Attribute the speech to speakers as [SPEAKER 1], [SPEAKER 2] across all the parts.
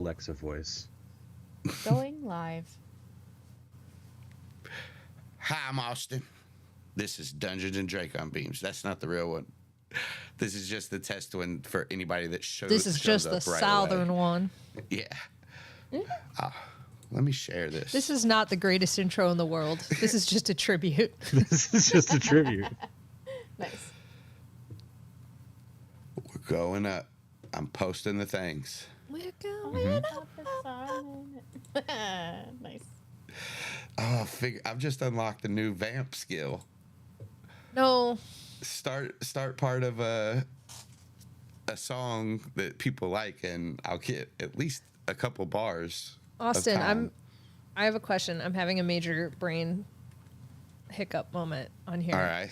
[SPEAKER 1] Alexa voice.
[SPEAKER 2] Going live.
[SPEAKER 3] Hi, I'm Austin. This is Dungeons and Dracon Beams. That's not the real one. This is just the test one for anybody that shows up.
[SPEAKER 4] This is just the southern one.
[SPEAKER 3] Yeah. Let me share this.
[SPEAKER 4] This is not the greatest intro in the world. This is just a tribute.
[SPEAKER 1] This is just a tribute.
[SPEAKER 2] Nice.
[SPEAKER 3] We're going up. I'm posting the things.
[SPEAKER 4] We're going up.
[SPEAKER 2] Nice.
[SPEAKER 3] Oh, I've just unlocked the new vamp skill.
[SPEAKER 4] No.
[SPEAKER 3] Start part of a song that people like, and I'll get at least a couple bars.
[SPEAKER 4] Austin, I have a question. I'm having a major brain hiccup moment on here.
[SPEAKER 3] All right.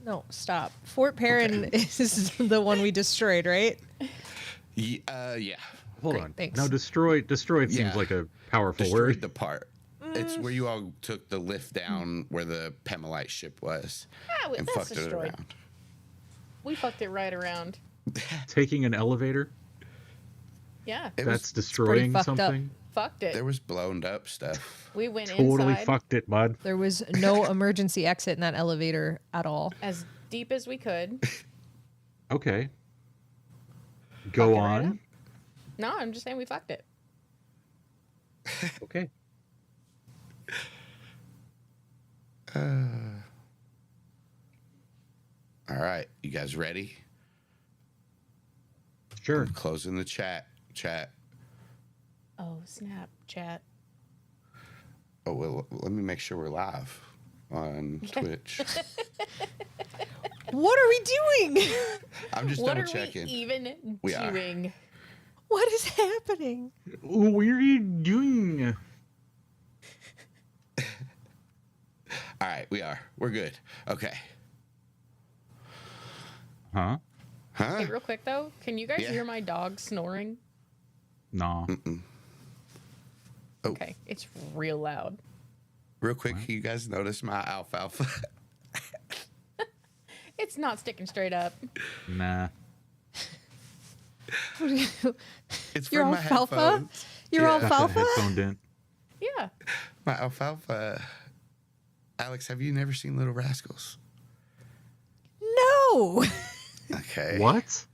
[SPEAKER 4] No, stop. Fort Perrin is the one we destroyed, right?
[SPEAKER 3] Yeah.
[SPEAKER 1] Hold
[SPEAKER 4] Great,
[SPEAKER 1] on.
[SPEAKER 4] thanks.
[SPEAKER 1] Now, destroyed seems like a powerful
[SPEAKER 3] Destroyed
[SPEAKER 1] word.
[SPEAKER 3] the part. It's where you all took the lift down where the Pemelite ship was and
[SPEAKER 2] that's
[SPEAKER 3] fucked it
[SPEAKER 2] destroyed.
[SPEAKER 3] around.
[SPEAKER 2] We fucked it right around.
[SPEAKER 1] Taking an elevator,
[SPEAKER 2] Yeah.
[SPEAKER 1] that's destroying
[SPEAKER 4] fucked up.
[SPEAKER 1] something.
[SPEAKER 2] Fucked it.
[SPEAKER 3] There was blown up stuff.
[SPEAKER 2] We went
[SPEAKER 1] Totally
[SPEAKER 2] inside
[SPEAKER 1] fucked it, bud.
[SPEAKER 4] There was no emergency exit in that elevator at all.
[SPEAKER 2] as deep as we could.
[SPEAKER 1] Okay.
[SPEAKER 2] Fuck
[SPEAKER 1] Go
[SPEAKER 2] it right
[SPEAKER 1] on.
[SPEAKER 2] up. No, I'm just saying we fucked it.
[SPEAKER 1] Okay.
[SPEAKER 3] All right, you guys ready?
[SPEAKER 1] Sure.
[SPEAKER 3] I'm closing the chat.
[SPEAKER 2] Oh, snap, chat.
[SPEAKER 3] Oh, well, let me make sure we're live on Twitch.
[SPEAKER 4] What are we doing?
[SPEAKER 3] I'm just
[SPEAKER 2] What
[SPEAKER 3] double
[SPEAKER 2] are
[SPEAKER 3] checking.
[SPEAKER 2] we even
[SPEAKER 3] We are.
[SPEAKER 2] doing?
[SPEAKER 4] What is happening?
[SPEAKER 1] What are you doing?
[SPEAKER 3] All right, we are. We're good. Okay.
[SPEAKER 1] Huh?
[SPEAKER 3] Huh?
[SPEAKER 2] Hey, real quick though, can you guys
[SPEAKER 3] Yeah.
[SPEAKER 2] hear my dog snoring?
[SPEAKER 1] Nah.
[SPEAKER 3] Oh.
[SPEAKER 2] Okay, it's real loud.
[SPEAKER 3] Real quick, you guys notice my alfalfa?
[SPEAKER 2] It's not sticking straight up.
[SPEAKER 1] Nah.
[SPEAKER 3] It's
[SPEAKER 4] Your
[SPEAKER 3] from my
[SPEAKER 4] alfalfa?
[SPEAKER 3] headphones.
[SPEAKER 4] Your
[SPEAKER 3] Yeah.
[SPEAKER 4] alfalfa?
[SPEAKER 1] Headphone dent.
[SPEAKER 2] Yeah.
[SPEAKER 3] My alfalfa. Alex, have you never seen Little Rascals?
[SPEAKER 4] No.
[SPEAKER 3] Okay.
[SPEAKER 1] What?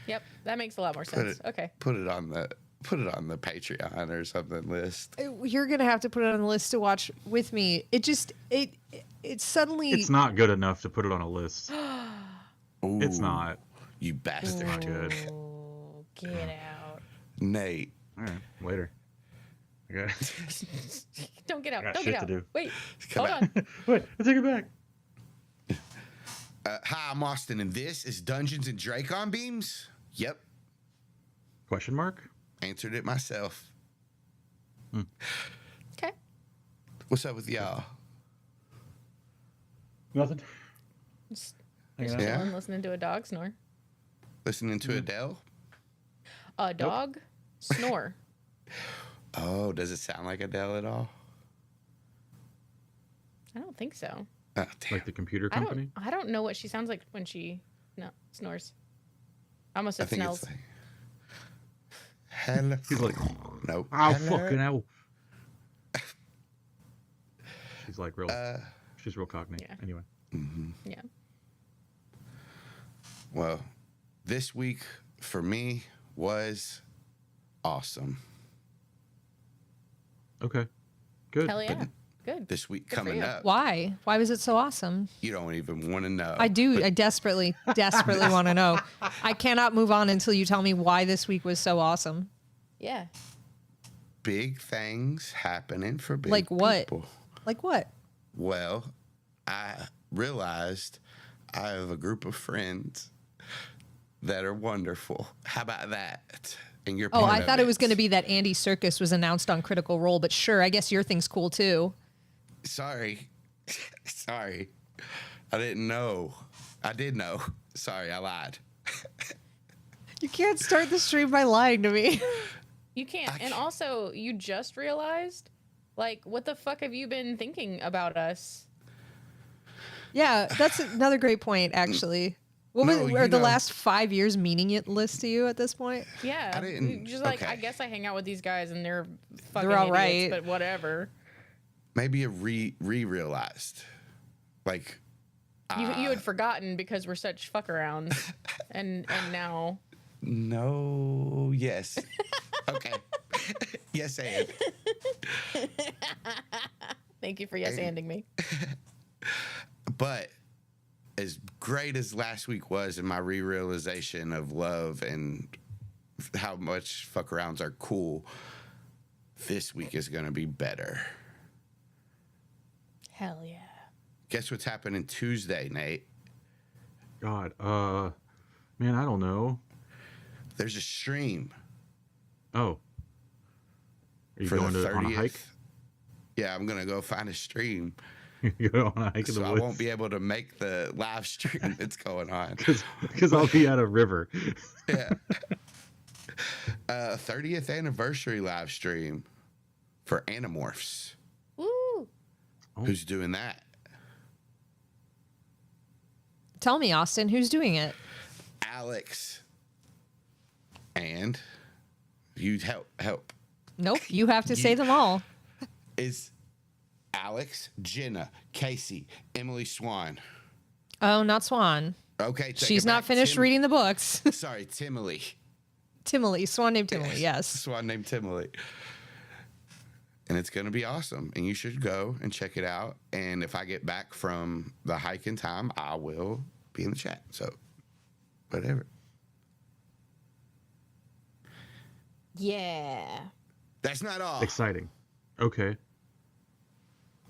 [SPEAKER 2] Yep. That makes a lot more sense. Okay.
[SPEAKER 3] Put it on the Patreon or something list.
[SPEAKER 4] You're gonna have to put it on the list to watch with me. It suddenly.
[SPEAKER 1] It's not good enough to put it on a list.
[SPEAKER 3] Ooh,
[SPEAKER 1] It's not.
[SPEAKER 3] You bastard.
[SPEAKER 1] Not good.
[SPEAKER 2] Oh, get out.
[SPEAKER 3] Nate.
[SPEAKER 1] All right. Later. Okay.
[SPEAKER 2] Don't get out.
[SPEAKER 1] got
[SPEAKER 2] Don't
[SPEAKER 1] shit
[SPEAKER 2] get
[SPEAKER 1] to
[SPEAKER 2] out.
[SPEAKER 1] do.
[SPEAKER 2] Wait.
[SPEAKER 3] Come
[SPEAKER 2] Hold
[SPEAKER 3] on.
[SPEAKER 2] on.
[SPEAKER 1] Wait. I take it back.
[SPEAKER 3] Hi, I'm Austin, and this is Dungeons and Dracon Beams. Yep.
[SPEAKER 1] Question mark?
[SPEAKER 3] Answered it myself.
[SPEAKER 2] Okay.
[SPEAKER 3] What's up with y'all?
[SPEAKER 1] Nothing.
[SPEAKER 2] Just
[SPEAKER 1] Hanging out.
[SPEAKER 3] Yeah.
[SPEAKER 2] chilling, listening to a dog snore.
[SPEAKER 3] Listening to Adele?
[SPEAKER 2] A dog snore.
[SPEAKER 3] Oh, does it sound like Adele at all?
[SPEAKER 2] I don't think so.
[SPEAKER 3] Oh, damn.
[SPEAKER 1] Like the computer
[SPEAKER 2] I
[SPEAKER 1] company?
[SPEAKER 2] don't know what she sounds like when she snores. I almost
[SPEAKER 3] I
[SPEAKER 2] said
[SPEAKER 3] think
[SPEAKER 2] smells.
[SPEAKER 3] it's like... Hello.
[SPEAKER 1] He's like,
[SPEAKER 3] Nope.
[SPEAKER 1] oh,
[SPEAKER 3] Hello.
[SPEAKER 1] fucking hell. She's like real. She's real cognate.
[SPEAKER 2] Yeah.
[SPEAKER 1] Anyway.
[SPEAKER 2] Yeah.
[SPEAKER 3] Well, this week for me was awesome.
[SPEAKER 1] Okay. Good.
[SPEAKER 2] Hell yeah. Good.
[SPEAKER 3] This week
[SPEAKER 2] Good for
[SPEAKER 3] coming
[SPEAKER 2] you.
[SPEAKER 3] up,
[SPEAKER 4] Why? Why was it so awesome?
[SPEAKER 3] you don't even want to know.
[SPEAKER 4] I do.
[SPEAKER 3] but
[SPEAKER 4] I desperately want to know. I cannot move on until you tell me why this week was so awesome.
[SPEAKER 2] Yeah.
[SPEAKER 3] big things happening for big
[SPEAKER 4] Like what?
[SPEAKER 3] people.
[SPEAKER 4] Like what?
[SPEAKER 3] Well, I realized I have a group of friends that are wonderful. How about that? And you're
[SPEAKER 4] Oh,
[SPEAKER 3] part
[SPEAKER 4] I
[SPEAKER 3] of
[SPEAKER 4] thought it was going to be that Andy Serkis was announced on Critical Role, but sure, I guess your thing's cool too.
[SPEAKER 3] Sorry. Sorry. I didn't know. I did know. Sorry, I lied.
[SPEAKER 4] You can't start the stream by lying to me.
[SPEAKER 2] You can't. And also, you just realized, like, what the fuck have you been thinking about us?
[SPEAKER 4] Yeah, that's another great point, actually. What
[SPEAKER 3] No,
[SPEAKER 4] were
[SPEAKER 3] you
[SPEAKER 4] the
[SPEAKER 3] know-
[SPEAKER 4] last 5 years meaningless to you at this point?
[SPEAKER 2] Yeah.
[SPEAKER 3] I didn't-
[SPEAKER 2] Just like,
[SPEAKER 3] okay.
[SPEAKER 2] I guess I hang out with these guys and they're fucking
[SPEAKER 4] They're all
[SPEAKER 2] idiots,
[SPEAKER 4] right.
[SPEAKER 2] but whatever.
[SPEAKER 3] Maybe a realized. Like,
[SPEAKER 2] You had forgotten because we're such fuck arounds. and now.
[SPEAKER 3] no, yes. Okay. Yes, and.
[SPEAKER 2] Thank you for yes-anding me.
[SPEAKER 3] But as great as last week was in my realization of love and how much fuck arounds are cool, this week is going to be better.
[SPEAKER 2] Hell yeah.
[SPEAKER 3] Guess what's happening Tuesday, Nate?
[SPEAKER 1] God, man, I don't know.
[SPEAKER 3] There's a stream
[SPEAKER 1] Oh. Are you
[SPEAKER 3] for
[SPEAKER 1] going
[SPEAKER 3] the 30th.
[SPEAKER 1] on a hike?
[SPEAKER 3] Yeah, I'm going to go find a stream.
[SPEAKER 1] You go on a hike in
[SPEAKER 3] So
[SPEAKER 1] the
[SPEAKER 3] I
[SPEAKER 1] woods?
[SPEAKER 3] won't be able to make the live stream that's going on.
[SPEAKER 1] Because I'll be at a river.
[SPEAKER 3] Yeah. 30th anniversary live stream for Animorphs.
[SPEAKER 2] Woo.
[SPEAKER 1] Oh.
[SPEAKER 3] Who's doing that?
[SPEAKER 4] Tell me, Austin, who's doing it?
[SPEAKER 3] Alex. And you help.
[SPEAKER 4] Nope, you have to say them all.
[SPEAKER 3] Is Alex, Jenna, Casey, Emily Swan.
[SPEAKER 4] Oh, not Swan.
[SPEAKER 3] Okay, take
[SPEAKER 4] She's
[SPEAKER 3] it
[SPEAKER 4] not
[SPEAKER 3] back.
[SPEAKER 4] finished reading the books.
[SPEAKER 3] Sorry, Timely.
[SPEAKER 4] Timely, Swan named Timely, yes.
[SPEAKER 3] Swan named Timely. And it's going to be awesome. And you should go and check it out. And if I get back from the hike in time, I will be in the chat. So, whatever.
[SPEAKER 2] Yeah.
[SPEAKER 3] That's not all.
[SPEAKER 1] Exciting. Okay.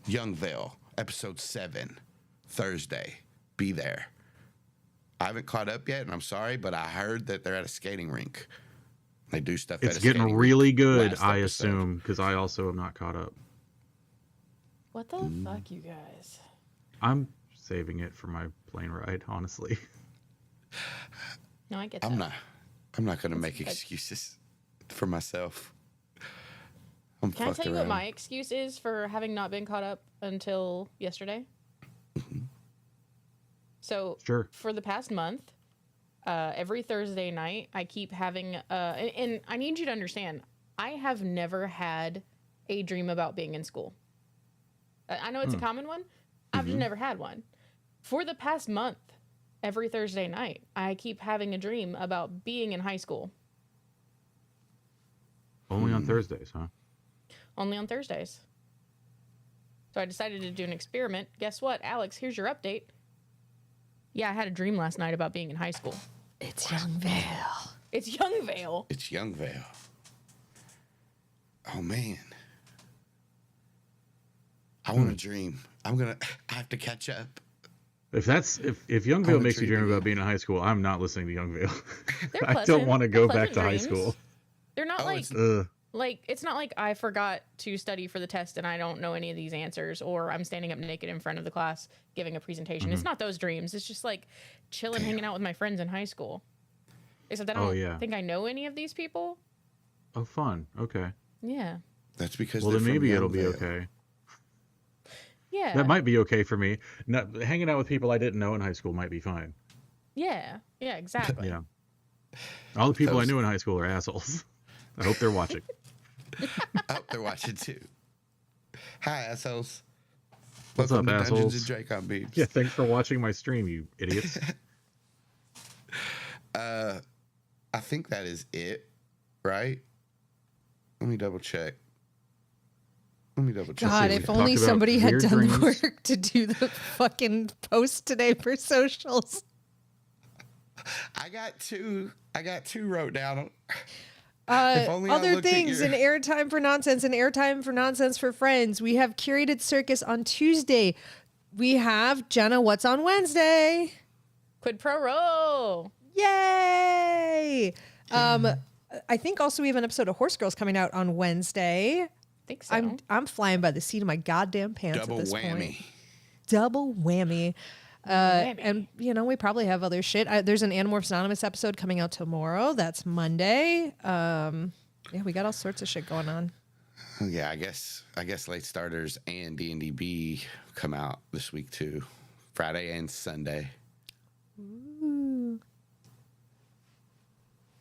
[SPEAKER 3] Youngville, episode 7, Thursday. Be there. I haven't caught up yet, and I'm sorry, but I heard that they're at a skating rink. They do stuff
[SPEAKER 1] It's
[SPEAKER 3] at a
[SPEAKER 1] getting
[SPEAKER 3] skating
[SPEAKER 1] really
[SPEAKER 3] rink.
[SPEAKER 1] good,
[SPEAKER 3] Last
[SPEAKER 1] I
[SPEAKER 3] episode.
[SPEAKER 1] assume, because I also am not caught up.
[SPEAKER 2] What the fuck, you guys?
[SPEAKER 1] I'm saving it for my plane ride, honestly.
[SPEAKER 2] No, I get that.
[SPEAKER 3] I'm not going to make
[SPEAKER 2] good.
[SPEAKER 3] excuses for myself. I'm
[SPEAKER 2] Can I tell
[SPEAKER 3] fucking
[SPEAKER 2] you what
[SPEAKER 3] around.
[SPEAKER 2] my excuse is for having not been caught up until yesterday? So,
[SPEAKER 1] Sure.
[SPEAKER 2] for the past month, every Thursday night, I keep having, and I need you to understand, I have never had a dream about being in school. I know it's a common one. I've just never had one. For the past month, every Thursday night, I keep having a dream about being in high school.
[SPEAKER 1] Only on Thursdays, huh?
[SPEAKER 2] Only on Thursdays. So I decided to do an experiment. Guess what, Alex? Here's your update. Yeah, I had a dream last night about being in high school.
[SPEAKER 4] It's Youngvale.
[SPEAKER 2] It's Youngvale.
[SPEAKER 3] It's Youngvale. Oh, man. I want to dream. I have to catch up.
[SPEAKER 1] If Youngvale
[SPEAKER 3] wanna
[SPEAKER 1] makes you
[SPEAKER 3] dream
[SPEAKER 1] dream
[SPEAKER 3] again.
[SPEAKER 1] about being in high school, I'm not listening to Youngvale.
[SPEAKER 2] They're
[SPEAKER 1] I
[SPEAKER 2] pleasant.
[SPEAKER 1] don't want to
[SPEAKER 2] They're
[SPEAKER 1] go back
[SPEAKER 2] pleasant
[SPEAKER 1] to high
[SPEAKER 2] dreams.
[SPEAKER 1] school.
[SPEAKER 2] They're not
[SPEAKER 3] Oh,
[SPEAKER 2] like
[SPEAKER 3] it's-
[SPEAKER 1] Ugh.
[SPEAKER 2] it's not like I forgot to study for the test and I don't know any of these answers, or I'm standing up naked in front of the class giving a presentation. It's not those dreams. It's just like chilling, hanging out with my friends in high school. Except I don't
[SPEAKER 1] Oh, yeah.
[SPEAKER 2] think I know any of these people.
[SPEAKER 1] Oh, fun. Okay.
[SPEAKER 2] Yeah.
[SPEAKER 3] That's because
[SPEAKER 1] Well,
[SPEAKER 3] they're
[SPEAKER 1] then
[SPEAKER 3] from
[SPEAKER 1] maybe it'll be
[SPEAKER 3] Youngvale.
[SPEAKER 1] okay.
[SPEAKER 2] Yeah.
[SPEAKER 1] That might be okay for me. Not, hanging out with people I didn't know in high school might be fine.
[SPEAKER 2] Yeah. Yeah, exactly.
[SPEAKER 1] Yeah. All the people I
[SPEAKER 3] Those-
[SPEAKER 1] knew in high school are assholes. I hope they're watching.
[SPEAKER 3] Oh, they're watching too. Hi, assholes.
[SPEAKER 1] What's
[SPEAKER 3] Welcome
[SPEAKER 1] up,
[SPEAKER 3] to Dungeons
[SPEAKER 1] assholes?
[SPEAKER 3] and Dracon Beams.
[SPEAKER 1] Yeah, thanks for watching my stream, you idiots.
[SPEAKER 3] I think that is it, right? Let me double check.
[SPEAKER 4] God,
[SPEAKER 1] we
[SPEAKER 4] if
[SPEAKER 1] talked
[SPEAKER 4] only
[SPEAKER 1] about
[SPEAKER 4] somebody had
[SPEAKER 1] weird
[SPEAKER 4] done the
[SPEAKER 1] dreams.
[SPEAKER 4] work to do the fucking post today for socials.
[SPEAKER 3] I got two wrote down. If only I
[SPEAKER 4] Other
[SPEAKER 3] looked at
[SPEAKER 4] things
[SPEAKER 3] your-
[SPEAKER 4] in Airtime for Nonsense and Airtime for Nonsense for Friends. We have Curated Circus on Tuesday. We have Jenna, What's on Wednesday?
[SPEAKER 2] Quid pro row.
[SPEAKER 4] Yay! I think also we have an episode of Horse Girls coming out on Wednesday.
[SPEAKER 2] Think so.
[SPEAKER 4] I'm flying by the seat of my goddamn pants
[SPEAKER 3] Double
[SPEAKER 4] at this
[SPEAKER 3] whammy.
[SPEAKER 4] point. Double whammy. And we probably have other shit. There's an Animorphs Anonymous episode coming out tomorrow. That's Monday. Yeah, we got all sorts of shit going on.
[SPEAKER 3] Yeah, I guess Late Starters and D&DB come out this week too, Friday and Sunday.
[SPEAKER 4] Ooh.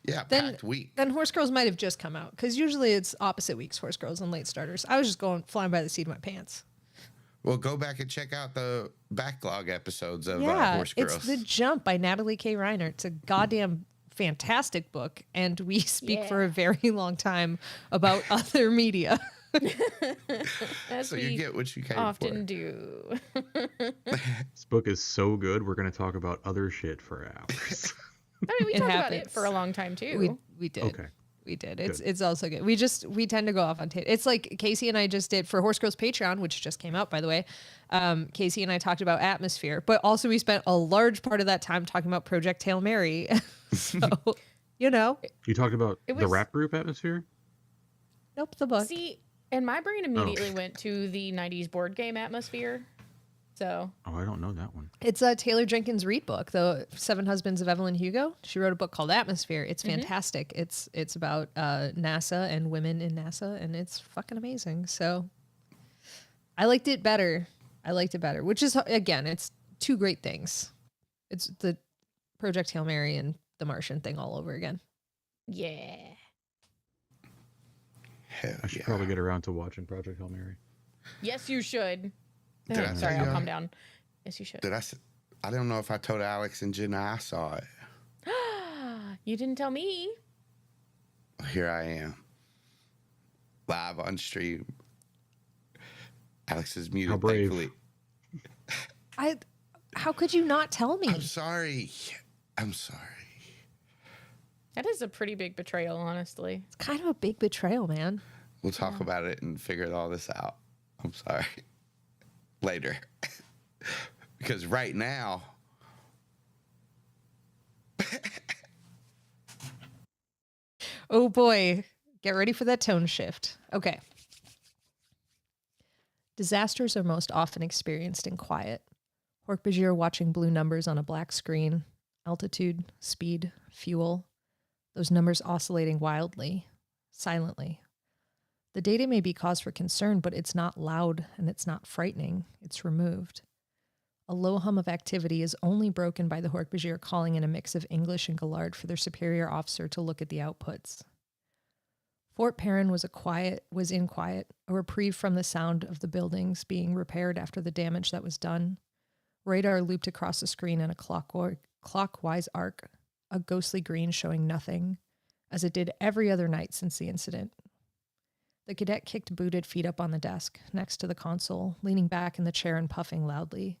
[SPEAKER 3] Yeah,
[SPEAKER 4] Then
[SPEAKER 3] packed week.
[SPEAKER 4] then Horse Girls might have just come out because usually it's opposite weeks, Horse Girls and late starters. I was just going flying by the seat of my pants.
[SPEAKER 3] Well, go back and check out the backlog episodes of
[SPEAKER 4] Yeah,
[SPEAKER 3] Horse
[SPEAKER 4] it's
[SPEAKER 3] Girls.
[SPEAKER 4] The Jump by Natalie K. Reiner. It's a goddamn fantastic book, and we speak for a very long time about other media.
[SPEAKER 2] As
[SPEAKER 3] So
[SPEAKER 2] we
[SPEAKER 3] you get what you came
[SPEAKER 2] often
[SPEAKER 3] for.
[SPEAKER 2] do.
[SPEAKER 1] This book is so good. We're going to talk about other shit for hours.
[SPEAKER 2] I mean, we
[SPEAKER 4] It
[SPEAKER 2] talked about it
[SPEAKER 4] happens.
[SPEAKER 2] for a long time too.
[SPEAKER 4] We did.
[SPEAKER 1] Okay.
[SPEAKER 4] We did.
[SPEAKER 1] Good.
[SPEAKER 4] It's also good. We tend to go off on it's like Casey and I just did for Horse Girls Patreon, which just came out by the way. Casey and I talked about Atmosphere, but also we spent a large part of that time talking about Project Hail Mary. So, you know,
[SPEAKER 1] You talked about
[SPEAKER 2] It
[SPEAKER 1] the
[SPEAKER 2] was-
[SPEAKER 1] rap group Atmosphere?
[SPEAKER 4] nope, the book.
[SPEAKER 2] See, and my brain immediately went to the 90s board game Atmosphere. So,
[SPEAKER 1] Oh, I don't know that one.
[SPEAKER 4] It's a Taylor Jenkins Reid book, The Seven Husbands of Evelyn Hugo. She wrote a book called Atmosphere. It's fantastic. It's about NASA and women in NASA, and it's fucking amazing. So I liked it better. Which is, again, it's two great things. It's the Project Hail Mary and the Martian thing all over again.
[SPEAKER 2] yeah.
[SPEAKER 3] Hell
[SPEAKER 1] I should
[SPEAKER 3] yeah.
[SPEAKER 1] probably get around to watching Project Hail Mary.
[SPEAKER 2] Yes, you should.
[SPEAKER 3] Did I
[SPEAKER 2] Sorry,
[SPEAKER 3] tell
[SPEAKER 2] I'll
[SPEAKER 3] y'all?
[SPEAKER 2] calm down. Yes, you should.
[SPEAKER 3] I don't know if I told Alex and Jenna I saw it.
[SPEAKER 2] You didn't tell me.
[SPEAKER 3] Here I am. Live on stream. Alex is muted,
[SPEAKER 1] How brave.
[SPEAKER 3] thankfully.
[SPEAKER 4] How could you not tell me?
[SPEAKER 3] I'm sorry.
[SPEAKER 2] That is a pretty big betrayal, honestly.
[SPEAKER 4] It's kind of a big betrayal, man.
[SPEAKER 3] We'll talk about it and figure all this out. I'm sorry. Later. Because right now,
[SPEAKER 4] Oh boy, get ready for that tone shift. Okay. Disasters are most often experienced in quiet. Hork-Bajir watching blue numbers on a black screen, altitude, speed, fuel, those numbers oscillating wildly, silently. The data may be cause for concern, but it's not loud and it's not frightening. It's removed. A low hum of activity is only broken by the Hork-Bajir calling in a mix of English and Gallard for their superior officer to look at the outputs. Fort Perrin was in quiet, a reprieve from the sound of the buildings being repaired after the damage that was done. Radar looped across the screen in a clockwise arc, a ghostly green showing nothing, as it did every other night since the incident. The cadet kicked booted feet up on the desk, next to the console, leaning back in the chair and puffing loudly.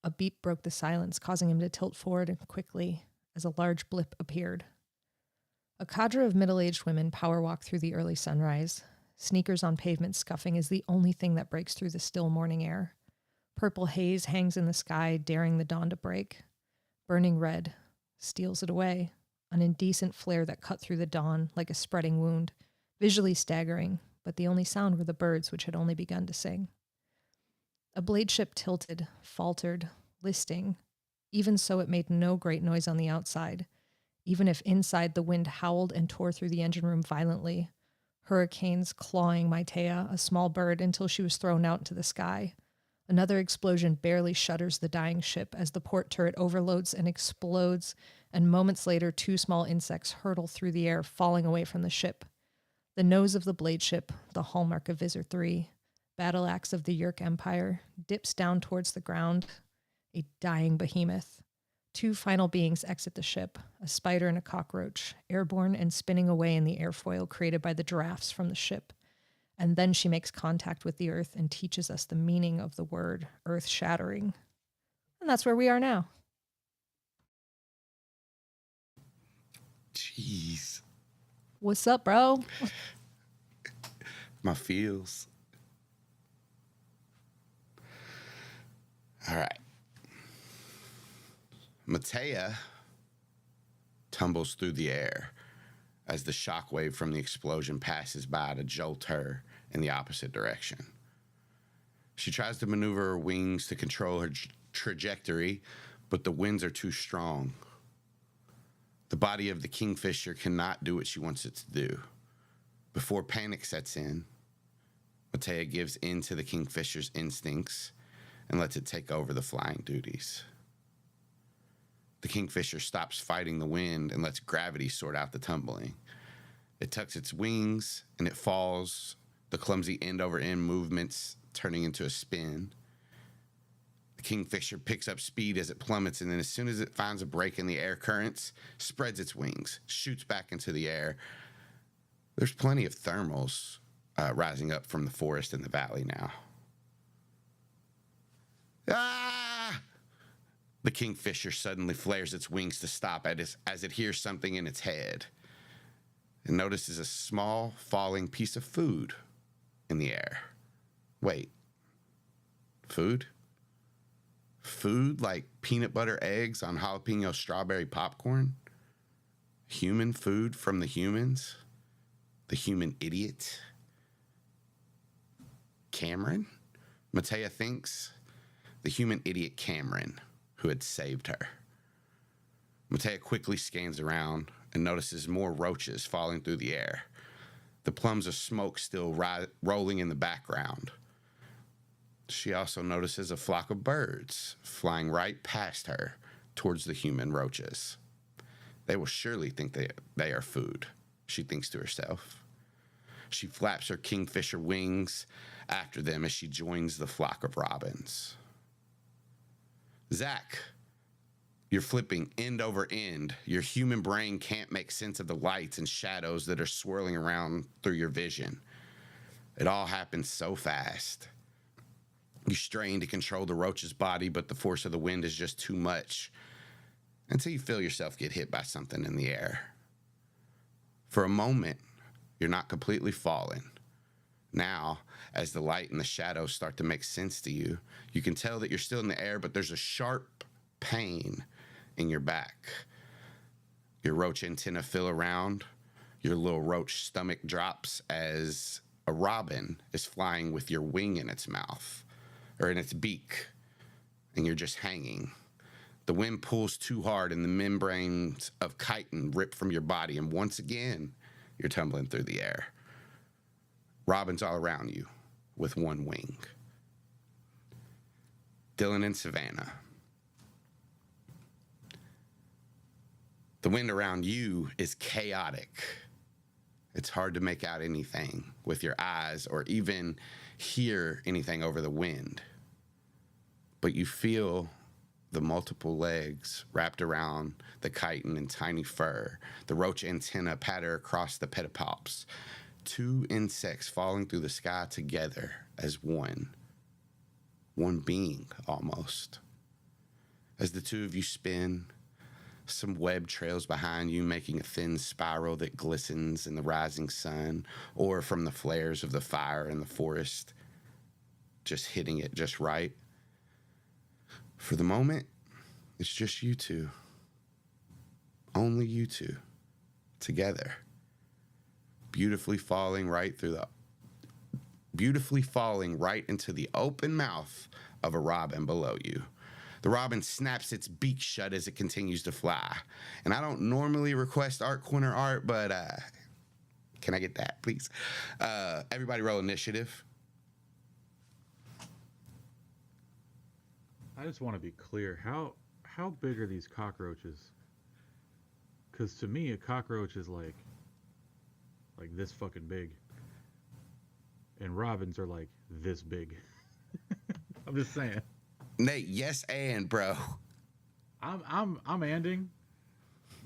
[SPEAKER 4] A beep broke the silence, causing him to tilt forward and quickly as a large blip appeared. A cadre of middle-aged women power walk through the early sunrise. Sneakers on pavement scuffing is the only thing that breaks through the still morning air. Purple haze hangs in the sky, daring the dawn to break. Burning red steals it away, an indecent flare that cut through the dawn like a spreading wound, visually staggering, but the only sound were the birds which had only begun to sing. A blade ship tilted, faltered, listing. Even so, it made no great noise on the outside. Even if inside the wind howled and tore through the engine room violently, hurricanes clawing Maitea, a small bird, until she was thrown out into the sky. Another explosion barely shudders the dying ship as the port turret overloads and explodes, and moments later 2 small insects hurtle through the air, falling away from the ship. The nose of the blade ship, the hallmark of Visor 3, battle axe of the Yerk Empire, dips down towards the ground, a dying behemoth. 2 final beings exit the ship, a spider and a cockroach, airborne and spinning away in the airfoil created by the drafts from the ship. And then she makes contact with the earth and teaches us the meaning of the word earth-shattering. And that's where we are now.
[SPEAKER 3] jeez,
[SPEAKER 4] What's up, bro?
[SPEAKER 3] my feels. All right. Maitea tumbles through the air as the shockwave from the explosion passes by to jolt her in the opposite direction. She tries to maneuver her wings to control her trajectory, but the winds are too strong. The body of the Kingfisher cannot do what she wants it to do. Before panic sets in, Maitea gives in to the Kingfisher's instincts and lets it take over the flying duties. The kingfisher stops fighting the wind and lets gravity sort out the tumbling. It tucks its wings and it falls, the clumsy end over end movements turning into a spin. The kingfisher picks up speed as it plummets, and then as soon as it finds a break in the air currents, spreads its wings, shoots back into the air. There's plenty of thermals rising up from the forest and the valley now. Ah! The kingfisher suddenly flares its wings to stop as it hears something in its head. It notices a small, falling piece of food in the air. Wait. Food? Food like peanut butter eggs on jalapeno strawberry popcorn? Human food from the humans? The human idiot? Cameron? Matea thinks the human idiot Cameron, who had saved her. Matea quickly scans around and notices more roaches falling through the air. The plumes of smoke still rolling in the background. She also notices a flock of birds flying right past her towards the human roaches. They will surely think they are food, she thinks to herself. She flaps her kingfisher wings after them as she joins the flock of robins. Zach, you're flipping end over end. Your human brain can't make sense of the lights and shadows that are swirling around through your vision. It all happens so fast. You strain to control the roach's body, but the force of the wind is just too much until you feel yourself get hit by something in the air. For a moment, you're not completely falling. Now, as the light and the shadows start to make sense to you, you can tell that you're still in the air, but there's a sharp pain in your back. Your roach antenna feel around. Your little roach stomach drops as a robin is flying with your wing in its mouth, or in its beak, and you're just hanging. The wind pulls too hard, and the membranes of chitin rip from your body, and once again, you're tumbling through the air. Robins all around you with one wing. Dylan and Savannah. The wind around you is chaotic. It's hard to make out anything with your eyes or even hear anything over the wind. But you feel the multiple legs wrapped around the chitin and tiny fur, the roach antenna patter across the pedipalps, two insects falling through the sky together as one being almost. As the two of you spin, some web trails behind you, making a thin spiral that glistens in the rising sun or from the flares of the fire in the forest, just hitting it just right. For the moment, it's just you two. Only you two. Together. Beautifully falling right into the open mouth of a robin below you. The robin snaps its beak shut as it continues to fly. And I don't normally request art corner art, but can I get that, please? Everybody roll initiative.
[SPEAKER 1] I just want to be clear. How big are these cockroaches? Because to me, a cockroach is like this fucking big, and robins are like this big. I'm just saying.
[SPEAKER 3] Nate, yes, and bro.
[SPEAKER 1] I'm ending,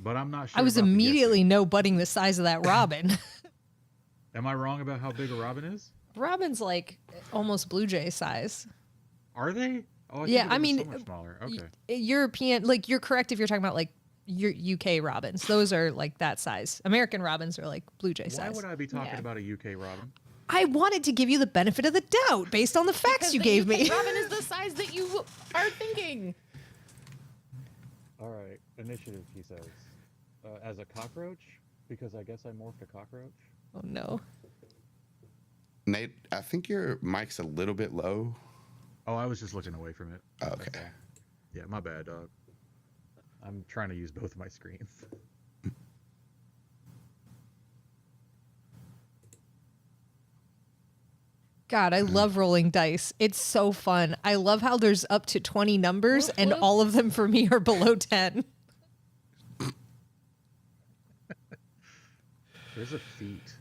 [SPEAKER 1] but I'm not sure.
[SPEAKER 4] I was
[SPEAKER 1] about the
[SPEAKER 4] immediately
[SPEAKER 1] guessing.
[SPEAKER 4] no-butting the size of that robin.
[SPEAKER 1] Am I wrong about how big a robin is?
[SPEAKER 4] Robin's like almost blue jay size.
[SPEAKER 1] Are they? Oh,
[SPEAKER 4] Yeah,
[SPEAKER 1] thought
[SPEAKER 4] I
[SPEAKER 1] they were
[SPEAKER 4] mean,
[SPEAKER 1] so much smaller. Okay.
[SPEAKER 4] European, like you're correct if you're talking about like your UK robins. Those are like that size. American robins are like blue jay
[SPEAKER 1] Why
[SPEAKER 4] size.
[SPEAKER 1] would I be talking
[SPEAKER 2] Yeah.
[SPEAKER 1] about a UK robin?
[SPEAKER 4] I wanted to give you the benefit of the doubt based on the facts
[SPEAKER 2] Because
[SPEAKER 4] you
[SPEAKER 2] the
[SPEAKER 4] gave
[SPEAKER 2] UK
[SPEAKER 4] me.
[SPEAKER 2] Robin is the size that you are thinking.
[SPEAKER 1] All right, initiative. He says, as a cockroach, because I guess I morphed a cockroach.
[SPEAKER 4] Oh no.
[SPEAKER 3] Nate, I think your mic's a little bit low.
[SPEAKER 1] Oh, I was just looking away from it.
[SPEAKER 3] Okay.
[SPEAKER 1] That's all. Yeah, my bad, dog. I'm trying to use both of my screens.
[SPEAKER 4] God, I love rolling dice. It's so fun. I love how there's up to 20 numbers
[SPEAKER 2] Whoop,
[SPEAKER 4] and
[SPEAKER 2] whoop.
[SPEAKER 4] all of them for me are below 10.
[SPEAKER 1] There's a feat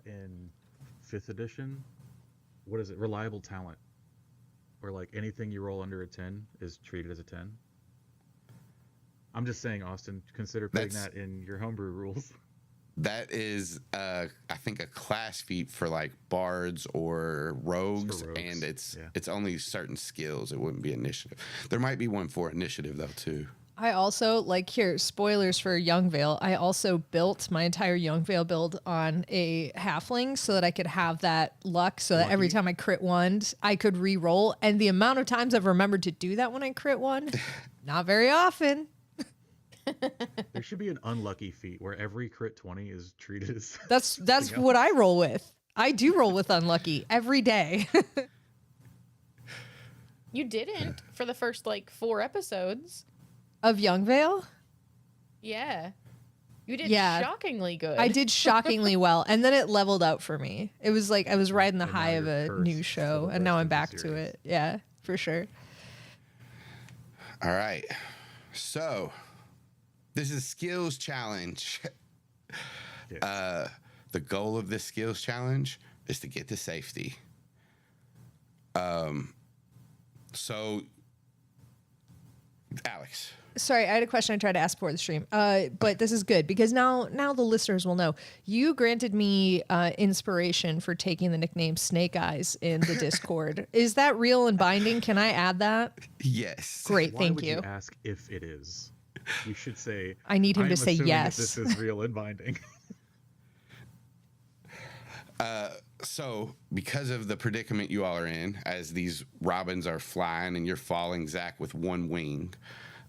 [SPEAKER 1] in 5th edition. What is it? Reliable talent. Where like anything you roll under a 10 is treated as a 10. I'm just saying, Austin, consider putting that in your homebrew rules.
[SPEAKER 3] That is, I think, a class feat for like bards or rogues, and it's only certain skills. It wouldn't be initiative. There might be one for initiative though too.
[SPEAKER 4] I also spoilers for Youngvale. I also built my entire Youngvale build on a halfling so that I could have that luck so that every time I crit one, I could re-roll. And the amount of times I've remembered to do that when I crit one, not very often.
[SPEAKER 1] There should be an unlucky feat where every crit 20 is treated as
[SPEAKER 4] That's what I roll with. I do roll with unlucky every day.
[SPEAKER 2] You didn't for the first like 4 episodes.
[SPEAKER 4] Of Youngvale?
[SPEAKER 2] Yeah. You did
[SPEAKER 4] Yeah.
[SPEAKER 2] shockingly good.
[SPEAKER 4] I did shockingly well, and then it leveled out for me. It was like I was riding the
[SPEAKER 1] And
[SPEAKER 4] high
[SPEAKER 1] now
[SPEAKER 4] of
[SPEAKER 1] you're
[SPEAKER 4] a
[SPEAKER 1] cursed
[SPEAKER 4] new
[SPEAKER 1] for
[SPEAKER 4] show,
[SPEAKER 1] the
[SPEAKER 4] and now
[SPEAKER 1] rest
[SPEAKER 4] I'm
[SPEAKER 1] of the
[SPEAKER 4] back to
[SPEAKER 1] series.
[SPEAKER 4] it. Yeah, for sure.
[SPEAKER 3] All right. So, this is a skills challenge.
[SPEAKER 1] Yeah.
[SPEAKER 3] The goal of this skills challenge is to get to safety. So, Alex.
[SPEAKER 4] Sorry, I had a question I tried to ask before the stream, but this is good because now the listeners will know. You granted me inspiration for taking the nickname Snake Eyes in the Discord. Is that real and binding? Can I add that?
[SPEAKER 3] Yes.
[SPEAKER 4] Great,
[SPEAKER 1] Why
[SPEAKER 4] thank
[SPEAKER 1] would
[SPEAKER 4] you.
[SPEAKER 1] you ask if it is? You should say.
[SPEAKER 4] I need him
[SPEAKER 1] "I
[SPEAKER 4] to
[SPEAKER 1] am
[SPEAKER 4] say
[SPEAKER 1] assuming that
[SPEAKER 4] yes."
[SPEAKER 1] This is real and binding.
[SPEAKER 3] So, because of the predicament you all are in, as these robins are flying and you're falling, Zach, with one wing.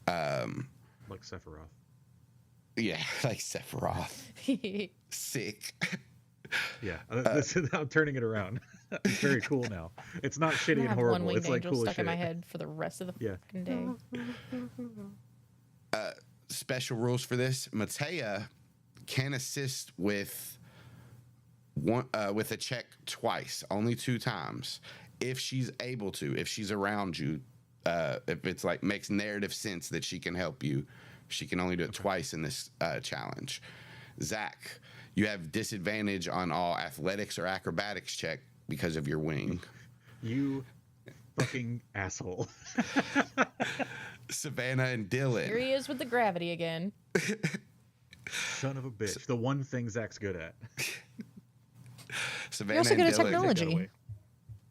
[SPEAKER 1] Like Sephiroth.
[SPEAKER 3] Yeah, like Sephiroth. Sick.
[SPEAKER 1] Yeah, I'm turning it around. It's very cool now. It's not shitty
[SPEAKER 2] I
[SPEAKER 1] and
[SPEAKER 2] have
[SPEAKER 1] horrible.
[SPEAKER 2] one winged
[SPEAKER 1] It's like
[SPEAKER 2] angel
[SPEAKER 1] cool as
[SPEAKER 2] stuck in
[SPEAKER 1] shit.
[SPEAKER 2] my head for the rest of the
[SPEAKER 1] Yeah.
[SPEAKER 2] fucking day.
[SPEAKER 3] Special rules for this: Matea can assist with a check twice, only 2 times, if she's able to. If she's around you, if it's like makes narrative sense that she can help you, she can only do it twice in this challenge. Zach, you have disadvantage on all athletics or acrobatics check because of your wing.
[SPEAKER 1] You fucking asshole.
[SPEAKER 3] Savannah and
[SPEAKER 2] Here
[SPEAKER 3] Dylan.
[SPEAKER 2] he is with the gravity again.
[SPEAKER 1] Son of a bitch. The one thing Zach's good at.
[SPEAKER 3] Savannah
[SPEAKER 4] You're also good
[SPEAKER 3] and
[SPEAKER 4] at
[SPEAKER 3] Dylan.
[SPEAKER 4] technology.
[SPEAKER 1] Take that away.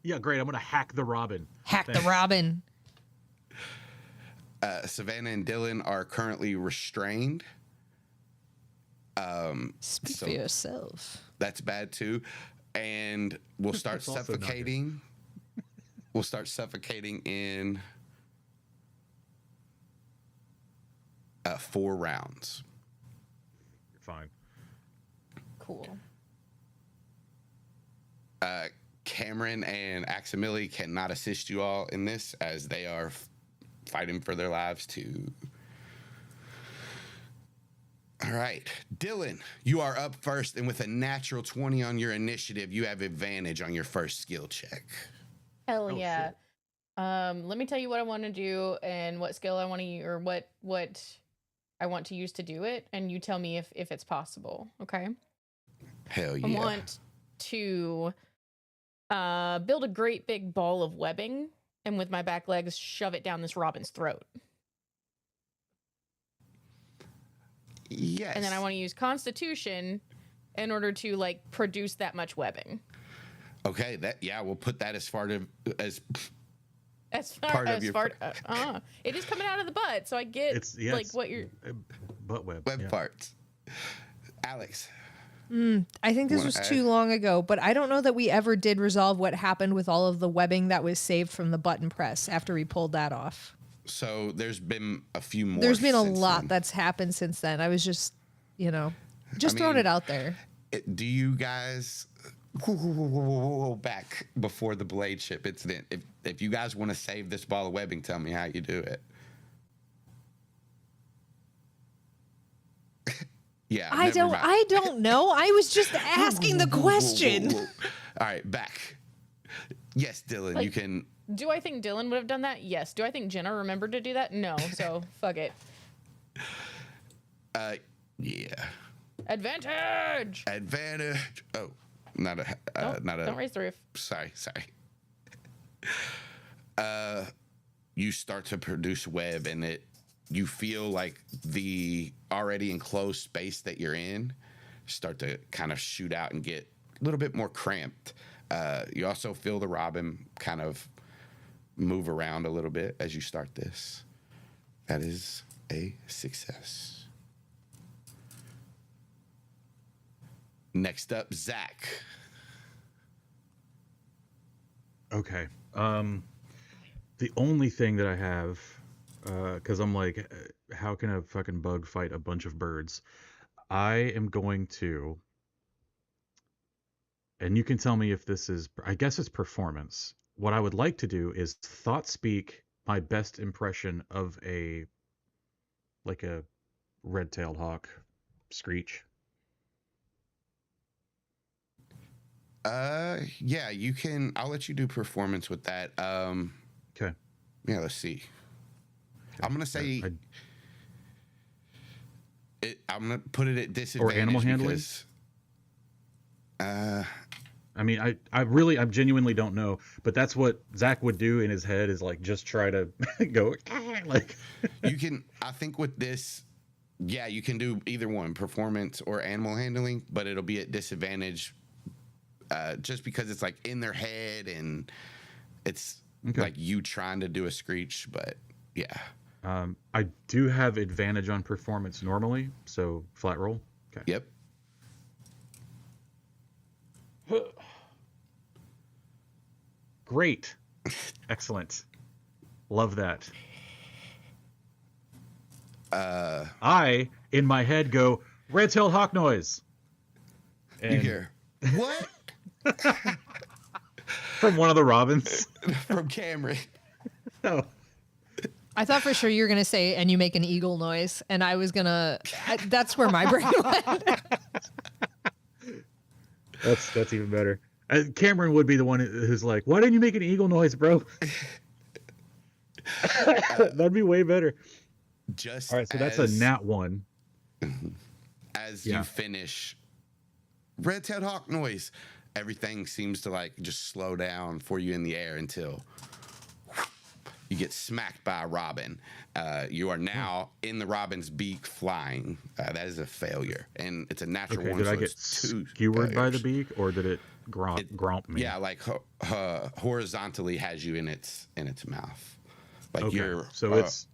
[SPEAKER 1] Yeah, great. I'm gonna hack the Robin.
[SPEAKER 4] Hack the
[SPEAKER 1] Thanks.
[SPEAKER 4] Robin.
[SPEAKER 3] Savannah and Dylan are currently restrained.
[SPEAKER 4] Speak
[SPEAKER 3] So-
[SPEAKER 4] for yourself.
[SPEAKER 3] That's bad too. And we'll start
[SPEAKER 1] It's also not good.
[SPEAKER 3] suffocating. We'll start suffocating in 4 rounds.
[SPEAKER 1] You're fine.
[SPEAKER 2] Cool.
[SPEAKER 3] Cameron and Aximili cannot assist you all in this as they are fighting for their lives too. All right, Dylan, you are up first, and with a natural 20 on your initiative, you have advantage on your first skill check.
[SPEAKER 2] Hell
[SPEAKER 1] Oh,
[SPEAKER 2] yeah.
[SPEAKER 1] shit.
[SPEAKER 2] Let me tell you what I want to do and what skill I want to use, or what I want to use to do it, and you tell me if it's possible. Okay.
[SPEAKER 3] Hell yeah.
[SPEAKER 2] I want to build a great big ball of webbing, and with my back legs, shove it down this robin's throat.
[SPEAKER 3] Yes.
[SPEAKER 2] And then I want to use Constitution in order to like produce that much webbing.
[SPEAKER 3] Okay, we'll put that as far as
[SPEAKER 2] As far
[SPEAKER 3] Part of
[SPEAKER 2] as
[SPEAKER 3] your
[SPEAKER 2] far, it is coming out of the butt, so I get like
[SPEAKER 1] it's
[SPEAKER 2] what you're.
[SPEAKER 1] butt web.
[SPEAKER 3] web
[SPEAKER 1] yeah.
[SPEAKER 3] parts. Alex.
[SPEAKER 4] I think this
[SPEAKER 3] Wanna
[SPEAKER 4] was
[SPEAKER 3] add?
[SPEAKER 4] too long ago, but I don't know that we ever did resolve what happened with all of the webbing that was saved from the button press after we pulled that off.
[SPEAKER 3] So there's been a few more.
[SPEAKER 4] There's been a
[SPEAKER 3] since
[SPEAKER 4] lot
[SPEAKER 3] then.
[SPEAKER 4] that's happened since then. I was just, throwing
[SPEAKER 3] mean,
[SPEAKER 4] it out there.
[SPEAKER 3] Do you guys back before the blade ship incident? If you guys want to save this ball of webbing, tell me how you do it. Yeah,
[SPEAKER 4] I
[SPEAKER 3] never mind.
[SPEAKER 4] don't know. I was just asking the question.
[SPEAKER 3] All right, back. Yes, Dylan, you can.
[SPEAKER 2] Do I think Dylan would have done that? Yes. Do I think Jenna remembered to do that? No. So fuck it.
[SPEAKER 3] Yeah.
[SPEAKER 2] Advantage.
[SPEAKER 3] Advantage. Oh, not a.
[SPEAKER 2] Don't raise the roof.
[SPEAKER 3] Sorry. You start to produce web, and you feel like the already enclosed space that you're in start to kind of shoot out and get a little bit more cramped. You also feel the robin kind of move around a little bit as you start this. That is a success. Next up, Zach.
[SPEAKER 1] Okay. The only thing that I have, because I'm like, how can a fucking bug fight a bunch of birds? I am going to, and you can tell me if this is, I guess it's performance. What I would like to do is thought speak my best impression of a red-tailed hawk screech.
[SPEAKER 3] Yeah, you can. I'll let you do performance with that.
[SPEAKER 1] Okay.
[SPEAKER 3] Yeah, let's see.
[SPEAKER 1] Okay.
[SPEAKER 3] I'm gonna say. I'm gonna put it at disadvantage.
[SPEAKER 1] Or animal handling.
[SPEAKER 3] Because,
[SPEAKER 1] I mean, I genuinely don't know, but that's what Zach would do in his head is like just try to go like.
[SPEAKER 3] You can. I think with this, yeah, you can do either one, performance or animal handling, but it'll be at disadvantage. Just because it's like in their head and it's like you trying to do a screech, but yeah.
[SPEAKER 1] I do have advantage on performance normally, so flat roll. Okay.
[SPEAKER 3] Yep.
[SPEAKER 1] Great. Excellent. Love that. I, in my head, go, red-tailed hawk noise.
[SPEAKER 3] You hear, what?
[SPEAKER 1] From one of the robins.
[SPEAKER 3] From Cameron.
[SPEAKER 1] No.
[SPEAKER 4] I thought for sure you were going to say, and you make an eagle noise. And I was going to, that's where my brain went.
[SPEAKER 1] That's even better. Cameron would be the one who's like, why didn't you make an eagle noise, bro? That'd be way better.
[SPEAKER 3] Just
[SPEAKER 1] all right, so that's a nat 1.
[SPEAKER 3] As you finish red-tailed hawk noise, everything seems to like just slow down for you in the air until you get smacked by a robin. You are now in the robin's beak flying. That is a failure, and it's a natural one.
[SPEAKER 1] Did
[SPEAKER 3] so
[SPEAKER 1] I get skewered by the beak, or did it gromp me?
[SPEAKER 3] Yeah, like horizontally has you in its mouth. Like you're
[SPEAKER 1] so it's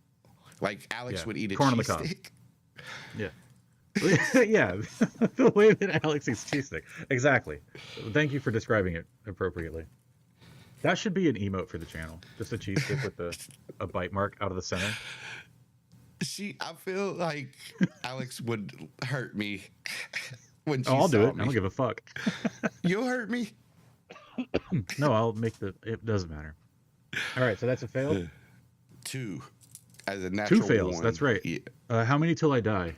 [SPEAKER 3] like Alex would eat a
[SPEAKER 1] corn on the
[SPEAKER 3] cheese
[SPEAKER 1] cob.
[SPEAKER 3] stick.
[SPEAKER 1] Yeah. Yeah, the way that Alex eats cheese stick. Exactly. Thank you for describing it appropriately. That should be an emote for the channel. Just a cheese stick with a bite mark out of the center.
[SPEAKER 3] I feel like Alex would hurt me when she
[SPEAKER 1] I'll do it.
[SPEAKER 3] me.
[SPEAKER 1] I don't give a fuck.
[SPEAKER 3] You'll hurt me?
[SPEAKER 1] No, I'll make it doesn't matter. All right, so that's a fail.
[SPEAKER 3] 2 as a natural
[SPEAKER 1] 2 fails.
[SPEAKER 3] 1.
[SPEAKER 1] That's right.
[SPEAKER 3] Yeah.
[SPEAKER 1] How many till I die?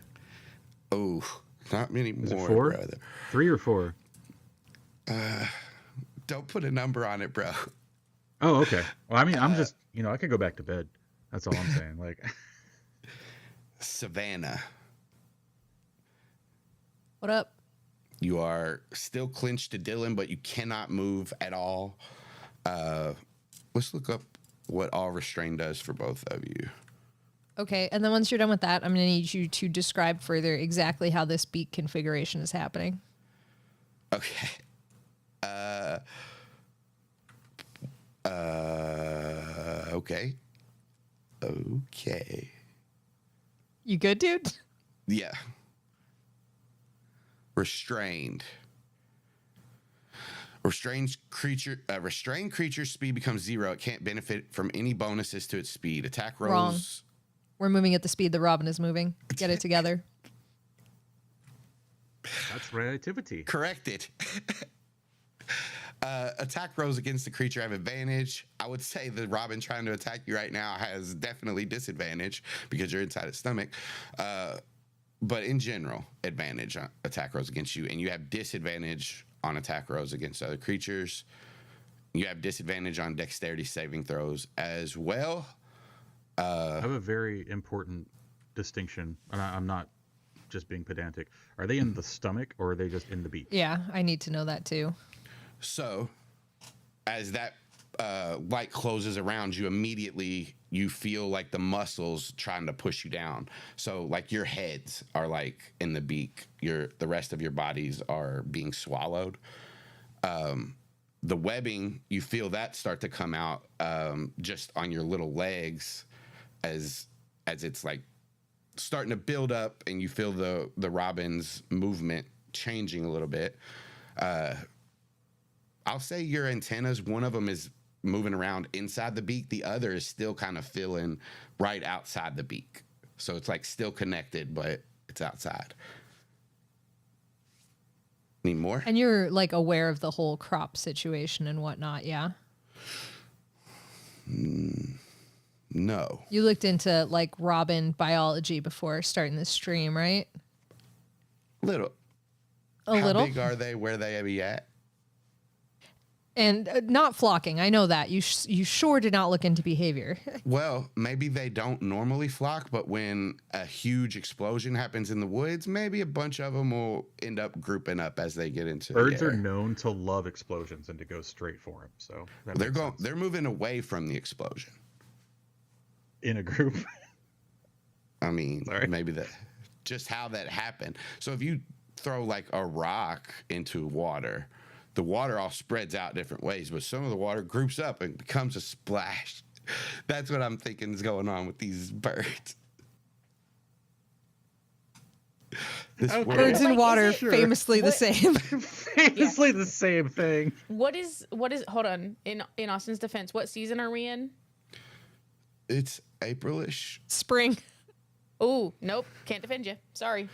[SPEAKER 3] Oh, not many
[SPEAKER 1] Is
[SPEAKER 3] more,
[SPEAKER 1] it 4?
[SPEAKER 3] brother.
[SPEAKER 1] 3 or 4?
[SPEAKER 3] Don't put a number on it, bro.
[SPEAKER 1] Oh, okay. Well, I mean, I'm just, I could go back to bed. That's all I'm saying. Like,
[SPEAKER 3] Savannah.
[SPEAKER 4] What up?
[SPEAKER 3] You are still clinched to Dylan, but you cannot move at all. Let's look up what all restrain does for both of you.
[SPEAKER 4] Okay, and then once you're done with that, I'm going to need you to describe further exactly how this beak configuration is happening.
[SPEAKER 3] Okay. Okay. Okay.
[SPEAKER 4] You good, dude?
[SPEAKER 3] Yeah. Restrained. Restrained creature speed becomes 0. It can't benefit from any bonuses to its speed. Attack rolls.
[SPEAKER 4] Wrong. We're moving at the speed the robin is moving. Get it together.
[SPEAKER 1] that's relativity.
[SPEAKER 3] Corrected. Attack rolls against the creature have advantage. I would say the robin trying to attack you right now has definitely disadvantage because you're inside its stomach. But in general, advantage on attack rolls against you, and you have disadvantage on attack rolls against other creatures. You have disadvantage on dexterity saving throws as well.
[SPEAKER 1] I have a very important distinction, and I'm not just being pedantic. Are they in the stomach or are they just in the beak?
[SPEAKER 4] Yeah, I need to know that too.
[SPEAKER 3] So, as that light closes around you, immediately you feel like the muscles trying to push you down. So, like your heads are like in the beak. The rest of your bodies are being swallowed. The webbing, you feel that start to come out just on your little legs as it's like starting to build up, and you feel the robin's movement changing a little bit. I'll say your antennas, one of them is moving around inside the beak. The other is still kind of feeling right outside the beak. So it's like still connected, but it's outside. Need more?
[SPEAKER 4] And you're like aware of the whole crop situation and whatnot, yeah?
[SPEAKER 3] No.
[SPEAKER 4] You looked into like robin biology before starting this stream, right?
[SPEAKER 3] Little.
[SPEAKER 4] A
[SPEAKER 3] How
[SPEAKER 4] little.
[SPEAKER 3] big are they? Where they be at?
[SPEAKER 4] And not flocking. I know that. You sure did not look into behavior.
[SPEAKER 3] Well, maybe they don't normally flock, but when a huge explosion happens in the woods, maybe a bunch of them will end up grouping up as they get into
[SPEAKER 1] Birds
[SPEAKER 3] the air.
[SPEAKER 1] are known to love explosions and to go straight for them. So that
[SPEAKER 3] They're
[SPEAKER 1] makes
[SPEAKER 3] going.
[SPEAKER 1] sense.
[SPEAKER 3] They're moving away from the explosion.
[SPEAKER 1] In a group.
[SPEAKER 3] I mean,
[SPEAKER 1] Sorry.
[SPEAKER 3] maybe just how that happened. So if you throw like a rock into water, the water all spreads out different ways, but some of the water groups up and becomes a splash. That's what I'm thinking is going on with these birds. This
[SPEAKER 1] Okay.
[SPEAKER 3] world-
[SPEAKER 4] Birds
[SPEAKER 2] Like,
[SPEAKER 4] and
[SPEAKER 2] is
[SPEAKER 4] water,
[SPEAKER 2] it-
[SPEAKER 1] Sure.
[SPEAKER 4] famously the
[SPEAKER 2] What-
[SPEAKER 4] same.
[SPEAKER 1] Famously the same thing.
[SPEAKER 2] What is hold on. In Austin's defense, what season are we in?
[SPEAKER 3] It's Aprilish.
[SPEAKER 4] Spring.
[SPEAKER 2] Oh, nope. Can't defend you. Sorry.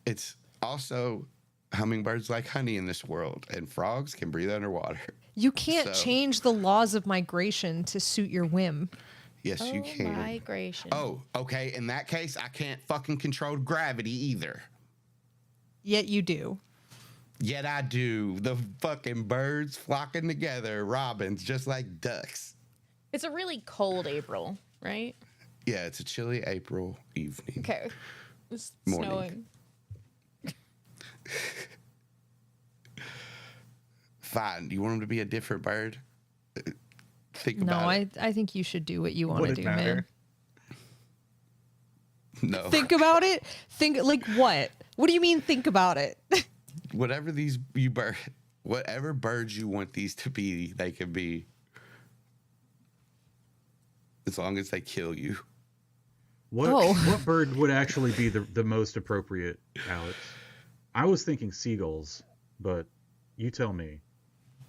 [SPEAKER 3] It's also hummingbirds like honey in this world, and frogs can breathe underwater.
[SPEAKER 4] You can't
[SPEAKER 3] So-
[SPEAKER 4] change the laws of migration to suit your whim.
[SPEAKER 3] Yes, you can.
[SPEAKER 2] Migration.
[SPEAKER 3] Oh, okay. In that case, I can't fucking control gravity either.
[SPEAKER 4] Yet you do.
[SPEAKER 3] Yet I do. The fucking birds flocking together, robins, just like ducks.
[SPEAKER 2] It's a really cold April, right?
[SPEAKER 3] Yeah, it's a chilly April evening.
[SPEAKER 2] Okay. It's
[SPEAKER 3] Morning.
[SPEAKER 2] snowing.
[SPEAKER 3] Fine. Do you want them to be a different bird? Think
[SPEAKER 4] No,
[SPEAKER 3] about it.
[SPEAKER 4] I think you should do what you want
[SPEAKER 1] Would
[SPEAKER 4] to
[SPEAKER 1] it
[SPEAKER 4] do,
[SPEAKER 1] matter?
[SPEAKER 4] man.
[SPEAKER 3] No.
[SPEAKER 4] Think about it. Think like what? What do you mean think about it?
[SPEAKER 3] Whatever whatever birds you want these to be, they can be. As long as they kill you.
[SPEAKER 1] What bird would actually be the most appropriate, Alex? I was thinking seagulls, but you tell me.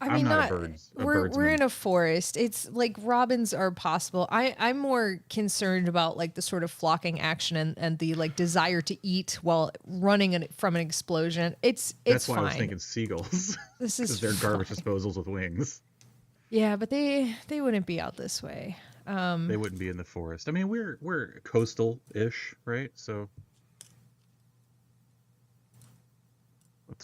[SPEAKER 4] I
[SPEAKER 1] I'm
[SPEAKER 4] mean,
[SPEAKER 1] not a
[SPEAKER 4] we're
[SPEAKER 1] birdsman.
[SPEAKER 4] in a forest. It's like robins are possible. I'm more concerned about like the sort of flocking action and the like desire to eat while running from an explosion. It's
[SPEAKER 1] That's why
[SPEAKER 4] fine.
[SPEAKER 1] I was thinking seagulls.
[SPEAKER 4] This
[SPEAKER 1] Because
[SPEAKER 4] is
[SPEAKER 1] they're garbage
[SPEAKER 4] fine.
[SPEAKER 1] disposals with wings.
[SPEAKER 4] Yeah, but they wouldn't be out this way.
[SPEAKER 1] They wouldn't be in the forest. I mean, we're coastal-ish, right? So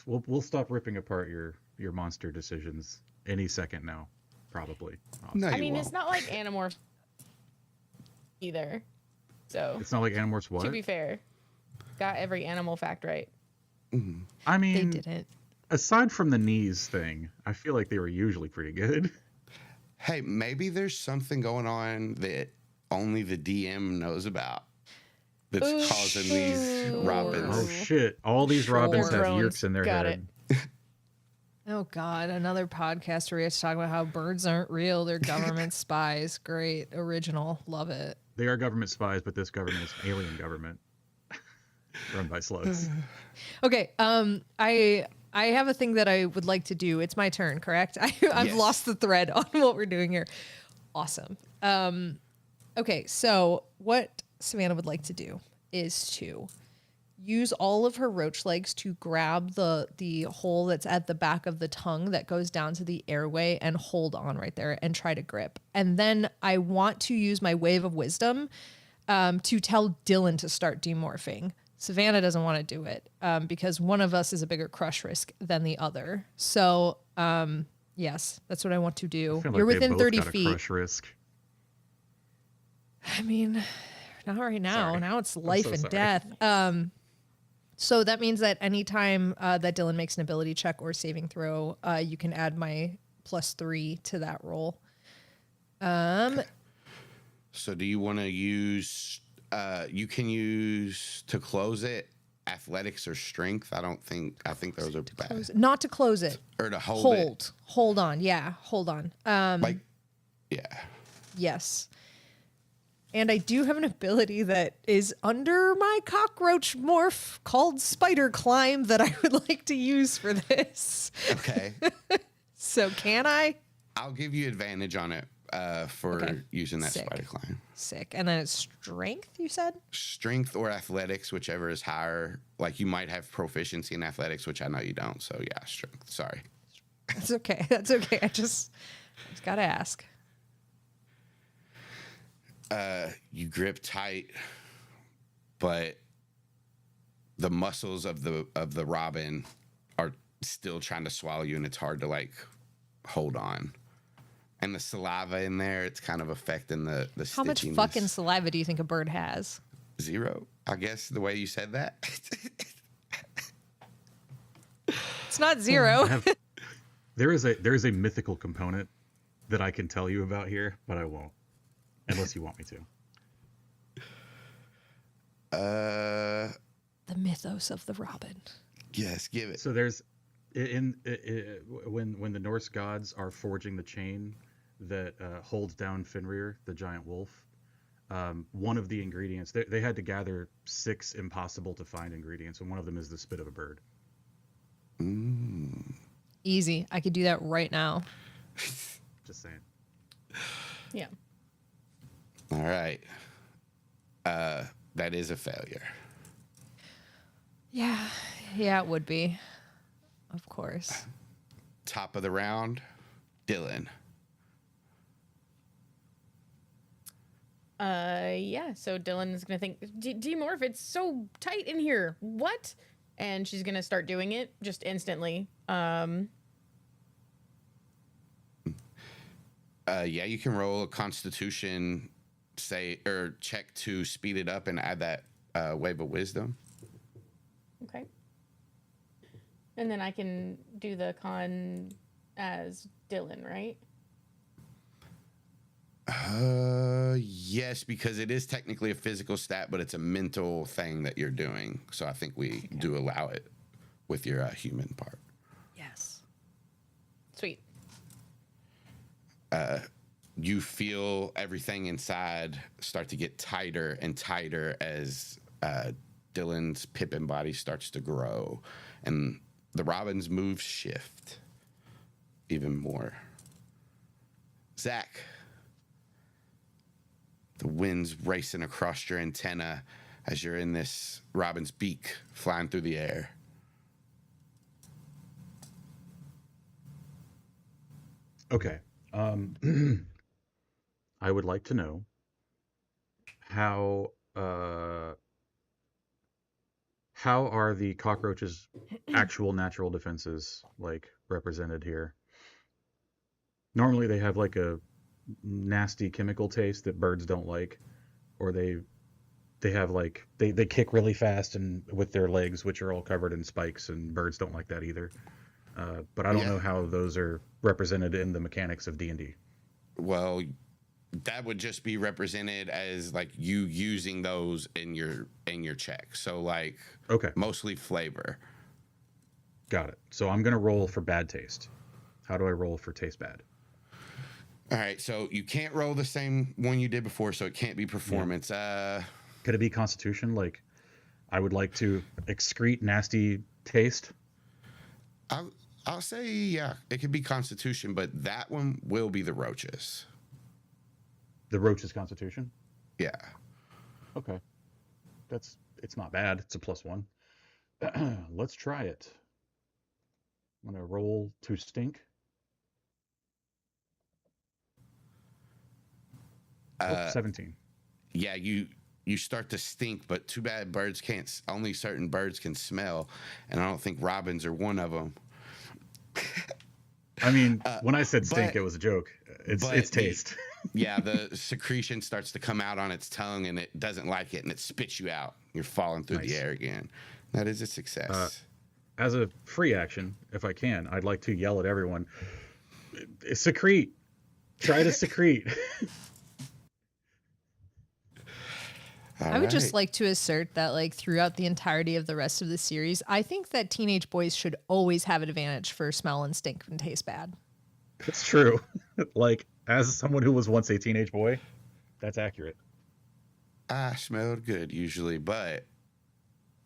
[SPEAKER 1] we'll stop ripping apart your monster decisions any second now, probably.
[SPEAKER 3] No,
[SPEAKER 2] I
[SPEAKER 3] you
[SPEAKER 2] mean,
[SPEAKER 3] won't.
[SPEAKER 2] it's not like Animorphs either. So,
[SPEAKER 1] It's not like Animorphs what?
[SPEAKER 2] to be fair, got every animal fact right.
[SPEAKER 1] I
[SPEAKER 4] They
[SPEAKER 1] mean,
[SPEAKER 4] didn't.
[SPEAKER 1] aside from the knees thing, I feel like they were usually pretty good.
[SPEAKER 3] Hey, maybe there's something going on that only the DM knows about that's
[SPEAKER 2] Ooh,
[SPEAKER 3] causing these
[SPEAKER 2] sure.
[SPEAKER 3] robins.
[SPEAKER 1] Oh shit! All these robins have
[SPEAKER 2] Drones.
[SPEAKER 1] yerks in their
[SPEAKER 2] Got
[SPEAKER 1] head.
[SPEAKER 4] Oh God, another podcast where you have to talk about how birds aren't real. They're government spies. Great. Original. Love it.
[SPEAKER 1] They are government spies, but this government is an alien government run by slugs.
[SPEAKER 4] Okay. I have a thing that I would like to do. It's my turn, correct? I've
[SPEAKER 3] Yes.
[SPEAKER 4] lost the thread on what we're doing here. Awesome. Okay, so what Savannah would like to do is to use all of her roach legs to grab the hole that's at the back of the tongue that goes down to the airway and hold on right there and try to grip. And then I want to use my wave of wisdom to tell Dylan to start demorphing. Savannah doesn't want to do it because one of us is a bigger crush risk than the other. So, yes, that's what I want to do.
[SPEAKER 1] I feel like
[SPEAKER 4] You're
[SPEAKER 1] they
[SPEAKER 4] within
[SPEAKER 1] both
[SPEAKER 4] 30
[SPEAKER 1] got a
[SPEAKER 4] feet.
[SPEAKER 1] crush risk.
[SPEAKER 4] I mean, not right now.
[SPEAKER 1] Sorry.
[SPEAKER 4] Now it's life
[SPEAKER 1] so
[SPEAKER 4] and
[SPEAKER 1] sorry.
[SPEAKER 4] death. So that means that anytime that Dylan makes an ability check or saving throw, you can add my +3 to that roll.
[SPEAKER 3] So do you want to use? You can use to close it athletics or strength. I think those are bad.
[SPEAKER 4] Not to close it.
[SPEAKER 3] Or to hold it.
[SPEAKER 4] Hold on. Yeah, hold on.
[SPEAKER 3] Yeah.
[SPEAKER 4] Yes. And I do have an ability that is under my cockroach morph called Spider Climb that I would like to use for this.
[SPEAKER 3] Okay.
[SPEAKER 4] So can I?
[SPEAKER 3] I'll give you advantage on it for using that
[SPEAKER 4] Sick.
[SPEAKER 3] spider climb.
[SPEAKER 4] Sick. And then it's strength, you said?
[SPEAKER 3] Strength or athletics, whichever is higher. Like you might have proficiency in athletics, which I know you don't. So yeah, strength. Sorry.
[SPEAKER 4] That's okay. That's okay. I just got to ask.
[SPEAKER 3] You grip tight, but the muscles of the robin are still trying to swallow you, and it's hard to like hold on. And the saliva in there, it's kind of affecting the
[SPEAKER 4] How much
[SPEAKER 3] stitchiness.
[SPEAKER 4] fucking saliva do you think a bird has?
[SPEAKER 3] 0, I guess, the way you said that.
[SPEAKER 4] It's not 0.
[SPEAKER 1] There is a mythical component that I can tell you about here, but I won't, unless you want me to.
[SPEAKER 4] The mythos of the robin.
[SPEAKER 3] Yes, give it.
[SPEAKER 1] So there's when the Norse gods are forging the chain that holds down Fenrir, the giant wolf. One of the ingredients they had to gather 6 impossible to find ingredients, and one of them is the spit of a bird.
[SPEAKER 4] Easy. I could do that right now.
[SPEAKER 1] Just saying.
[SPEAKER 2] Yeah.
[SPEAKER 3] All right. That is a failure.
[SPEAKER 4] Yeah. Yeah, it would be. Of course.
[SPEAKER 3] Top of the round, Dylan.
[SPEAKER 2] Yeah. So Dylan's gonna think, Demorph, it's so tight in here. What? And she's gonna start doing it just instantly.
[SPEAKER 3] Yeah, you can roll a Constitution, check to speed it up and add that wave of wisdom.
[SPEAKER 2] Okay. And then I can do the con as Dylan, right?
[SPEAKER 3] Yes, because it is technically a physical stat, but it's a mental thing that you're doing. So I think we do allow it with your human part.
[SPEAKER 4] Yes.
[SPEAKER 2] Sweet.
[SPEAKER 3] You feel everything inside start to get tighter and tighter as Dylan's Pippin body starts to grow, and the robin's moves shift even more. Zach, the wind's racing across your antenna as you're in this robin's beak flying through the air.
[SPEAKER 1] Okay. I would like to know how are the cockroaches' actual natural defenses like represented here? Normally they have like a nasty chemical taste that birds don't like, or they have like they kick really fast and with their legs, which are all covered in spikes, and birds don't like that either. But I don't know how those are represented in the mechanics of D&D.
[SPEAKER 3] Well, that would just be represented as like you using those in your check. So like mostly flavor.
[SPEAKER 1] Got it. So I'm gonna roll for bad taste. How do I roll for taste bad?
[SPEAKER 3] All right, so you can't roll the same one you did before, so it can't be performance.
[SPEAKER 1] Could it be Constitution? Like, I would like to excrete nasty taste.
[SPEAKER 3] I'll say it could be Constitution, but that one will be the roaches.
[SPEAKER 1] The roach's Constitution?
[SPEAKER 3] Yeah.
[SPEAKER 1] Okay. It's not bad. It's a +1. Let's try it. I'm gonna roll to stink. 17.
[SPEAKER 3] Yeah, you start to stink, but too bad only certain birds can smell, and I don't think robins are one of them.
[SPEAKER 1] I mean, when I said stink, it was a joke. It's taste.
[SPEAKER 3] The secretion starts to come out on its tongue, and it doesn't like it, and it spits you out. You're falling through the air again. That is a success.
[SPEAKER 1] As a free action, if I can, I'd like to yell at everyone. Secrete. Try to secrete.
[SPEAKER 4] I would just like to assert that, like, throughout the entirety of the rest of the series, I think that teenage boys should always have an advantage for smell and stink and taste bad.
[SPEAKER 1] It's true. Like, as someone who was once a teenage boy, that's accurate.
[SPEAKER 3] I smelled good usually, but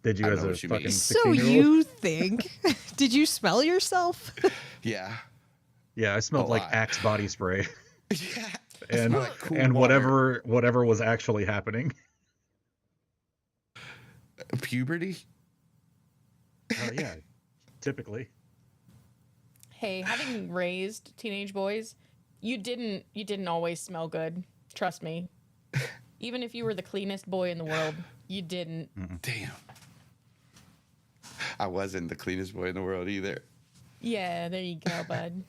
[SPEAKER 1] Did you
[SPEAKER 3] I
[SPEAKER 1] as
[SPEAKER 3] know
[SPEAKER 1] a
[SPEAKER 3] what you
[SPEAKER 1] fucking
[SPEAKER 3] mean.
[SPEAKER 4] So
[SPEAKER 1] 16-year-old?
[SPEAKER 4] you think? Did you smell yourself?
[SPEAKER 3] yeah.
[SPEAKER 1] Yeah, I smelled
[SPEAKER 3] A
[SPEAKER 1] like
[SPEAKER 3] lot.
[SPEAKER 1] Axe body spray
[SPEAKER 3] Yeah.
[SPEAKER 1] and
[SPEAKER 3] smell like cool
[SPEAKER 1] and
[SPEAKER 3] water.
[SPEAKER 1] whatever was actually happening.
[SPEAKER 3] Puberty?
[SPEAKER 1] Yeah, typically.
[SPEAKER 2] Hey, having raised teenage boys, you didn't always smell good. Trust me. Even if you were the cleanest boy in the world, you didn't.
[SPEAKER 3] Damn. I wasn't the cleanest boy in the world either.
[SPEAKER 2] Yeah, there you go, bud.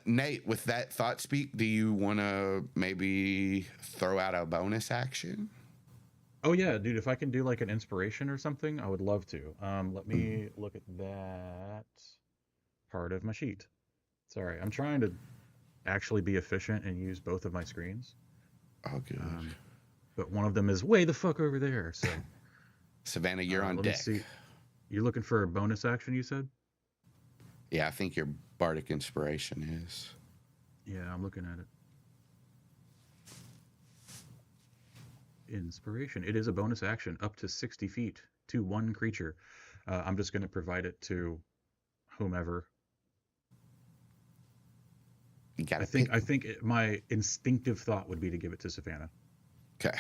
[SPEAKER 3] Nate, with that thought speak, do you want to maybe throw out a bonus action?
[SPEAKER 1] Oh yeah, dude, if I can do like an inspiration or something, I would love to. Let me look at that part of my sheet. Sorry, I'm trying to actually be efficient and use both of my screens.
[SPEAKER 3] Oh, good.
[SPEAKER 1] But one of them is way the fuck over there. So
[SPEAKER 3] Savannah, you're on
[SPEAKER 1] let
[SPEAKER 3] deck.
[SPEAKER 1] me see. You're looking for a bonus action, you said?
[SPEAKER 3] Yeah, I think your bardic inspiration is.
[SPEAKER 1] Yeah, I'm looking at it. Inspiration. It is a bonus action up to 60 feet to one creature. I'm just going to provide it to whomever.
[SPEAKER 3] You got
[SPEAKER 1] I think my instinctive thought would be to give it to Savannah.
[SPEAKER 3] Okay.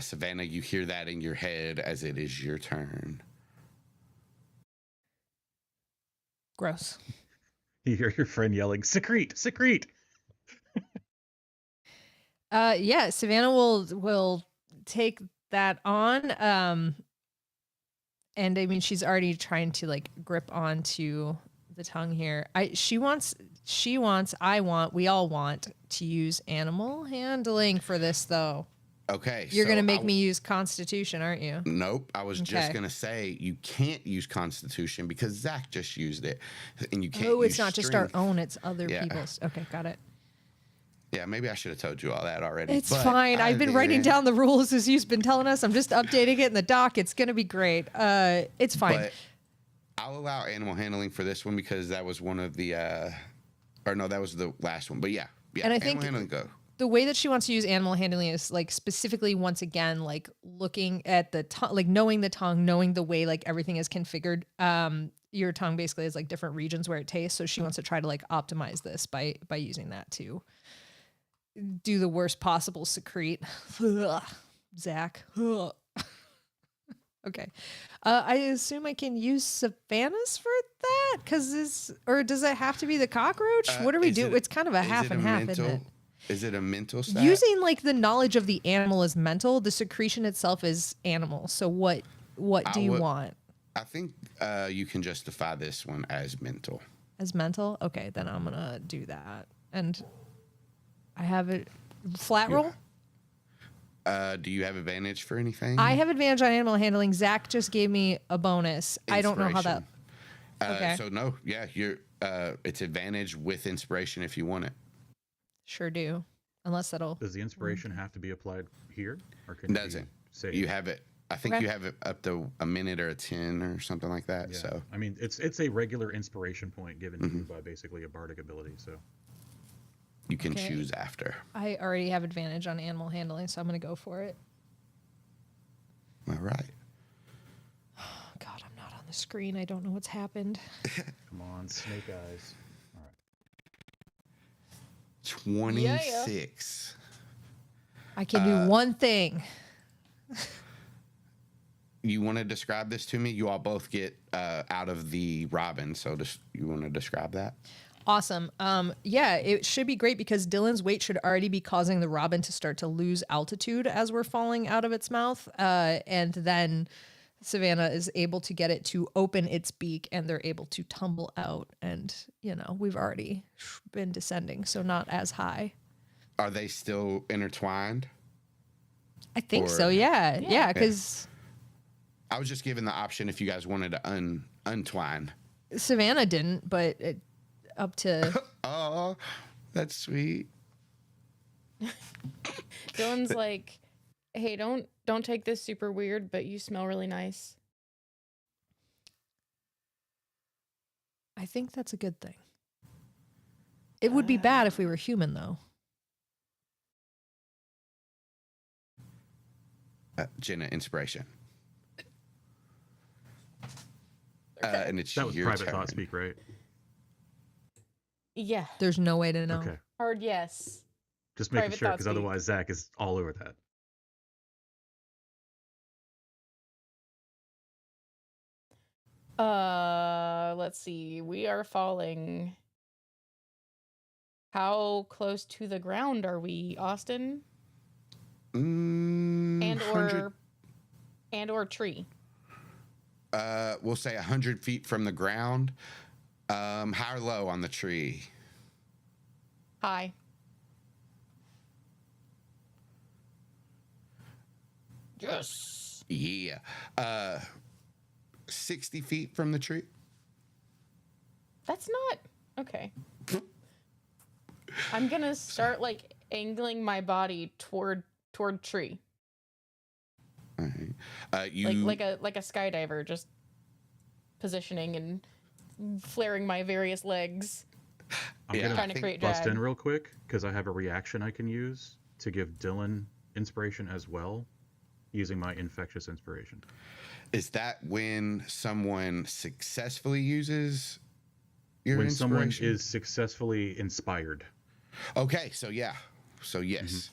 [SPEAKER 3] Savannah, you hear that in your head as it is your turn.
[SPEAKER 4] Gross.
[SPEAKER 1] You hear your friend yelling, "Secrete! Secrete!"
[SPEAKER 4] Yeah, Savannah will take that on. And I mean, she's already trying to like grip onto the tongue here. We all want to use animal handling for this though.
[SPEAKER 3] Okay.
[SPEAKER 4] You're
[SPEAKER 3] so
[SPEAKER 4] gonna make me use Constitution, aren't you?
[SPEAKER 3] Nope. I was just
[SPEAKER 4] Okay.
[SPEAKER 3] gonna say you can't use Constitution because Zach just used it, and you can't.
[SPEAKER 4] Oh, it's
[SPEAKER 3] use
[SPEAKER 4] not just our
[SPEAKER 3] strength.
[SPEAKER 4] own; it's other
[SPEAKER 3] Yeah.
[SPEAKER 4] people's. Okay, got it.
[SPEAKER 3] Yeah, maybe I should have told you all that already.
[SPEAKER 4] It's
[SPEAKER 3] but
[SPEAKER 4] fine.
[SPEAKER 3] I
[SPEAKER 4] I've been writing
[SPEAKER 3] didn't.
[SPEAKER 4] down the rules as you've been telling us. I'm just updating it in the doc. It's gonna be great. It's fine.
[SPEAKER 3] But I'll allow animal handling for this one because that was one of the, or no, that was the last one. But yeah.
[SPEAKER 4] And I
[SPEAKER 3] animal
[SPEAKER 4] think
[SPEAKER 3] handling go.
[SPEAKER 4] The way that she wants to use animal handling is like specifically once again like looking at the tongue, like knowing the tongue, knowing the way like everything is configured. Your tongue basically has like different regions where it tastes, so she wants to try to like optimize this by using that to do the worst possible secrete. Zach. Okay. I assume I can use Savannah's for that or does it have to be the cockroach? What do we
[SPEAKER 3] Is
[SPEAKER 4] do?
[SPEAKER 3] it-
[SPEAKER 4] It's kind of a
[SPEAKER 3] is
[SPEAKER 4] half
[SPEAKER 3] it
[SPEAKER 4] and
[SPEAKER 3] a
[SPEAKER 4] half,
[SPEAKER 3] mental?
[SPEAKER 4] isn't it?
[SPEAKER 3] Is it a mental stat?
[SPEAKER 4] Using like the knowledge of the animal is mental. The secretion itself is animal. So what do you want
[SPEAKER 3] I think you can justify this one as mental.
[SPEAKER 4] as mental? Okay, then I'm gonna do that. And I have it flat roll.
[SPEAKER 3] Do you have advantage for anything?
[SPEAKER 4] I have advantage on animal handling. Zach just gave me a bonus. I don't know how that.
[SPEAKER 3] Inspiration.
[SPEAKER 4] Okay.
[SPEAKER 3] So no, yeah, you're. It's advantage with inspiration if you want it.
[SPEAKER 4] Sure do. Unless that'll.
[SPEAKER 1] Does the inspiration have to be applied here, or can
[SPEAKER 3] Doesn't.
[SPEAKER 1] you say
[SPEAKER 3] You have it. I think
[SPEAKER 4] Okay.
[SPEAKER 3] you have it up to a minute or a 10 or something like that.
[SPEAKER 1] Yeah.
[SPEAKER 3] So
[SPEAKER 1] I mean, it's a regular inspiration point given to you by basically a bardic ability. So
[SPEAKER 3] you can
[SPEAKER 4] Okay.
[SPEAKER 3] choose after.
[SPEAKER 4] I already have advantage on animal handling, so I'm gonna go for it.
[SPEAKER 3] All right.
[SPEAKER 4] Oh, God, I'm not on the screen. I don't know what's happened.
[SPEAKER 1] come on, snake eyes. All right.
[SPEAKER 3] 26.
[SPEAKER 4] I can do one thing.
[SPEAKER 3] You want to describe this to me? You all both get out of the robin. So just you want to describe that?
[SPEAKER 4] Awesome. Yeah, it should be great because Dylan's weight should already be causing the robin to start to lose altitude as we're falling out of its mouth. And then Savannah is able to get it to open its beak and they're able to tumble out. And, we've already been descending, so not as high.
[SPEAKER 3] Are they still intertwined?
[SPEAKER 4] I think
[SPEAKER 3] Or-
[SPEAKER 4] so, yeah. Yeah, because
[SPEAKER 3] I was just given the option if you guys wanted to untwine.
[SPEAKER 4] Savannah didn't, but up to
[SPEAKER 3] Oh, that's sweet.
[SPEAKER 2] Dylan's like, hey, don't take this super weird, but you smell really nice.
[SPEAKER 4] I think that's a good thing. It would be bad if we were human, though.
[SPEAKER 3] Jenna, inspiration.
[SPEAKER 2] Okay.
[SPEAKER 3] And it's
[SPEAKER 1] That was
[SPEAKER 3] your
[SPEAKER 1] private
[SPEAKER 3] turn.
[SPEAKER 1] thought speak, right?
[SPEAKER 2] Yeah.
[SPEAKER 4] There's no way to know.
[SPEAKER 1] Okay.
[SPEAKER 2] Hard yes.
[SPEAKER 1] Just making
[SPEAKER 2] Private
[SPEAKER 1] sure,
[SPEAKER 2] thought
[SPEAKER 1] because
[SPEAKER 2] speak.
[SPEAKER 1] otherwise Zach is all over that.
[SPEAKER 2] Let's see. We are falling. How close to the ground are we, Austin? And
[SPEAKER 3] 100,
[SPEAKER 2] or tree.
[SPEAKER 3] we'll say 100 feet from the ground. High or low on the tree?
[SPEAKER 2] High. Yes.
[SPEAKER 3] Yeah. 60 feet from the tree.
[SPEAKER 2] That's not okay. I'm gonna start like angling my body toward tree,
[SPEAKER 3] All right. You
[SPEAKER 2] like a skydiver, just positioning and flaring my various legs.
[SPEAKER 1] I'm
[SPEAKER 3] Yeah,
[SPEAKER 1] gonna
[SPEAKER 2] Trying to create
[SPEAKER 1] bust
[SPEAKER 2] drag.
[SPEAKER 1] in real quick because I have a reaction I can use to give Dylan inspiration as well, using my infectious inspiration.
[SPEAKER 3] Is that when someone successfully uses your
[SPEAKER 1] When
[SPEAKER 3] inspiration?
[SPEAKER 1] someone is successfully inspired.
[SPEAKER 3] Okay, so yeah. So yes.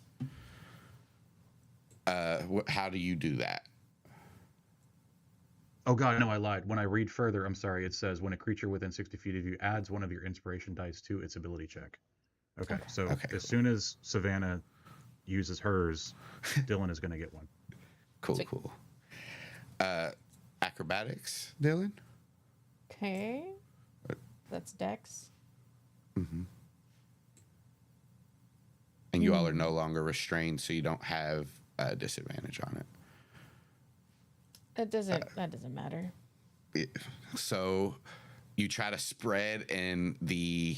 [SPEAKER 3] How do you do that?
[SPEAKER 1] Oh god, no, I lied. When I read further, I'm sorry, it says when a creature within 60 feet of you adds one of your inspiration dice to its ability check. Okay, so
[SPEAKER 3] Okay,
[SPEAKER 1] as soon as Savannah uses hers, Dylan is going to get one.
[SPEAKER 3] Cool,
[SPEAKER 2] Sweet.
[SPEAKER 3] cool. Acrobatics, Dylan?
[SPEAKER 2] Okay. That's Dex.
[SPEAKER 3] And you all are no longer restrained, so you don't have a disadvantage on it.
[SPEAKER 2] That doesn't matter.
[SPEAKER 3] So you try to spread, and the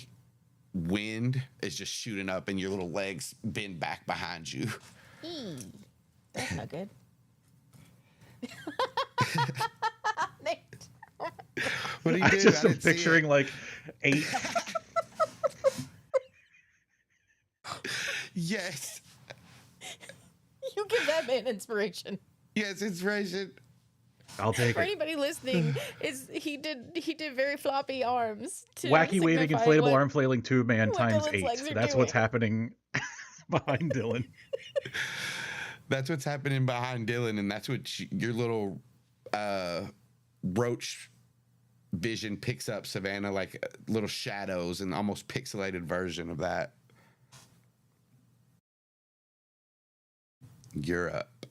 [SPEAKER 3] wind is just shooting up, and your little legs bend back behind you.
[SPEAKER 2] That's not good. Nate.
[SPEAKER 3] What do you
[SPEAKER 1] I
[SPEAKER 3] do?
[SPEAKER 1] just am
[SPEAKER 3] didn't see it.
[SPEAKER 1] picturing like 8.
[SPEAKER 3] Yes.
[SPEAKER 2] You give that man inspiration.
[SPEAKER 3] Yes, inspiration.
[SPEAKER 1] I'll take
[SPEAKER 2] For
[SPEAKER 1] it.
[SPEAKER 2] anybody listening, is he did very floppy arms to
[SPEAKER 1] Wacky waving
[SPEAKER 2] signify
[SPEAKER 1] inflatable
[SPEAKER 2] what-
[SPEAKER 1] arm flailing tube man
[SPEAKER 2] what
[SPEAKER 1] times
[SPEAKER 2] Dylan's legs
[SPEAKER 1] 8.
[SPEAKER 2] are
[SPEAKER 1] That's what's
[SPEAKER 2] doing.
[SPEAKER 1] happening behind Dylan.
[SPEAKER 3] That's what's happening behind Dylan, and that's what your little roach vision picks up, Savannah, like little shadows and almost pixelated version of that. You're up.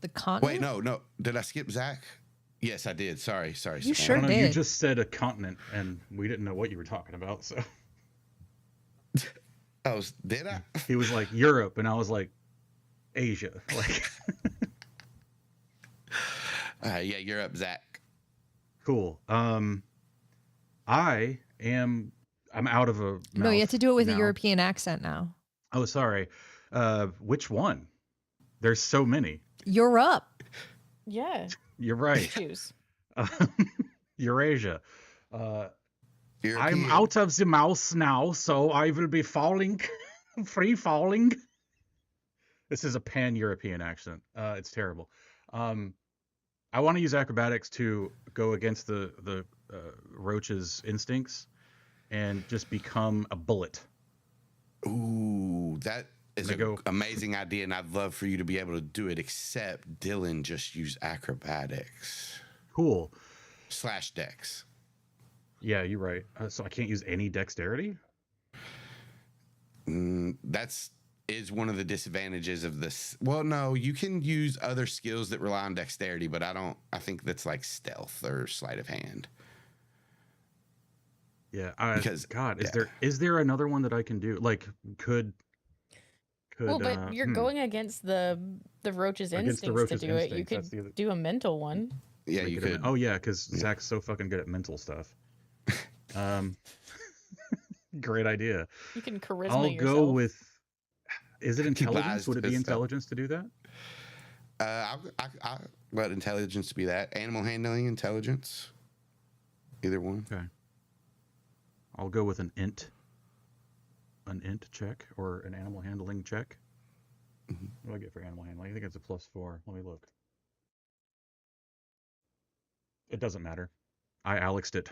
[SPEAKER 4] The continent.
[SPEAKER 3] Wait, no. Did I skip Zach? Yes, I did. Sorry.
[SPEAKER 4] You
[SPEAKER 3] Savannah.
[SPEAKER 4] sure
[SPEAKER 1] I don't know, you
[SPEAKER 4] did.
[SPEAKER 1] just said a continent, and we didn't know what you were talking about, so.
[SPEAKER 3] Did I?
[SPEAKER 1] He was like, Europe, and I was like, Asia. Like,
[SPEAKER 3] Yeah, you're up, Zach.
[SPEAKER 1] cool. I'm out of a
[SPEAKER 4] No, you have to do it with a
[SPEAKER 1] now.
[SPEAKER 4] European accent now.
[SPEAKER 1] Oh, sorry. Which one? There's so many.
[SPEAKER 4] You're up.
[SPEAKER 2] Yeah.
[SPEAKER 1] You're right.
[SPEAKER 2] Choose.
[SPEAKER 1] Eurasia.
[SPEAKER 3] European.
[SPEAKER 1] I'm out of the mouse now, so I will be falling, free falling. This is a pan-European accent. It's terrible. I want to use acrobatics to go against the roach's instincts and just become a bullet.
[SPEAKER 3] Ooh, that is
[SPEAKER 1] I'm
[SPEAKER 3] an
[SPEAKER 1] gonna go-
[SPEAKER 3] amazing idea, and I'd love for you to be able to do it, except Dylan just used acrobatics
[SPEAKER 1] Cool.
[SPEAKER 3] / dex.
[SPEAKER 1] Yeah, you're right. So I can't use any dexterity?
[SPEAKER 3] That's one of the disadvantages of this. Well, no, you can use other skills that rely on dexterity, but I think that's like stealth or sleight of hand.
[SPEAKER 1] Yeah,
[SPEAKER 3] Because-
[SPEAKER 1] God,
[SPEAKER 3] yeah.
[SPEAKER 1] is there another one that I can do? Like, could
[SPEAKER 2] Well, but you're going against the roach's
[SPEAKER 1] Against the
[SPEAKER 2] instincts
[SPEAKER 1] roach's
[SPEAKER 2] to do it. You
[SPEAKER 1] instincts,
[SPEAKER 2] could
[SPEAKER 1] that's the other-
[SPEAKER 2] do a mental one.
[SPEAKER 3] Yeah,
[SPEAKER 1] make
[SPEAKER 3] you
[SPEAKER 1] it a
[SPEAKER 3] could.
[SPEAKER 1] oh yeah, because Zach's so fucking good at mental stuff. Great idea.
[SPEAKER 2] You can charisma
[SPEAKER 1] I'll
[SPEAKER 2] yourself.
[SPEAKER 1] go with. Is it
[SPEAKER 3] He
[SPEAKER 1] intelligence?
[SPEAKER 3] lies
[SPEAKER 1] Would it
[SPEAKER 3] to
[SPEAKER 1] be
[SPEAKER 3] himself.
[SPEAKER 1] intelligence to do that?
[SPEAKER 3] I'll let intelligence be that. Animal handling, intelligence. Either one.
[SPEAKER 1] Okay. I'll go with an int. An int check or an animal handling check.
[SPEAKER 3] Mhm.
[SPEAKER 1] What do I get for animal handling? I think it's a +4. Let me look. It doesn't matter. I Alexed it.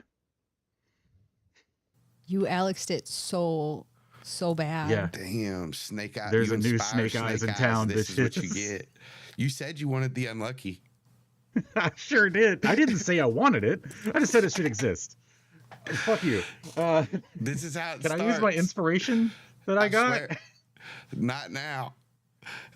[SPEAKER 4] You Alexed it so bad.
[SPEAKER 1] Yeah.
[SPEAKER 3] Damn, Snake Eyes.
[SPEAKER 1] There's
[SPEAKER 3] you
[SPEAKER 1] a new
[SPEAKER 3] inspire
[SPEAKER 1] Snake Eyes in town,
[SPEAKER 3] This is what you
[SPEAKER 1] bitches.
[SPEAKER 3] get. You said you wanted the unlucky.
[SPEAKER 1] I sure did. I didn't say I wanted it. I just said it should exist. Fuck you.
[SPEAKER 3] This is how it
[SPEAKER 1] Can
[SPEAKER 3] starts.
[SPEAKER 1] I use my inspiration that I got?
[SPEAKER 3] swear. Not now.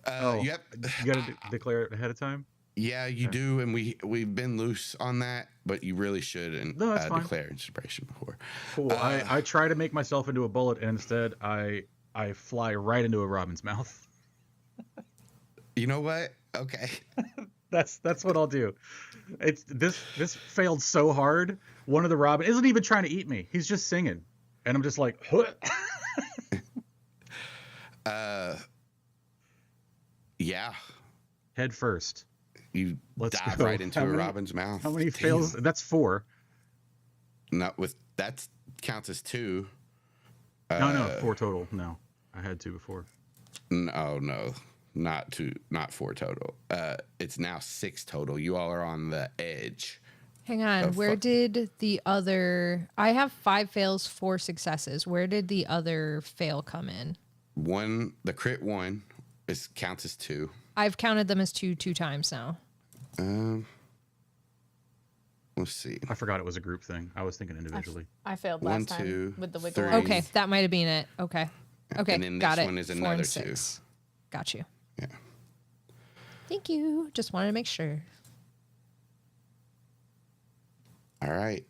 [SPEAKER 1] Oh,
[SPEAKER 3] Yep.
[SPEAKER 1] you got to declare it ahead of time?
[SPEAKER 3] Yeah, you do, and we've been loose on that, but you really should
[SPEAKER 1] No, that's fine.
[SPEAKER 3] declare inspiration before.
[SPEAKER 1] Cool. I try to make myself into a bullet, and instead I fly right into a robin's mouth.
[SPEAKER 3] You know what? Okay.
[SPEAKER 1] That's what I'll do. It's this failed so hard. One of the robin isn't even trying to eat me. He's just singing, and I'm just like,
[SPEAKER 3] Yeah.
[SPEAKER 1] head first.
[SPEAKER 3] You
[SPEAKER 1] Let's
[SPEAKER 3] dive
[SPEAKER 1] go.
[SPEAKER 3] right into
[SPEAKER 1] How
[SPEAKER 3] a
[SPEAKER 1] many-
[SPEAKER 3] robin's mouth.
[SPEAKER 1] How many
[SPEAKER 3] Damn.
[SPEAKER 1] fails? That's 4.
[SPEAKER 3] Not with that counts as 2.
[SPEAKER 1] No, 4 total. No, I had 2 before.
[SPEAKER 3] No, not 2, not 4 total. It's now 6 total. You all are on the edge.
[SPEAKER 4] Hang on.
[SPEAKER 3] Oh,
[SPEAKER 4] Where
[SPEAKER 3] fuck.
[SPEAKER 4] did the other? I have 5 fails, 4 successes. Where did the other fail come in?
[SPEAKER 3] The crit 1 counts as 2.
[SPEAKER 4] I've counted them as 2 times now.
[SPEAKER 3] Let's see.
[SPEAKER 1] I forgot it was a group thing. I was thinking individually.
[SPEAKER 2] I failed
[SPEAKER 3] 1,
[SPEAKER 2] last time
[SPEAKER 3] 2,
[SPEAKER 2] with the wiggle.
[SPEAKER 3] 3.
[SPEAKER 2] arm.
[SPEAKER 4] Okay, that might have been it. Okay. Okay,
[SPEAKER 3] And then
[SPEAKER 4] got
[SPEAKER 3] this
[SPEAKER 4] it.
[SPEAKER 3] one is
[SPEAKER 4] 4
[SPEAKER 3] another
[SPEAKER 4] and
[SPEAKER 3] 2.
[SPEAKER 4] 6. Got you.
[SPEAKER 3] Yeah.
[SPEAKER 4] Thank you. Just wanted to make sure.
[SPEAKER 3] All right.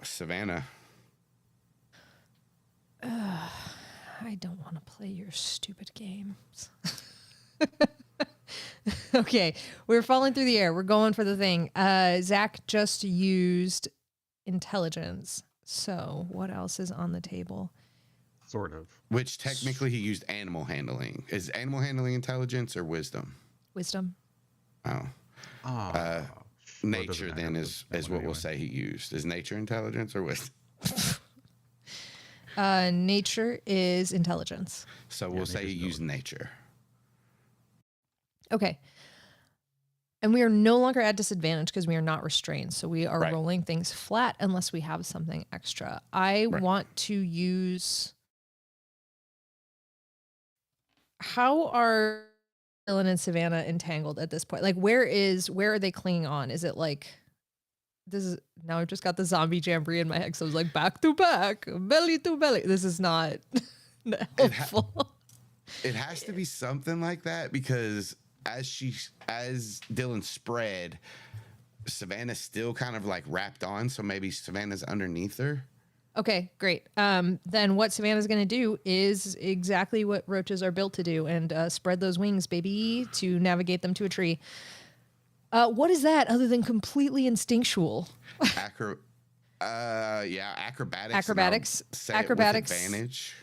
[SPEAKER 3] Savannah.
[SPEAKER 4] I don't want to play your stupid games. Okay, we're falling through the air. We're going for the thing. Zach just used intelligence. So what else is on the table?
[SPEAKER 1] Sort of.
[SPEAKER 3] Which technically he used animal handling. Is animal handling intelligence or wisdom?
[SPEAKER 4] Wisdom.
[SPEAKER 3] Oh. Nature
[SPEAKER 1] matter.
[SPEAKER 3] then is
[SPEAKER 1] That
[SPEAKER 3] what
[SPEAKER 1] one
[SPEAKER 3] we'll
[SPEAKER 1] anyway.
[SPEAKER 3] say he used. Is nature intelligence or wisdom?
[SPEAKER 4] Nature is intelligence.
[SPEAKER 3] So we'll say he
[SPEAKER 1] nature's
[SPEAKER 3] used nature.
[SPEAKER 4] Okay. And we are no longer at disadvantage because we are not restrained. So we are
[SPEAKER 3] Right.
[SPEAKER 4] rolling things flat unless we have something extra. I
[SPEAKER 3] Right.
[SPEAKER 4] want to use. How are Dylan and Savannah entangled at this point? Like, where are they clinging on? Is it like this is now I've just got the zombie jamboree in my head. So I was like back to back, belly to belly. This is not helpful.
[SPEAKER 3] It has to be something like that because as Dylan spread, Savannah's still kind of like wrapped on, so maybe Savannah's underneath her.
[SPEAKER 4] Okay, great. Then what Savannah's going to do is exactly what roaches are built to do and spread those wings, baby, to navigate them to a tree. What is that other than completely instinctual?
[SPEAKER 3] Acrobatics.
[SPEAKER 4] Acrobatics.
[SPEAKER 3] And I'll say it with
[SPEAKER 4] Acrobatics.
[SPEAKER 3] advantage.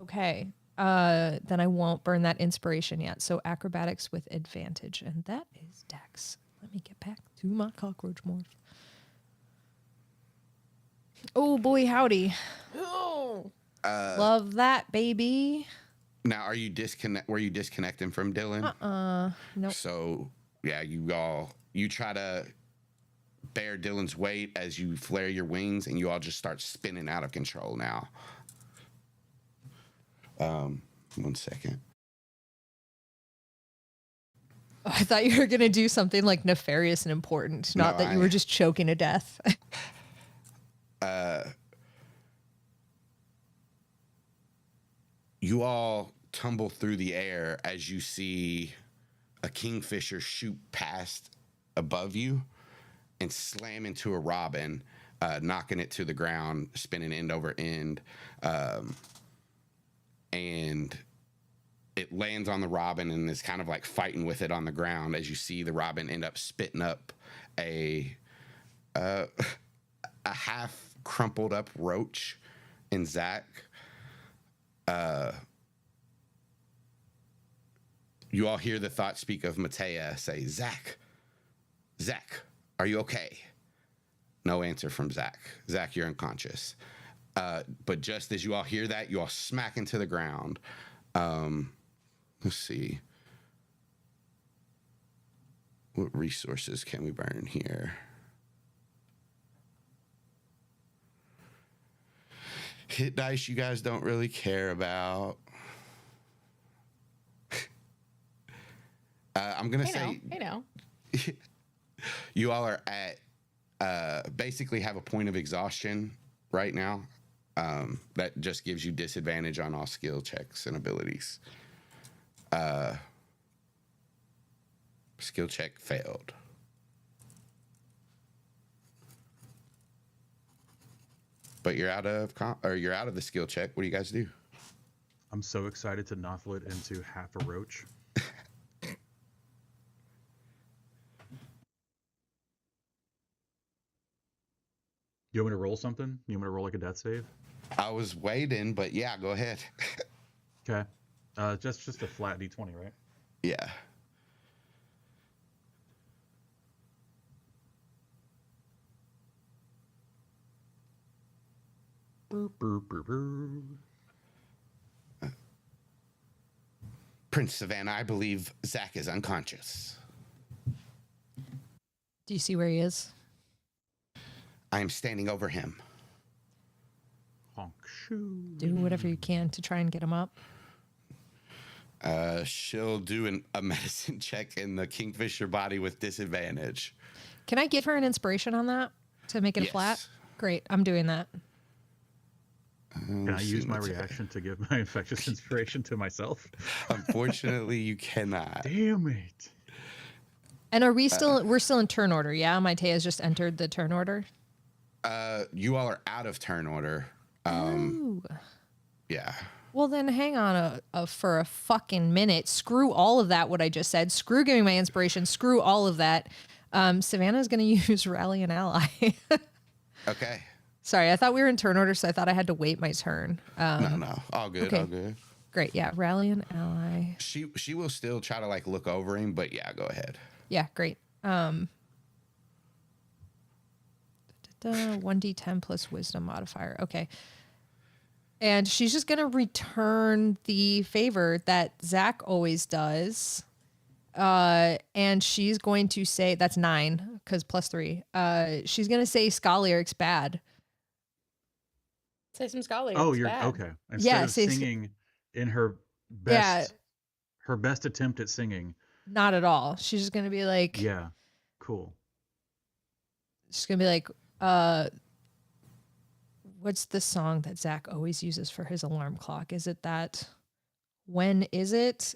[SPEAKER 4] Okay. Then I won't burn that inspiration yet. So acrobatics with advantage. And that is Dex. Let me get back to my cockroach morph. Oh, boy, howdy.
[SPEAKER 2] Oh,
[SPEAKER 4] Love that, baby.
[SPEAKER 3] Now, were you disconnecting from Dylan?
[SPEAKER 4] Nope.
[SPEAKER 3] So yeah, you try to bear Dylan's weight as you flare your wings, and you all just start spinning out of control now. 1 second.
[SPEAKER 4] Oh, I thought you were going to do something like nefarious and important, not
[SPEAKER 3] No,
[SPEAKER 4] that you were just choking to death.
[SPEAKER 3] You all tumble through the air as you see a kingfisher shoot past above you and slam into a robin, knocking it to the ground, spinning end over end. and it lands on the robin and is kind of like fighting with it on the ground as you see the robin end up spitting up a half crumpled up roach in Zach. You all hear the thought speak of Matea say, Zach, are you okay? No answer from Zach. Zach, you're unconscious. But just as you all hear that, you all smack into the ground. Let's see. What resources can we burn here? Hit dice you guys don't really care about. I'm going to say...
[SPEAKER 2] I know.
[SPEAKER 3] You all are at... basically have a point of exhaustion right now. That just gives you disadvantage on all skill checks and abilities. Skill check failed. But you're out of you're out of the skill check. What do you guys do?
[SPEAKER 1] I'm so excited to novel it into half a roach. You want me to roll something? You want me to roll like a death save?
[SPEAKER 3] I was waiting, but yeah, go ahead.
[SPEAKER 1] Okay. Just a flat D20, right?
[SPEAKER 3] Yeah.
[SPEAKER 1] Brr, brr, brr, brr.
[SPEAKER 3] Prince Savannah, I believe Zach is unconscious.
[SPEAKER 4] Do you see where he is?
[SPEAKER 3] I am standing over him.
[SPEAKER 1] Honk shoo.
[SPEAKER 4] Do whatever you can to try and get him up.
[SPEAKER 3] She'll do a medicine check in the kingfisher body with disadvantage.
[SPEAKER 4] Can I give her an inspiration on that to make it
[SPEAKER 3] Yes.
[SPEAKER 4] flat? Great, I'm doing that.
[SPEAKER 1] Can I use my reaction to give my infectious inspiration to myself?
[SPEAKER 3] Unfortunately, you cannot.
[SPEAKER 1] Damn it.
[SPEAKER 4] And are we still? We're still in turn order, yeah? Matea's just entered the turn order.
[SPEAKER 3] You all are out of turn order.
[SPEAKER 4] Ooh.
[SPEAKER 3] Yeah.
[SPEAKER 4] Well, then hang on for a fucking minute. Screw all of that. What I just said. Screw giving my inspiration. Screw all of that. Savannah's going to use Rally and Ally.
[SPEAKER 3] Okay.
[SPEAKER 4] Sorry, I thought we were in turn order, so I thought I had to wait my turn.
[SPEAKER 3] No. All good.
[SPEAKER 4] okay.
[SPEAKER 3] All good.
[SPEAKER 4] Great. Yeah, Rally and Ally.
[SPEAKER 3] She will still try to like look over him, but yeah, go ahead.
[SPEAKER 4] Yeah, great. 1d10 plus wisdom modifier. Okay. And she's just going to return the favor that Zach always does. And she's going to say, that's 9, because plus 3. She's going to say Scalieric's bad.
[SPEAKER 2] Say some scholar.
[SPEAKER 1] Oh,
[SPEAKER 2] it's
[SPEAKER 1] you're
[SPEAKER 2] bad.
[SPEAKER 1] okay. Instead of
[SPEAKER 4] say-
[SPEAKER 1] singing in her best, her best attempt at singing.
[SPEAKER 4] Not at all. She's just going to be like,
[SPEAKER 1] Yeah, cool.
[SPEAKER 4] she's going to be like, what's the song that Zach always uses for his alarm clock? Is it that, when is it?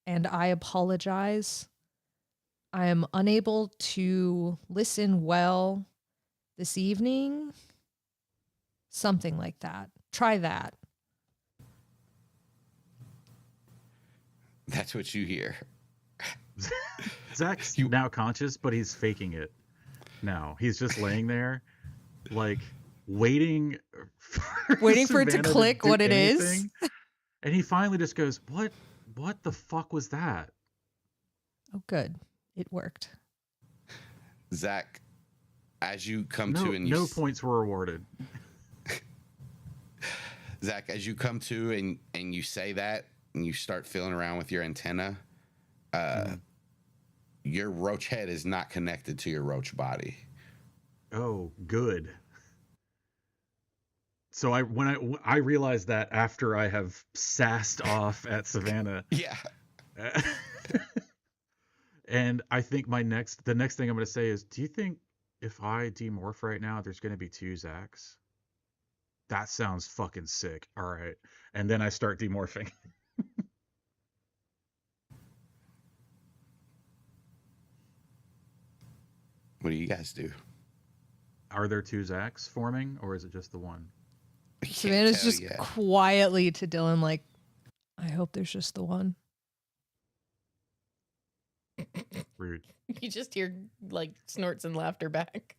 [SPEAKER 4] And I apologize. I am unable to listen well this evening. Something like that. Try that.
[SPEAKER 3] That's what you hear.
[SPEAKER 1] Zach's now conscious, but he's faking it now. He's just laying there, like, waiting
[SPEAKER 4] For it to
[SPEAKER 1] Savannah
[SPEAKER 4] click
[SPEAKER 1] do
[SPEAKER 4] what it is.
[SPEAKER 1] anything. And he finally just goes, what the fuck was that?
[SPEAKER 4] Oh, good. It worked.
[SPEAKER 3] Zach, as you come
[SPEAKER 1] No,
[SPEAKER 3] to and
[SPEAKER 1] no points were awarded.
[SPEAKER 3] Zach, as you come to and you say that and you start feeling around with your antenna, your roach head is not connected to your roach body.
[SPEAKER 1] Oh, good. So when I realized that after I have sassed off at Savannah,
[SPEAKER 3] Yeah.
[SPEAKER 1] and I think the next thing I'm going to say is, do you think if I demorph right now, there's going to be 2 Zachs? That sounds fucking sick. All right, and then I start demorphing.
[SPEAKER 3] What do you guys do?
[SPEAKER 1] Are there 2 Zachs forming, or is it just the one?
[SPEAKER 3] I can't
[SPEAKER 4] Savannah's
[SPEAKER 3] tell
[SPEAKER 4] just
[SPEAKER 3] yet.
[SPEAKER 4] quietly to Dylan, like, I hope there's just the one.
[SPEAKER 1] Rude.
[SPEAKER 2] You just hear like snorts and laughter back.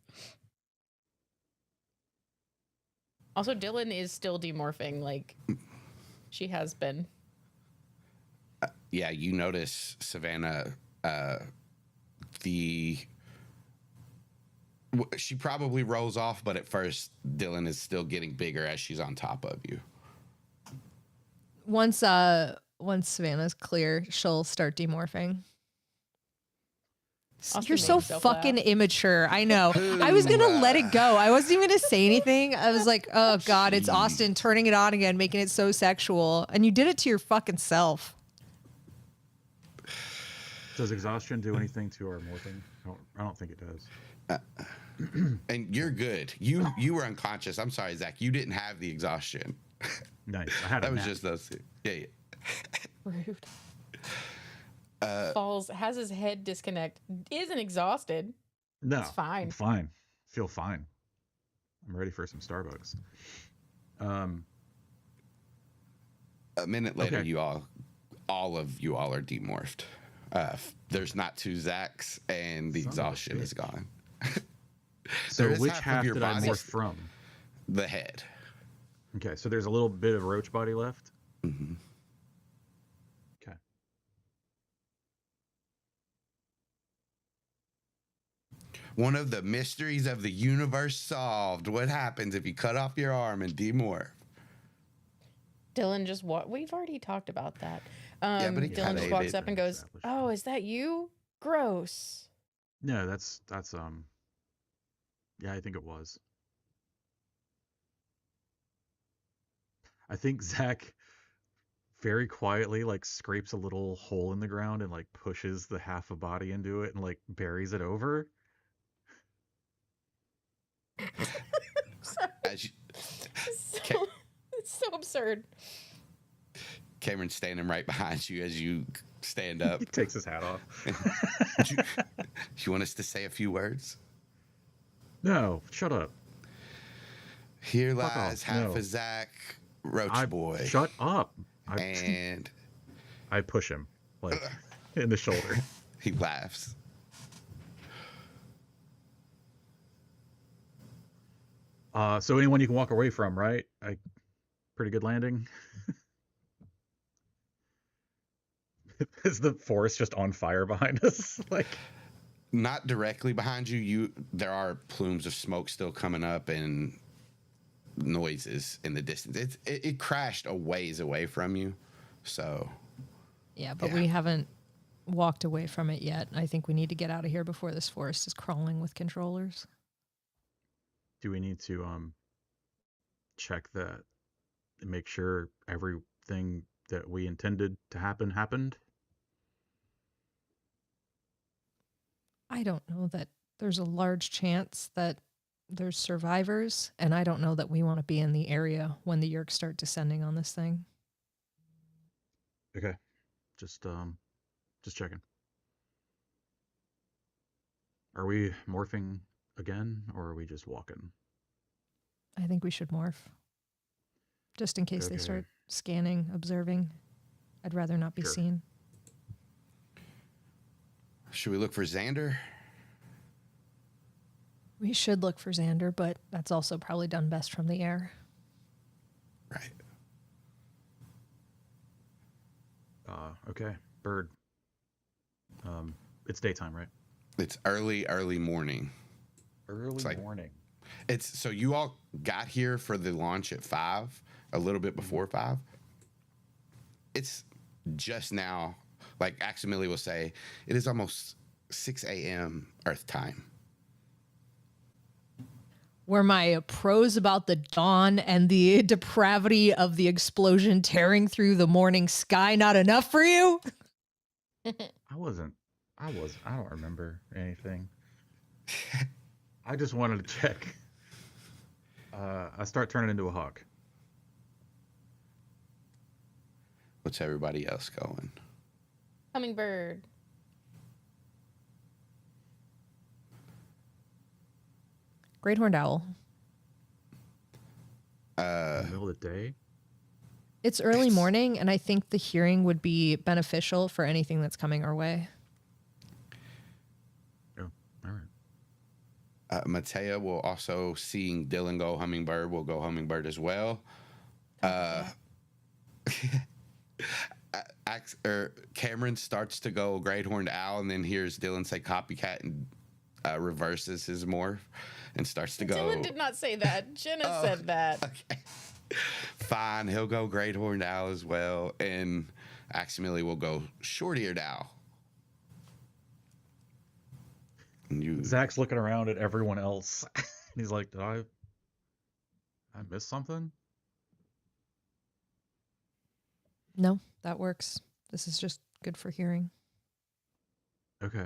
[SPEAKER 2] Also, Dylan is still demorphing like she has been.
[SPEAKER 3] Yeah, you notice, Savannah, she probably rolls off, but at first Dylan is still getting bigger as she's on top of you.
[SPEAKER 4] Once Savannah's clear, she'll start demorphing.
[SPEAKER 2] Austin
[SPEAKER 4] You're
[SPEAKER 2] made
[SPEAKER 4] so
[SPEAKER 2] himself
[SPEAKER 4] fucking
[SPEAKER 2] laugh.
[SPEAKER 4] immature. I know. I was gonna let it go. I wasn't even gonna say anything. I was like, oh God, it's Austin turning it on again, making it so sexual. And you did it to your fucking self.
[SPEAKER 1] Does exhaustion do anything to our morphing? I don't think it does.
[SPEAKER 3] And you're good. You were unconscious. I'm sorry, Zach. You didn't have the exhaustion.
[SPEAKER 1] Nice. I had a
[SPEAKER 3] That was
[SPEAKER 1] nap.
[SPEAKER 3] just those two. Yeah.
[SPEAKER 2] Rude. Falls, has his head disconnect, isn't exhausted.
[SPEAKER 1] No,
[SPEAKER 2] It's fine.
[SPEAKER 1] I'm fine. Feel fine. I'm ready for some Starbucks.
[SPEAKER 3] A minute later,
[SPEAKER 1] Okay.
[SPEAKER 3] all of you all are demorphed. There's not two Zachs, and the
[SPEAKER 1] Son of a
[SPEAKER 3] exhaustion is
[SPEAKER 1] bitch.
[SPEAKER 3] gone.
[SPEAKER 1] So
[SPEAKER 3] There is
[SPEAKER 1] which
[SPEAKER 3] half of
[SPEAKER 1] half
[SPEAKER 3] your
[SPEAKER 1] did I
[SPEAKER 3] body-
[SPEAKER 1] morph from?
[SPEAKER 3] The head.
[SPEAKER 1] Okay, so there's a little bit of roach body left.
[SPEAKER 3] Mhm.
[SPEAKER 1] Okay.
[SPEAKER 3] One of the mysteries of the universe solved. What happens if you cut off your arm and demorph?
[SPEAKER 2] Dylan just we've already talked about that.
[SPEAKER 3] but he
[SPEAKER 2] Dylan
[SPEAKER 3] kinda
[SPEAKER 2] just
[SPEAKER 3] ate
[SPEAKER 2] walks
[SPEAKER 3] it.
[SPEAKER 2] up and goes,
[SPEAKER 1] Established.
[SPEAKER 2] "Oh, is that you? Gross."
[SPEAKER 1] No, that's yeah, I think it was. I think Zach very quietly like scrapes a little hole in the ground and like pushes the half a body into it and like buries it over.
[SPEAKER 3] As you,
[SPEAKER 2] So, it's so absurd.
[SPEAKER 3] Cameron's standing right behind you as you stand up.
[SPEAKER 1] He takes his hat off.
[SPEAKER 3] You want us to say a few words?
[SPEAKER 1] No, shut up.
[SPEAKER 3] Here
[SPEAKER 1] Fuck
[SPEAKER 3] lies
[SPEAKER 1] off,
[SPEAKER 3] half
[SPEAKER 1] no.
[SPEAKER 3] a Zach Roach
[SPEAKER 1] I
[SPEAKER 3] boy.
[SPEAKER 1] shut up.
[SPEAKER 3] And
[SPEAKER 1] I push him like in the shoulder.
[SPEAKER 3] he laughs.
[SPEAKER 1] So anyone you can walk away from, right? Pretty good landing. Is the forest just on fire behind us? Like,
[SPEAKER 3] Not directly behind you. There are plumes of smoke still coming up and noises in the distance. It crashed a ways away from you. So
[SPEAKER 4] Yeah, but
[SPEAKER 3] Yeah.
[SPEAKER 4] we haven't walked away from it yet. I think we need to get out of here before this forest is crawling with controllers.
[SPEAKER 1] do we need to check that and make sure everything that we intended to happen happened?
[SPEAKER 4] I don't know that there's a large chance that there's survivors, and I don't know that we want to be in the area when the Yerks start descending on this thing.
[SPEAKER 1] Okay. Just checking. Are we morphing again or are we just walking?
[SPEAKER 4] I think we should morph. Just in case they
[SPEAKER 1] Okay.
[SPEAKER 4] start scanning, observing. I'd rather not be
[SPEAKER 1] Sure.
[SPEAKER 4] seen.
[SPEAKER 3] should we look for Xander?
[SPEAKER 4] We should look for Xander, but that's also probably done best from the air.
[SPEAKER 3] Right.
[SPEAKER 1] Okay. Bird. It's daytime, right?
[SPEAKER 3] It's early
[SPEAKER 1] Early
[SPEAKER 3] morning. like-
[SPEAKER 1] morning.
[SPEAKER 3] It's so you all got here for the launch at 5, a little bit before 5. It's just now, like Aximili will say, it is almost 6 a.m. Earth time.
[SPEAKER 4] Were my prose about the dawn and the depravity of the explosion tearing through the morning sky not enough for you?
[SPEAKER 1] I don't remember anything. I just wanted to check. I start turning into a hawk.
[SPEAKER 3] What's everybody else going?
[SPEAKER 2] Hummingbird.
[SPEAKER 4] Great horned owl.
[SPEAKER 1] In the middle of the day.
[SPEAKER 4] It's early morning, and I think the hearing would be beneficial for anything that's coming our way.
[SPEAKER 1] Oh, all right.
[SPEAKER 3] Matea will also, seeing Dylan go hummingbird, will go hummingbird as well. Cameron starts to go great horned owl, and then hears Dylan say copycat and reverses his morph and starts to go.
[SPEAKER 2] Dylan did not say that. Jenna said that.
[SPEAKER 3] Okay. Fine, he'll go great horned owl as well, and Aximili will go short-eared owl. And
[SPEAKER 1] Zach's looking around at everyone else. He's like, did I miss something?
[SPEAKER 4] No, that works. This is just good for hearing.
[SPEAKER 1] Okay.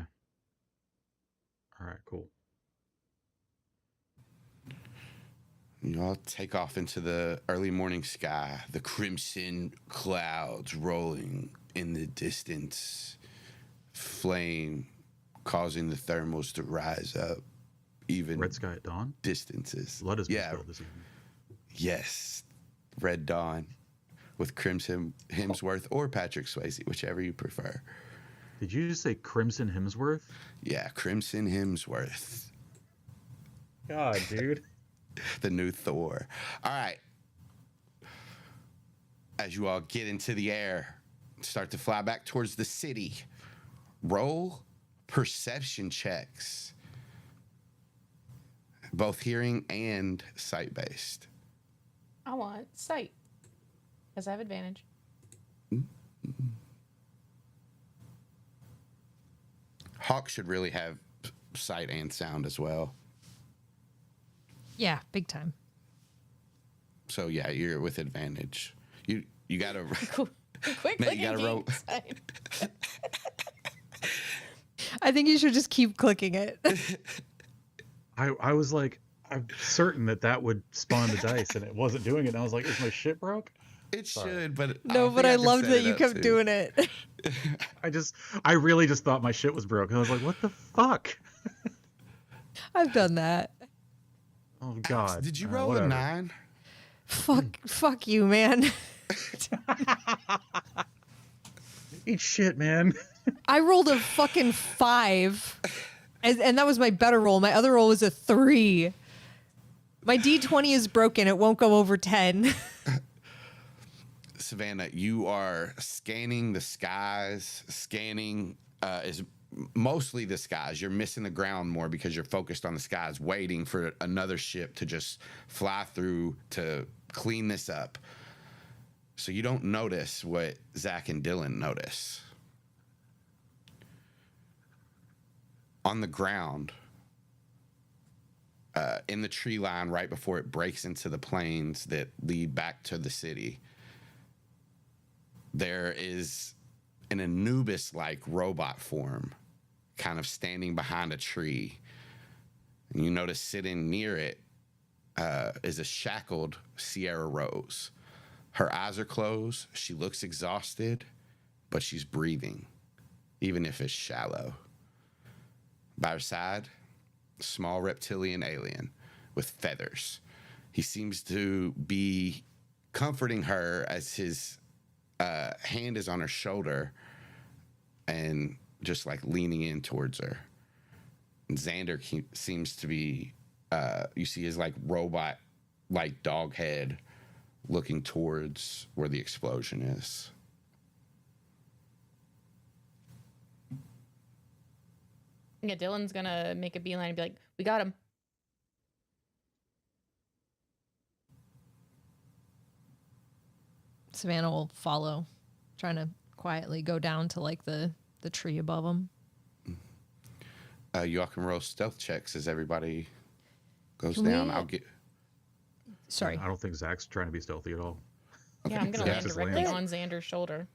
[SPEAKER 1] All right, cool.
[SPEAKER 3] You all take off into the early morning sky, the crimson clouds rolling in the distance, flame causing the thermals to rise up even
[SPEAKER 1] Red sky at dawn?
[SPEAKER 3] distances.
[SPEAKER 1] Blood has been spilled this evening.
[SPEAKER 3] Yes, Red Dawn with Crimson Hemsworth or Patrick Swayze, whichever you prefer.
[SPEAKER 1] Did you just say Crimson Hemsworth?
[SPEAKER 3] Yeah, Crimson Hemsworth,
[SPEAKER 1] God, dude.
[SPEAKER 3] the new Thor. All right. As you all get into the air, start to fly back towards the city, roll perception checks, both hearing and sight-based.
[SPEAKER 2] I want sight. Because I have advantage.
[SPEAKER 3] Hawk should really have sight and sound as well.
[SPEAKER 4] Yeah, big time.
[SPEAKER 3] So yeah, you're with advantage. You gotta
[SPEAKER 2] Quick,
[SPEAKER 3] Man, you gotta roll.
[SPEAKER 2] sight.
[SPEAKER 4] I think you should just keep clicking it.
[SPEAKER 1] I was like, I'm certain that would spawn the dice, and it wasn't doing it. And I was like, is my shit broke?
[SPEAKER 3] It
[SPEAKER 1] Sorry.
[SPEAKER 3] should, but
[SPEAKER 4] No, but I loved that you kept doing it.
[SPEAKER 1] I really just thought my shit was broke. I was like, what the fuck?
[SPEAKER 4] I've done that.
[SPEAKER 1] Oh God.
[SPEAKER 3] Did you
[SPEAKER 1] All right,
[SPEAKER 3] roll
[SPEAKER 1] whatever.
[SPEAKER 3] a 9?
[SPEAKER 4] Fuck you, man.
[SPEAKER 1] Eat shit, man.
[SPEAKER 4] I rolled a fucking 5. And that was my better roll. My other roll was a 3. My D20 is broken. It won't go over 10.
[SPEAKER 3] Savannah, you are scanning the skies. Scanning is mostly the skies. You're missing the ground more because you're focused on the skies, waiting for another ship to just fly through to clean this up. So you don't notice what Zach and Dylan notice. On the ground, in the tree line right before it breaks into the plains that lead back to the city, there is an Anubis-like robot form kind of standing behind a tree. And you notice sitting near it is a shackled Sierra Rose. Her eyes are closed. She looks exhausted, but she's breathing, even if it's shallow. By her side, a small reptilian alien with feathers. He seems to be comforting her as his hand is on her shoulder and just like leaning in towards her. And Xander seems to be, you see his like robot, like dog head looking towards where the explosion is.
[SPEAKER 2] Yeah, Dylan's gonna make a beeline and be like, we got him.
[SPEAKER 4] Savannah will follow, trying to quietly go down to like the tree above them.
[SPEAKER 3] You all can roll stealth checks as everybody goes
[SPEAKER 4] Can
[SPEAKER 3] down.
[SPEAKER 4] we-
[SPEAKER 3] I'll get.
[SPEAKER 4] Sorry.
[SPEAKER 1] I don't think Zach's trying to be stealthy at all.
[SPEAKER 2] Yeah, I'm gonna
[SPEAKER 1] Yeah,
[SPEAKER 2] land
[SPEAKER 1] just
[SPEAKER 2] directly
[SPEAKER 1] lands.
[SPEAKER 2] on Xander's shoulder.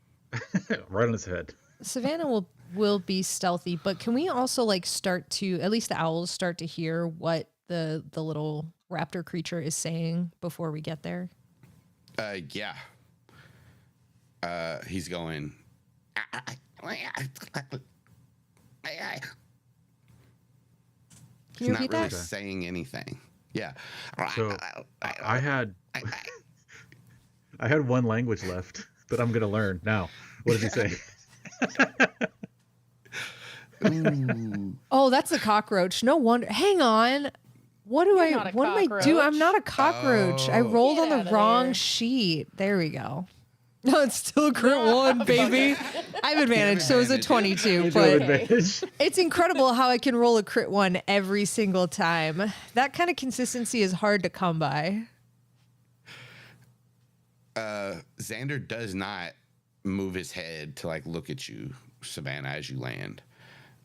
[SPEAKER 1] Right on his head.
[SPEAKER 4] Savannah will be stealthy, but can we also like start to, at least the owls start to hear what the little raptor creature is saying before we get there?
[SPEAKER 3] Yeah. He's going.
[SPEAKER 4] Can
[SPEAKER 3] He's
[SPEAKER 4] you
[SPEAKER 3] not
[SPEAKER 4] repeat
[SPEAKER 3] really
[SPEAKER 4] that?
[SPEAKER 3] saying anything. Yeah.
[SPEAKER 1] So I had I had one language left that I'm gonna learn now. What does he say?
[SPEAKER 3] Ooh.
[SPEAKER 4] Oh, that's a cockroach. No wonder. Hang on. What do
[SPEAKER 2] You're
[SPEAKER 4] I
[SPEAKER 2] not a
[SPEAKER 4] what am I doing? I'm not a cockroach. I
[SPEAKER 3] Oh.
[SPEAKER 4] rolled
[SPEAKER 2] Get
[SPEAKER 4] on the
[SPEAKER 2] outta
[SPEAKER 4] wrong
[SPEAKER 2] there.
[SPEAKER 4] sheet. There we go. No, it's still crit one, baby. I have advantage, so it's a
[SPEAKER 3] advantage.
[SPEAKER 4] 22.
[SPEAKER 1] You do have
[SPEAKER 4] But
[SPEAKER 2] Okay.
[SPEAKER 1] advantage.
[SPEAKER 4] it's incredible how I can roll a crit one every single time. That kind of consistency is hard to come by.
[SPEAKER 3] Xander does not move his head to like look at you, Savannah, as you land.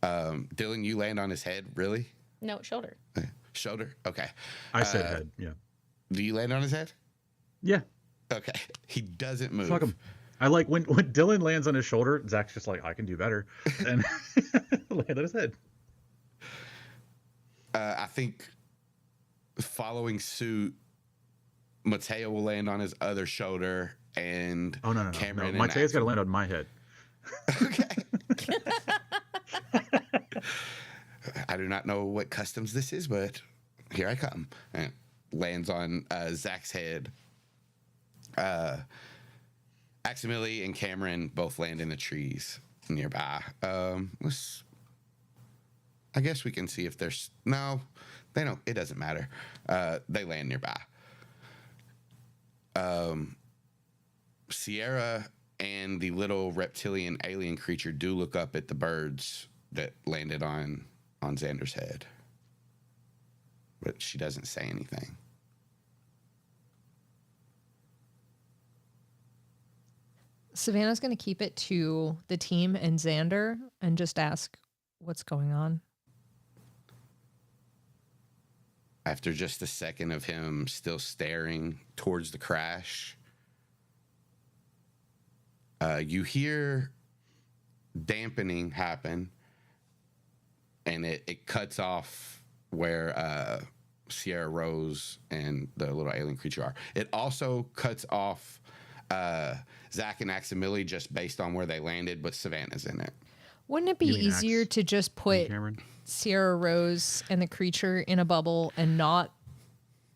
[SPEAKER 3] Dylan, you land on his head, really?
[SPEAKER 2] No, shoulder.
[SPEAKER 3] Shoulder? Okay.
[SPEAKER 1] I said head. Yeah.
[SPEAKER 3] Do you land on his head?
[SPEAKER 1] Yeah.
[SPEAKER 3] Okay. He doesn't move.
[SPEAKER 1] Fuck him. I like when Dylan lands on his shoulder. Zach's just like, I can do better, and land on his head.
[SPEAKER 3] I think following suit, Mateo will land on his other shoulder, and
[SPEAKER 1] Oh no.
[SPEAKER 3] Cameron and
[SPEAKER 1] Mateo's got to
[SPEAKER 3] Axel-
[SPEAKER 1] land on my head.
[SPEAKER 3] Okay. I do not know what customs this is, but here I come. And lands on Zach's head. Aximili and Cameron both land in the trees nearby. I guess we can see if there's no. They don't. It doesn't matter. They land nearby. Sierra and the little reptilian alien creature do look up at the birds that landed on Xander's head, but she doesn't say anything.
[SPEAKER 4] Savannah's going to keep it to the team and Xander and just ask what's going on.
[SPEAKER 3] After just a second of him still staring towards the crash, you hear dampening happen, and it cuts off where Sierra Rose and the little alien creature are. It also cuts off Zach and Aximili just based on where they landed, but Savannah's in it.
[SPEAKER 4] Wouldn't it be
[SPEAKER 1] You mean
[SPEAKER 4] easier
[SPEAKER 1] Axe
[SPEAKER 4] to just put
[SPEAKER 1] Cameron.
[SPEAKER 4] Sierra Rose and the creature in a bubble and not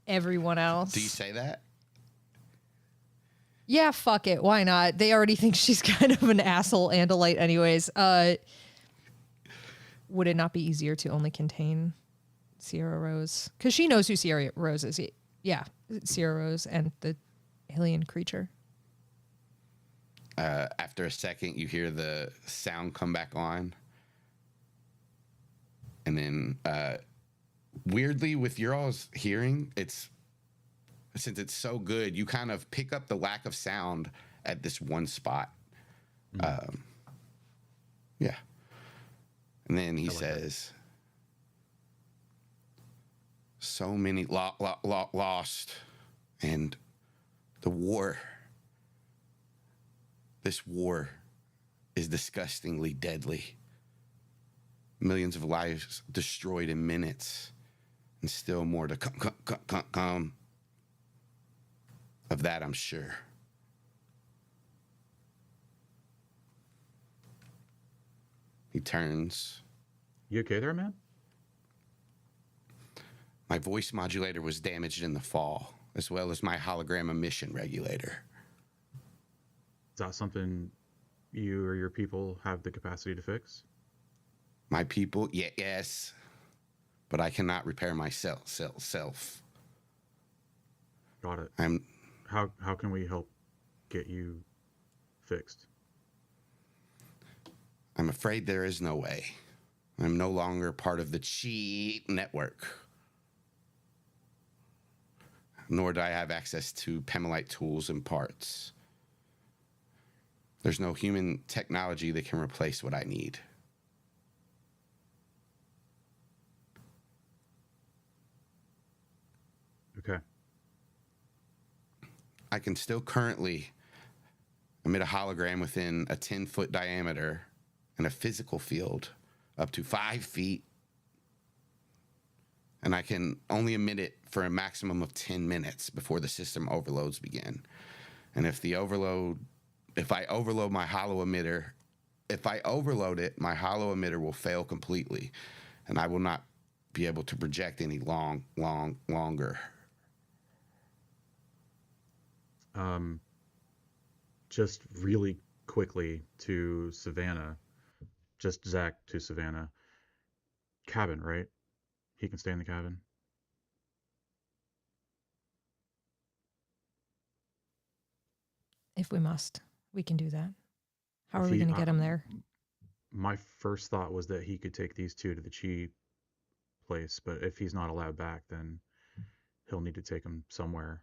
[SPEAKER 4] everyone else?
[SPEAKER 3] Do you say that?
[SPEAKER 4] Yeah, fuck it. Why not? They already think she's kind of an asshole and a light anyways. Would it not be easier to only contain Sierra Rose? Because she knows who Sierra Rose is. Yeah, Sierra Rose and the alien creature.
[SPEAKER 3] After a second, you hear the sound come back on. And then, weirdly, with your all's hearing, since it's so good, you kind of pick up the lack of sound at this one spot. Yeah. And then he says, so many lost, and the war. This war is disgustingly deadly. Millions of lives destroyed in minutes, and still more to come. Of that, I'm sure. He turns.
[SPEAKER 1] You okay there, man?
[SPEAKER 3] My voice modulator was damaged in the fall, as well as my hologram emission regulator.
[SPEAKER 1] Is that something you or your people have the capacity to fix?
[SPEAKER 3] My people, yes, but I cannot repair myself.
[SPEAKER 1] Got it.
[SPEAKER 3] I'm
[SPEAKER 1] How can we help get you fixed?
[SPEAKER 3] I'm afraid there is no way. I'm no longer part of the cheat network. Nor do I have access to Pemelite tools and parts. There's no human technology that can replace what I need.
[SPEAKER 1] Okay.
[SPEAKER 3] I can still currently emit a hologram within a 10-foot diameter and a physical field up to 5 feet. And I can only emit it for a maximum of 10 minutes before the system overloads begin. And if I overload my hollow emitter, my hollow emitter will fail completely, and I will not be able to project any longer.
[SPEAKER 1] just really quickly to Savannah, just Zach to Savannah. Cabin, right? He can stay in the cabin.
[SPEAKER 4] If we must, we can do that. How
[SPEAKER 1] If
[SPEAKER 4] are we
[SPEAKER 1] he,
[SPEAKER 4] going to get him there?
[SPEAKER 1] My first thought was that he could take these two to the Chi place, but if he's not allowed back, then he'll need to take them somewhere.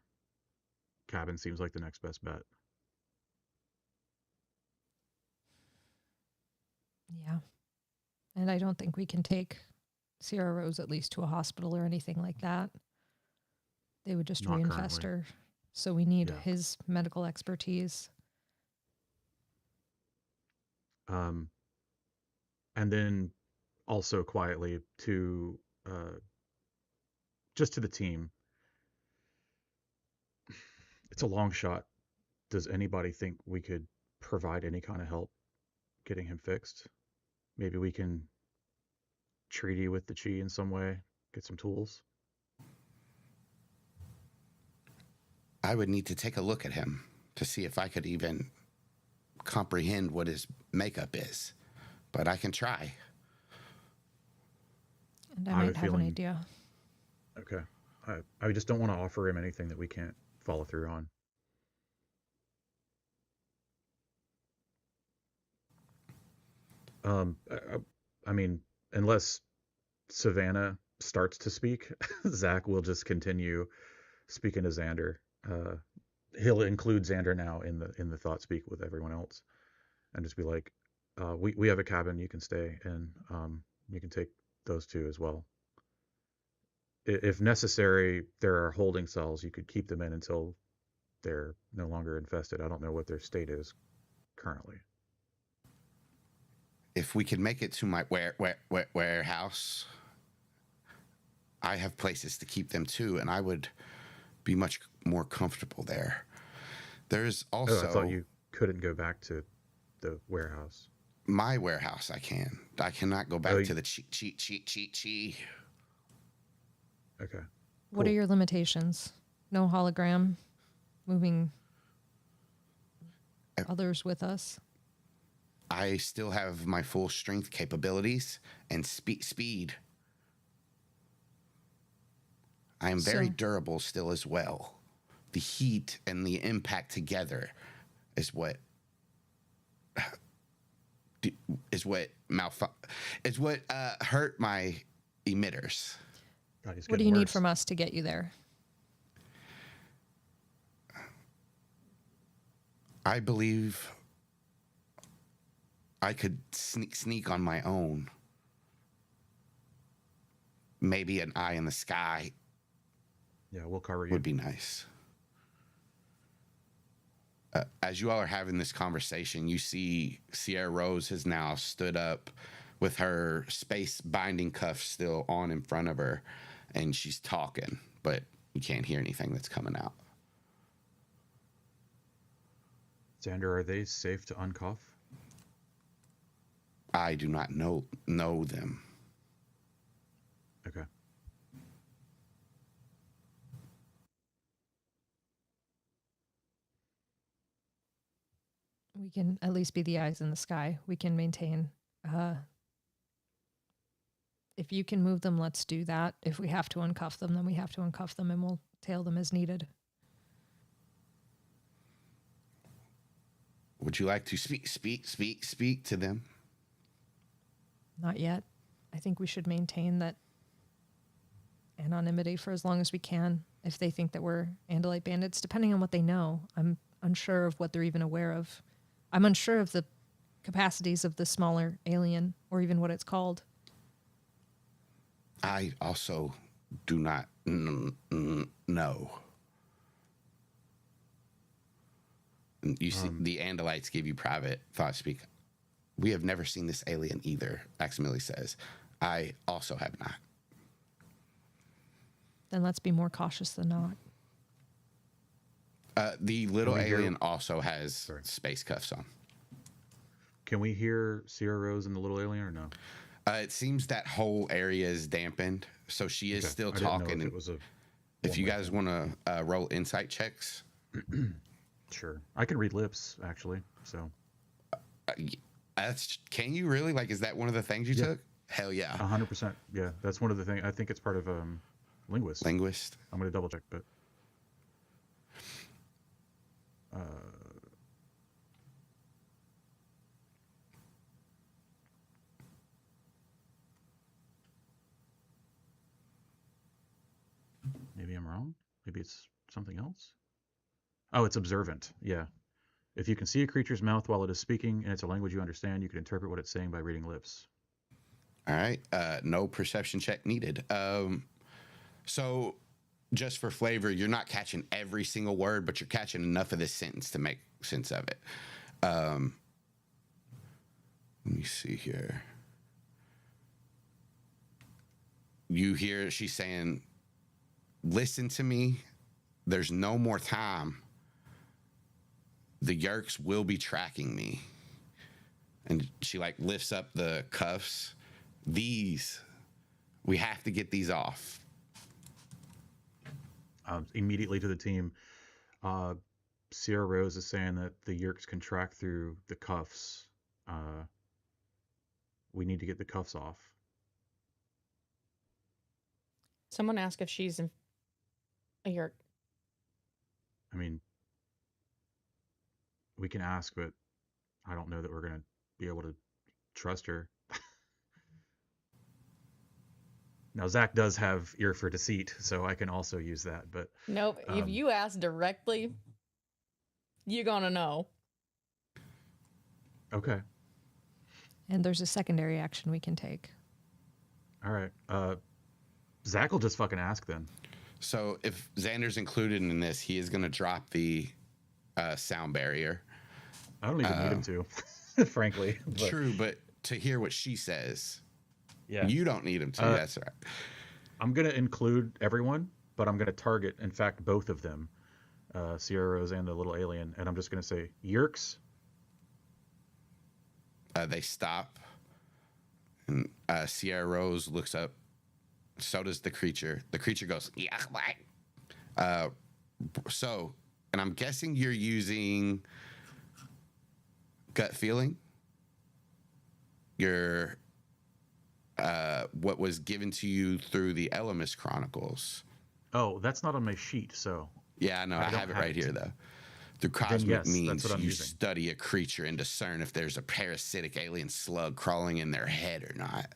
[SPEAKER 1] Cabin seems like the next best bet.
[SPEAKER 4] Yeah. And I don't think we can take Sierra Rose at least to a hospital or anything like that. They would just
[SPEAKER 1] Not
[SPEAKER 4] reinfest
[SPEAKER 1] currently.
[SPEAKER 4] her. So we need
[SPEAKER 1] Yeah.
[SPEAKER 4] his medical expertise.
[SPEAKER 1] And then also quietly to just to the team. It's a long shot. Does anybody think we could provide any kind of help getting him fixed? Maybe we can treaty with the Chi in some way, get some tools.
[SPEAKER 3] I would need to take a look at him to see if I could even comprehend what his makeup is, but I can try.
[SPEAKER 4] And
[SPEAKER 1] I
[SPEAKER 4] I
[SPEAKER 1] have
[SPEAKER 4] might
[SPEAKER 1] a
[SPEAKER 4] have an
[SPEAKER 1] feeling-
[SPEAKER 4] idea.
[SPEAKER 1] Okay. I just don't want to offer him anything that we can't follow through on. I mean, unless Savannah starts to speak, Zach will just continue speaking to Xander. He'll include Xander now in the thought speak with everyone else, and just be like, "We have a cabin you can stay in. You can take those two as well. If necessary, there are holding cells. You could keep them in until they're no longer infested. I don't know what their state is currently."
[SPEAKER 3] If we could make it to my warehouse, I have places to keep them too, and I would be much more comfortable there. There's also
[SPEAKER 1] I thought you couldn't go back to the warehouse.
[SPEAKER 3] my warehouse. I cannot go back
[SPEAKER 1] Oh,
[SPEAKER 3] to the chi.
[SPEAKER 1] Okay.
[SPEAKER 4] What are
[SPEAKER 1] Cool.
[SPEAKER 4] your limitations? No hologram, moving others with us.
[SPEAKER 3] I still have my full strength capabilities and speed. I am very
[SPEAKER 4] So-
[SPEAKER 3] durable still as well. The heat and the impact together is what hurt my emitters.
[SPEAKER 1] God, he's
[SPEAKER 4] What do
[SPEAKER 1] getting
[SPEAKER 4] you need
[SPEAKER 1] worse.
[SPEAKER 4] from us to get you there?
[SPEAKER 3] I believe I could sneak on my own. Maybe an eye in the sky
[SPEAKER 1] Yeah, we'll cover you.
[SPEAKER 3] would be nice. As you all are having this conversation, you see Sierra Rose has now stood up with her space binding cuffs still on in front of her, and she's talking, but you can't hear anything that's coming out.
[SPEAKER 1] Xander, are they safe to uncuff?
[SPEAKER 3] I do not know them.
[SPEAKER 1] Okay.
[SPEAKER 4] We can at least be the eyes in the sky. We can maintain. If you can move them, let's do that. If we have to uncuff them, then we have to uncuff them, and we'll tail them as needed.
[SPEAKER 3] Would you like to speak to them?
[SPEAKER 4] Not yet. I think we should maintain that anonymity for as long as we can. If they think that we're Andalite bandits, depending on what they know, I'm unsure of what they're even aware of. I'm unsure of the capacities of the smaller alien, or even what it's called.
[SPEAKER 3] I also do not know. You see, the Andalites give you private thought speak. We have never seen this alien either, Aximili says. I also have not.
[SPEAKER 4] Then let's be more cautious than not.
[SPEAKER 3] The little
[SPEAKER 1] Can we hear-
[SPEAKER 3] alien also has
[SPEAKER 1] Sorry.
[SPEAKER 3] space cuffs on.
[SPEAKER 1] Can we hear Sierra Rose and the little alien or no?
[SPEAKER 3] It seems that whole area is dampened, so she is
[SPEAKER 1] Okay.
[SPEAKER 3] still
[SPEAKER 1] I didn't know
[SPEAKER 3] talking.
[SPEAKER 1] if
[SPEAKER 3] and
[SPEAKER 1] it was a
[SPEAKER 3] if you
[SPEAKER 1] one-way
[SPEAKER 3] guys
[SPEAKER 1] thing.
[SPEAKER 3] want to roll insight checks,
[SPEAKER 1] Sure. I can read lips, actually. So,
[SPEAKER 3] Can you really? Like, is that one of the things you
[SPEAKER 1] yeah,
[SPEAKER 3] took? Hell yeah.
[SPEAKER 1] 100%. Yeah, that's one of the things. I think it's part of linguist.
[SPEAKER 3] Linguist.
[SPEAKER 1] I'm going to double check, but uh, maybe I'm wrong. Maybe it's something else. Oh, it's observant. Yeah. If you can see a creature's mouth while it is speaking and it's a language you understand, you can interpret what it's saying by reading lips.
[SPEAKER 3] All right. No perception check needed. So, just for flavor, you're not catching every single word, but you're catching enough of this sentence to make sense of it. Let me see here. You hear she's saying, "Listen to me. There's no more time. The Yerks will be tracking me." And she like lifts up the cuffs. We have to get these off.
[SPEAKER 1] Immediately to the team, Sierra Rose is saying that the Yerks can track through the cuffs. We need to get the cuffs off.
[SPEAKER 2] Someone asked if she's a Yerk.
[SPEAKER 1] I mean, we can ask, but I don't know that we're going to be able to trust her. Now, Zach does have ear for deceit, so I can also use that. But
[SPEAKER 2] Nope. If you ask directly, you're gonna know.
[SPEAKER 1] okay,
[SPEAKER 4] And there's a secondary action we can take.
[SPEAKER 1] all right. Zach will just fucking ask then.
[SPEAKER 3] So if Xander's included in this, he is going to drop the sound barrier.
[SPEAKER 1] I don't even need him to, frankly. But,
[SPEAKER 3] True, but to hear what she says,
[SPEAKER 1] yeah,
[SPEAKER 3] you don't need him to. That's right.
[SPEAKER 1] I'm going to include everyone, but I'm going to target, in fact, both of them, Sierra Rose and the little alien, and I'm just going to say, Yerks.
[SPEAKER 3] They stop, and Sierra Rose looks up. So does the creature. The creature goes, yeah, what? So, and I'm guessing you're using gut feeling. Your what was given to you through the Elemis Chronicles.
[SPEAKER 1] Oh, that's not on my sheet, so.
[SPEAKER 3] Yeah, I know. I
[SPEAKER 1] don't
[SPEAKER 3] have it right here, though. Through cosmic
[SPEAKER 1] yes, that's
[SPEAKER 3] means,
[SPEAKER 1] what I'm
[SPEAKER 3] you
[SPEAKER 1] using.
[SPEAKER 3] study a creature and discern if there's a parasitic alien slug crawling in their head or not.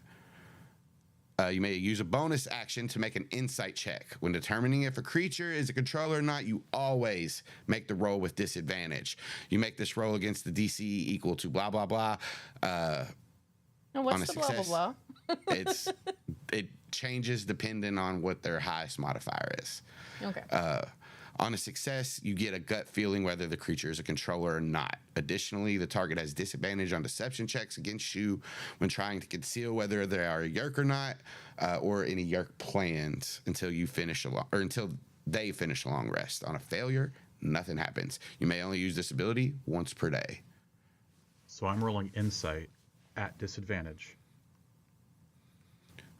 [SPEAKER 3] You may use a bonus action to make an insight check. When determining if a creature is a controller or not, you always make the roll with disadvantage. You make this roll against the DC equal to blah, blah, blah.
[SPEAKER 2] And
[SPEAKER 3] On
[SPEAKER 2] what's
[SPEAKER 3] a
[SPEAKER 2] the blah blah
[SPEAKER 3] success.
[SPEAKER 2] blah?
[SPEAKER 3] It changes depending on what their highest modifier is.
[SPEAKER 2] Okay.
[SPEAKER 3] On a success, you get a gut feeling whether the creature is a controller or not. Additionally, the target has disadvantage on deception checks against you when trying to conceal whether they are a Yerk or not, or any Yerk plans until they finish a long rest. On a failure, nothing happens. You may only use this ability once per day.
[SPEAKER 1] So I'm rolling insight at disadvantage.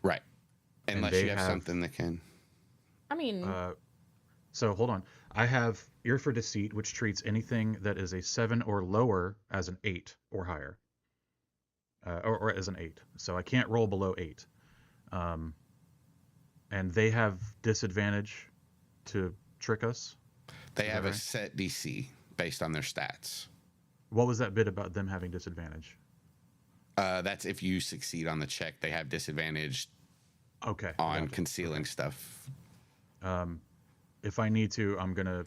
[SPEAKER 3] Right.
[SPEAKER 1] And
[SPEAKER 3] Unless
[SPEAKER 1] they
[SPEAKER 3] you have something that can.
[SPEAKER 2] I mean,
[SPEAKER 1] So hold on. I have ear for deceit, which treats anything that is a 7 or lower as an 8 or higher, or as an 8. So I can't roll below 8. And they have disadvantage to trick us.
[SPEAKER 3] They
[SPEAKER 1] Is
[SPEAKER 3] have
[SPEAKER 1] that
[SPEAKER 3] a
[SPEAKER 1] right?
[SPEAKER 3] set DC based on their stats.
[SPEAKER 1] What was that bit about them having disadvantage?
[SPEAKER 3] That's if you succeed on the check. They have disadvantage
[SPEAKER 1] Okay.
[SPEAKER 3] on
[SPEAKER 1] gotcha.
[SPEAKER 3] concealing stuff.
[SPEAKER 1] If I need to, I'm gonna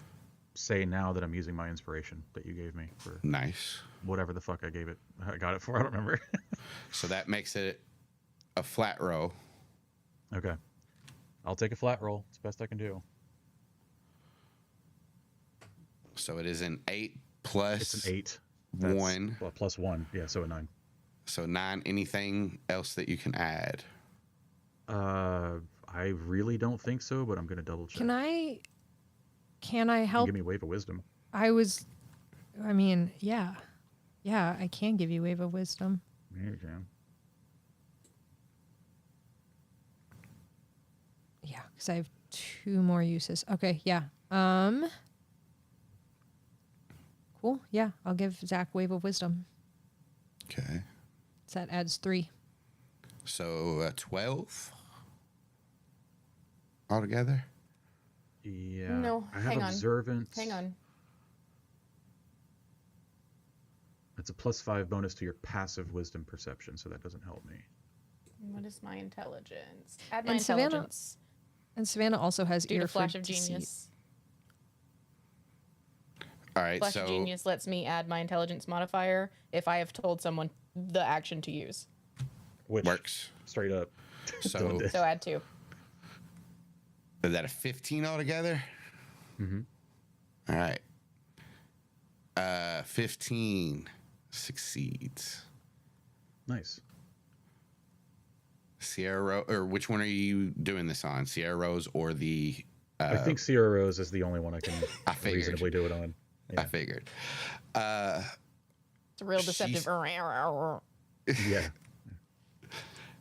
[SPEAKER 1] say now that I'm using my inspiration that you gave me for
[SPEAKER 3] Nice.
[SPEAKER 1] whatever the fuck I got it for. I don't remember.
[SPEAKER 3] So that makes it a flat row.
[SPEAKER 1] Okay. I'll take a flat roll. It's the best I can do.
[SPEAKER 3] So it is an 8 plus.
[SPEAKER 1] It's an 8.
[SPEAKER 3] 1.
[SPEAKER 1] Well, plus 1. Yeah, so a 9.
[SPEAKER 3] So 9. Anything else that you can add?
[SPEAKER 1] I really don't think so, but I'm gonna double check.
[SPEAKER 4] Can I
[SPEAKER 1] You
[SPEAKER 4] help?
[SPEAKER 1] give me Wave of Wisdom.
[SPEAKER 4] Yeah, I can give you Wave of Wisdom.
[SPEAKER 1] Yeah, you can.
[SPEAKER 4] Yeah, because I have 2 more uses. Okay, yeah. Cool. Yeah, I'll give Zach Wave of Wisdom.
[SPEAKER 3] Okay.
[SPEAKER 4] So that adds 3.
[SPEAKER 3] So 12 altogether.
[SPEAKER 1] Yeah.
[SPEAKER 2] No,
[SPEAKER 1] I have
[SPEAKER 2] hang on.
[SPEAKER 1] observance.
[SPEAKER 2] Hang on.
[SPEAKER 1] It's a +5 bonus to your passive wisdom perception, so that doesn't help me.
[SPEAKER 2] What is my intelligence? Add my
[SPEAKER 4] And Savannah-
[SPEAKER 2] intelligence.
[SPEAKER 4] And Savannah also has
[SPEAKER 2] Due
[SPEAKER 4] ear
[SPEAKER 2] to Flash
[SPEAKER 4] for
[SPEAKER 2] of
[SPEAKER 4] deceit.
[SPEAKER 2] Genius.
[SPEAKER 3] All right.
[SPEAKER 2] Flash
[SPEAKER 3] so
[SPEAKER 2] of Genius lets me add my intelligence modifier if I have told someone the action to use.
[SPEAKER 1] Which
[SPEAKER 3] works.
[SPEAKER 1] straight up.
[SPEAKER 3] So
[SPEAKER 1] Dylan did.
[SPEAKER 2] So add 2.
[SPEAKER 3] is that a 15 altogether?
[SPEAKER 1] Mm-hmm.
[SPEAKER 3] All right. 15 succeeds.
[SPEAKER 1] Nice.
[SPEAKER 3] Sierra, or which one are you doing this on? Sierra Rose or the?
[SPEAKER 1] I think Sierra Rose is the only one I can
[SPEAKER 3] I figured.
[SPEAKER 1] reasonably do it on.
[SPEAKER 3] I
[SPEAKER 1] Yeah.
[SPEAKER 3] figured.
[SPEAKER 2] It's a real deceptive.
[SPEAKER 1] Yeah.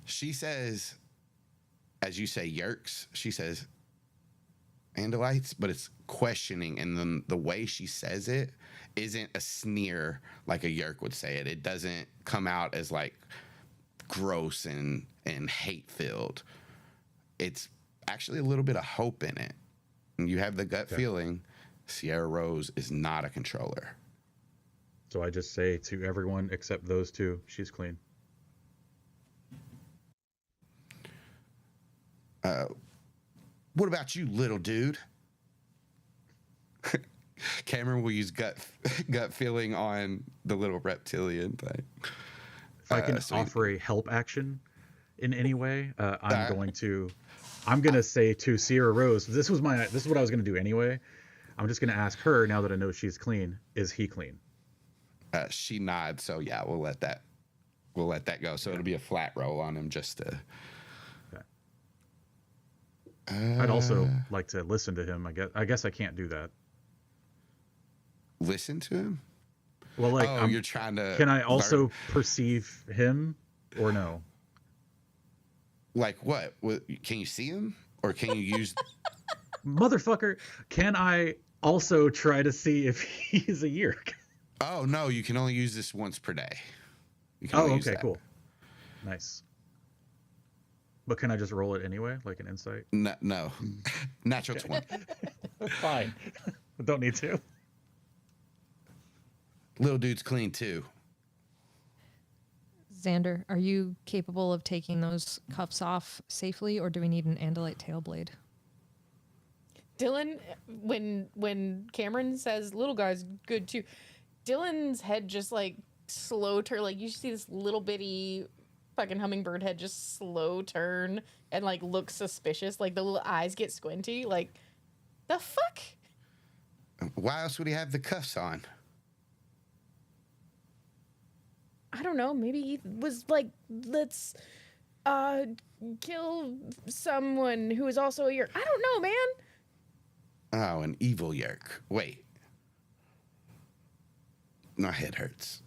[SPEAKER 3] She says, as you say, yerks. She says, Andalites, but it's questioning, and then the way she says it isn't a sneer like a yerk would say it. It doesn't come out as like gross and hate filled. It's actually a little bit of hope in it. And you have the gut feeling Sierra Rose is not a controller.
[SPEAKER 1] So I just say to everyone except those two, she's clean.
[SPEAKER 3] What about you, little dude? Cameron will use gut feeling on the little reptilian thing.
[SPEAKER 1] If I can
[SPEAKER 3] so
[SPEAKER 1] offer a help action in any way, I'm gonna say to Sierra Rose, this is what I was gonna do anyway. I'm just gonna ask her, now that I know she's clean, is he clean?
[SPEAKER 3] She nods, so yeah, we'll let that go. So it'll be a flat roll on him just to.
[SPEAKER 1] Okay. I'd also like to listen to him. I guess I can't do that.
[SPEAKER 3] Listen to him.
[SPEAKER 1] Well, like,
[SPEAKER 3] you're trying to.
[SPEAKER 1] Can I also
[SPEAKER 3] learn?
[SPEAKER 1] perceive him, or no?
[SPEAKER 3] Like what? Can you see him, or can you use?
[SPEAKER 1] Motherfucker, can I also try to see if he's a yerk?
[SPEAKER 3] Oh no, you can only use this once per day. You can
[SPEAKER 1] Oh,
[SPEAKER 3] only use
[SPEAKER 1] okay,
[SPEAKER 3] that.
[SPEAKER 1] cool. Nice. But can I just roll it anyway, like an insight?
[SPEAKER 3] No. Natural 20.
[SPEAKER 1] Fine. Don't need to.
[SPEAKER 3] Little dude's clean too.
[SPEAKER 4] Xander, are you capable of taking those cuffs off safely, or do we need an Andalite tail blade?
[SPEAKER 2] Dylan, when Cameron says little guy's good too, Dylan's head just like slow turn. Like you see this little bitty fucking hummingbird head just slow turn and like look suspicious. Like the little eyes get squinty. Like the fuck?
[SPEAKER 3] Why else would he have the cuffs on?
[SPEAKER 2] I don't know. Maybe he was like, let's kill someone who is also a yerk. I don't know, man.
[SPEAKER 3] Oh, an evil yerk. Wait. My head hurts.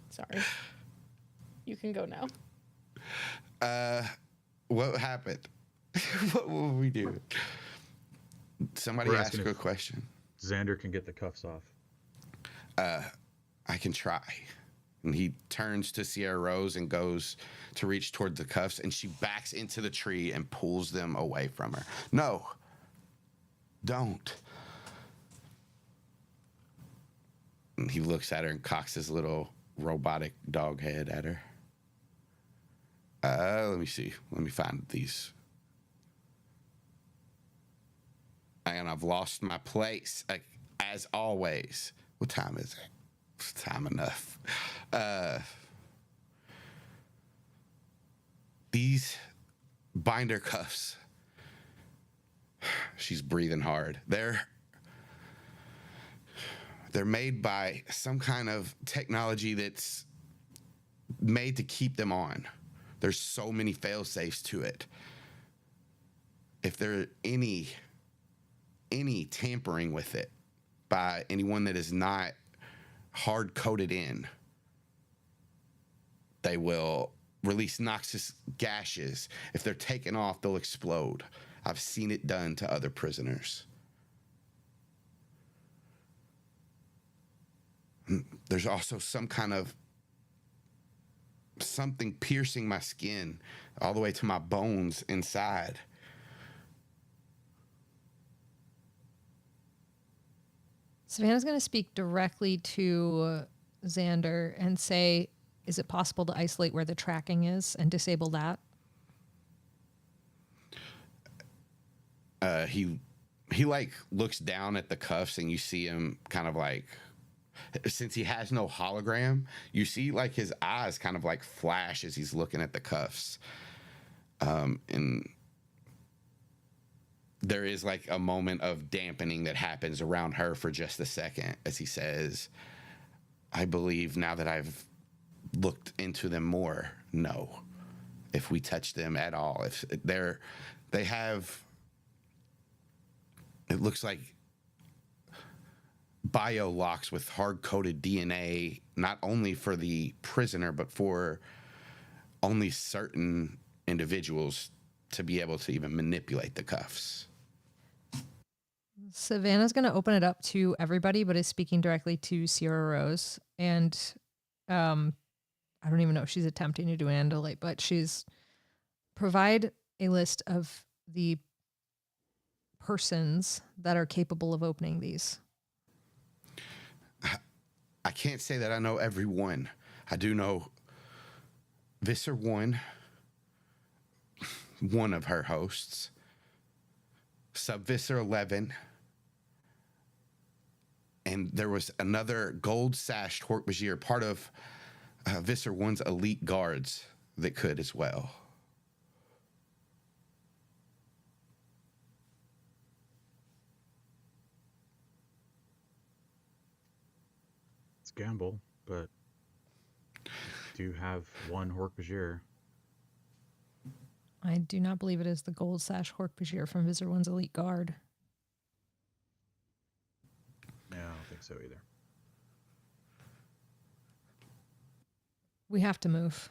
[SPEAKER 2] Sorry. You can go now.
[SPEAKER 3] What happened? What will we do? Somebody
[SPEAKER 1] We're
[SPEAKER 3] ask
[SPEAKER 1] asking
[SPEAKER 3] her a
[SPEAKER 1] if-
[SPEAKER 3] question.
[SPEAKER 1] Xander can get the cuffs off.
[SPEAKER 3] I can try. And he turns to Sierra Rose and goes to reach toward the cuffs, and she backs into the tree and pulls them away from her. No. Don't. And he looks at her and cocks his little robotic dog head at her. Let me see. Let me find these. And I've lost my place, as always. What time is it? It's time enough. These binder cuffs. She's breathing hard. They're made by some kind of technology that's made to keep them on. There's so many fail safes to it. If there any tampering with it by anyone that is not hard coded in, they will release noxious gases. If they're taken off, they'll explode. I've seen it done to other prisoners. There's also some kind of something piercing my skin all the way to my bones inside.
[SPEAKER 4] Savannah's going to speak directly to Xander and say, is it possible to isolate where the tracking is and disable that?
[SPEAKER 3] He like looks down at the cuffs, and you see him kind of like, since he has no hologram, you see like his eyes kind of like flash as he's looking at the cuffs. And there is like a moment of dampening that happens around her for just a second as he says, I believe now that I've looked into them more, no. If we touch them at all, if they have, it looks like bio locks with hard-coded DNA, not only for the prisoner, but for only certain individuals to be able to even manipulate the cuffs.
[SPEAKER 4] Savannah's going to open it up to everybody, but is speaking directly to Sierra Rose. And I don't even know if she's attempting to do an andalite, but she's provide a list of the persons that are capable of opening these.
[SPEAKER 3] I can't say that I know every one. I do know Visser 1, one of her hosts, Sub-Visser 11, and there was another gold-sashed Hork-Bajir, part of Visser 1's elite guards that could as well.
[SPEAKER 1] It's a gamble, but do you have one Hork-Bajir?
[SPEAKER 4] I do not believe it is the gold sash Hork-Bajir from Visser 1's elite guard.
[SPEAKER 1] Yeah, I don't think so either.
[SPEAKER 4] We have to move.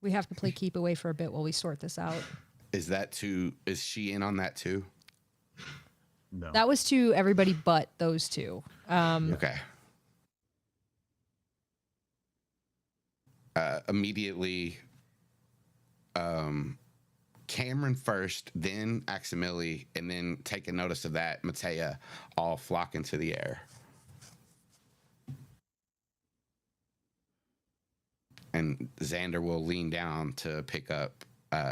[SPEAKER 4] We have to play keep away for a bit while we sort this out.
[SPEAKER 3] Is she in on that too?
[SPEAKER 1] No.
[SPEAKER 4] That was to everybody but those two.
[SPEAKER 3] Okay. Immediately, Cameron first, then Aximili, and then taking notice of that, Matea all flock into the air. And Xander will lean down to pick up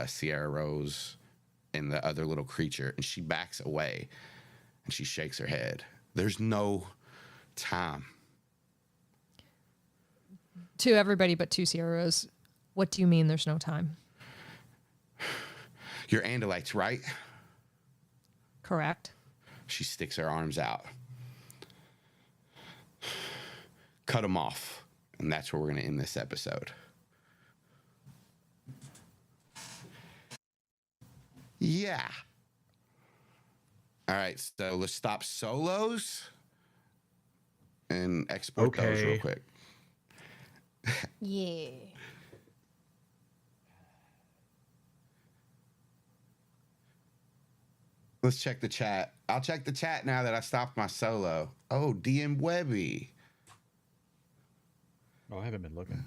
[SPEAKER 3] Sierra Rose and the other little creature, and she backs away, and she shakes her head. There's no time.
[SPEAKER 4] To everybody but to Sierra Rose, what do you mean there's no time?
[SPEAKER 3] You're Andalites, right?
[SPEAKER 4] Correct.
[SPEAKER 3] She sticks her arms out. Cut them off. And that's where we're going to end this episode. Yeah. All right, so let's stop solos and export those real quick.
[SPEAKER 2] Yeah.
[SPEAKER 3] Let's check the chat. I'll check the chat now that I stopped my solo. Oh, DM Webby.
[SPEAKER 1] Oh, I haven't been looking.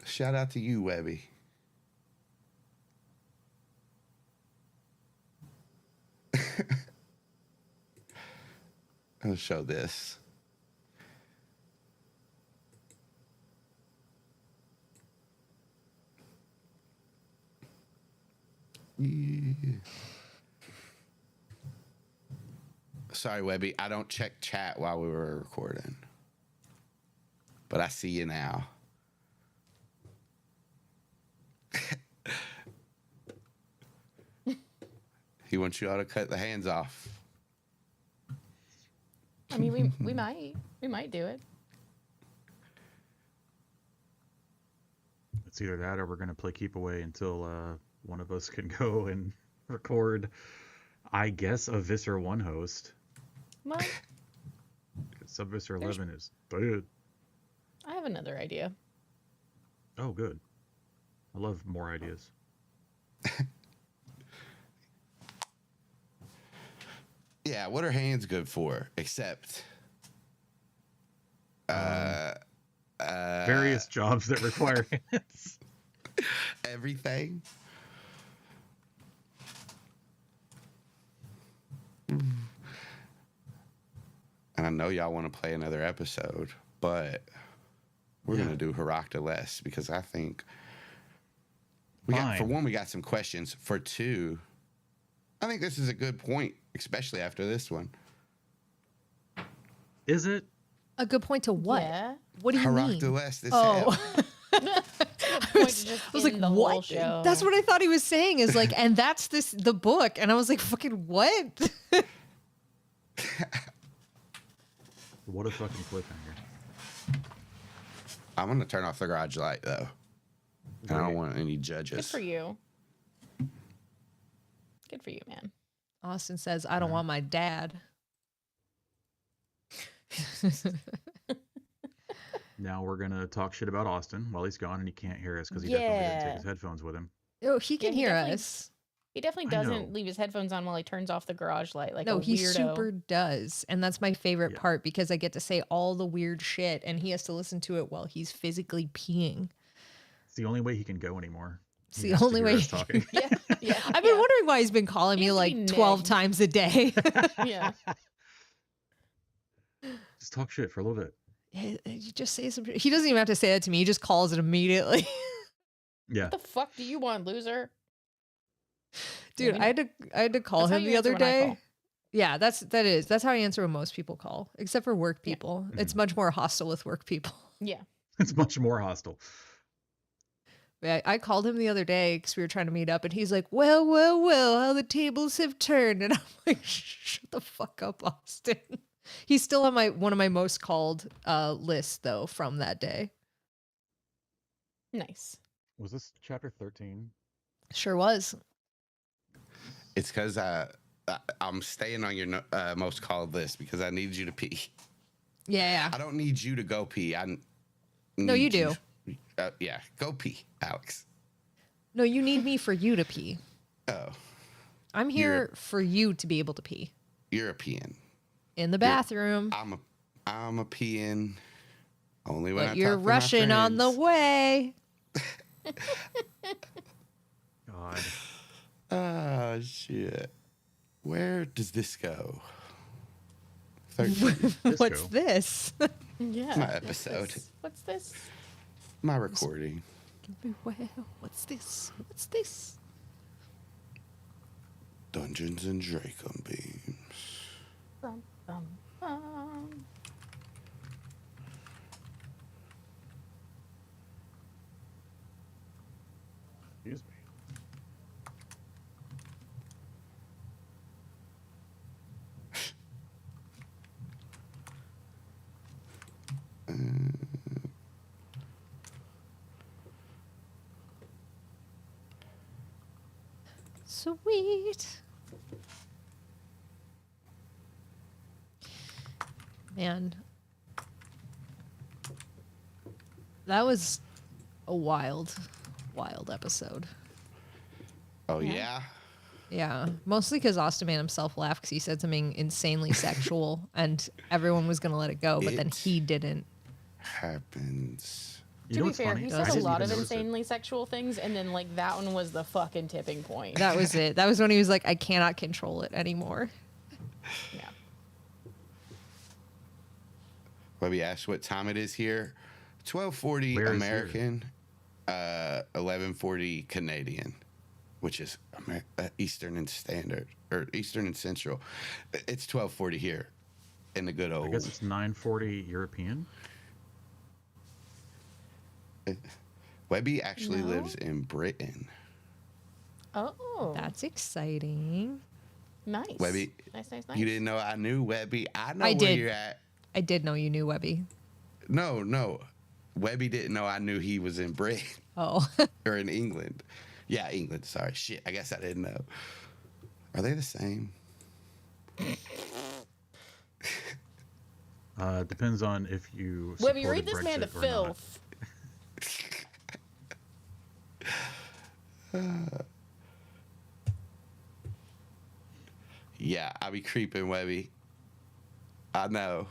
[SPEAKER 3] Shout out to you, Webby. I'll show this. Yeah. Sorry, Webby. I don't check chat while we were recording. But I see you now. He wants you all to cut the hands off.
[SPEAKER 2] I mean, we might do it.
[SPEAKER 1] It's either that or we're going to play keep away until one of us can go and record, I guess, a Visser 1 host.
[SPEAKER 2] Well,
[SPEAKER 1] Sub-Visser 11 is dead.
[SPEAKER 2] I have another idea.
[SPEAKER 1] Oh, good. I love more ideas.
[SPEAKER 3] Yeah, what are hands good for? Except
[SPEAKER 1] Various jobs that require hands.
[SPEAKER 3] everything. And I know y'all want to play another episode, but we're
[SPEAKER 1] Yeah.
[SPEAKER 3] gonna do Herakta less because I think we got, for
[SPEAKER 1] Fine.
[SPEAKER 3] one, we got some questions. For two, I think this is a good point, especially after this one.
[SPEAKER 1] Is it?
[SPEAKER 4] A good point to what?
[SPEAKER 2] Yeah.
[SPEAKER 4] What do you
[SPEAKER 3] Herakta
[SPEAKER 4] mean?
[SPEAKER 3] less this
[SPEAKER 4] Oh,
[SPEAKER 2] Point to just
[SPEAKER 4] I was
[SPEAKER 2] end
[SPEAKER 4] like,
[SPEAKER 2] the whole
[SPEAKER 4] what?
[SPEAKER 2] show.
[SPEAKER 4] That's what I thought he was saying. Is like, and that's the book, and I was like, fucking what?
[SPEAKER 1] What a fucking cliffhanger.
[SPEAKER 3] I'm gonna turn off the garage light though. And I don't
[SPEAKER 1] Great.
[SPEAKER 3] want any
[SPEAKER 2] Good
[SPEAKER 3] judges.
[SPEAKER 2] for you. Good for you, man.
[SPEAKER 4] Austin says, I don't want my dad.
[SPEAKER 1] Now we're gonna talk shit about Austin while he's gone and he can't hear us because he definitely didn't take
[SPEAKER 2] Yeah.
[SPEAKER 1] his headphones with him.
[SPEAKER 4] Oh, he can
[SPEAKER 2] he
[SPEAKER 4] hear
[SPEAKER 2] definitely-
[SPEAKER 4] us.
[SPEAKER 2] He definitely
[SPEAKER 1] I
[SPEAKER 2] doesn't
[SPEAKER 1] know.
[SPEAKER 2] leave his headphones on while he turns off the garage light like
[SPEAKER 4] No,
[SPEAKER 2] a
[SPEAKER 4] he
[SPEAKER 2] weirdo.
[SPEAKER 4] super does. And that's my favorite
[SPEAKER 1] Yeah.
[SPEAKER 4] part because I get to say all the weird shit and he has to listen to it while he's physically peeing.
[SPEAKER 1] It's the only way he can go anymore.
[SPEAKER 4] It's
[SPEAKER 1] He
[SPEAKER 4] the
[SPEAKER 1] has to
[SPEAKER 4] only
[SPEAKER 1] hear
[SPEAKER 4] way
[SPEAKER 1] us
[SPEAKER 4] he-
[SPEAKER 1] talking.
[SPEAKER 2] Yeah, yeah.
[SPEAKER 4] I've been wondering why he's been calling
[SPEAKER 2] He
[SPEAKER 4] me
[SPEAKER 2] has to
[SPEAKER 4] like
[SPEAKER 2] be
[SPEAKER 4] 12
[SPEAKER 2] nagged.
[SPEAKER 4] times a day.
[SPEAKER 2] Yeah.
[SPEAKER 1] Just talk shit for a little bit.
[SPEAKER 4] You just say some. He doesn't even have to say that to me. He just calls it immediately.
[SPEAKER 1] Yeah.
[SPEAKER 2] What the fuck do you want, loser?
[SPEAKER 4] Dude,
[SPEAKER 2] Maybe
[SPEAKER 4] I had to call
[SPEAKER 2] That's how
[SPEAKER 4] him
[SPEAKER 2] you
[SPEAKER 4] the
[SPEAKER 2] answer
[SPEAKER 4] other
[SPEAKER 2] when I
[SPEAKER 4] day.
[SPEAKER 2] call.
[SPEAKER 4] Yeah, that's how I answer when most people call, except for work
[SPEAKER 2] Yeah.
[SPEAKER 4] people. It's much more hostile with work people.
[SPEAKER 2] Yeah.
[SPEAKER 1] It's much more hostile.
[SPEAKER 4] Yeah, I called him the other day because we were trying to meet up, and he's like, "Well, well, well, how the tables have turned," and I'm like, "Shut the fuck up, Austin." He's still on one of my most called lists though from that day.
[SPEAKER 2] Nice.
[SPEAKER 1] Was this chapter 13?
[SPEAKER 4] Sure was.
[SPEAKER 3] It's because I'm staying on your most called list because I need you to pee.
[SPEAKER 4] Yeah.
[SPEAKER 3] I don't need you to go pee.
[SPEAKER 4] No, you do.
[SPEAKER 3] Yeah, go pee, Alex.
[SPEAKER 4] No, you need me for you to pee.
[SPEAKER 3] Oh,
[SPEAKER 4] I'm here for you to be able to pee
[SPEAKER 3] European.
[SPEAKER 4] in the bathroom.
[SPEAKER 3] I'm a peeing only when I
[SPEAKER 4] But you're
[SPEAKER 3] talk to my
[SPEAKER 4] rushing on the
[SPEAKER 3] friends.
[SPEAKER 4] way.
[SPEAKER 1] God.
[SPEAKER 3] Oh shit. Where does this go? 13.
[SPEAKER 4] What's
[SPEAKER 1] Disco.
[SPEAKER 4] this?
[SPEAKER 2] Yeah.
[SPEAKER 3] My episode.
[SPEAKER 2] What's this?
[SPEAKER 3] My recording.
[SPEAKER 4] Well, what's this? What's this?
[SPEAKER 3] Dungeons and Dracon Beams.
[SPEAKER 2] Bum, bum, bum.
[SPEAKER 1] Excuse me.
[SPEAKER 4] Sweet. Man. That was a wild episode.
[SPEAKER 3] Oh
[SPEAKER 2] Yeah.
[SPEAKER 3] yeah?
[SPEAKER 4] Yeah, mostly because Austin made himself laugh because he said something insanely sexual and everyone was going to let it go, but then
[SPEAKER 3] It-
[SPEAKER 4] he didn't.
[SPEAKER 3] Happens.
[SPEAKER 1] You
[SPEAKER 2] To
[SPEAKER 1] know
[SPEAKER 2] be
[SPEAKER 1] what's
[SPEAKER 2] fair,
[SPEAKER 1] funny?
[SPEAKER 2] he
[SPEAKER 1] I
[SPEAKER 2] says a
[SPEAKER 1] didn't
[SPEAKER 2] lot
[SPEAKER 1] even
[SPEAKER 2] of
[SPEAKER 1] notice it.
[SPEAKER 2] insanely sexual things, and then like that one was the fucking tipping point.
[SPEAKER 4] That was it. That was when he was like, I cannot control it anymore.
[SPEAKER 2] Yeah.
[SPEAKER 3] Webby asked what time it is here. 12:40
[SPEAKER 1] Where is
[SPEAKER 3] American, 11:40 Canadian, which is Eastern and Standard or Eastern and Central. It's 12:40 here in the good
[SPEAKER 1] I
[SPEAKER 3] old.
[SPEAKER 1] guess it's 9:40 European.
[SPEAKER 3] Webby actually
[SPEAKER 2] No?
[SPEAKER 3] lives in Britain.
[SPEAKER 2] Oh,
[SPEAKER 4] That's exciting.
[SPEAKER 2] nice.
[SPEAKER 3] Webby,
[SPEAKER 2] Nice.
[SPEAKER 3] you didn't know I knew Webby. I know
[SPEAKER 4] I
[SPEAKER 3] where
[SPEAKER 4] did.
[SPEAKER 3] you're at.
[SPEAKER 4] I did know you knew Webby.
[SPEAKER 3] No. Webby didn't know I knew he was in Britain
[SPEAKER 4] Oh,
[SPEAKER 3] or in England. Yeah, England. Sorry. Shit. I guess I didn't know. Are they the same?
[SPEAKER 1] Depends on if you.
[SPEAKER 2] Webby,
[SPEAKER 1] supported
[SPEAKER 2] read this man to
[SPEAKER 1] Brexit or not.
[SPEAKER 2] filth.
[SPEAKER 3] Yeah, I be creeping, Webby. I know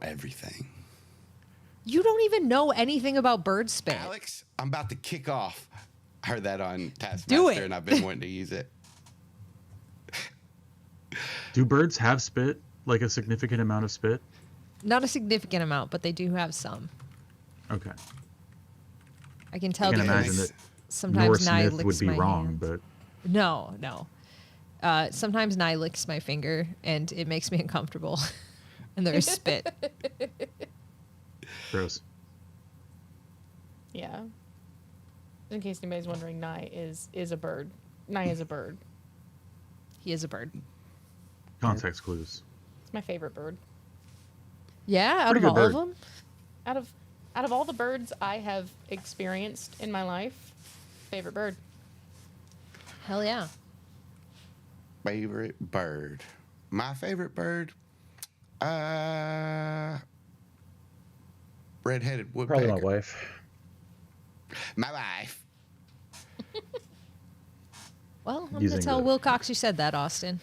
[SPEAKER 3] everything.
[SPEAKER 4] You don't even know anything about bird spit.
[SPEAKER 3] Alex, I'm about to kick off. I heard that on Taskmaster,
[SPEAKER 4] Do it.
[SPEAKER 3] and I've been wanting to use it.
[SPEAKER 1] Do birds have spit? Like a significant amount of spit?
[SPEAKER 4] Not a significant amount, but they do have some.
[SPEAKER 1] Okay.
[SPEAKER 4] I can tell
[SPEAKER 1] I can
[SPEAKER 4] because
[SPEAKER 1] imagine that
[SPEAKER 4] sometimes
[SPEAKER 1] Nora
[SPEAKER 4] Nye
[SPEAKER 1] Smith
[SPEAKER 4] licks
[SPEAKER 1] would be
[SPEAKER 4] my
[SPEAKER 1] wrong,
[SPEAKER 4] hand.
[SPEAKER 1] but
[SPEAKER 4] No. Sometimes Nye licks my finger, and it makes me uncomfortable. And there's spit.
[SPEAKER 1] gross.
[SPEAKER 2] Yeah. In case anybody's wondering, Nye is a bird. Nye is a bird.
[SPEAKER 4] He is a bird.
[SPEAKER 1] Context clues.
[SPEAKER 2] It's my favorite bird.
[SPEAKER 4] Yeah, out
[SPEAKER 1] Pretty
[SPEAKER 4] of
[SPEAKER 1] good
[SPEAKER 4] all of
[SPEAKER 1] bird.
[SPEAKER 4] them.
[SPEAKER 2] Out of all the birds I have experienced in my life, favorite bird.
[SPEAKER 4] Hell yeah.
[SPEAKER 3] Favorite bird. My favorite bird? Red-headed woodpecker.
[SPEAKER 1] Probably my wife.
[SPEAKER 3] My wife.
[SPEAKER 4] Well, I'm going
[SPEAKER 1] Using
[SPEAKER 4] to tell
[SPEAKER 1] the-
[SPEAKER 4] Wilcox you said that, Austin.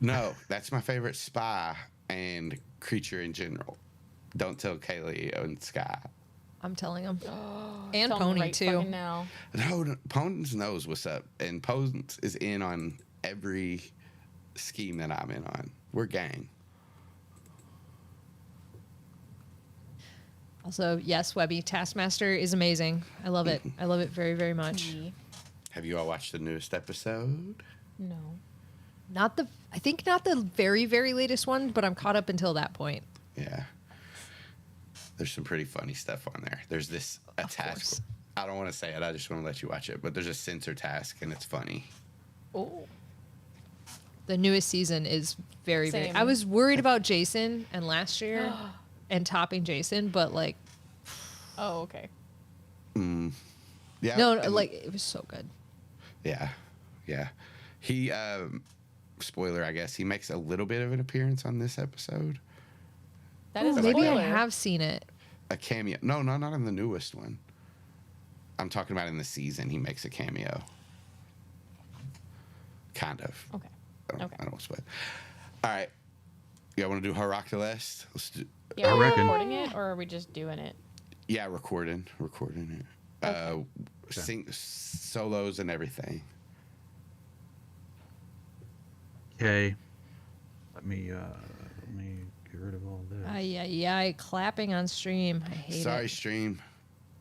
[SPEAKER 3] No, that's my favorite spy and creature in general. Don't tell Kaylee and Sky.
[SPEAKER 4] I'm telling him. And
[SPEAKER 2] Tell 'em
[SPEAKER 4] Pony,
[SPEAKER 2] right
[SPEAKER 4] too.
[SPEAKER 2] fucking now.
[SPEAKER 3] No, Ponens knows what's up, and Ponens is in on every scheme that I'm in on. We're gang.
[SPEAKER 4] Also, yes, Webby, Taskmaster is amazing. I love it. I love it very, very much.
[SPEAKER 2] Ye-
[SPEAKER 3] Have you all watched the newest episode?
[SPEAKER 2] No.
[SPEAKER 4] I think not the very, very latest one, but I'm caught up until that point.
[SPEAKER 3] Yeah. There's some pretty funny stuff on there. There's this a
[SPEAKER 4] Of
[SPEAKER 3] task.
[SPEAKER 4] course.
[SPEAKER 3] I don't want to say it. I just want to let you watch it. But there's a censor task, and it's funny.
[SPEAKER 2] Oh.
[SPEAKER 4] The newest season is very, very.
[SPEAKER 2] Same.
[SPEAKER 4] I was worried about Jason and last year and topping Jason, but like,
[SPEAKER 2] Oh, okay.
[SPEAKER 3] Yeah.
[SPEAKER 4] no,
[SPEAKER 3] and-
[SPEAKER 4] like it was so good.
[SPEAKER 3] Yeah. Yeah. He, spoiler, I guess, he makes a little bit of an appearance on this episode.
[SPEAKER 2] That is
[SPEAKER 4] Ooh,
[SPEAKER 2] a
[SPEAKER 4] maybe I
[SPEAKER 2] spoiler.
[SPEAKER 4] have seen it.
[SPEAKER 3] A cameo. No, not in the newest one. I'm talking about in the season. He makes a cameo. Kind of.
[SPEAKER 2] Okay.
[SPEAKER 3] I don't
[SPEAKER 2] Okay.
[SPEAKER 3] want to spoil. All right. You want to do Heroclist? Let's do.
[SPEAKER 2] Yeah,
[SPEAKER 1] I
[SPEAKER 2] are we
[SPEAKER 1] reckon.
[SPEAKER 2] recording it or are we just doing it?
[SPEAKER 3] Yeah, recording it.
[SPEAKER 2] Okay.
[SPEAKER 3] Sing solos and everything.
[SPEAKER 1] Okay. Let me get rid of all this.
[SPEAKER 4] Ay, clapping on stream. I hate
[SPEAKER 3] Sorry,
[SPEAKER 4] it.
[SPEAKER 3] stream.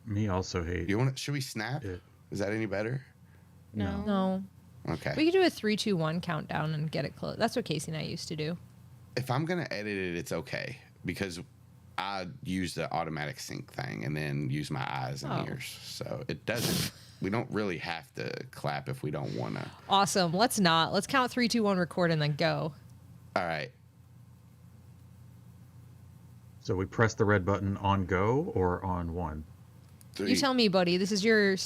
[SPEAKER 1] Me also hate
[SPEAKER 3] You want? Should we snap?
[SPEAKER 1] it.
[SPEAKER 3] Is that any better?
[SPEAKER 2] No.
[SPEAKER 4] No.
[SPEAKER 3] Okay.
[SPEAKER 4] We could do a 3, 2, 1 countdown and get it close. That's what Casey and I used to do.
[SPEAKER 3] If I'm gonna edit it, it's okay because I use the automatic sync thing and then use my eyes and
[SPEAKER 4] Oh.
[SPEAKER 3] ears, so it doesn't. We don't really have to clap if we don't wanna.
[SPEAKER 4] Awesome. Let's not. Let's count 3, 2, 1, record, and then go.
[SPEAKER 3] All right.
[SPEAKER 1] So we press the red button on go or on one?
[SPEAKER 4] You tell me, buddy. This is your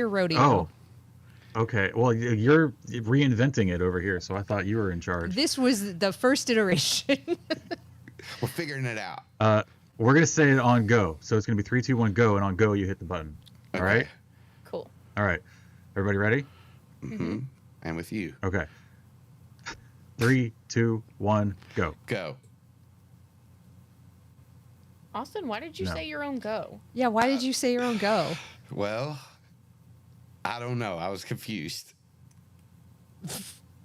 [SPEAKER 4] rodeo.
[SPEAKER 1] Oh. Okay. Well, you're reinventing it over here, so I thought you were in charge.
[SPEAKER 4] This was the first iteration.
[SPEAKER 3] We're figuring it out.
[SPEAKER 1] We're gonna say it on go, so it's gonna be 3, 2, 1, go, and on go you hit the button. All right.
[SPEAKER 3] Okay.
[SPEAKER 2] Cool.
[SPEAKER 1] All right. Everybody ready?
[SPEAKER 3] Mm-hmm. And with you,
[SPEAKER 1] Okay. 3, 2, 1, go.
[SPEAKER 3] go.
[SPEAKER 2] Austin, why did you
[SPEAKER 1] No.
[SPEAKER 2] say your own go?
[SPEAKER 4] Yeah, why did you say your own go?
[SPEAKER 3] Well, I don't know. I was confused.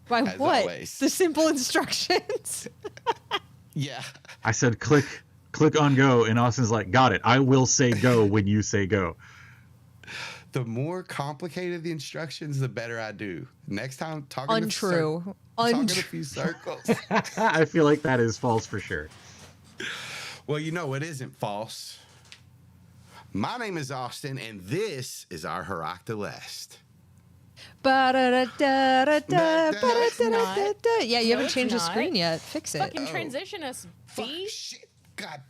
[SPEAKER 4] By
[SPEAKER 3] As
[SPEAKER 4] what?
[SPEAKER 3] always.
[SPEAKER 4] The simple instructions.
[SPEAKER 3] Yeah.
[SPEAKER 1] I said click on go, and Austin's like, got it. I will say go when you say go.
[SPEAKER 3] The more complicated the instructions, the better I do. Next time, talking
[SPEAKER 4] Untrue.
[SPEAKER 3] talking a
[SPEAKER 4] Untrue.
[SPEAKER 3] few circles.
[SPEAKER 1] I feel like that is false for sure.
[SPEAKER 3] Well, you know, it isn't false. My name is Austin, and this is our Heroclist.
[SPEAKER 4] Ba-da-da-da-da-da-da-da-da. Yeah, you
[SPEAKER 2] No,
[SPEAKER 4] haven't
[SPEAKER 2] it's
[SPEAKER 4] changed the
[SPEAKER 2] not.
[SPEAKER 4] screen yet. Fix it.
[SPEAKER 2] Fucking
[SPEAKER 3] Oh.
[SPEAKER 2] transition us,
[SPEAKER 3] Fuck,
[SPEAKER 2] B.
[SPEAKER 3] shit. God.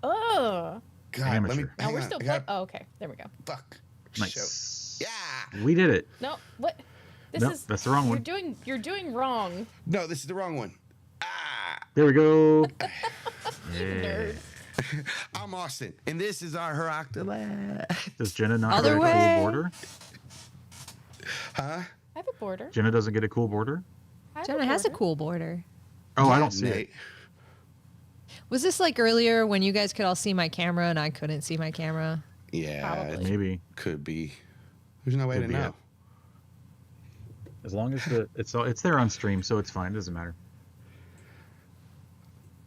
[SPEAKER 2] Ugh.
[SPEAKER 3] Let me.
[SPEAKER 1] Amateur.
[SPEAKER 2] No,
[SPEAKER 3] hang
[SPEAKER 2] we're
[SPEAKER 3] on,
[SPEAKER 2] still.
[SPEAKER 3] I gotta-
[SPEAKER 2] Oh, okay. There we go.
[SPEAKER 3] Fuck.
[SPEAKER 1] Nice.
[SPEAKER 3] Yeah.
[SPEAKER 1] We did it.
[SPEAKER 2] No, what? This
[SPEAKER 1] Nope,
[SPEAKER 2] is.
[SPEAKER 1] that's the wrong one.
[SPEAKER 2] You're doing wrong.
[SPEAKER 3] No, this is the wrong one. Ah.
[SPEAKER 1] There we go.
[SPEAKER 2] You nerd.
[SPEAKER 3] I'm I'm Austin, and this is our Heroctolab.
[SPEAKER 1] Does Jenna not
[SPEAKER 4] Other
[SPEAKER 1] get a
[SPEAKER 4] way.
[SPEAKER 1] cool border?
[SPEAKER 3] Huh?
[SPEAKER 2] I have a border.
[SPEAKER 1] Jenna doesn't get a cool border?
[SPEAKER 2] I have
[SPEAKER 4] Jenna has a
[SPEAKER 2] border.
[SPEAKER 4] cool border.
[SPEAKER 1] Oh, I
[SPEAKER 3] Yeah,
[SPEAKER 1] don't see
[SPEAKER 3] Nate.
[SPEAKER 1] it.
[SPEAKER 4] Was this like earlier when you guys could all see my camera and I couldn't see my camera?
[SPEAKER 3] Yeah,
[SPEAKER 2] Probably.
[SPEAKER 3] it
[SPEAKER 1] Maybe.
[SPEAKER 3] could be. There's no way
[SPEAKER 1] Could
[SPEAKER 3] to
[SPEAKER 1] be
[SPEAKER 3] know.
[SPEAKER 1] it. As long as it's there on stream, so it's fine. It doesn't matter.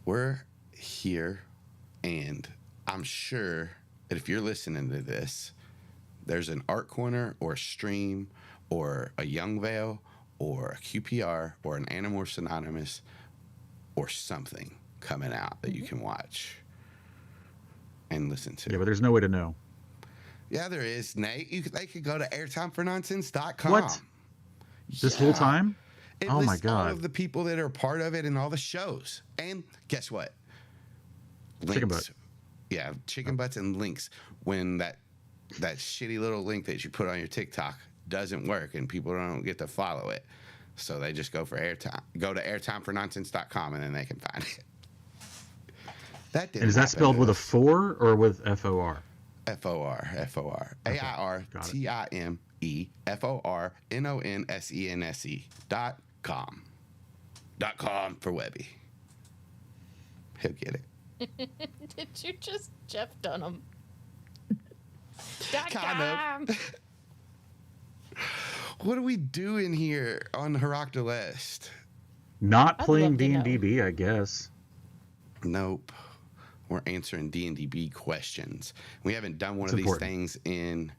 [SPEAKER 3] We're here, and I'm sure that if you're listening to this, there's an art corner or a stream or a Young Vale or a QPR or an Animorphs Anonymous or something coming out that you can watch and listen to.
[SPEAKER 1] Yeah, but there's no way to know.
[SPEAKER 3] Yeah, there is, Nate. They could go to airtimefornonsense.com.
[SPEAKER 1] What? This whole time?
[SPEAKER 3] It
[SPEAKER 1] Oh my
[SPEAKER 3] lists all
[SPEAKER 1] God.
[SPEAKER 3] of the people that are part of it and all the shows. And guess what?
[SPEAKER 1] Chicken butt.
[SPEAKER 3] Yeah, chicken butts and links. When that shitty little link that you put on your TikTok doesn't work and people don't get to follow it. So they just go for airtime. Go to airtimefornonsense.com and then they can find it. That didn't
[SPEAKER 1] And is that
[SPEAKER 3] happen
[SPEAKER 1] spelled
[SPEAKER 3] to
[SPEAKER 1] with a
[SPEAKER 3] us.
[SPEAKER 1] 4 or with FOR?
[SPEAKER 3] FOR. AIRTIMEFORNONSENSE.com He'll get it.
[SPEAKER 2] Did you just Jeff Dunham?
[SPEAKER 3] Kind of. What are we doing here on Heroctolest?
[SPEAKER 1] Not
[SPEAKER 2] I'd
[SPEAKER 1] playing
[SPEAKER 2] love to know.
[SPEAKER 1] D&DB, I guess.
[SPEAKER 3] Nope. We're answering D&DB questions. We haven't done one
[SPEAKER 1] It's
[SPEAKER 3] of
[SPEAKER 1] important.
[SPEAKER 3] these things in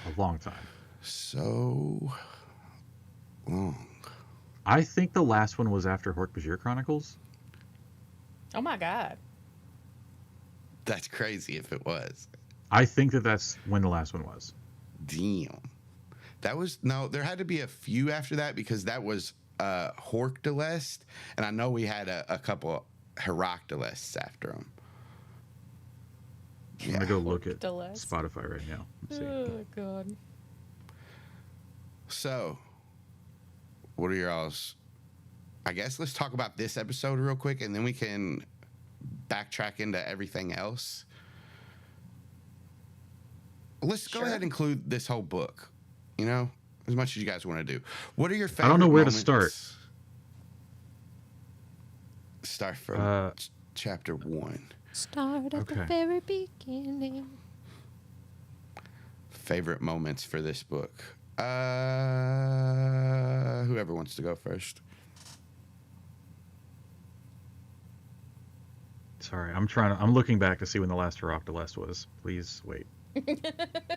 [SPEAKER 1] A long time.
[SPEAKER 3] so long.
[SPEAKER 1] I think the last one was after Hork-Bajir Chronicles.
[SPEAKER 2] Oh my god.
[SPEAKER 3] That's crazy if it was.
[SPEAKER 1] I think that's when the last one was.
[SPEAKER 3] Damn. That was no, there had to be a few after that because that was Horkdolest, and I know we had a couple Heroctolests after them.
[SPEAKER 1] I'm gonna go look at
[SPEAKER 2] Hork-Delest.
[SPEAKER 1] Spotify right now. Let's see.
[SPEAKER 2] Oh god.
[SPEAKER 3] So, what are your all's? I guess let's talk about this episode real quick, and then we can backtrack into everything else. Let's go
[SPEAKER 2] Sure.
[SPEAKER 3] ahead and include this whole book. You know, as much as you guys want to do. What are your favorite?
[SPEAKER 1] I don't know where to
[SPEAKER 3] moments?
[SPEAKER 1] start.
[SPEAKER 3] Start from chapter 1.
[SPEAKER 4] Start at the
[SPEAKER 1] Okay.
[SPEAKER 4] very beginning.
[SPEAKER 3] Favorite moments for this book. Whoever wants to go first.
[SPEAKER 1] Sorry, I'm looking back to see when the last Heroctolest was. Please wait.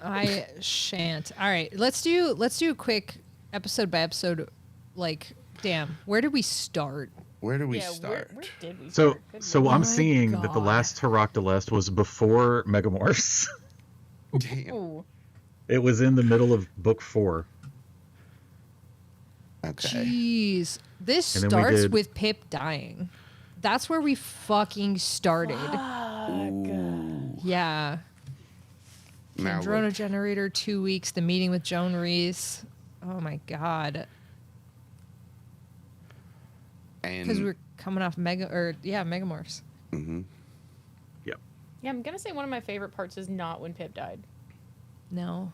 [SPEAKER 4] I shan't. All right, let's do a quick episode by episode. Like, damn, where did we start?
[SPEAKER 3] Where do we
[SPEAKER 2] Yeah,
[SPEAKER 3] start?
[SPEAKER 2] where did we
[SPEAKER 1] So,
[SPEAKER 2] start? Good
[SPEAKER 1] so
[SPEAKER 2] lord.
[SPEAKER 1] I'm
[SPEAKER 4] my
[SPEAKER 1] seeing that the
[SPEAKER 4] God.
[SPEAKER 1] last Heroctolest was before Megamorphs.
[SPEAKER 3] Damn.
[SPEAKER 2] Ooh.
[SPEAKER 1] It was in the middle of book 4.
[SPEAKER 3] Okay.
[SPEAKER 4] Jeez, this
[SPEAKER 1] And then we
[SPEAKER 4] starts
[SPEAKER 1] did-
[SPEAKER 4] with Pip dying. That's where we fucking started.
[SPEAKER 3] Ooh.
[SPEAKER 4] Yeah.
[SPEAKER 3] Now
[SPEAKER 4] Drona
[SPEAKER 3] look,
[SPEAKER 4] generator, 2 weeks. The meeting with Joan Reese. Oh my god. Because
[SPEAKER 3] and
[SPEAKER 4] we're coming off Megamorphs.
[SPEAKER 3] mhm.
[SPEAKER 1] Yep.
[SPEAKER 2] Yeah, I'm gonna say one of my favorite parts is not when Pip died.
[SPEAKER 4] No.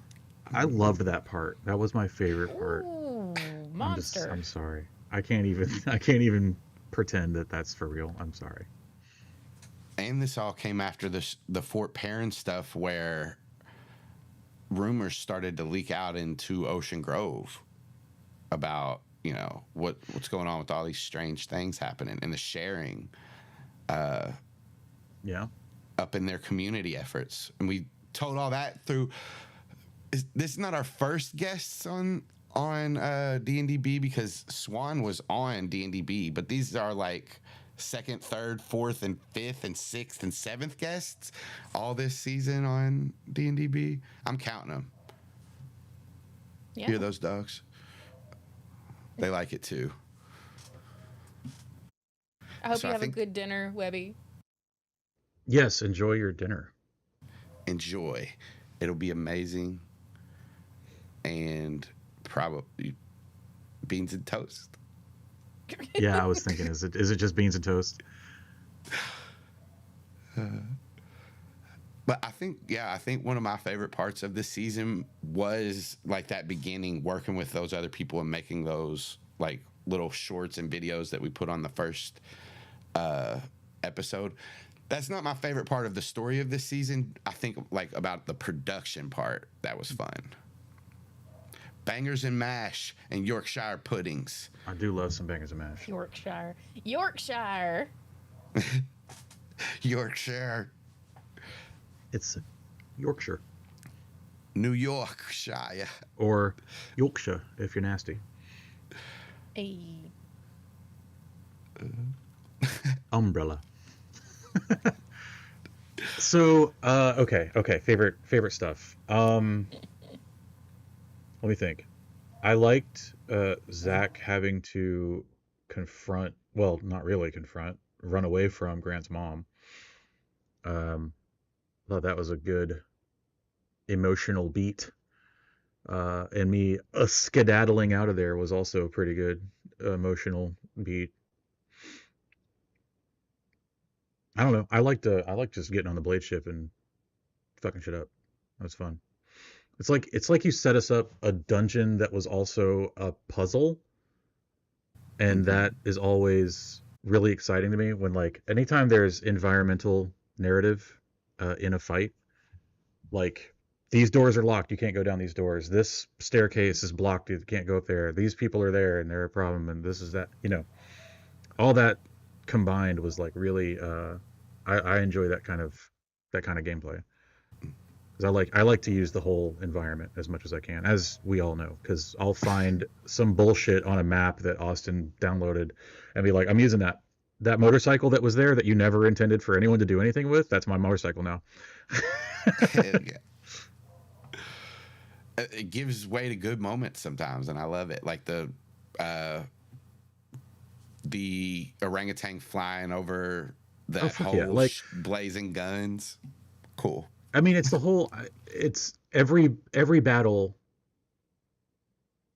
[SPEAKER 1] I loved that part. That was my favorite part.
[SPEAKER 2] Ooh,
[SPEAKER 1] I'm
[SPEAKER 2] monster.
[SPEAKER 1] I'm sorry. I can't even pretend that that's for real. I'm sorry.
[SPEAKER 3] And this all came after the Fort Perrin stuff where rumors started to leak out into Ocean Grove about, you know, what's going on with all these strange things happening and the sharing
[SPEAKER 1] Yeah.
[SPEAKER 3] up in their community efforts. And we told all that through this is not our first guests on D&DB because Swan was on D&DB, but these are like second, third, fourth, and fifth, and sixth, and seventh guests all this season on D&DB. I'm counting them.
[SPEAKER 2] Yeah.
[SPEAKER 3] Hear those dogs? They like it too.
[SPEAKER 2] I hope
[SPEAKER 3] So
[SPEAKER 2] you
[SPEAKER 3] I
[SPEAKER 2] have
[SPEAKER 3] think-
[SPEAKER 2] a good dinner, Webby.
[SPEAKER 1] Yes, enjoy your dinner.
[SPEAKER 3] Enjoy. It'll be amazing. And probably beans and toast.
[SPEAKER 1] Yeah, I was thinking, is it just beans and toast?
[SPEAKER 3] But I think one of my favorite parts of this season was like that beginning, working with those other people and making those like little shorts and videos that we put on the first episode. That's not my favorite part of the story of this season. I think like about the production part that was fun. Bangers and mash and Yorkshire puddings.
[SPEAKER 1] I do love some bangers and mash.
[SPEAKER 2] Yorkshire.
[SPEAKER 3] Yorkshire.
[SPEAKER 1] It's Yorkshire
[SPEAKER 3] New Yorkshire.
[SPEAKER 1] or Yorkshire if you're nasty.
[SPEAKER 2] Hey.
[SPEAKER 1] Umbrella. So, okay. Favorite stuff. Let me think. I liked Zach having to confront, well, not really confront, run away from Grant's mom. Thought that was a good emotional beat. And me skedaddling out of there was also a pretty good emotional beat. I don't know. I like just getting on the blade ship and fucking shit up. That was fun. It's like you set us up a dungeon that was also a puzzle, and that is always really exciting to me when like anytime there's environmental narrative in a fight, like these doors are locked, you can't go down these doors. This staircase is blocked, you can't go up there. These people are there and they're a problem, and this is that. All that combined was like really. I enjoy that kind of gameplay. Because I like to use the whole environment as much as I can, as we all know. Because I'll find some bullshit on a map that Austin downloaded, and be like, I'm using that motorcycle that was there that you never intended for anyone to do anything with. That's my motorcycle now.
[SPEAKER 3] It gives way to good moments sometimes, and I love it. Like the orangutan flying over that whole blazing guns. Cool.
[SPEAKER 1] I mean, it's every battle.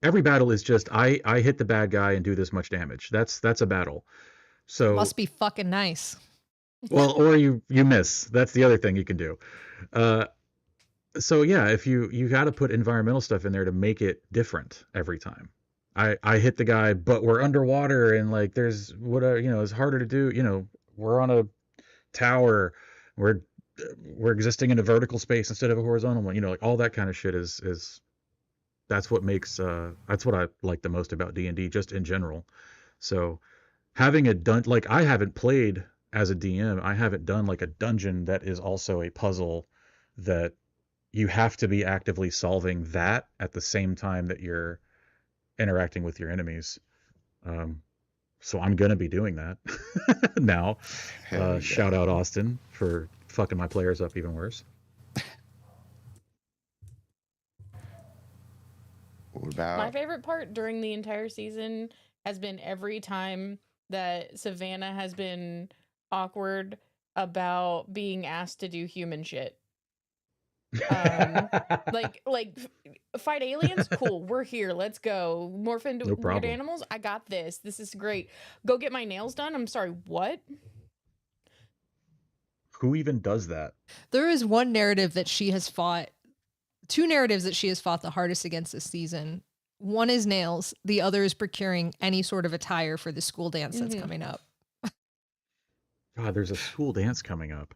[SPEAKER 1] Every battle is just I hit the bad guy and do this much damage. That's a battle. So
[SPEAKER 4] Must be fucking nice.
[SPEAKER 1] well, or you miss. That's the other thing you can do. So yeah, if you got to put environmental stuff in there to make it different every time. I hit the guy, but we're underwater and like there's it's harder to do. We're on a tower. We're existing in a vertical space instead of a horizontal one. Like all that kind of shit is that's what makes that's what I like the most about D&D just in general. So having like I haven't played as a DM. I haven't done like a dungeon that is also a puzzle that you have to be actively solving that at the same time that you're interacting with your enemies. So I'm gonna be doing that now. Shout out Austin for fucking my players up even worse.
[SPEAKER 3] What about
[SPEAKER 2] My favorite part during the entire season has been every time that Savannah has been awkward about being asked to do human shit. Like fight aliens, cool, we're here, let's go. Morph into
[SPEAKER 1] No
[SPEAKER 2] weird
[SPEAKER 1] problem.
[SPEAKER 2] animals, I got this is great. Go get my nails done, I'm sorry, what?
[SPEAKER 1] Who even does that?
[SPEAKER 4] There is one narrative that she has fought, two narratives that she has fought the hardest against this season. One is nails, the other is procuring any sort of attire for the school dance that's coming up.
[SPEAKER 1] God, there's a school dance coming up.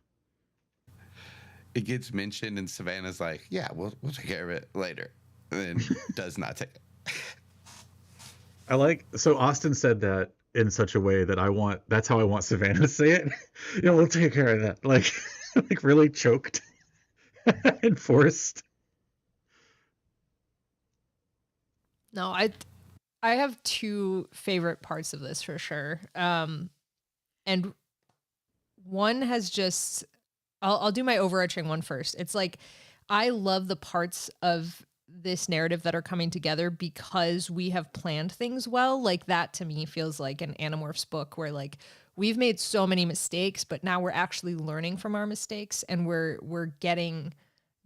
[SPEAKER 3] it gets mentioned and Savannah's like, yeah, we'll take care of it later, and then does not take it.
[SPEAKER 1] So Austin said that in such a way that that's how I want Savannah to say it. We'll take care of that. Like really choked and forced.
[SPEAKER 4] No, I have two favorite parts of this for sure. And one has just, I'll do my overarching one first. It's like, I love the parts of this narrative that are coming together because we have planned things well. Like that to me feels like an Animorphs book where like we've made so many mistakes, but now we're actually learning from our mistakes and we're getting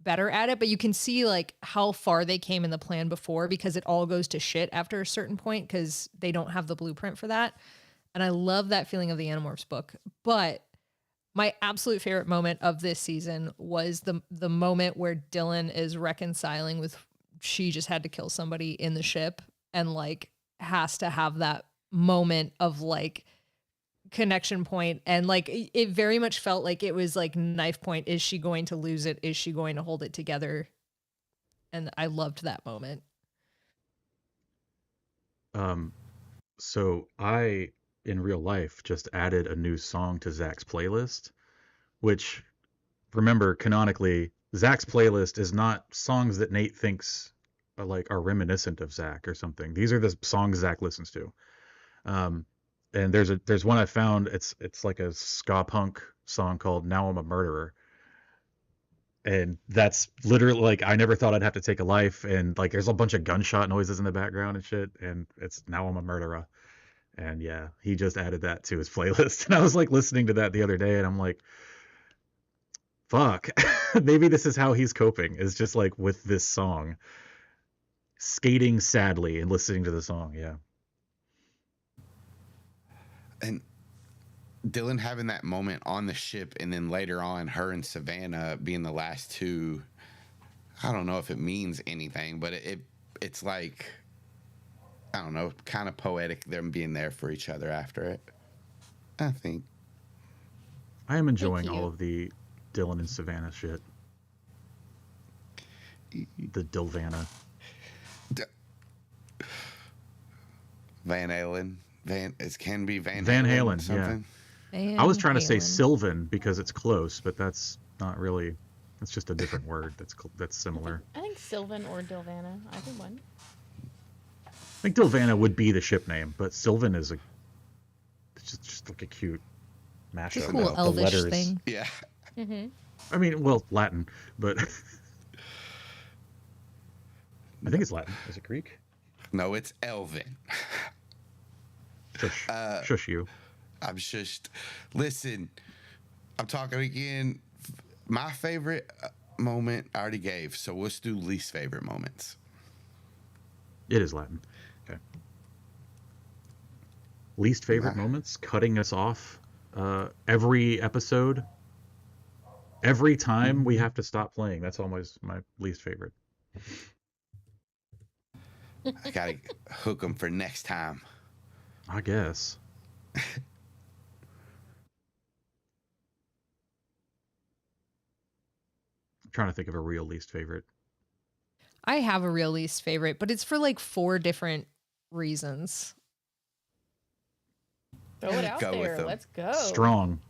[SPEAKER 4] better at it. But you can see like how far they came in the plan before because it all goes to shit after a certain point because they don't have the blueprint for that. And I love that feeling of the Animorphs book. But My absolute favorite moment of this season was the moment where Dylan is reconciling with she just had to kill somebody in the ship and like has to have that moment of like connection point, and like it very much felt like it was like knife point. Is she going to lose it? Is she going to hold it together? And I loved that moment.
[SPEAKER 1] So I, in real life, just added a new song to Zach's playlist, which, remember, canonically, Zach's playlist is not songs that Nate thinks are reminiscent of Zach or something. These are the songs Zach listens to. And there's one I found. It's like a ska punk song called "Now I'm a Murderer," and that's literally like I never thought I'd have to take a life, and like there's a bunch of gunshot noises in the background and shit, and it's "Now I'm a Murderer." And yeah, he just added that to his playlist, and I was like listening to that the other day, and I'm like, fuck, maybe this is how he's coping, is just like with this song, skating sadly and listening to the song. Yeah.
[SPEAKER 3] And Dylan having that moment on the ship, and then later on her and Savannah being the last two. I don't know if it means anything, but it's like, I don't know, kind of poetic, them being there for each other after it, I think.
[SPEAKER 1] I am enjoying all of the Dylan and Savannah shit. The Dilvana.
[SPEAKER 3] Van Halen. It can be Van
[SPEAKER 1] Halen,
[SPEAKER 3] something.
[SPEAKER 1] Yeah. I was trying to say Sylvan because it's close, but that's not really. It's just a different word that's similar.
[SPEAKER 2] I think Sylvan or Dilvana. Either one.
[SPEAKER 1] I think Dilvana would be the ship name, but Sylvan is it's just like a cute mashup.
[SPEAKER 4] It's a cool elvish thing.
[SPEAKER 3] Yeah.
[SPEAKER 2] Mm-hmm.
[SPEAKER 1] I mean, well, Latin, but I think it's Latin. Is it Greek?
[SPEAKER 3] No, it's Elven.
[SPEAKER 1] Shush, shush you.
[SPEAKER 3] I'm shushed. Listen, I'm talking again. My favorite moment I already gave, so let's do least favorite moments.
[SPEAKER 1] It is Latin. Okay. Least favorite moments, cutting us off every episode. Every time we have to stop playing. That's always my least favorite.
[SPEAKER 3] I gotta hook them for next time.
[SPEAKER 1] I guess. I'm trying to think of a real least favorite.
[SPEAKER 4] I have a real least favorite, but it's for like 4 different reasons.
[SPEAKER 2] Throw it out there. Let's go.
[SPEAKER 1] Strong.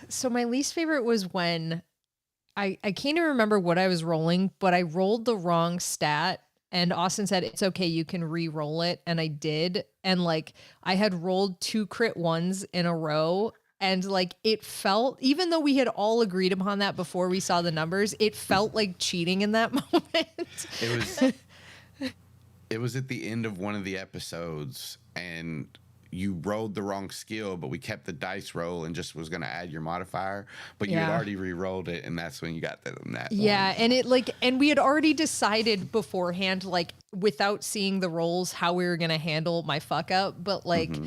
[SPEAKER 4] So my least favorite was when I can't even remember what I was rolling, but I rolled the wrong stat. And Austin said, it's okay, you can re-roll it. And I did. And like, I had rolled 2 crit 1s in a row. And like, it felt, even though we had all agreed upon that before we saw the numbers, it felt like cheating in that moment.
[SPEAKER 3] It was at the end of one of the episodes, and you rolled the wrong skill, but we kept the dice roll and just was going to add your modifier, but you had already re-rolled it, and that's when you got that one.
[SPEAKER 4] Yeah, and it like, and we had already decided beforehand, like without seeing the rolls, how we were going to handle my fuck up, but like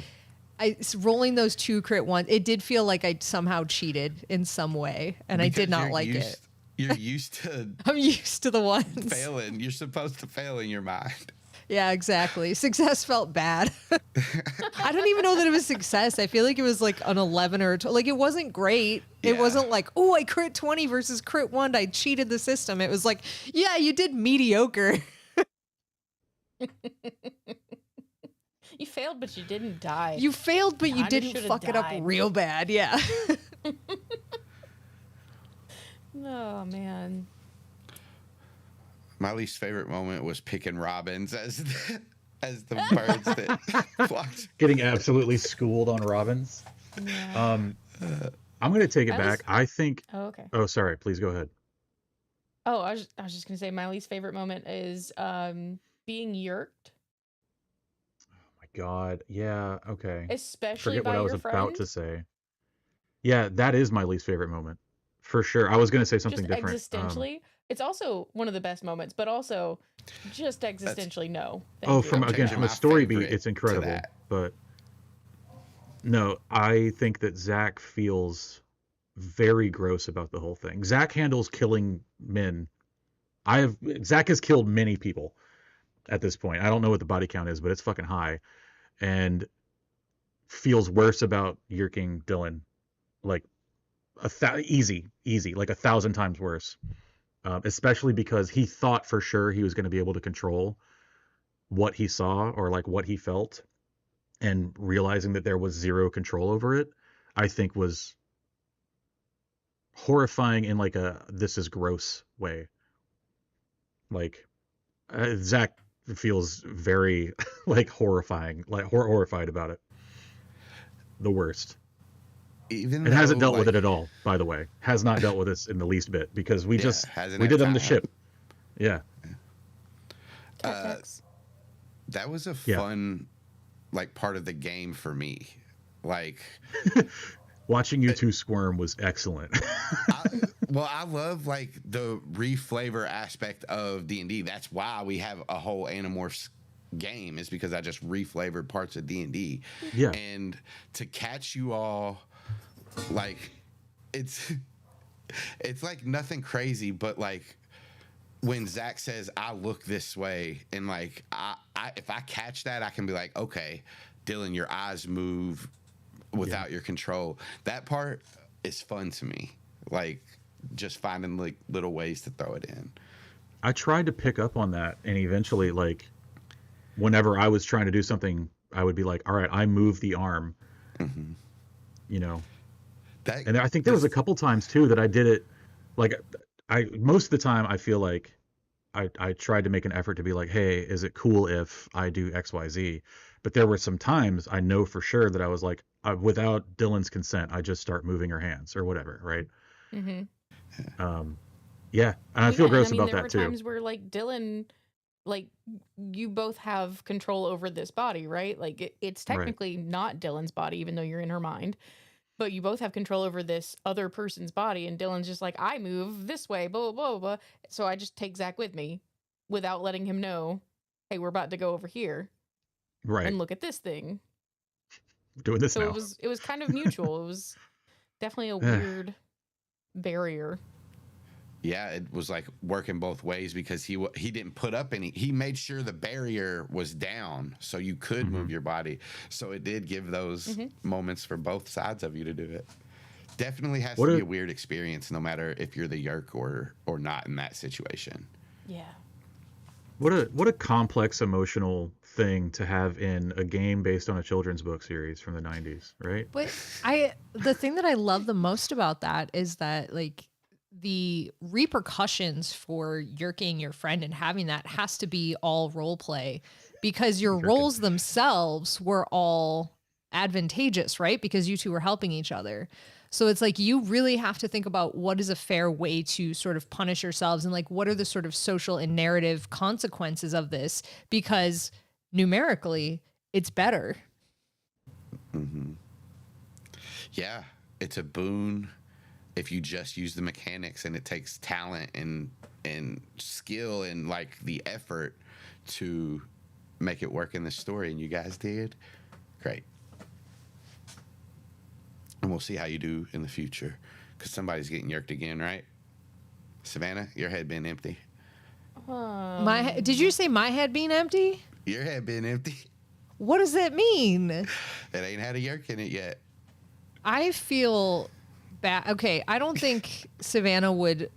[SPEAKER 4] rolling those 2 crit 1s, it did feel like I somehow cheated in some way, and because I did not like it.
[SPEAKER 3] You're used to
[SPEAKER 4] I'm used to the ones
[SPEAKER 3] failing. You're supposed to fail in your mind.
[SPEAKER 4] Yeah, exactly. Success felt bad. I don't even know that it was success. I feel like it was like an 11 or a 12. Like, it wasn't great. It wasn't like, oh, I crit 20 versus crit 1. I cheated the system. It was like, yeah, you did mediocre.
[SPEAKER 2] You failed, but you didn't die.
[SPEAKER 4] You failed, but you didn't fuck it up real bad. Yeah.
[SPEAKER 2] Oh, man.
[SPEAKER 3] My least favorite moment was picking Robins as the birds that flocked.
[SPEAKER 1] Getting absolutely schooled on Robins.
[SPEAKER 2] Yeah.
[SPEAKER 1] I'm going to take it back. I think.
[SPEAKER 2] Oh, okay.
[SPEAKER 1] Oh, sorry. Please go ahead.
[SPEAKER 2] Oh, I was just going to say my least favorite moment is being yerked.
[SPEAKER 1] Oh my God. Yeah. Okay.
[SPEAKER 2] Especially
[SPEAKER 1] Forget
[SPEAKER 2] by
[SPEAKER 1] what I was
[SPEAKER 2] your
[SPEAKER 1] about
[SPEAKER 2] friend.
[SPEAKER 1] to say. Yeah, that is my least favorite moment. For sure. I was going to say something
[SPEAKER 2] Just
[SPEAKER 1] different.
[SPEAKER 2] Existentially. It's also one of the best moments, but also just existentially, no.
[SPEAKER 1] From a story beat, it's incredible. But no, I think that Zach feels very gross about the whole thing. Zach handles killing men. Zach has killed many people at this point. I don't know what the body count is, but it's fucking high, and feels worse about yerking Dylan, like easy, like 1,000 times worse. Especially because he thought for sure he was going to be able to control what he saw or like what he felt, and realizing that there was zero control over it, I think was horrifying in like a this is gross way. Like Zach feels very like horrifying, like horrified about it. The worst.
[SPEAKER 3] Even
[SPEAKER 1] It hasn't dealt with it at all, by the way. Has not dealt with this in the least bit, because we did it on the ship. Yeah.
[SPEAKER 3] That was a fun like part of the game for me. Like
[SPEAKER 1] watching you two squirm was excellent.
[SPEAKER 3] I love like the reflavor aspect of D&D. That's why we have a whole Animorphs game, is because I just reflavored parts of D&D.
[SPEAKER 1] Yeah.
[SPEAKER 3] And to catch you all, like, it's like nothing crazy, but like when Zach says I look this way, and like I if I catch that, I can be like, okay, Dylan, your eyes move without your control. That part is fun to me. Like just finding like little ways to throw it in.
[SPEAKER 1] I tried to pick up on that, and eventually, like, whenever I was trying to do something, I would be like, all right, I move the arm. Mm-hmm. You know. And I think there was a couple times too that I did it, like most of the time I feel like I tried to make an effort to be like, hey, is it cool if I do XYZ? But there were some times I know for sure that I was like, without Dylan's consent, I just start moving her hands or whatever, right?
[SPEAKER 2] Mm-hmm.
[SPEAKER 1] Yeah, and I feel gross about that too.
[SPEAKER 2] There were times where like Dylan, like you both have control over this body, right? Like it's technically not Dylan's body, even though you're in her mind. But you both have control over this other person's body, and Dylan's just like, I move this way, blah, blah, blah, blah. So I just take Zach with me without letting him know, hey, we're about to go over here.
[SPEAKER 1] Right.
[SPEAKER 2] And look at this thing.
[SPEAKER 1] We're doing this now.
[SPEAKER 2] It was kind of mutual. It was definitely a weird barrier.
[SPEAKER 3] Yeah, it was like working both ways, because he didn't put up any. He made sure the barrier was down so you could move your body. So it did give those moments for both sides of you to do it. Definitely has to be a weird experience, no matter if you're the Yerk or not in that situation.
[SPEAKER 2] Yeah.
[SPEAKER 1] What a complex emotional thing to have in a game based on a children's book series from the 90s, right?
[SPEAKER 4] But the thing that I love the most about that is that like the repercussions for yerking your friend and having that has to be all role play, because your roles themselves were all advantageous, right? Because you two were helping each other. So it's like you really have to think about what is a fair way to sort of punish yourselves, and like what are the sort of social and narrative consequences of this, because numerically it's better.
[SPEAKER 3] Mm-hmm. Yeah, it's a boon if you just use the mechanics, and it takes talent and skill and like the effort to make it work in the story, and you guys did great. And we'll see how you do in the future, because somebody's getting yerked again, right? Savannah, your head been empty.
[SPEAKER 4] Did you say my head being empty?
[SPEAKER 3] Your head been empty.
[SPEAKER 4] What does that mean?
[SPEAKER 3] It ain't had a yerk in it yet.
[SPEAKER 4] I feel bad. Okay, I don't think Savannah would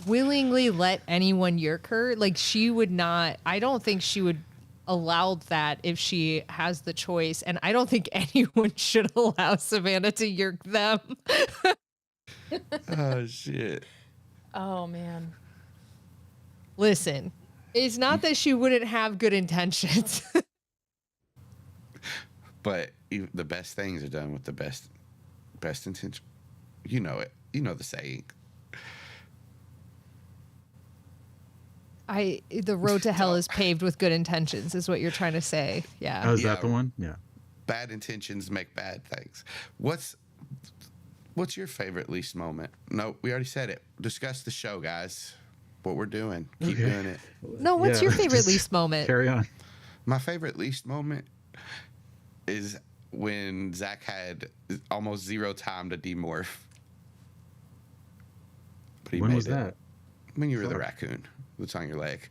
[SPEAKER 4] willingly let anyone yerk her. Like she would not. I don't think she would allow that if she has the choice, and I don't think anyone should allow Savannah to yerk them.
[SPEAKER 3] Oh shit.
[SPEAKER 2] Oh man.
[SPEAKER 4] Listen, it's not that she wouldn't have good intentions.
[SPEAKER 3] But the best things are done with the best intention. You know it. You know the saying.
[SPEAKER 4] The road to hell is paved with good intentions, is what you're trying to say. Yeah.
[SPEAKER 1] Oh, is that the one? Yeah.
[SPEAKER 3] Bad intentions make bad things. What's your favorite least moment? No, we already said it. Discuss the show, guys. What we're doing. Keep doing it.
[SPEAKER 4] No, what's your favorite least moment?
[SPEAKER 1] Carry on.
[SPEAKER 3] My favorite least moment is when Zach had almost zero time to demorph. But he
[SPEAKER 1] When
[SPEAKER 3] made
[SPEAKER 1] was
[SPEAKER 3] it.
[SPEAKER 1] that?
[SPEAKER 3] When you were the
[SPEAKER 1] Fuck.
[SPEAKER 3] raccoon. What's on your leg?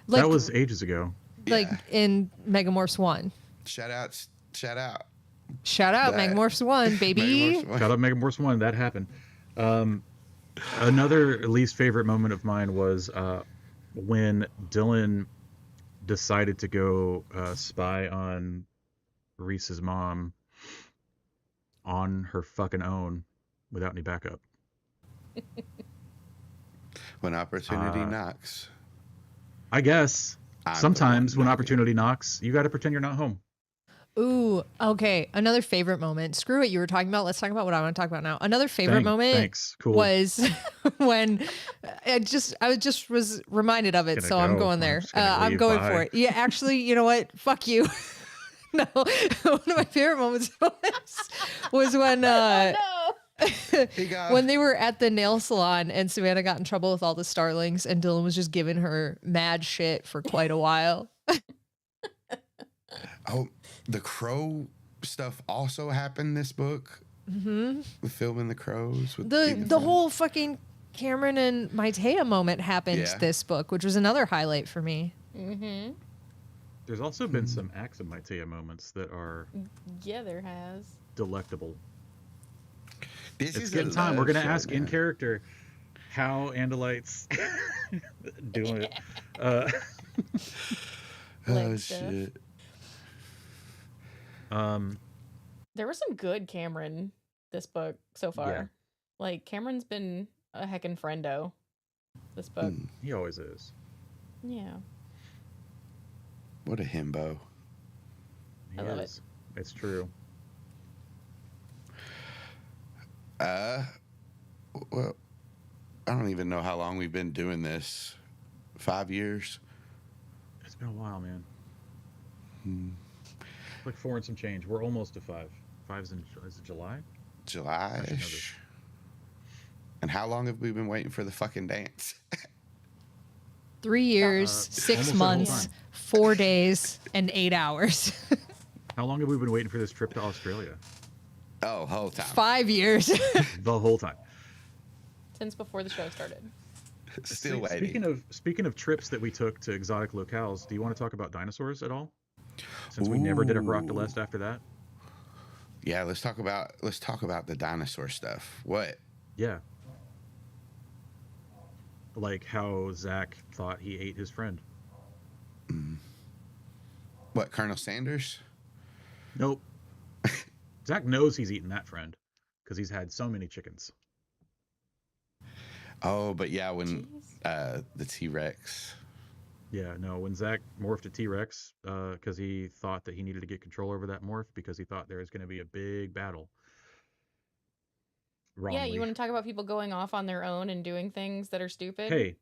[SPEAKER 4] Like,
[SPEAKER 1] That was ages ago.
[SPEAKER 4] like
[SPEAKER 3] Yeah.
[SPEAKER 4] in Megamorphs 1.
[SPEAKER 3] Shout out.
[SPEAKER 4] Shout out
[SPEAKER 3] That-
[SPEAKER 4] Megamorphs 1, baby.
[SPEAKER 3] Megamorphs one.
[SPEAKER 1] Shout out Megamorphs 1. That happened. Another least favorite moment of mine was when Dylan decided to go spy on Reese's mom on her fucking own without any backup.
[SPEAKER 3] When opportunity knocks.
[SPEAKER 1] I guess
[SPEAKER 3] I'm the
[SPEAKER 1] sometimes
[SPEAKER 3] one
[SPEAKER 1] when
[SPEAKER 3] knocking.
[SPEAKER 1] opportunity knocks, you got to pretend you're not home.
[SPEAKER 4] Ooh, okay. Another favorite moment. Screw what you were talking about. Let's talk about what I want to talk about now. Another favorite moment
[SPEAKER 1] Thanks. Cool.
[SPEAKER 4] was when I just was reminded of it,
[SPEAKER 1] Gonna
[SPEAKER 4] so I'm
[SPEAKER 1] go.
[SPEAKER 4] going
[SPEAKER 1] I'm
[SPEAKER 4] there.
[SPEAKER 1] just gonna
[SPEAKER 4] I'm
[SPEAKER 1] leave.
[SPEAKER 4] going
[SPEAKER 1] Bye.
[SPEAKER 4] for it. Yeah, actually, you know what? Fuck you. No, one of my favorite moments was when
[SPEAKER 2] No.
[SPEAKER 3] He got
[SPEAKER 4] when they were at the nail salon and Savannah got in trouble with all the starlings and Dylan was just giving her mad shit for quite a while.
[SPEAKER 3] Oh, the crow stuff also happened this book. Mm-hmm. The filming the crows. With
[SPEAKER 4] The whole fucking Cameron and Maitea moment happened
[SPEAKER 3] Yeah.
[SPEAKER 4] this book, which was another highlight for me.
[SPEAKER 2] Mm-hmm.
[SPEAKER 1] There's also been some Axe and Maitea moments that are
[SPEAKER 2] Yeah, there has.
[SPEAKER 1] delectable.
[SPEAKER 3] This
[SPEAKER 1] It's
[SPEAKER 3] is
[SPEAKER 1] getting
[SPEAKER 3] a
[SPEAKER 1] time. We're
[SPEAKER 3] love
[SPEAKER 1] gonna
[SPEAKER 3] show,
[SPEAKER 1] ask in
[SPEAKER 3] man.
[SPEAKER 1] character how Andalites doing it.
[SPEAKER 3] Oh
[SPEAKER 2] Leg stuff.
[SPEAKER 3] shit.
[SPEAKER 2] There was some good Cameron this book so far.
[SPEAKER 1] Yeah.
[SPEAKER 2] Like Cameron's been a heckin' friendo this book.
[SPEAKER 1] He always is.
[SPEAKER 2] Yeah.
[SPEAKER 3] What a himbo.
[SPEAKER 1] He
[SPEAKER 2] I love
[SPEAKER 1] is. It's true.
[SPEAKER 3] Well, I don't even know how long we've been doing this. 5 years?
[SPEAKER 1] It's been a while, man. Like 4 and some change. We're almost to 5. 5's in is it July?
[SPEAKER 3] July-ish. And how long have we been waiting for the fucking dance?
[SPEAKER 4] 3 years,
[SPEAKER 1] almost
[SPEAKER 4] 6
[SPEAKER 1] the whole
[SPEAKER 4] months,
[SPEAKER 1] time.
[SPEAKER 4] 4 days, and 8 hours.
[SPEAKER 1] How long have we been waiting for this trip to Australia?
[SPEAKER 3] Oh, whole time.
[SPEAKER 4] 5 years.
[SPEAKER 1] The whole time.
[SPEAKER 2] Since before the show started.
[SPEAKER 3] Still waiting.
[SPEAKER 1] Speaking of trips that we took to exotic locales, do you want to talk about dinosaurs at all? Since we never did a Rock to
[SPEAKER 3] Ooh.
[SPEAKER 1] Lest after that.
[SPEAKER 3] Yeah, let's talk about the dinosaur stuff. What?
[SPEAKER 1] Yeah. Like how Zach thought he ate his friend.
[SPEAKER 3] What, Colonel Sanders?
[SPEAKER 1] Nope. Zach knows he's eaten that friend because he's had so many chickens.
[SPEAKER 3] Oh, but yeah, when
[SPEAKER 2] Jeez.
[SPEAKER 3] the T-Rex.
[SPEAKER 1] Yeah, no, when Zach morphed to T-Rex because he thought that he needed to get control over that morph because he thought there was going to be a big battle. Wrongly.
[SPEAKER 2] Yeah, you want to talk about people going off on their own and doing things that are stupid?
[SPEAKER 1] Hey,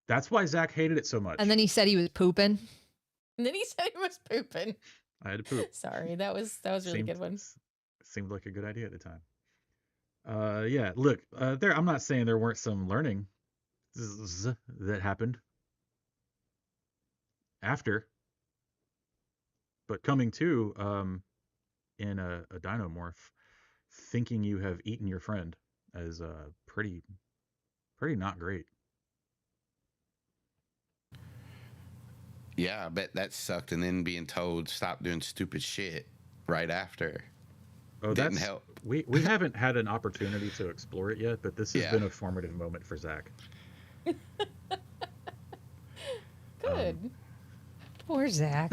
[SPEAKER 1] that's why Zach hated it so much.
[SPEAKER 4] And then he said he was pooping.
[SPEAKER 2] And then he said he was pooping.
[SPEAKER 1] I had to poop.
[SPEAKER 2] Sorry, that was a really good one.
[SPEAKER 1] Seemed like a good idea at the time. Yeah, look, there. I'm not saying there weren't some learning that happened after, but coming to in a dinomorph, thinking you have eaten your friend is pretty not great.
[SPEAKER 3] Yeah, I bet that sucked. And then being told stop doing stupid shit right after.
[SPEAKER 1] Oh,
[SPEAKER 3] Didn't
[SPEAKER 1] that's
[SPEAKER 3] help.
[SPEAKER 1] we haven't had an opportunity to explore it yet, but this has
[SPEAKER 3] Yeah.
[SPEAKER 1] been a formative moment for Zach.
[SPEAKER 2] Good.
[SPEAKER 4] Poor Zach.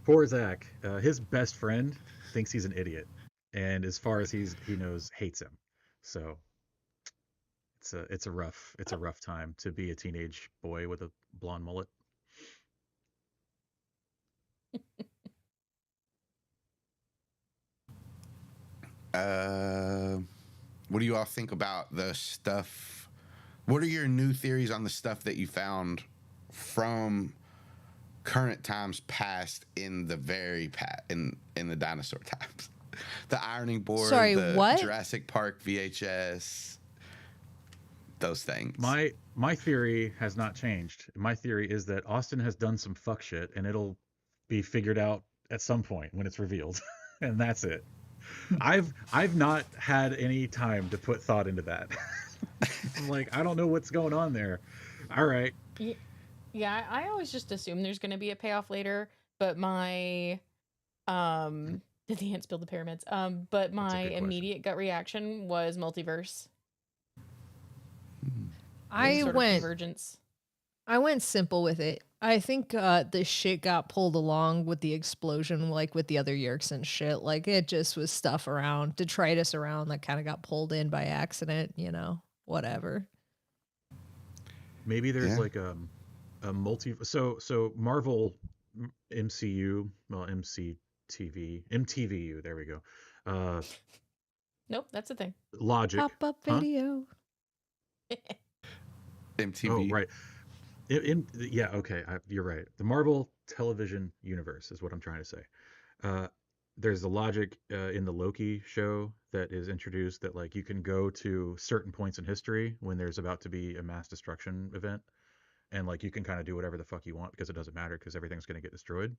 [SPEAKER 1] Poor Zach. His best friend thinks he's an idiot, and as far as he knows, hates him. So it's a rough time to be a teenage boy with a blonde mullet.
[SPEAKER 3] What do you all think about the stuff? What are your new theories on the stuff that you found from current times past in the very in the dinosaur times? The ironing board,
[SPEAKER 4] Sorry,
[SPEAKER 3] the
[SPEAKER 4] what?
[SPEAKER 3] Jurassic Park VHS, those things.
[SPEAKER 1] My theory has not changed. My theory is that Austin has done some fuck shit, and it'll be figured out at some point when it's revealed, and that's it. I've not had any time to put thought into that. I'm like, I don't know what's going on there. All right.
[SPEAKER 2] Yeah, I always just assume there's going to be a payoff later, but my did the ants build the pyramids? But my immediate gut reaction was multiverse.
[SPEAKER 4] I
[SPEAKER 2] sort of
[SPEAKER 4] went
[SPEAKER 2] convergence.
[SPEAKER 4] I went simple with it. I think the shit got pulled along with the explosion, like with the other Yerks and shit. Like it just was stuff around, detritus around that kind of got pulled in by accident, you know, whatever.
[SPEAKER 1] Maybe there's like a multi. So Marvel MCU, well MTVU. There we go.
[SPEAKER 2] Nope, that's a thing.
[SPEAKER 1] Logic.
[SPEAKER 4] Pop-up video.
[SPEAKER 3] MTV.
[SPEAKER 1] Oh, right. Yeah, okay, you're right. The Marvel television universe is what I'm trying to say. There's a logic in the Loki show that is introduced that like you can go to certain points in history when there's about to be a mass destruction event, and like you can kind of do whatever the fuck you want because it doesn't matter because everything's going to get destroyed.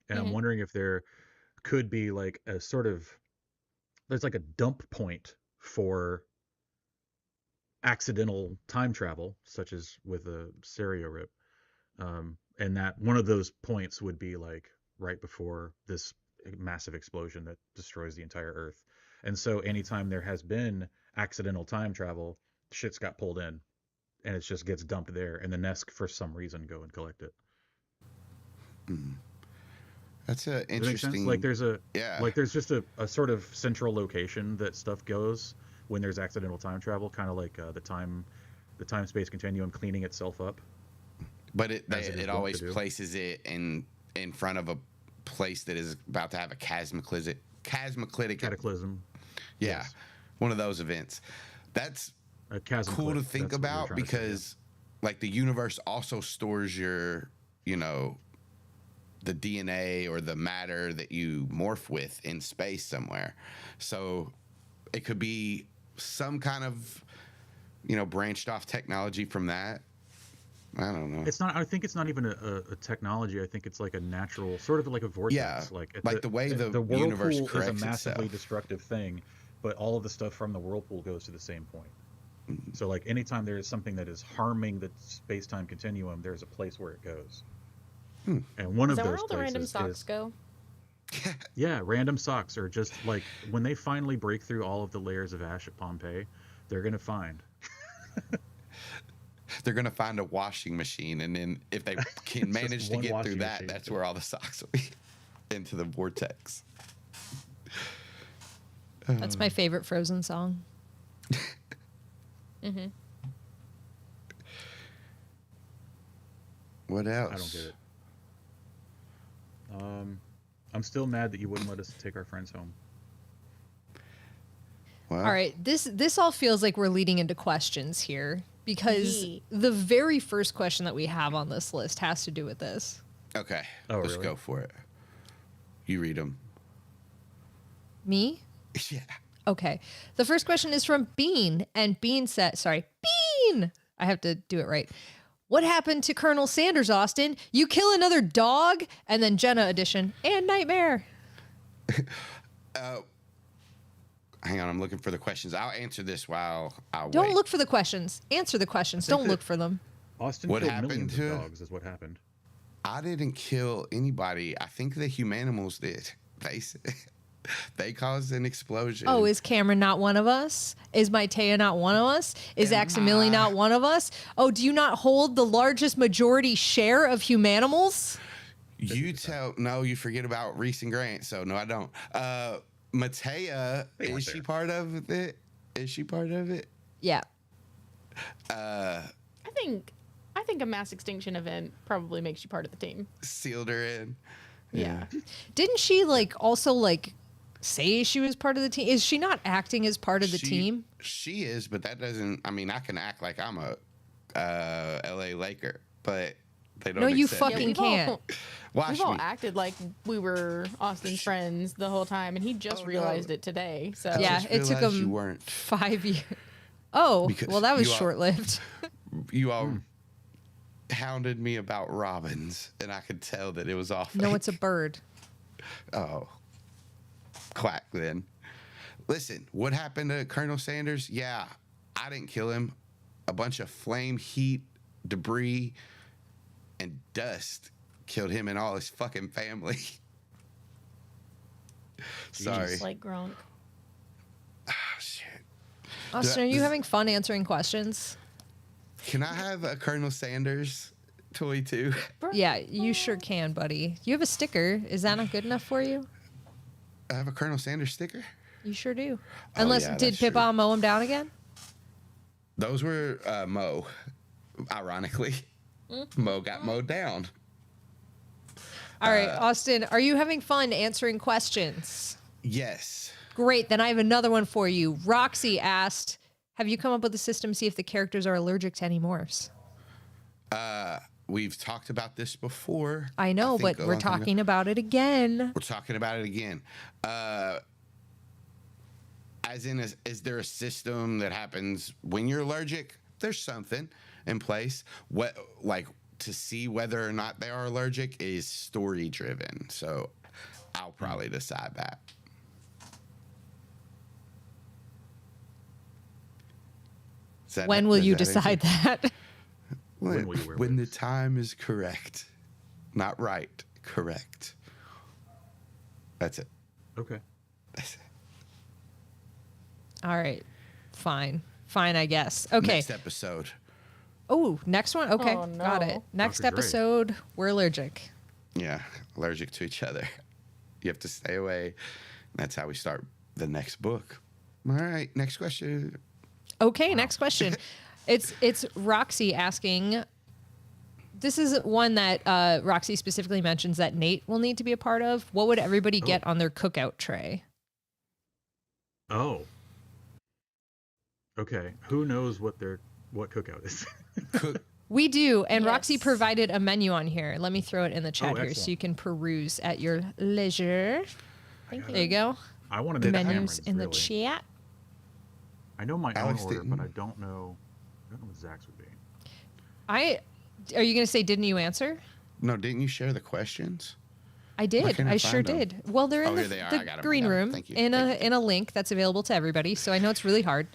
[SPEAKER 1] And I'm wondering if there could be like a sort of there's like a dump point for accidental time travel, such as with a stereo rip, and that one of those points would be like right before this massive explosion that destroys the entire Earth. And so anytime there has been accidental time travel, shit's got pulled in, and it just gets dumped there, and the Nesk for some reason go and collect it.
[SPEAKER 3] That's a interesting.
[SPEAKER 1] Like there's
[SPEAKER 3] yeah.
[SPEAKER 1] there's just a sort of central location that stuff goes when there's accidental time travel, kind of like the time space continuum cleaning itself up.
[SPEAKER 3] But it always places it in front of a place that is about to have a cataclysm. Yeah, yes. One of those events. That's cool to think about because, like, the universe also stores your, you know, the DNA or the matter that you morph with in space somewhere. So it could be some kind of, you know, branched off technology from that. I don't know.
[SPEAKER 1] It's not. I think it's not even a technology. I think it's like a natural, sort of like a vortex.
[SPEAKER 3] Yeah,
[SPEAKER 1] like
[SPEAKER 3] the way the
[SPEAKER 1] whirlpool
[SPEAKER 3] universe corrects
[SPEAKER 1] is a massively
[SPEAKER 3] itself.
[SPEAKER 1] destructive thing, but all of the stuff from the whirlpool goes to the same point. So like anytime there is something that is harming the space-time continuum, there's a place where it goes. And one of those
[SPEAKER 2] where all the
[SPEAKER 1] places
[SPEAKER 2] random socks go?
[SPEAKER 1] Yeah, random socks are just like when they finally break through all of the layers of ash at Pompeii, they're gonna find.
[SPEAKER 3] They're gonna find a washing machine, and then if they can manage to get through that, that's where all the socks will be into the vortex.
[SPEAKER 4] That's my favorite Frozen song.
[SPEAKER 3] What else?
[SPEAKER 1] I don't get it. I'm still mad that you wouldn't let us take our friends home.
[SPEAKER 3] Well,
[SPEAKER 4] all right, this all feels like we're leading into questions here because the very first question that we have on this list has to do with this.
[SPEAKER 3] Okay,
[SPEAKER 1] let's
[SPEAKER 3] go for it. You read them.
[SPEAKER 4] Me?
[SPEAKER 3] Yeah.
[SPEAKER 4] Okay. The first question is from Bean, and Bean said, Bean! I have to do it right. What happened to Colonel Sanders, Austin? You kill another dog? And then Jenna edition and Nightmare.
[SPEAKER 3] Hang on, I'm looking for the questions. I'll answer this while I'll
[SPEAKER 4] Don't
[SPEAKER 3] wait.
[SPEAKER 4] look for the questions. Answer the questions. Don't look for them.
[SPEAKER 1] Austin
[SPEAKER 3] what
[SPEAKER 1] killed
[SPEAKER 3] happened
[SPEAKER 1] millions
[SPEAKER 3] to
[SPEAKER 1] of dogs is what happened.
[SPEAKER 3] I didn't kill anybody. I think the Humanimals did. They caused an explosion.
[SPEAKER 4] Oh, is Cameron not one of us? Is Maitea not one of us? Is Aximili not one of us? Oh, do you not hold the largest majority share of Humanimals?
[SPEAKER 3] You no, you forget about Reese and Grant, so no, I don't. Maitea, is she part of it? Is she part of it?
[SPEAKER 4] Yeah.
[SPEAKER 2] I think a mass extinction event probably makes you part of the team.
[SPEAKER 3] Sealed her in.
[SPEAKER 2] Yeah.
[SPEAKER 4] Didn't she also say she was part of the team? Is she not acting as part of the team?
[SPEAKER 3] She is, but that doesn't. I mean, I can act like I'm a LA Laker, but they don't.
[SPEAKER 4] No, you
[SPEAKER 3] accept
[SPEAKER 4] fucking
[SPEAKER 3] me.
[SPEAKER 4] can't.
[SPEAKER 2] We've all acted like we were Austin's friends the whole time, and he just realized it today. So
[SPEAKER 4] yeah, it took him
[SPEAKER 3] you weren't.
[SPEAKER 4] 5 years. Oh,
[SPEAKER 3] Because
[SPEAKER 4] well, that was
[SPEAKER 3] you all-
[SPEAKER 4] short-lived.
[SPEAKER 3] You all hounded me about robins, and I could tell that it was off.
[SPEAKER 4] No, it's a bird.
[SPEAKER 3] Oh, clack then. Listen, what happened to Colonel Sanders? Yeah, I didn't kill him. A bunch of flame, heat, debris, and dust killed him and all his fucking family. Sorry.
[SPEAKER 2] Just like Gronk.
[SPEAKER 3] Oh, shit.
[SPEAKER 4] Austin, are you having fun answering questions?
[SPEAKER 3] Can I have a Colonel Sanders toy too?
[SPEAKER 4] Yeah, you sure can, buddy. You have a sticker. Is that not good enough for you?
[SPEAKER 3] I have a Colonel Sanders sticker.
[SPEAKER 4] You sure do.
[SPEAKER 3] Oh,
[SPEAKER 4] Unless,
[SPEAKER 3] yeah,
[SPEAKER 4] did
[SPEAKER 3] that's true.
[SPEAKER 4] Pippa mow him down again?
[SPEAKER 3] Those were Mo, ironically. Mo got mowed down.
[SPEAKER 4] All right, Austin, are you having fun answering questions?
[SPEAKER 3] Yes.
[SPEAKER 4] Great. Then I have another one for you. Roxy asked, have you come up with a system to see if the characters are allergic to any morphs?
[SPEAKER 3] We've talked about this before.
[SPEAKER 4] I know,
[SPEAKER 3] think
[SPEAKER 4] but
[SPEAKER 3] a
[SPEAKER 4] we're
[SPEAKER 3] long time ago.
[SPEAKER 4] talking about it again.
[SPEAKER 3] We're talking about it again. As in, is there a system that happens when you're allergic? There's something in place. What, like, to see whether or not they are allergic is story driven. So I'll probably decide that.
[SPEAKER 4] When will you decide that?
[SPEAKER 3] When
[SPEAKER 1] will you wear
[SPEAKER 3] the
[SPEAKER 1] wigs?
[SPEAKER 3] time is correct. Not right, correct. That's it.
[SPEAKER 1] Okay.
[SPEAKER 3] That's it.
[SPEAKER 4] All right. Fine, I guess. Okay.
[SPEAKER 3] Next episode.
[SPEAKER 4] Oh, next one? Okay.
[SPEAKER 2] Oh,
[SPEAKER 4] Got
[SPEAKER 2] no.
[SPEAKER 4] it. Next
[SPEAKER 1] Fucking great.
[SPEAKER 4] episode, we're allergic.
[SPEAKER 3] Yeah, allergic to each other. You have to stay away. That's how we start the next book. All right, next question.
[SPEAKER 4] Okay, next question. It's Roxy asking. This is one that Roxy specifically mentions that Nate will need to be a part of. What would everybody get on their cookout tray?
[SPEAKER 1] Oh. Okay. Who knows what cookout is?
[SPEAKER 3] Cook.
[SPEAKER 4] We do, and
[SPEAKER 2] Yes.
[SPEAKER 4] Roxy provided a menu on here. Let me throw it in the chat here so
[SPEAKER 1] excellent.
[SPEAKER 4] you can peruse at your leisure.
[SPEAKER 2] Thank
[SPEAKER 4] There you
[SPEAKER 2] you.
[SPEAKER 4] go.
[SPEAKER 1] I wanted the
[SPEAKER 4] Menus
[SPEAKER 1] Camerons,
[SPEAKER 4] in the
[SPEAKER 1] really.
[SPEAKER 4] chat.
[SPEAKER 1] I know my
[SPEAKER 3] Alex
[SPEAKER 1] own order, but I
[SPEAKER 3] didn't-
[SPEAKER 1] don't know what Zach's would be.
[SPEAKER 4] Are you going to say, didn't you answer?
[SPEAKER 3] No, didn't you share the questions?
[SPEAKER 4] I did.
[SPEAKER 3] can't I
[SPEAKER 4] I sure
[SPEAKER 3] find them?
[SPEAKER 4] did. Well, they're in
[SPEAKER 3] Oh, here they are. I
[SPEAKER 4] the
[SPEAKER 3] got 'em.
[SPEAKER 4] green
[SPEAKER 3] I got 'em.
[SPEAKER 4] room
[SPEAKER 3] Thank you.
[SPEAKER 4] in
[SPEAKER 3] Thank you.
[SPEAKER 4] a link that's available to everybody. So I know it's really hard.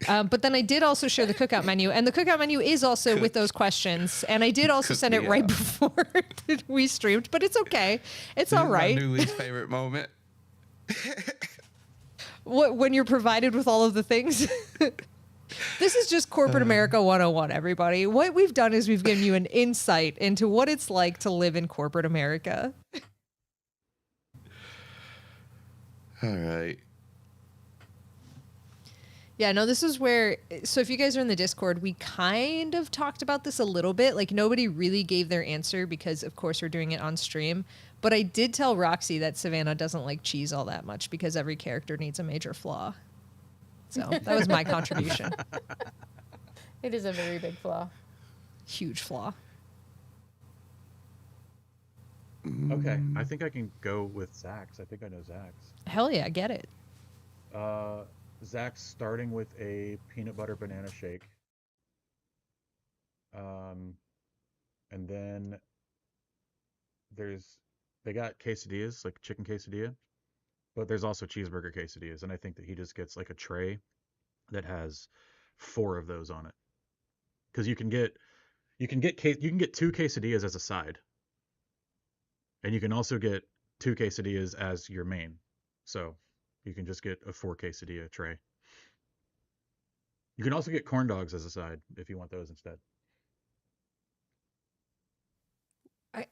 [SPEAKER 4] But then I did also share the cookout menu, and the cookout menu is also with those questions. And I did also
[SPEAKER 3] Cook
[SPEAKER 4] send it
[SPEAKER 3] me
[SPEAKER 4] right
[SPEAKER 3] up.
[SPEAKER 4] before we streamed, but it's okay. It's
[SPEAKER 3] This
[SPEAKER 4] all
[SPEAKER 3] is
[SPEAKER 4] right.
[SPEAKER 3] My new least favorite moment.
[SPEAKER 4] When you're provided with all of the things. This is just corporate America 101, everybody. What we've done is we've given you an insight into what it's like to live in corporate America.
[SPEAKER 3] All right.
[SPEAKER 4] Yeah, no, this is where, so if you guys are in the Discord, we kind of talked about this a little bit. Like, nobody really gave their answer because, of course, we're doing it on stream. But I did tell Roxy that Savannah doesn't like cheese all that much because every character needs a major flaw. So that was my contribution.
[SPEAKER 2] It is a very big flaw.
[SPEAKER 4] Huge flaw.
[SPEAKER 1] Okay, I think I can go with Zach's. I think I know Zach's.
[SPEAKER 4] Hell yeah, get it.
[SPEAKER 1] Zach's starting with a peanut butter banana shake. And then they got quesadillas, like chicken quesadilla, but there's also cheeseburger quesadillas, and I think that he just gets like a tray that has 4 of those on it. Because you can get two quesadillas as a side, and you can also get 2 quesadillas as your main. So you can just get a 4 quesadilla tray. You can also get corn dogs as a side if you want those instead.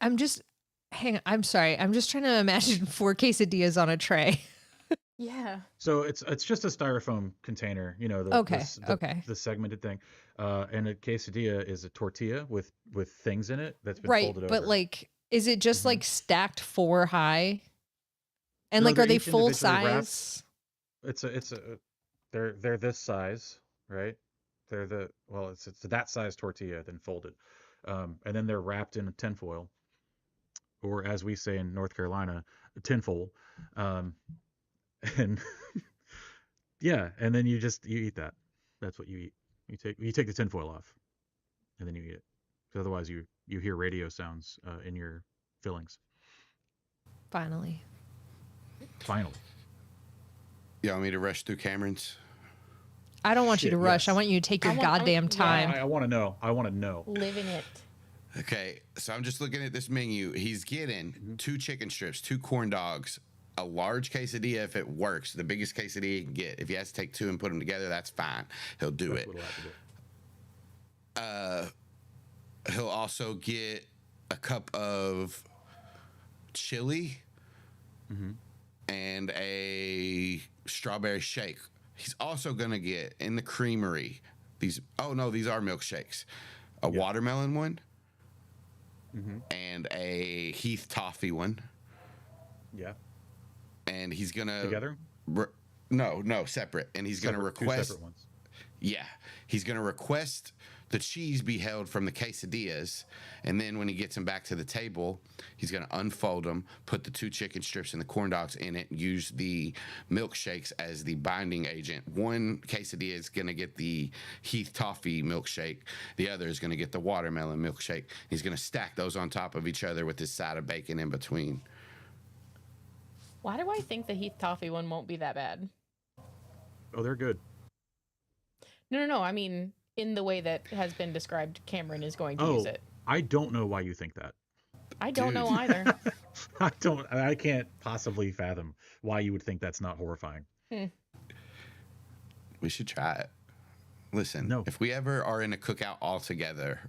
[SPEAKER 4] I'm just, hang on, I'm sorry. I'm just trying to imagine 4 quesadillas on a tray.
[SPEAKER 2] Yeah.
[SPEAKER 1] So it's just a styrofoam container,
[SPEAKER 4] Okay, okay.
[SPEAKER 1] the segmented thing. And a quesadilla is a tortilla with things in it that's been
[SPEAKER 4] Right,
[SPEAKER 1] folded
[SPEAKER 4] but
[SPEAKER 1] over.
[SPEAKER 4] like, is it just
[SPEAKER 1] Mhm.
[SPEAKER 4] like stacked 4 high? And
[SPEAKER 1] No,
[SPEAKER 4] like,
[SPEAKER 1] they're
[SPEAKER 4] are they
[SPEAKER 1] each
[SPEAKER 4] full
[SPEAKER 1] individually wrapped.
[SPEAKER 4] size?
[SPEAKER 1] They're this size, right? It's that size tortilla then folded, and then they're wrapped in a tinfoil, or as we say in North Carolina, a tinfoil, and yeah, and then you eat that. That's what you eat. You take the tinfoil off, and then you eat it. 'Cause otherwise, you hear radio sounds in your fillings.
[SPEAKER 4] Finally.
[SPEAKER 1] Finally.
[SPEAKER 3] You want me to rush through Cameron's?
[SPEAKER 4] I don't want you
[SPEAKER 1] Shit,
[SPEAKER 4] to rush.
[SPEAKER 1] yes.
[SPEAKER 4] I want you to take your
[SPEAKER 2] I want-
[SPEAKER 4] goddamn
[SPEAKER 2] yeah.
[SPEAKER 4] time.
[SPEAKER 1] I want to know. I want to know.
[SPEAKER 2] Living it.
[SPEAKER 3] Okay, so I'm just looking at this menu. He's getting 2 chicken strips, 2 corn dogs, a large quesadilla if it works, the biggest quesadilla he can get. If he has to take 2 and put them together, that's fine. He'll do
[SPEAKER 1] That's
[SPEAKER 3] it.
[SPEAKER 1] what he'll have to do.
[SPEAKER 3] He'll also get a cup of chili and a strawberry shake. He's also going to get in the creamery these. Oh, no, these are milkshakes. A watermelon one and a Heath toffee one.
[SPEAKER 1] Yeah.
[SPEAKER 3] And he's going to.
[SPEAKER 1] Together?
[SPEAKER 3] No, separate. And he's going to
[SPEAKER 1] Two
[SPEAKER 3] request.
[SPEAKER 1] separate ones.
[SPEAKER 3] Yeah. He's going to request the cheese be held from the quesadillas. And then when he gets them back to the table, he's going to unfold them, put the 2 chicken strips and the corn dogs in it, and use the milkshakes as the binding agent. One quesadilla is going to get the Heath toffee milkshake. The other is going to get the watermelon milkshake. He's going to stack those on top of each other with his side of bacon in between.
[SPEAKER 2] Why do I think the Heath Toffee one won't be that bad?
[SPEAKER 1] Oh, they're good.
[SPEAKER 2] No. I mean, in the way that has been described, Cameron is going to use it.
[SPEAKER 1] I don't know why you think that.
[SPEAKER 2] I don't
[SPEAKER 3] Dude.
[SPEAKER 2] know either.
[SPEAKER 1] I can't possibly fathom why you would think that's not horrifying.
[SPEAKER 3] We should try it. Listen,
[SPEAKER 1] No.
[SPEAKER 3] if we ever are in a cookout all together,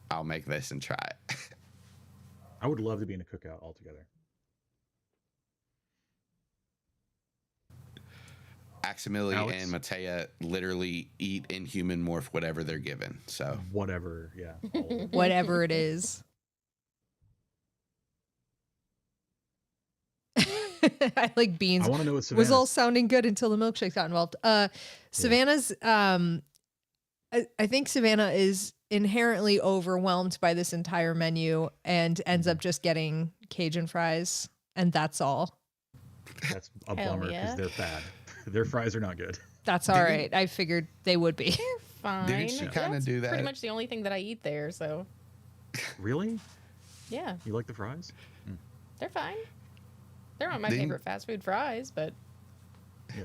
[SPEAKER 3] I'll make this and try it.
[SPEAKER 1] I would love to be in a cookout all together.
[SPEAKER 3] Aximili
[SPEAKER 1] Alex?
[SPEAKER 3] and Matea literally eat inhuman morph whatever they're given. So
[SPEAKER 1] Whatever, yeah. all of it.
[SPEAKER 4] Whatever it is. I like beans.
[SPEAKER 1] I want to know what
[SPEAKER 4] Was
[SPEAKER 1] Savannah's.
[SPEAKER 4] all sounding good until the milkshakes got involved. Savannah's I think Savannah is inherently overwhelmed by this entire menu and ends up just getting Cajun fries, and that's all.
[SPEAKER 1] That's a
[SPEAKER 2] Hell
[SPEAKER 1] bummer because
[SPEAKER 2] yeah.
[SPEAKER 1] they're bad. Their fries are not good.
[SPEAKER 4] That's all right. I figured they would be.
[SPEAKER 2] Fine.
[SPEAKER 3] Didn't she kinda
[SPEAKER 2] That's
[SPEAKER 3] do that?
[SPEAKER 2] Pretty much the only thing that I eat there, so
[SPEAKER 1] Really?
[SPEAKER 2] yeah,
[SPEAKER 1] You like the fries?
[SPEAKER 2] they're fine. They're not my
[SPEAKER 3] Didn't-
[SPEAKER 2] favorite fast food fries, but
[SPEAKER 1] Yeah.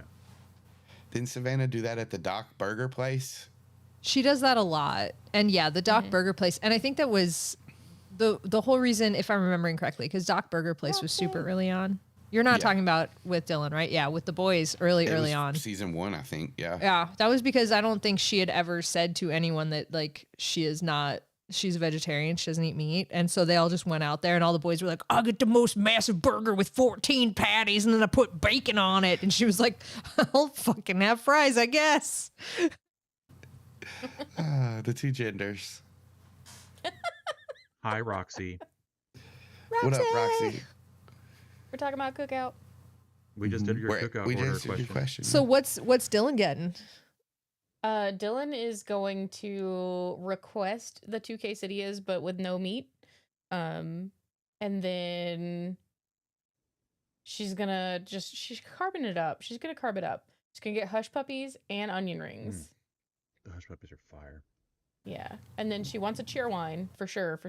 [SPEAKER 3] didn't Savannah do that at the Doc Burger place?
[SPEAKER 4] She does that a lot. And yeah, the Doc Burger place. And I think that was the whole reason, if I'm remembering correctly, because Doc Burger place was super early on. You're not
[SPEAKER 3] Yeah.
[SPEAKER 4] talking about with Dylan, right? Yeah, with the boys early
[SPEAKER 3] It was
[SPEAKER 4] on.
[SPEAKER 3] season 1, I think. Yeah.
[SPEAKER 4] Yeah, that was because I don't think she had ever said to anyone that like she's a vegetarian, she doesn't eat meat. And so they all just went out there and all the boys were like, I'll get the most massive burger with 14 patties and then I put bacon on it. And she was like, I'll fucking have fries, I guess.
[SPEAKER 3] The 2 genders.
[SPEAKER 1] Hi, Roxy.
[SPEAKER 3] What up, Roxy?
[SPEAKER 2] we're talking about cookout.
[SPEAKER 1] We just did your
[SPEAKER 3] Wait,
[SPEAKER 1] cookout
[SPEAKER 3] we
[SPEAKER 1] order
[SPEAKER 3] just did your question.
[SPEAKER 4] So what's Dylan getting?
[SPEAKER 2] Dylan is going to request the 2 quesadillas, but with no meat. And then she's carbing it up. She's gonna carb it up. She's gonna get hush puppies and onion rings.
[SPEAKER 1] The hush puppies are fire.
[SPEAKER 2] Yeah. And then she wants a cheer wine for sure.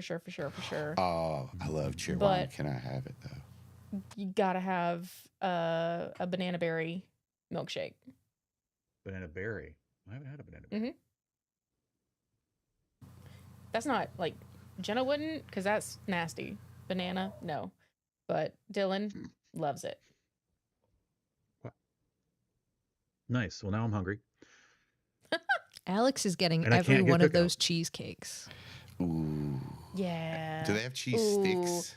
[SPEAKER 3] Oh, I love cheer
[SPEAKER 2] But-
[SPEAKER 3] wine. Can I have it though?
[SPEAKER 2] You gotta have a banana berry milkshake.
[SPEAKER 1] Banana berry. I haven't had a banana berry.
[SPEAKER 2] Mm-hmm. That's not like Jenna wouldn't, because that's nasty. Banana, no. But Dylan loves it.
[SPEAKER 1] Nice. Well, now I'm hungry.
[SPEAKER 4] Alex is getting
[SPEAKER 1] And I
[SPEAKER 4] every
[SPEAKER 1] can't get
[SPEAKER 4] one of
[SPEAKER 1] cookout.
[SPEAKER 4] those cheesecakes.
[SPEAKER 3] Ooh.
[SPEAKER 2] Yeah.
[SPEAKER 3] Do they have cheese
[SPEAKER 2] Ooh.
[SPEAKER 3] sticks?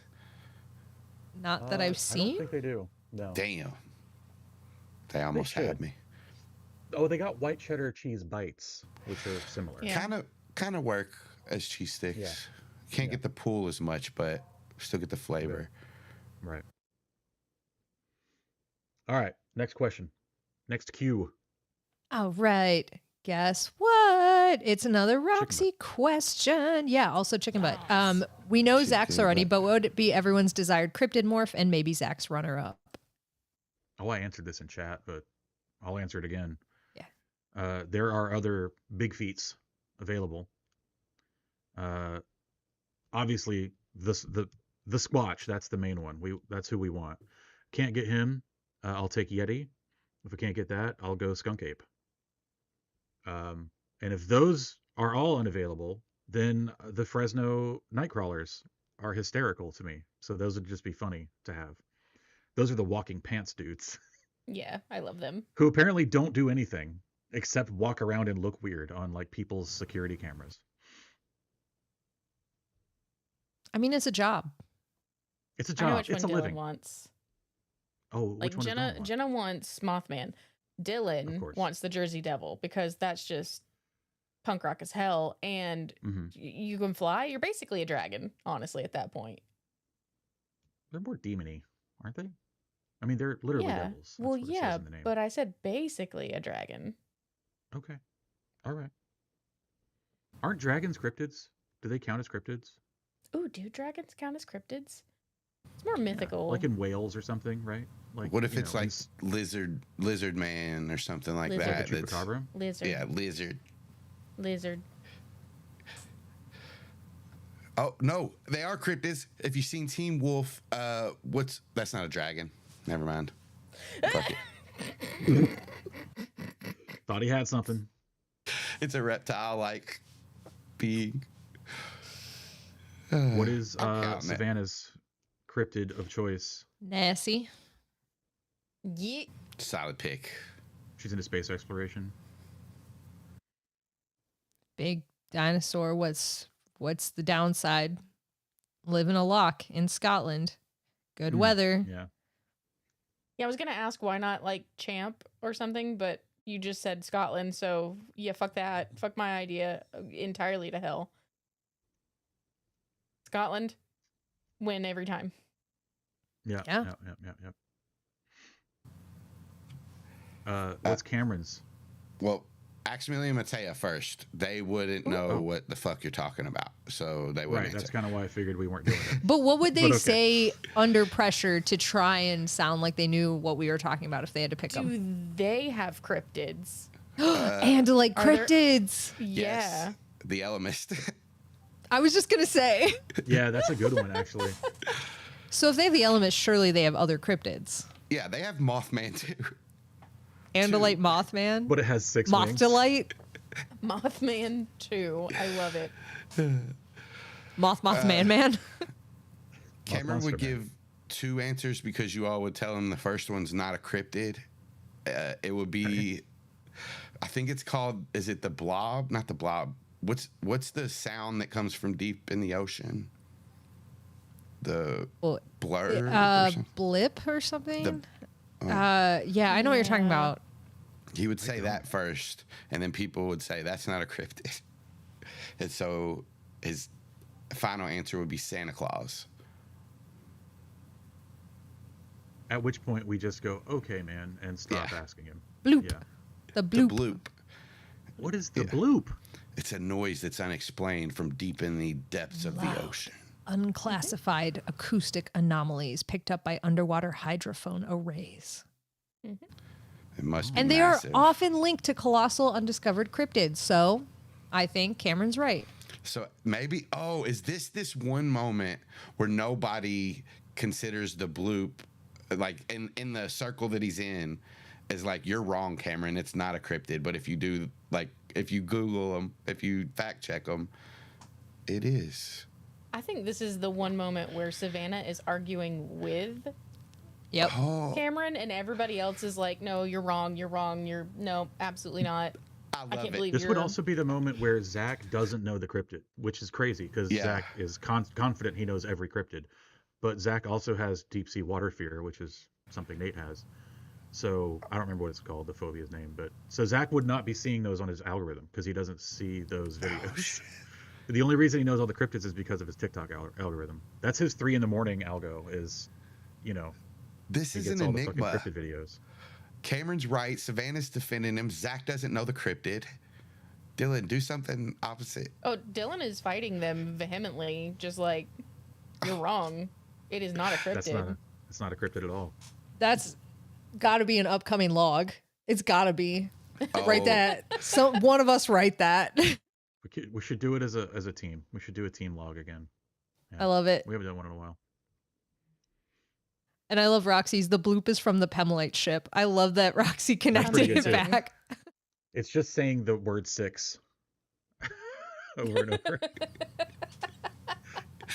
[SPEAKER 4] Not that I've
[SPEAKER 1] I don't
[SPEAKER 4] seen.
[SPEAKER 1] think they do. No.
[SPEAKER 3] Damn. They almost
[SPEAKER 1] should.
[SPEAKER 3] had me.
[SPEAKER 1] Oh, they got white cheddar cheese bites, which are similar.
[SPEAKER 2] Yeah.
[SPEAKER 3] Kind of work as cheese sticks.
[SPEAKER 1] Yeah.
[SPEAKER 3] Can't
[SPEAKER 1] Yeah.
[SPEAKER 3] get the pull as much, but still get the flavor.
[SPEAKER 1] Right. All right. Next question. Next cue.
[SPEAKER 4] All right. Guess what? It's another Roxy question. Yeah, also chicken butt. We know Zach's
[SPEAKER 3] Chicken
[SPEAKER 4] already,
[SPEAKER 3] butt.
[SPEAKER 4] but what would it be everyone's desired cryptid morph and maybe Zach's runner up?
[SPEAKER 1] Oh, I answered this in chat, but I'll answer it again.
[SPEAKER 4] Yeah.
[SPEAKER 1] There are other big feats available. Obviously, the The Squatch, that's the main one. That's who we want. Can't get him, I'll take Yeti. If I can't get that, I'll go Skunk Ape. And if those are all unavailable, then the Fresno Nightcrawlers are hysterical to me. So those would just be funny to have. Those are the walking pants dudes
[SPEAKER 2] Yeah, I love them.
[SPEAKER 1] who apparently don't do anything except walk around and look weird on like people's security cameras.
[SPEAKER 4] I mean, it's a job.
[SPEAKER 1] It's a
[SPEAKER 2] I know
[SPEAKER 1] job.
[SPEAKER 2] which
[SPEAKER 1] It's a
[SPEAKER 2] one Dylan
[SPEAKER 1] living.
[SPEAKER 2] wants.
[SPEAKER 1] Oh, which
[SPEAKER 2] Like
[SPEAKER 1] one does Dawn want?
[SPEAKER 2] Jenna wants Mothman.
[SPEAKER 1] Of
[SPEAKER 2] Dylan
[SPEAKER 1] course.
[SPEAKER 2] wants the Jersey Devil because that's just punk rock as hell. And
[SPEAKER 1] Mhm.
[SPEAKER 2] you can fly. You're basically a dragon, honestly, at that point.
[SPEAKER 1] They're more demony, aren't they? I mean, they're literally
[SPEAKER 2] Yeah.
[SPEAKER 1] devils. That's
[SPEAKER 2] Well,
[SPEAKER 1] what it says
[SPEAKER 2] yeah,
[SPEAKER 1] in the name.
[SPEAKER 2] but I said basically a dragon.
[SPEAKER 1] Okay. All right. Aren't dragons cryptids? Do they count as cryptids?
[SPEAKER 2] Ooh, do dragons count as cryptids? It's more
[SPEAKER 1] Yeah,
[SPEAKER 2] mythical.
[SPEAKER 1] like in whales or something, right? Like
[SPEAKER 3] What if
[SPEAKER 1] you
[SPEAKER 3] it's
[SPEAKER 1] know,
[SPEAKER 3] like lizard man or something like
[SPEAKER 2] Lizard.
[SPEAKER 1] like
[SPEAKER 3] that?
[SPEAKER 1] a chupacabra?
[SPEAKER 2] Lizard.
[SPEAKER 3] Yeah, lizard.
[SPEAKER 2] Lizard.
[SPEAKER 3] Oh no, they are cryptids. If you've seen Teen Wolf, that's not a dragon. Never mind. Fuck it.
[SPEAKER 1] Thought he had something.
[SPEAKER 3] It's a reptile like being.
[SPEAKER 1] What is
[SPEAKER 3] I'm counting it.
[SPEAKER 1] Savannah's cryptid of choice?
[SPEAKER 4] Nessie.
[SPEAKER 2] Yeah.
[SPEAKER 3] Solid pick.
[SPEAKER 1] She's into space exploration.
[SPEAKER 4] Big dinosaur. What's the downside? Live in a loch in Scotland. Good
[SPEAKER 1] Hmm.
[SPEAKER 4] weather.
[SPEAKER 1] Yeah.
[SPEAKER 2] Yeah, I was gonna ask why not like Champ or something, but you just said Scotland, so yeah, fuck that. Fuck my idea entirely to hell. Scotland, win every time.
[SPEAKER 1] Yeah.
[SPEAKER 4] Yeah.
[SPEAKER 1] What's Cameron's?
[SPEAKER 3] Well, Aximilian and Matea first. They wouldn't know
[SPEAKER 1] Oh.
[SPEAKER 3] what the fuck you're talking about, so they
[SPEAKER 1] Right.
[SPEAKER 3] wouldn't
[SPEAKER 1] That's
[SPEAKER 3] answer.
[SPEAKER 1] kind of why I figured we weren't doing it.
[SPEAKER 4] But what would they
[SPEAKER 1] But okay.
[SPEAKER 4] say under pressure to try and sound like they knew what we were talking about if they had to pick them?
[SPEAKER 2] Do they have cryptids?
[SPEAKER 4] And like
[SPEAKER 2] Are there-
[SPEAKER 4] cryptids.
[SPEAKER 2] Yeah.
[SPEAKER 3] The Elemist.
[SPEAKER 4] I was just gonna say.
[SPEAKER 1] Yeah, that's a good one actually.
[SPEAKER 4] So if they have the elements, surely they have other cryptids.
[SPEAKER 3] Yeah, they have Mothman too.
[SPEAKER 4] Andalite Mothman.
[SPEAKER 1] But it has 6 wings.
[SPEAKER 4] Moth-Delight.
[SPEAKER 2] Mothman 2. I love it.
[SPEAKER 4] Mothman Man.
[SPEAKER 3] Cameron would
[SPEAKER 1] Monster Man.
[SPEAKER 3] give 2 answers because you all would tell him the first one's not a cryptid. It would be, I think it's called. Is it the Blob? Not the Blob. What's the sound that comes from deep in the ocean? The
[SPEAKER 4] Well,
[SPEAKER 3] blur. or something?
[SPEAKER 4] Blip or something.
[SPEAKER 3] oh.
[SPEAKER 4] Yeah, I know what you're talking
[SPEAKER 2] Yeah.
[SPEAKER 4] about.
[SPEAKER 3] He would say that first, and then people would say that's not a cryptid. And so his final answer would be Santa Claus.
[SPEAKER 1] At which point we just go, okay, man, and stop
[SPEAKER 3] Yeah.
[SPEAKER 1] asking him.
[SPEAKER 4] Bloop.
[SPEAKER 1] Yeah.
[SPEAKER 4] The
[SPEAKER 3] The
[SPEAKER 4] bloop.
[SPEAKER 3] bloop.
[SPEAKER 1] What is the
[SPEAKER 3] Yeah.
[SPEAKER 1] bloop?
[SPEAKER 3] It's a noise that's unexplained from deep in the depths of the ocean.
[SPEAKER 4] Unclassified acoustic anomalies picked up by underwater hydrophone arrays.
[SPEAKER 3] It must be
[SPEAKER 4] And they
[SPEAKER 3] massive.
[SPEAKER 4] are often linked to colossal undiscovered cryptids. So I think Cameron's right.
[SPEAKER 3] So maybe, is this one moment where nobody considers the bloop, like in the circle that he's in, is like, you're wrong, Cameron. It's not a cryptid. But if you do, like, if you Google them, if you fact check them, it is.
[SPEAKER 2] I think this is the one moment where Savannah is arguing with
[SPEAKER 4] Yep.
[SPEAKER 3] Oh,
[SPEAKER 2] Cameron, and everybody else is like, "No, you're wrong. You're wrong. You're no, absolutely not."
[SPEAKER 3] I
[SPEAKER 2] I
[SPEAKER 3] love
[SPEAKER 2] can't
[SPEAKER 3] it.
[SPEAKER 2] believe
[SPEAKER 1] This
[SPEAKER 2] you're.
[SPEAKER 1] would also be the moment where Zach doesn't know the cryptid, which is crazy because
[SPEAKER 3] Yeah.
[SPEAKER 1] Zach is confident he knows every cryptid. But Zach also has deep sea water fear, which is something Nate has. So I don't remember what it's called, the phobia's name. But so Zach would not be seeing those on his algorithm because he doesn't see those videos. The only reason he knows all the cryptids is because of his TikTok algorithm. That's his 3 a.m. algo is,
[SPEAKER 3] This
[SPEAKER 1] he
[SPEAKER 3] is
[SPEAKER 1] gets
[SPEAKER 3] an
[SPEAKER 1] all the fucking
[SPEAKER 3] enigma.
[SPEAKER 1] cryptid videos.
[SPEAKER 3] Cameron's right. Savannah's defending him. Zach doesn't know the cryptid. Dylan, do something opposite.
[SPEAKER 2] Oh, Dylan is fighting them vehemently, just like you're wrong. It is not a cryptid.
[SPEAKER 1] That's not a cryptid at all.
[SPEAKER 4] That's got to be an upcoming log. It's got to be. Write
[SPEAKER 3] Oh,
[SPEAKER 4] that. So one of us write that.
[SPEAKER 1] We should do it as a team. We should do a team log again.
[SPEAKER 4] I love it.
[SPEAKER 1] We haven't done one in a while.
[SPEAKER 4] And I love Roxy's. The bloop is from the Pemelite ship. I love that Roxy connected
[SPEAKER 1] pretty good
[SPEAKER 4] it
[SPEAKER 1] too.
[SPEAKER 4] back.
[SPEAKER 1] It's just saying the word 6 over and over.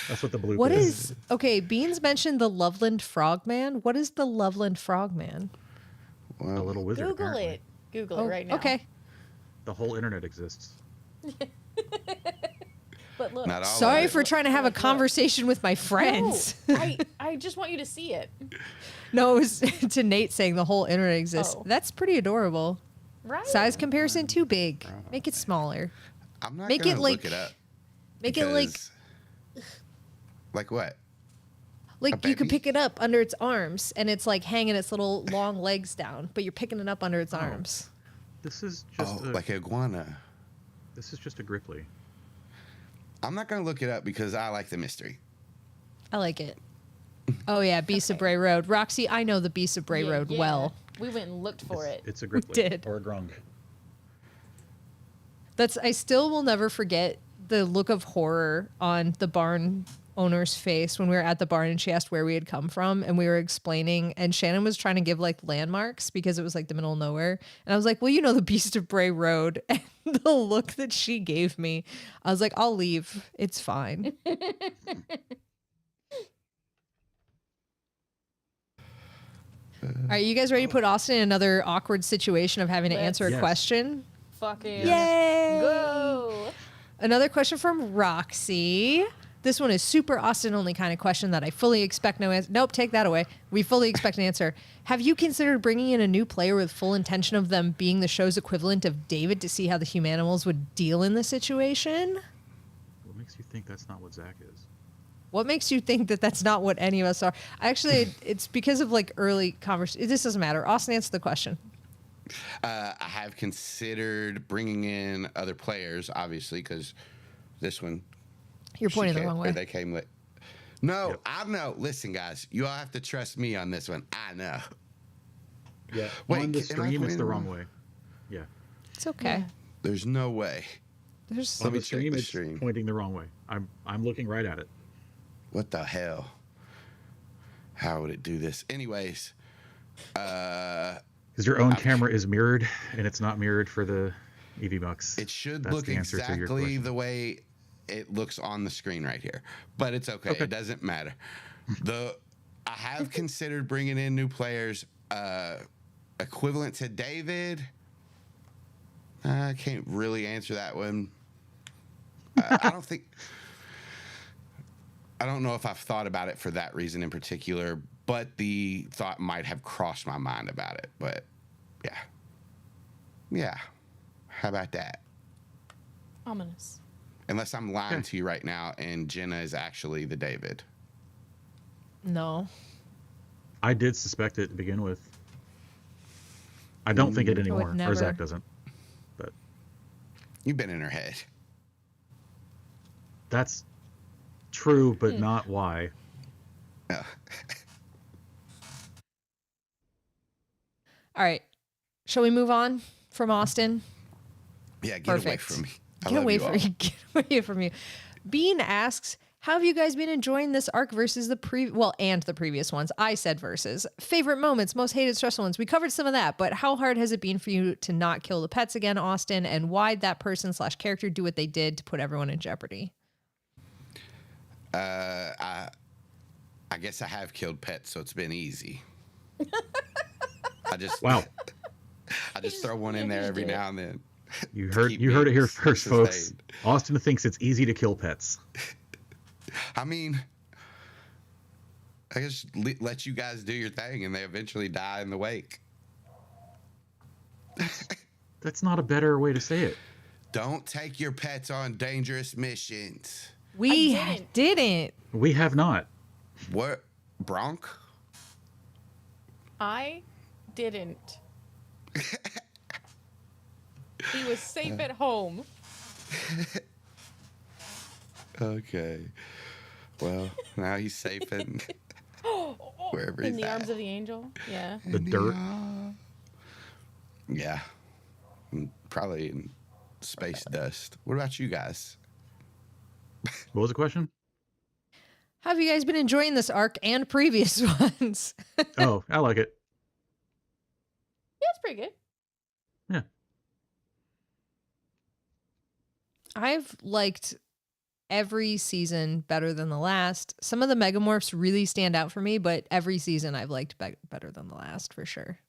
[SPEAKER 1] That's what the bloop
[SPEAKER 4] What
[SPEAKER 1] is.
[SPEAKER 4] is okay? Beans mentioned the Loveland Frogman. What is the Loveland Frogman?
[SPEAKER 1] A
[SPEAKER 3] Well,
[SPEAKER 1] little wizard.
[SPEAKER 2] Google
[SPEAKER 1] apparently.
[SPEAKER 2] it. Google it right now.
[SPEAKER 4] Okay.
[SPEAKER 1] The whole internet exists.
[SPEAKER 2] But look.
[SPEAKER 3] Not all
[SPEAKER 4] Sorry
[SPEAKER 3] of it.
[SPEAKER 4] for trying to have a
[SPEAKER 2] Look.
[SPEAKER 4] conversation with my friends.
[SPEAKER 2] No, I just want you to see it.
[SPEAKER 4] No, it was to Nate saying the whole internet exists.
[SPEAKER 2] Oh.
[SPEAKER 4] That's pretty adorable.
[SPEAKER 2] Right?
[SPEAKER 4] Size comparison too big. Make it smaller.
[SPEAKER 3] I'm not
[SPEAKER 4] Make
[SPEAKER 3] gonna
[SPEAKER 4] it
[SPEAKER 3] look
[SPEAKER 4] like-
[SPEAKER 3] it up.
[SPEAKER 4] Make it like
[SPEAKER 3] Like what?
[SPEAKER 4] you could
[SPEAKER 3] baby?
[SPEAKER 4] pick it up under its arms and it's like hanging its little long legs down, but you're picking it up under its arms.
[SPEAKER 1] This is just
[SPEAKER 3] Oh,
[SPEAKER 1] a,
[SPEAKER 3] like iguana.
[SPEAKER 1] this is just a Gripply.
[SPEAKER 3] I'm not gonna look it up because I like the mystery.
[SPEAKER 4] I like it. Oh yeah, Beast of Bray Road. Roxy, I know the Beast of Bray
[SPEAKER 2] Yeah,
[SPEAKER 4] Road
[SPEAKER 2] yeah.
[SPEAKER 4] well.
[SPEAKER 2] We went and looked for it.
[SPEAKER 1] It's a Gripply
[SPEAKER 4] did.
[SPEAKER 1] or a Grung.
[SPEAKER 4] I still will never forget the look of horror on the barn owner's face when we were at the barn and she asked where we had come from and we were explaining and Shannon was trying to give like landmarks because it was like the middle of nowhere. And I was like, well, you know, the Beast of Bray Road. And the look that she gave me, I was like, I'll leave. It's fine. All right, you guys ready to put Austin in another awkward situation of having to
[SPEAKER 2] Let's-
[SPEAKER 4] answer a
[SPEAKER 1] Yes.
[SPEAKER 4] question?
[SPEAKER 2] Fucking
[SPEAKER 4] Yay!
[SPEAKER 2] go.
[SPEAKER 4] Another question from Roxy. This one is super Austin only kind of question that I fully expect no answer. Nope, take that away. We fully expect an answer. Have you considered bringing in a new player with full intention of them being the show's equivalent of David to see how the Humanimals would deal in the situation?
[SPEAKER 1] What makes you think that's not what Zach is?
[SPEAKER 4] What makes you think that that's not what any of us are? Actually, it's because of like early conversation. This doesn't matter. Austin, answer the question.
[SPEAKER 3] I have considered bringing in other players, obviously, because this one.
[SPEAKER 4] You're
[SPEAKER 3] she
[SPEAKER 4] pointing the
[SPEAKER 3] came-
[SPEAKER 4] wrong
[SPEAKER 3] or
[SPEAKER 4] way.
[SPEAKER 3] They came late. No,
[SPEAKER 1] Yep.
[SPEAKER 3] I know. Listen, guys, you all have to trust me on this one. I know.
[SPEAKER 1] Yeah.
[SPEAKER 3] Wait,
[SPEAKER 1] on the
[SPEAKER 3] am I
[SPEAKER 1] stream, it's the
[SPEAKER 3] pointing
[SPEAKER 1] wrong
[SPEAKER 3] wrong?
[SPEAKER 1] way. Yeah.
[SPEAKER 4] It's okay.
[SPEAKER 3] There's no way.
[SPEAKER 4] There's
[SPEAKER 3] Let
[SPEAKER 1] On
[SPEAKER 3] me
[SPEAKER 1] the
[SPEAKER 3] check
[SPEAKER 1] stream,
[SPEAKER 3] the
[SPEAKER 1] it's
[SPEAKER 3] stream.
[SPEAKER 1] pointing the wrong way. I'm looking right at it.
[SPEAKER 3] What the hell? How would it do this? Anyways,
[SPEAKER 1] Because your own camera is mirrored, and it's not mirrored for the EV Bucks.
[SPEAKER 3] it should
[SPEAKER 1] That's
[SPEAKER 3] look
[SPEAKER 1] the answer to your
[SPEAKER 3] exactly
[SPEAKER 1] question.
[SPEAKER 3] the way it looks on the screen right here, but it's okay.
[SPEAKER 1] Okay.
[SPEAKER 3] It doesn't matter. I have considered bringing in new players, equivalent to David. I can't really answer that one. I don't think. I don't know if I've thought about it for that reason in particular, but the thought might have crossed my mind about it. But yeah. How about that?
[SPEAKER 2] Ominous.
[SPEAKER 3] Unless I'm lying
[SPEAKER 1] Okay.
[SPEAKER 3] to you right now, and Jenna is actually the David.
[SPEAKER 4] no.
[SPEAKER 1] I did suspect it to begin with. I don't think it anymore, or
[SPEAKER 4] never.
[SPEAKER 1] Zach doesn't. But
[SPEAKER 3] You've been in her head.
[SPEAKER 1] that's true, but not why.
[SPEAKER 3] Oh.
[SPEAKER 4] All right. Shall we move on from Austin?
[SPEAKER 3] Yeah, get away
[SPEAKER 4] Perfect.
[SPEAKER 3] from me. I
[SPEAKER 4] Get
[SPEAKER 3] love
[SPEAKER 4] away
[SPEAKER 3] you
[SPEAKER 4] from
[SPEAKER 3] all.
[SPEAKER 4] you. Get away from you. Bean asks, how have you guys been enjoying this arc versus the previous ones? I said versus. Favorite moments, most hated, stressful ones. We covered some of that, but how hard has it been for you to not kill the pets again, Austin? And why'd that person/character do what they did to put everyone in jeopardy?
[SPEAKER 3] I guess I have killed pets, so it's been easy. I just
[SPEAKER 1] Wow.
[SPEAKER 3] I just throw one
[SPEAKER 2] yeah,
[SPEAKER 3] in
[SPEAKER 2] he
[SPEAKER 3] there
[SPEAKER 2] just
[SPEAKER 3] every
[SPEAKER 2] did it.
[SPEAKER 3] now and then.
[SPEAKER 1] You
[SPEAKER 3] to
[SPEAKER 1] heard
[SPEAKER 3] keep
[SPEAKER 1] you heard it
[SPEAKER 3] me
[SPEAKER 1] here first, folks.
[SPEAKER 3] sustained.
[SPEAKER 1] Austin thinks it's easy to kill pets.
[SPEAKER 3] I mean, I just let you guys do your thing, and they eventually die in the wake.
[SPEAKER 1] That's not a better way to say it.
[SPEAKER 3] Don't take your pets on dangerous missions.
[SPEAKER 4] We
[SPEAKER 2] I
[SPEAKER 4] didn't.
[SPEAKER 1] We have not.
[SPEAKER 3] What, Bronk?
[SPEAKER 2] I didn't. He was safe at home.
[SPEAKER 3] Okay. Well, now he's safe in wherever
[SPEAKER 2] In
[SPEAKER 3] he's
[SPEAKER 2] the
[SPEAKER 3] at.
[SPEAKER 2] arms of the angel. Yeah.
[SPEAKER 1] The dirt.
[SPEAKER 3] Yeah. Probably in space dust. What about you guys?
[SPEAKER 1] What was the question?
[SPEAKER 4] How have you guys been enjoying this arc and previous ones?
[SPEAKER 1] Oh, I like it.
[SPEAKER 2] Yeah, it's pretty good.
[SPEAKER 1] Yeah.
[SPEAKER 4] I've liked every season better than the last. Some of the megamorphs really stand out for me, but every season I've liked better than the last for sure.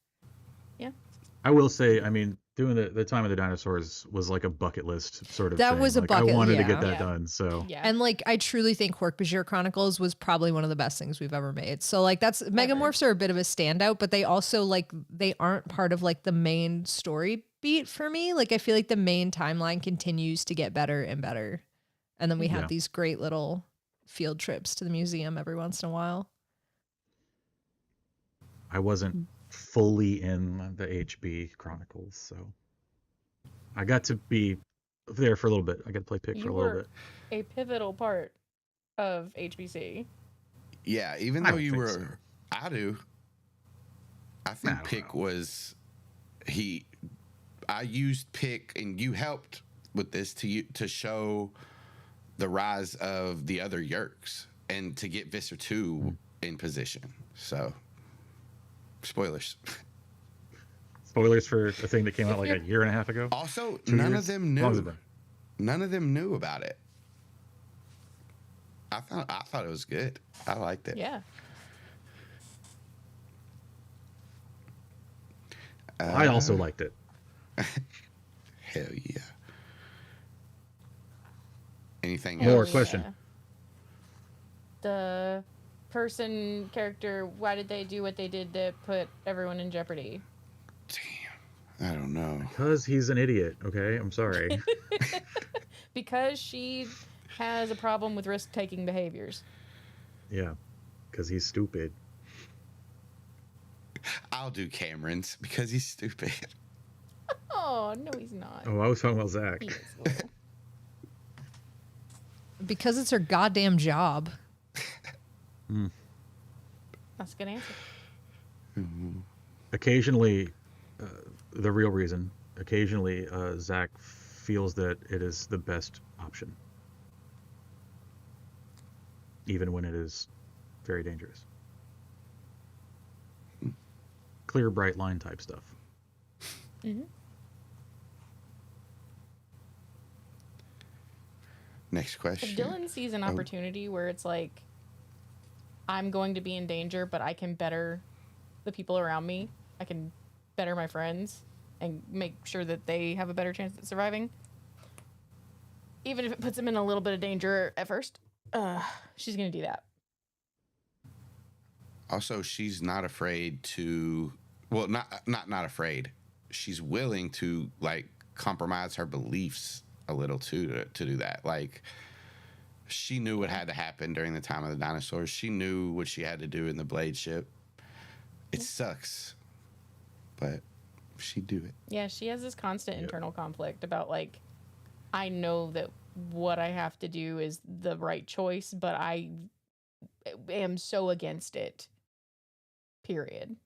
[SPEAKER 1] I will say, I mean, doing the Time of the Dinosaurs was like a bucket list sort of
[SPEAKER 4] That
[SPEAKER 1] thing.
[SPEAKER 4] was a
[SPEAKER 1] like,
[SPEAKER 4] bucket-
[SPEAKER 1] I wanted to
[SPEAKER 4] yeah.
[SPEAKER 1] get that
[SPEAKER 2] Yeah.
[SPEAKER 1] done, so
[SPEAKER 2] Yeah.
[SPEAKER 4] And like I truly think Hork-Bajir Chronicles was probably one of the best things we've ever made. So like that's megamorphs are a bit of a standout, but they also like they aren't part of like the main story beat for me. Like I feel like the main timeline continues to get better and better. And then we have
[SPEAKER 1] Yeah.
[SPEAKER 4] these great little field trips to the museum every once in a while.
[SPEAKER 1] I wasn't fully in the HB Chronicles, so I got to be there for a little bit. I got to play Pick for
[SPEAKER 2] You
[SPEAKER 1] a little
[SPEAKER 2] were
[SPEAKER 1] bit.
[SPEAKER 2] a pivotal part of HBC.
[SPEAKER 3] Yeah, even
[SPEAKER 1] I
[SPEAKER 3] though
[SPEAKER 1] don't
[SPEAKER 3] you
[SPEAKER 1] think
[SPEAKER 3] were,
[SPEAKER 1] so.
[SPEAKER 3] I do. I
[SPEAKER 1] I
[SPEAKER 3] think
[SPEAKER 1] don't
[SPEAKER 3] Pick
[SPEAKER 1] know.
[SPEAKER 3] was I used Pick, and you helped with this to show the rise of the other Yerks and to get Visser 2 in position. So, spoilers.
[SPEAKER 1] Spoilers for a thing that came out like a year and a half ago.
[SPEAKER 3] Also,
[SPEAKER 1] 2
[SPEAKER 3] none
[SPEAKER 1] years?
[SPEAKER 3] of them
[SPEAKER 1] How long has it
[SPEAKER 3] knew.
[SPEAKER 1] been?
[SPEAKER 3] None of them knew about it. I thought it was good. I liked it.
[SPEAKER 2] Yeah.
[SPEAKER 1] I also liked it.
[SPEAKER 3] Hell yeah. Anything
[SPEAKER 1] More
[SPEAKER 3] else?
[SPEAKER 1] question.
[SPEAKER 2] The person character, why did they do what they did that put everyone in jeopardy?
[SPEAKER 3] Damn. I don't know.
[SPEAKER 1] Because he's an idiot, okay? I'm sorry.
[SPEAKER 2] Because she has a problem with risk-taking behaviors.
[SPEAKER 1] Yeah. Because he's stupid.
[SPEAKER 3] I'll do Cameron's because he's stupid.
[SPEAKER 2] Oh, no, he's not.
[SPEAKER 1] Oh, I was talking about Zach.
[SPEAKER 2] He is little.
[SPEAKER 4] Because it's her goddamn job.
[SPEAKER 2] That's a good answer.
[SPEAKER 1] Occasionally, the real reason, occasionally, Zach feels that it is the best option. Even when it is very dangerous. Clear, bright line type stuff.
[SPEAKER 2] Mm-hmm.
[SPEAKER 3] Next question.
[SPEAKER 2] If Dylan sees an opportunity where it's like, I'm going to be in danger, but I can better the people around me, I can better my friends, and make sure that they have a better chance at surviving, even if it puts them in a little bit of danger at first, she's going to do that.
[SPEAKER 3] Also, she's not afraid to. Well, not afraid. She's willing to like compromise her beliefs a little too to do that. Like, she knew what had to happen during the Time of the Dinosaurs. She knew what she had to do in the Blade ship. It sucks, but she'd do it.
[SPEAKER 2] Yeah, she has this constant internal conflict about like, I know that what I have to do is the right choice, but I am so against it. Period.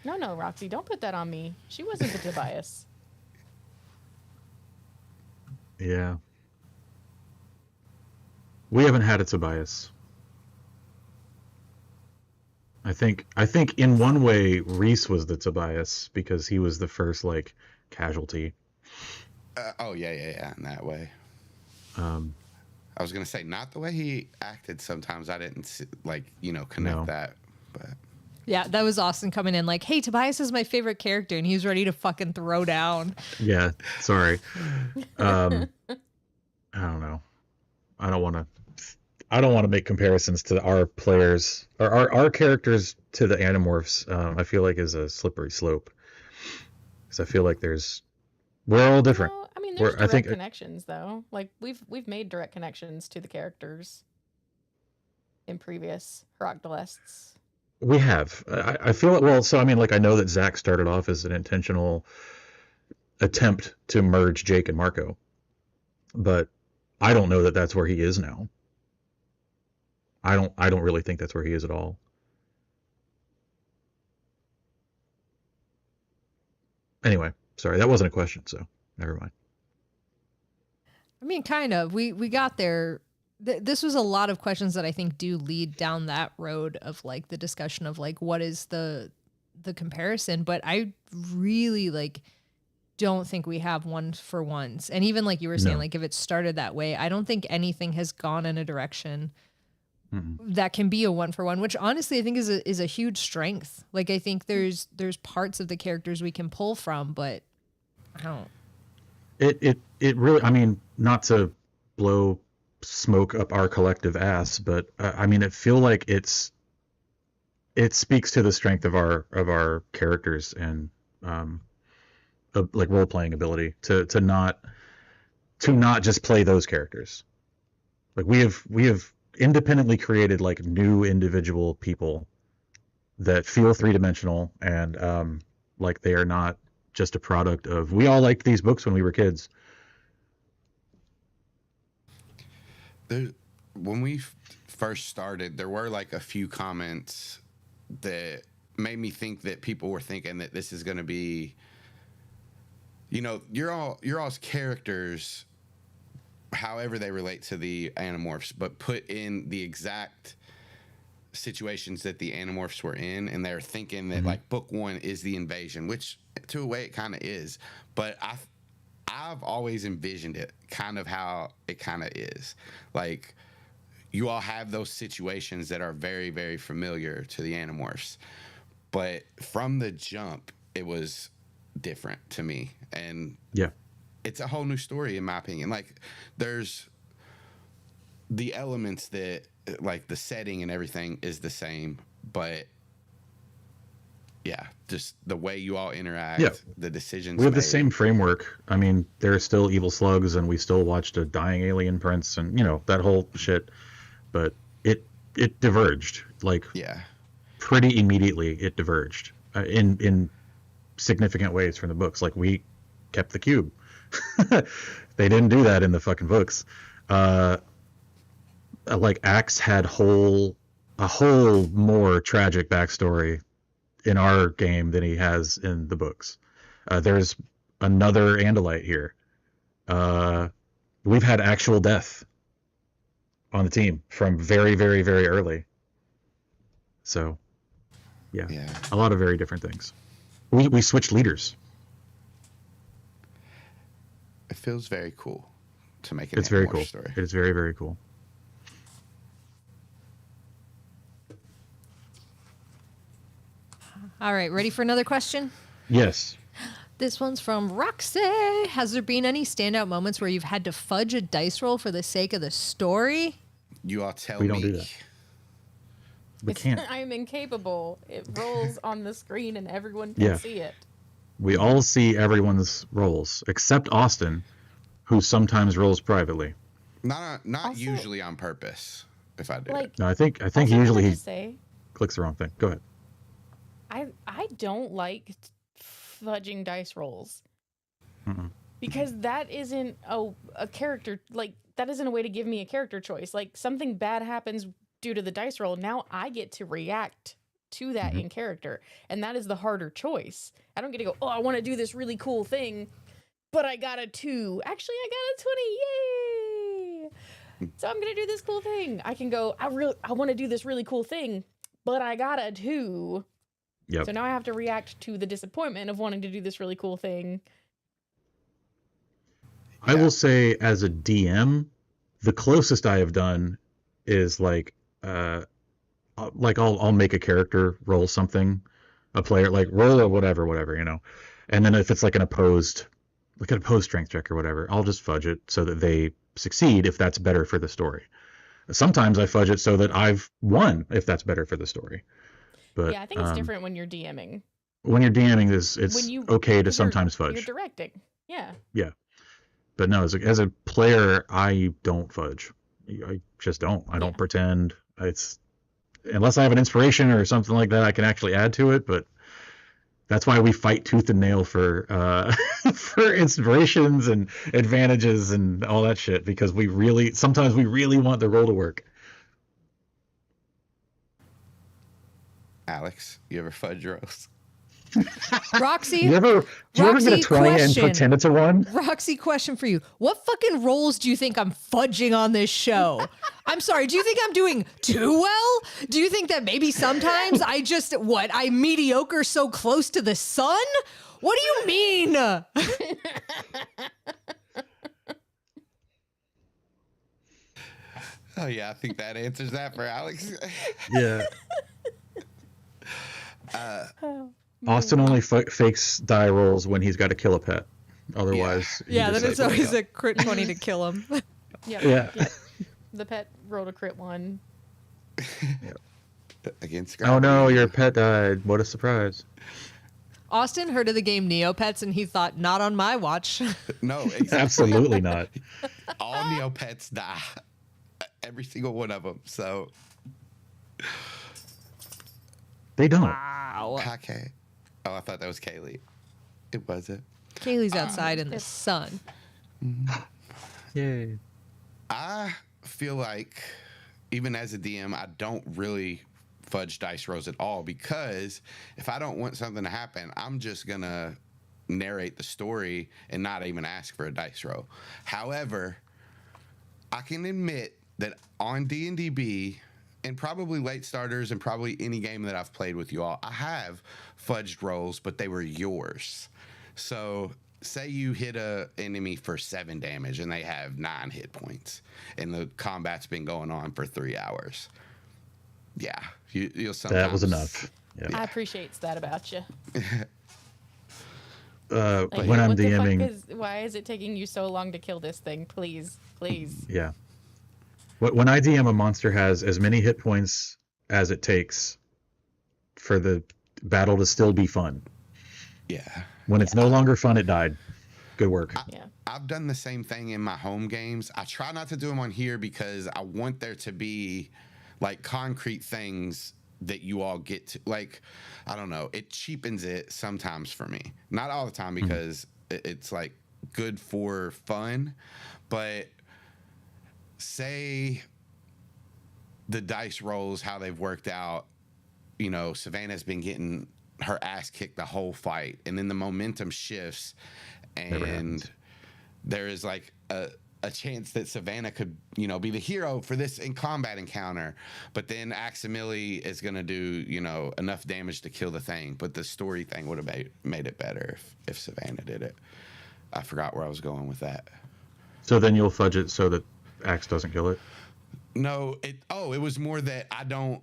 [SPEAKER 2] No, Roxy, don't put that on me. She wasn't the Tobias.
[SPEAKER 1] Yeah. We haven't had a Tobias. I think in one way Reese was the Tobias because he was the first like casualty.
[SPEAKER 3] Oh yeah, in that way.
[SPEAKER 1] Um,
[SPEAKER 3] I was gonna say not the way he acted. Sometimes I didn't connect
[SPEAKER 1] No.
[SPEAKER 3] that, but
[SPEAKER 4] Yeah, that was Austin coming in like, hey, Tobias is my favorite character, and he was ready to fucking throw down.
[SPEAKER 1] yeah, sorry. I don't know. I don't want to make comparisons to our players or our characters to the Animorphs. I feel like is a slippery slope because I feel like we're all different.
[SPEAKER 2] No, I mean, there's
[SPEAKER 1] I
[SPEAKER 2] direct
[SPEAKER 1] think-
[SPEAKER 2] connections though. Like we've made direct connections to the characters in previous Heroctolests.
[SPEAKER 1] We have. I feel it. Well, so I mean, like I know that Zach started off as an intentional attempt to merge Jake and Marco, but I don't know that that's where he is now. I don't really think that's where he is at all. Anyway, sorry, that wasn't a question. So Never mind.
[SPEAKER 4] I mean, kind of. We got there. This was a lot of questions that I think do lead down that road of like the discussion of like what is the comparison. But I really like don't think we have one for ones. And even like you were saying,
[SPEAKER 1] No.
[SPEAKER 4] like if it started that way, I don't think anything has gone in a direction
[SPEAKER 1] Mm-mm.
[SPEAKER 4] that can be a one for one, which honestly I think is a huge strength. Like I think there's parts of the characters we can pull from, but I don't.
[SPEAKER 1] It really, I mean, not to blow smoke up our collective ass, but I mean, it feel like it speaks to the strength of our characters and like role playing ability to not just play those characters. Like we have independently created like new individual people that feel three-dimensional and like they are not just a product of we all liked these books when we were kids.
[SPEAKER 3] When we first started, there were like a few comments that made me think that people were thinking that this is going to be, you know, you're all's characters, however they relate to the Animorphs, but put in the exact situations that the Animorphs were in, and they're thinking that like book one is the invasion, which to a way it kind of is, but I've always envisioned it kind of how it kind of is. Like you all have those situations that are very, very familiar to the Animorphs, but from the jump it was different to me, and
[SPEAKER 1] Yeah.
[SPEAKER 3] it's a whole new story in my opinion. Like there's the elements that like the setting and everything is the same, but yeah, just the way you all interact,
[SPEAKER 1] Yeah.
[SPEAKER 3] the decisions
[SPEAKER 1] We have the
[SPEAKER 3] made.
[SPEAKER 1] same framework. I mean, there are still evil slugs, and we still watched a dying alien prince, and you know that whole shit. But it diverged like
[SPEAKER 3] Yeah,
[SPEAKER 1] pretty immediately. It diverged in significant ways from the books. Like we kept the cube. They didn't do that in the fucking books. Like Axe had a whole more tragic backstory in our game than he has in the books. There's another Andalite here. We've had actual death on the team from very, very, very early. So, yeah, a lot of very different things. We switched leaders.
[SPEAKER 3] it feels very cool to make an
[SPEAKER 1] It's very
[SPEAKER 3] Animorph
[SPEAKER 1] cool.
[SPEAKER 3] story.
[SPEAKER 1] It is very, very cool.
[SPEAKER 4] All right, ready for another question?
[SPEAKER 1] Yes.
[SPEAKER 4] This one's from Roxy. Has there been any standout moments where you've had to fudge a dice roll for the sake of the story?
[SPEAKER 3] You all tell
[SPEAKER 1] We
[SPEAKER 3] me.
[SPEAKER 1] don't do that. We can't.
[SPEAKER 2] I'm incapable. It rolls on the screen and everyone can
[SPEAKER 1] Yeah.
[SPEAKER 2] see it.
[SPEAKER 1] We all see everyone's rolls except Austin, who sometimes rolls privately.
[SPEAKER 3] Not
[SPEAKER 2] Also-
[SPEAKER 3] usually on purpose. If I do
[SPEAKER 2] Like,
[SPEAKER 3] it,
[SPEAKER 1] No, I think
[SPEAKER 2] also
[SPEAKER 1] usually
[SPEAKER 2] wanted
[SPEAKER 1] he
[SPEAKER 2] to say,
[SPEAKER 1] clicks the wrong thing. Go ahead.
[SPEAKER 2] I don't like fudging dice rolls
[SPEAKER 1] Mm-mm.
[SPEAKER 2] because that isn't a character, like that isn't a way to give me a character choice. Like something bad happens due to the dice roll, now I get to react to that
[SPEAKER 1] Mhm.
[SPEAKER 2] in character, and that is the harder choice. I don't get to go, oh, I want to do this really cool thing, but I got a 2. Actually, I got a 20. Yay! So I'm gonna do this cool thing. I can go, I want to do this really cool thing, but I got a 2.
[SPEAKER 1] Yep.
[SPEAKER 2] So now I have to react to the disappointment of wanting to do this really cool thing.
[SPEAKER 1] I will say, as a DM, the closest I have done is like I'll make a character roll something, a player like roll or whatever, you know, and then if it's like an opposed strength check or whatever, I'll just fudge it so that they succeed if that's better for the story. Sometimes I fudge it so that I've won if that's better for the story. But
[SPEAKER 2] Yeah, I think it's different when you're DMing.
[SPEAKER 1] when you're DMing, it's
[SPEAKER 2] When you-
[SPEAKER 1] okay to
[SPEAKER 2] 'cause you're-
[SPEAKER 1] sometimes fudge.
[SPEAKER 2] You're directing. Yeah.
[SPEAKER 1] But no, as a player, I don't fudge. I just don't. I don't
[SPEAKER 2] Yeah.
[SPEAKER 1] pretend. It's unless I have an inspiration or something like that, I can actually add to it. But that's why we fight tooth and nail for for inspirations and advantages and all that shit, because sometimes we really want the roll to work.
[SPEAKER 3] Alex, you ever fudge rolls?
[SPEAKER 4] Roxy,
[SPEAKER 5] Do you ever get a
[SPEAKER 4] Roxy,
[SPEAKER 5] 20 and
[SPEAKER 4] question.
[SPEAKER 5] pretend it's a 1?
[SPEAKER 4] Roxy, question for you. What fucking roles do you think I'm fudging on this show? I'm sorry. Do you think I'm doing too well? Do you think that maybe sometimes I'm mediocre so close to the sun? What do you mean?
[SPEAKER 3] Oh yeah, I think that answers that for Alex.
[SPEAKER 1] Yeah. Austin only fakes die rolls when he's got to kill a pet. Otherwise, he
[SPEAKER 4] Yeah,
[SPEAKER 1] just,
[SPEAKER 4] then it's
[SPEAKER 1] like,
[SPEAKER 4] always a crit 20 to kill him.
[SPEAKER 2] Yep,
[SPEAKER 1] Yeah.
[SPEAKER 2] yep. The pet rolled a crit 1.
[SPEAKER 3] Against
[SPEAKER 1] oh no,
[SPEAKER 3] gravity.
[SPEAKER 1] your pet died. What a surprise.
[SPEAKER 4] Austin heard of the game Neopets and he thought, not on my watch.
[SPEAKER 3] No, exactly.
[SPEAKER 1] Absolutely not.
[SPEAKER 3] All Neopets die. Every single one of them. So,
[SPEAKER 1] They don't.
[SPEAKER 4] Wow.
[SPEAKER 3] okay. Oh, I thought that was Kaylee. It wasn't.
[SPEAKER 4] Kaylee's outside in the sun.
[SPEAKER 1] Yay.
[SPEAKER 3] I feel like, even as a DM, I don't really fudge dice rolls at all, because if I don't want something to happen, I'm just going to narrate the story and not even ask for a dice roll. However, I can admit that on D&DB, and probably late starters and probably any game that I've played with you all, I have fudged rolls, but they were yours. So say you hit a enemy for 7 damage and they have 9 hit points and the combat's been going on for 3 hours. Yeah, you'll sometimes...
[SPEAKER 1] That was enough. Yeah.
[SPEAKER 2] I appreciate that about you.
[SPEAKER 1] When I'm
[SPEAKER 2] what the fuck
[SPEAKER 1] DMing,
[SPEAKER 2] why is it taking you so long to kill this thing? Please.
[SPEAKER 1] yeah. When I DM, a monster has as many hit points as it takes for the battle to still be fun.
[SPEAKER 3] Yeah.
[SPEAKER 1] When it's no longer fun, it died. Good work.
[SPEAKER 2] Yeah.
[SPEAKER 3] I've done the same thing in my home games. I try not to do them on here because I want there to be like concrete things that you all get to, like, I don't know, it cheapens it sometimes for me. Not all the time, because it's like good for fun, but say the dice rolls, how they've worked out, you know, Savannah's been getting her ass kicked the whole fight, and then the momentum shifts, and there is like a chance that Savannah could, you know, be the hero for this in combat encounter, but then Aximili is going to do, you know, enough damage to kill the thing, but the story thing would have made it better if Savannah did it. I forgot where I was going with that.
[SPEAKER 1] So then you'll fudge it so that Axe doesn't kill it?
[SPEAKER 3] No, it was more that I don't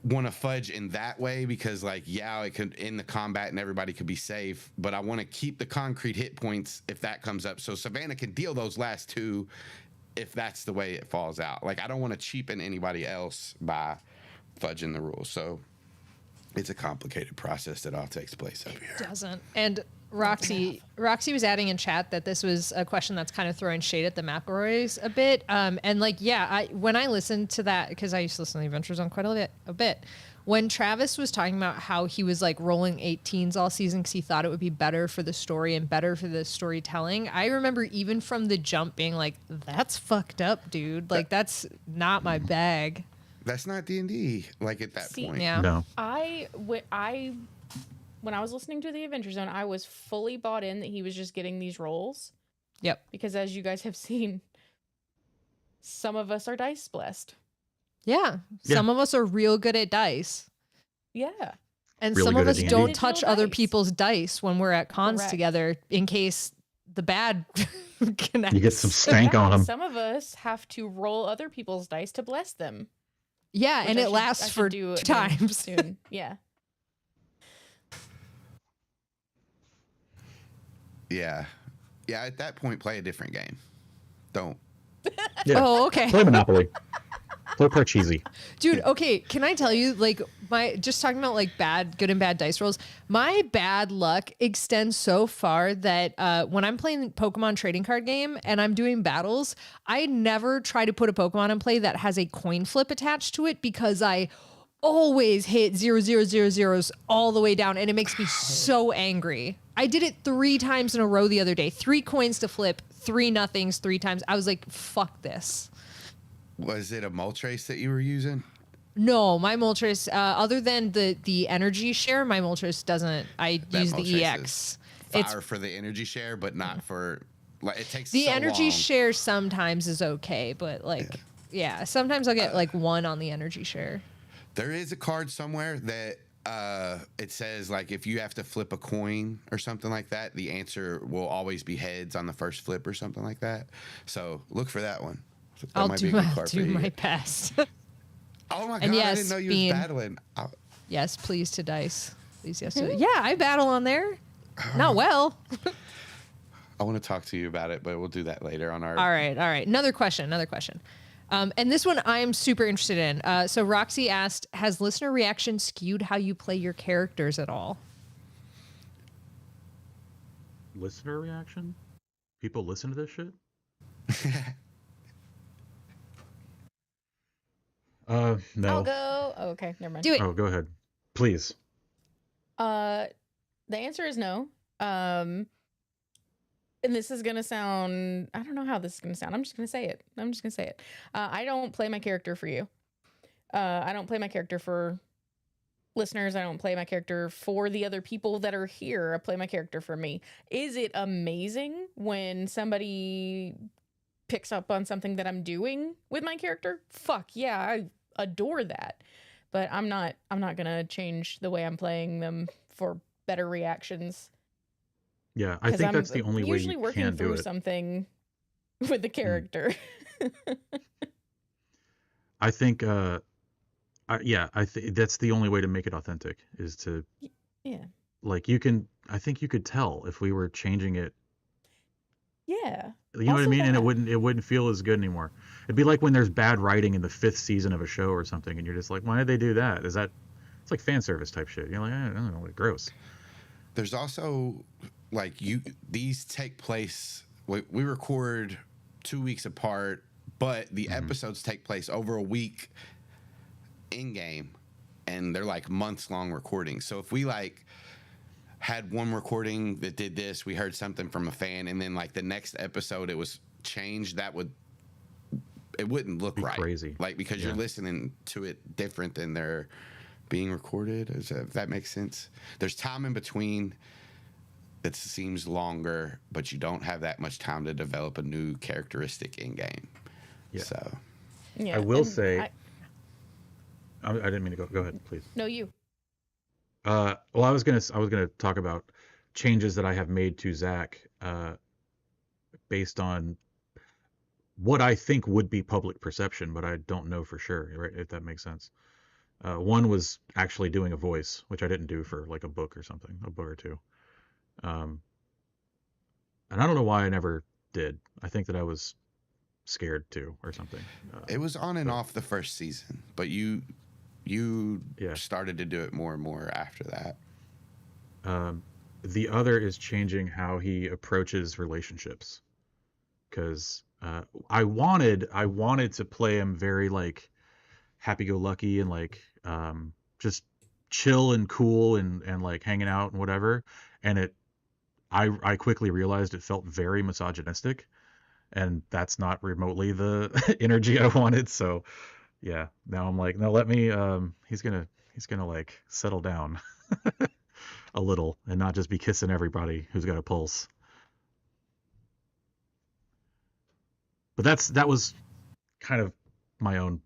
[SPEAKER 3] want to fudge in that way, because like, yeah, it could end the combat and everybody could be safe, but I want to keep the concrete hit points if that comes up, so Savannah can deal those last 2 if that's the way it falls out. Like, I don't want to cheapen anybody else by fudging the rules. So it's a complicated process that all takes place up here.
[SPEAKER 4] Doesn't. And Roxy was adding in chat that this was a question that's kind of throwing shade at the McElroys a bit. And like, yeah, when I listened to that, because I used to listen to the Adventure Zone quite a bit, when Travis was talking about how he was like rolling 18s all season because he thought it would be better for the story and better for the storytelling, I remember even from the jump being like, that's fucked up, dude. Like, that's not my bag.
[SPEAKER 3] That's not D&D, like, at that point.
[SPEAKER 4] Yeah.
[SPEAKER 1] No.
[SPEAKER 2] When I was listening to the Adventure Zone, I was fully bought in that he was just getting these rolls.
[SPEAKER 4] Yep.
[SPEAKER 2] Because as you guys have seen, some of us are dice blessed.
[SPEAKER 4] Yeah. Some of us are real good at dice.
[SPEAKER 2] Yeah.
[SPEAKER 4] And
[SPEAKER 1] Really
[SPEAKER 4] some
[SPEAKER 1] good
[SPEAKER 4] of
[SPEAKER 1] at
[SPEAKER 4] us
[SPEAKER 1] D&D.
[SPEAKER 4] don't touch
[SPEAKER 2] Digital
[SPEAKER 4] other
[SPEAKER 2] dice.
[SPEAKER 4] people's dice when we're at cons
[SPEAKER 2] Correct.
[SPEAKER 4] together in case the bad connects.
[SPEAKER 1] You get some stank
[SPEAKER 2] Yeah,
[SPEAKER 1] on them.
[SPEAKER 2] Some of us have to roll other people's dice to bless them.
[SPEAKER 4] Yeah,
[SPEAKER 2] which
[SPEAKER 4] and
[SPEAKER 2] I
[SPEAKER 4] it
[SPEAKER 2] should-
[SPEAKER 4] lasts
[SPEAKER 2] I should
[SPEAKER 4] for
[SPEAKER 2] do again
[SPEAKER 4] times.
[SPEAKER 2] soon. Yeah.
[SPEAKER 3] Yeah. Yeah, at that point, play a different game. Don't.
[SPEAKER 1] Yeah.
[SPEAKER 4] Oh, okay.
[SPEAKER 1] Play Monopoly. Play Parcheesi.
[SPEAKER 4] Dude, okay, can I tell you, like, just talking about like good and bad dice rolls, my bad luck extends so far that when I'm playing Pokemon trading card game and I'm doing battles, I never try to put a Pokemon in play that has a coin flip attached to it, because I always hit 0 all the way down, and it makes me so angry. I did it 3 times in a row the other day. 3 coins to flip, 3 nothings 3 times. I was like, fuck this.
[SPEAKER 3] Was it a Moltres that you were using?
[SPEAKER 4] No, my Moltres, other than the energy share, my Moltres doesn't. I
[SPEAKER 3] That
[SPEAKER 4] use the
[SPEAKER 3] Moltres
[SPEAKER 4] EX.
[SPEAKER 3] is
[SPEAKER 4] It's
[SPEAKER 3] fire for the energy share, but not for like it takes
[SPEAKER 4] the
[SPEAKER 3] so
[SPEAKER 4] energy
[SPEAKER 3] long.
[SPEAKER 4] share sometimes is okay, but like yeah, sometimes I'll get like 1 on the energy share.
[SPEAKER 3] There is a card somewhere that it says like if you have to flip a coin or something like that, the answer will always be heads on the first flip or something like that. So look for that one. That
[SPEAKER 4] I'll
[SPEAKER 3] might
[SPEAKER 4] do,
[SPEAKER 3] be a good
[SPEAKER 4] I'll
[SPEAKER 3] card for
[SPEAKER 4] do
[SPEAKER 3] you.
[SPEAKER 4] my best.
[SPEAKER 3] Oh my god!
[SPEAKER 4] And
[SPEAKER 3] I
[SPEAKER 4] yes,
[SPEAKER 3] didn't know you
[SPEAKER 4] Bean.
[SPEAKER 3] was battling.
[SPEAKER 4] Yes, please to dice. Please, yes to yeah, I battle on there. Not well.
[SPEAKER 3] I want to talk to you about it, but we'll do that later on our.
[SPEAKER 4] All right. Another question. And this one I'm super interested in. So Roxy asked, has listener reaction skewed how you play your characters at all?
[SPEAKER 1] Listener reaction? People listen to this shit? No.
[SPEAKER 2] I'll go. Oh, okay, never mind.
[SPEAKER 4] Do it.
[SPEAKER 1] Oh, go ahead. Please.
[SPEAKER 2] The answer is no. And this is gonna sound, I don't know how this is gonna sound. I'm just gonna say it. I don't play my character for you. I don't play my character for listeners. I don't play my character for the other people that are here. I play my character for me. Is it amazing when somebody picks up on something that I'm doing with my character? Fuck yeah, I adore that. But I'm not gonna change the way I'm playing them for better reactions.
[SPEAKER 1] Yeah, I think that's the only way
[SPEAKER 2] usually
[SPEAKER 1] you
[SPEAKER 2] working
[SPEAKER 1] can do
[SPEAKER 2] through
[SPEAKER 1] it.
[SPEAKER 2] something with the character.
[SPEAKER 1] I think, I think that's the only way to make it authentic is to,
[SPEAKER 2] Yeah.
[SPEAKER 1] like, I think you could tell if we were changing it.
[SPEAKER 2] Yeah.
[SPEAKER 1] You know what I
[SPEAKER 2] Also
[SPEAKER 1] mean? And
[SPEAKER 2] that.
[SPEAKER 1] it wouldn't feel as good anymore. It'd be like when there's bad writing in the 5th season of a show or something, and you're just like, why did they do that? It's like fan service type shit. You're like, I don't know, gross.
[SPEAKER 3] There's also like these take place. We record 2 weeks apart, but the episodes take place over a week in game, and they're like months long recordings. So if we like had one recording that did this, we heard something from a fan, and then like the next episode it was changed, it wouldn't look
[SPEAKER 1] Be
[SPEAKER 3] right.
[SPEAKER 1] crazy.
[SPEAKER 3] Like because you're listening to it different than they're being recorded. If that makes sense. There's time in between that seems longer, but you don't have that much time to develop a new characteristic in game.
[SPEAKER 1] Yeah.
[SPEAKER 3] So
[SPEAKER 2] Yeah.
[SPEAKER 1] I will
[SPEAKER 2] and
[SPEAKER 1] say, I didn't mean to go. Go ahead, please.
[SPEAKER 2] no, you.
[SPEAKER 1] Well, I was gonna talk about changes that I have made to Zach, based on what I think would be public perception, but I don't know for sure, right? If that makes sense. One was actually doing a voice, which I didn't do for like a book or something, a book or two. And I don't know why I never did. I think that I was scared to or something.
[SPEAKER 3] it was on and off the first season, but you
[SPEAKER 1] Yeah.
[SPEAKER 3] started to do it more and more after that.
[SPEAKER 1] The other is changing how he approaches relationships, because I wanted to play him very like happy-go-lucky and like just chill and cool and like hanging out and whatever, and I quickly realized it felt very misogynistic, and that's not remotely the energy I wanted. So yeah, now I'm like, no, let me he's gonna like settle down a little and not just be kissing everybody who's got a pulse. But that was kind of my own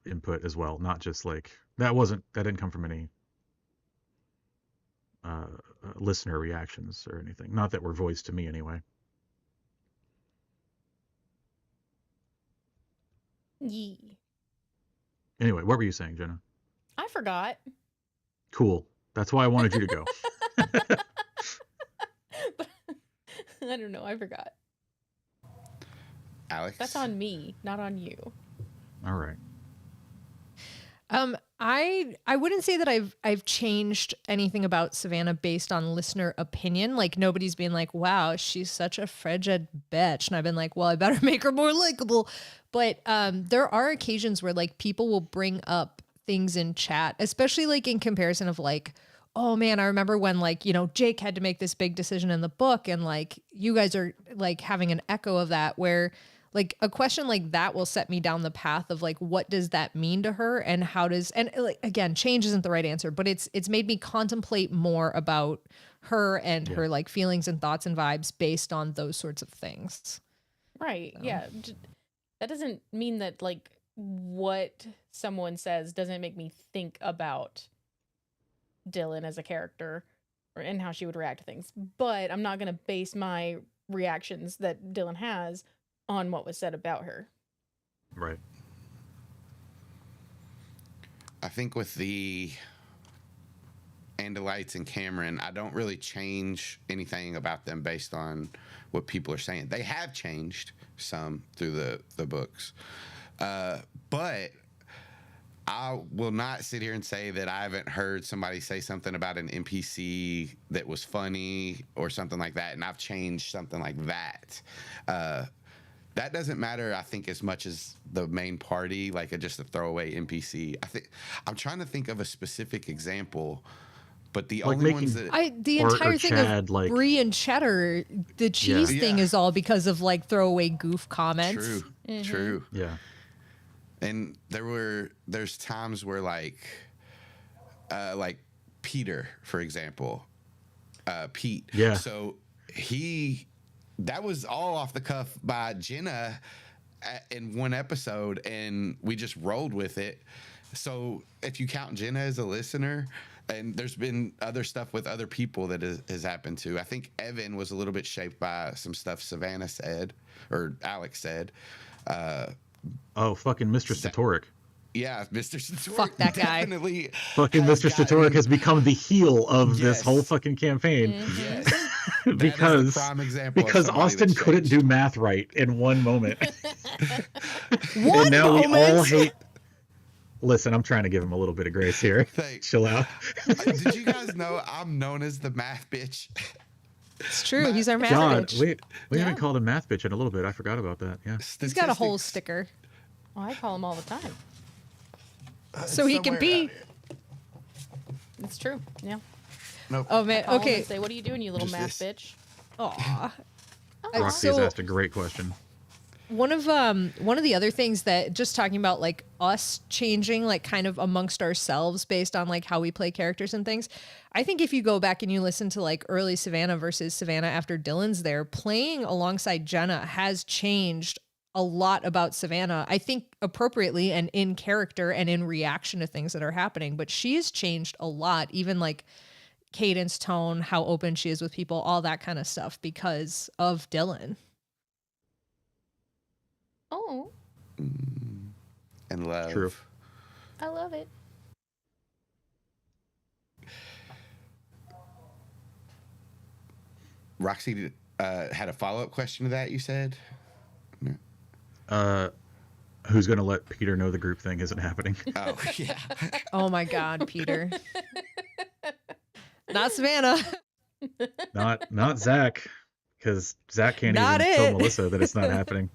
[SPEAKER 1] input as well, not just like that didn't come from any listener reactions or anything, not that were voiced to me anyway.
[SPEAKER 2] Yee.
[SPEAKER 1] Anyway, what were you saying, Jenna?
[SPEAKER 2] I forgot.
[SPEAKER 1] Cool, that's why I wanted you to go.
[SPEAKER 2] I don't know. I forgot.
[SPEAKER 3] Alex,
[SPEAKER 2] That's on me, not on you.
[SPEAKER 1] All right.
[SPEAKER 4] I wouldn't say that I've changed anything about Savannah based on listener opinion. Like nobody's been like, wow, she's such a frigid bitch. And I've been like, well, I better make her more likable. But there are occasions where like people will bring up things in chat, especially like in comparison of like, oh man, I remember when like, you know, Jake had to make this big decision in the book, and like you guys are like having an echo of that where like a question like that will set me down the path of like, what does that mean to her, and how does, and like, again, change isn't the right answer, but it's made me contemplate more about her and her like feelings and thoughts and vibes based on those sorts of things.
[SPEAKER 2] Right. Yeah. That doesn't mean that like what someone says doesn't make me think about Dylan as a character and how she would react to things. But I'm not going to base my reactions that Dylan has on what was said about her.
[SPEAKER 1] Right.
[SPEAKER 3] I think with the Andalites and Cameron, I don't really change anything about them based on what people are saying. They have changed some through the books. But I will not sit here and say that I haven't heard somebody say something about an NPC that was funny or something like that, and I've changed something like that. That doesn't matter, I think, as much as the main party, like just a throwaway NPC. I'm trying to think of a specific example, but the
[SPEAKER 1] Like
[SPEAKER 3] only
[SPEAKER 1] making-
[SPEAKER 3] ones that
[SPEAKER 4] The
[SPEAKER 1] Or
[SPEAKER 4] entire thing
[SPEAKER 1] Chad,
[SPEAKER 4] of
[SPEAKER 1] like-
[SPEAKER 4] Brie and Cheddar, the cheese
[SPEAKER 3] Yeah.
[SPEAKER 4] thing
[SPEAKER 3] Yeah.
[SPEAKER 4] is all because of like throwaway goof comments.
[SPEAKER 3] true.
[SPEAKER 1] Yeah.
[SPEAKER 3] And there's times where like Peter, for example, Pete.
[SPEAKER 1] Yeah.
[SPEAKER 3] So that was all off the cuff by Jenna in one episode, and we just rolled with it. So if you count Jenna as a listener, and there's been other stuff with other people that has happened too. I think Evan was a little bit shaped by some stuff Savannah said or Alex said.
[SPEAKER 1] Oh, fucking Mr. Satoric.
[SPEAKER 3] Yeah, Mr. Satoric.
[SPEAKER 4] Fuck that guy.
[SPEAKER 3] Definitely
[SPEAKER 1] Fucking
[SPEAKER 3] has
[SPEAKER 1] Mr.
[SPEAKER 3] gotten-
[SPEAKER 1] Satoric has become the heel of this
[SPEAKER 3] Yes.
[SPEAKER 1] whole fucking campaign
[SPEAKER 3] Yes. That is
[SPEAKER 1] because
[SPEAKER 3] the prime example of
[SPEAKER 1] because
[SPEAKER 3] somebody
[SPEAKER 1] Austin
[SPEAKER 3] that's
[SPEAKER 1] couldn't
[SPEAKER 3] changed.
[SPEAKER 1] do math right in one moment.
[SPEAKER 4] One
[SPEAKER 1] And now we all
[SPEAKER 4] moment.
[SPEAKER 1] hate. Listen, I'm trying to give him a little bit of grace here.
[SPEAKER 3] Thanks.
[SPEAKER 1] Chill out.
[SPEAKER 3] Did you guys know I'm known as the math bitch?
[SPEAKER 4] It's true. He's our math
[SPEAKER 1] God,
[SPEAKER 4] bitch.
[SPEAKER 1] we haven't
[SPEAKER 2] Yeah.
[SPEAKER 1] called him math bitch in a little bit. I forgot about that. Yeah.
[SPEAKER 4] He's got a whole
[SPEAKER 3] Statistics.
[SPEAKER 4] sticker.
[SPEAKER 2] Well, I call him all the time.
[SPEAKER 4] So he can
[SPEAKER 3] somewhere
[SPEAKER 4] be.
[SPEAKER 3] around here.
[SPEAKER 2] It's true. Yeah.
[SPEAKER 3] Nope.
[SPEAKER 4] Oh man.
[SPEAKER 2] Call him
[SPEAKER 4] Okay.
[SPEAKER 2] and say, what are you doing, you little
[SPEAKER 3] Just
[SPEAKER 2] math
[SPEAKER 3] this.
[SPEAKER 2] bitch?
[SPEAKER 4] Aw.
[SPEAKER 1] Roxy has
[SPEAKER 4] so-
[SPEAKER 1] asked a great question.
[SPEAKER 4] One of the other things that, just talking about like us changing like kind of amongst ourselves based on like how we play characters and things. I think if you go back and you listen to like early Savannah versus Savannah after Dylan's there, playing alongside Jenna has changed a lot about Savannah. I think appropriately and in character and in reaction to things that are happening, but she's changed a lot, even like cadence, tone, how open she is with people, all that kind of stuff because of Dylan.
[SPEAKER 2] Oh,
[SPEAKER 3] And love.
[SPEAKER 1] True.
[SPEAKER 2] I love it.
[SPEAKER 3] Roxy had a follow-up question to that, you said?
[SPEAKER 1] Who's going to let Peter know the group thing isn't happening?
[SPEAKER 3] Oh, yeah.
[SPEAKER 4] Oh my God, Peter. Not Savannah.
[SPEAKER 1] not Zach, because Zach can't
[SPEAKER 4] Not
[SPEAKER 1] even tell
[SPEAKER 4] it.
[SPEAKER 1] Melissa that it's not happening.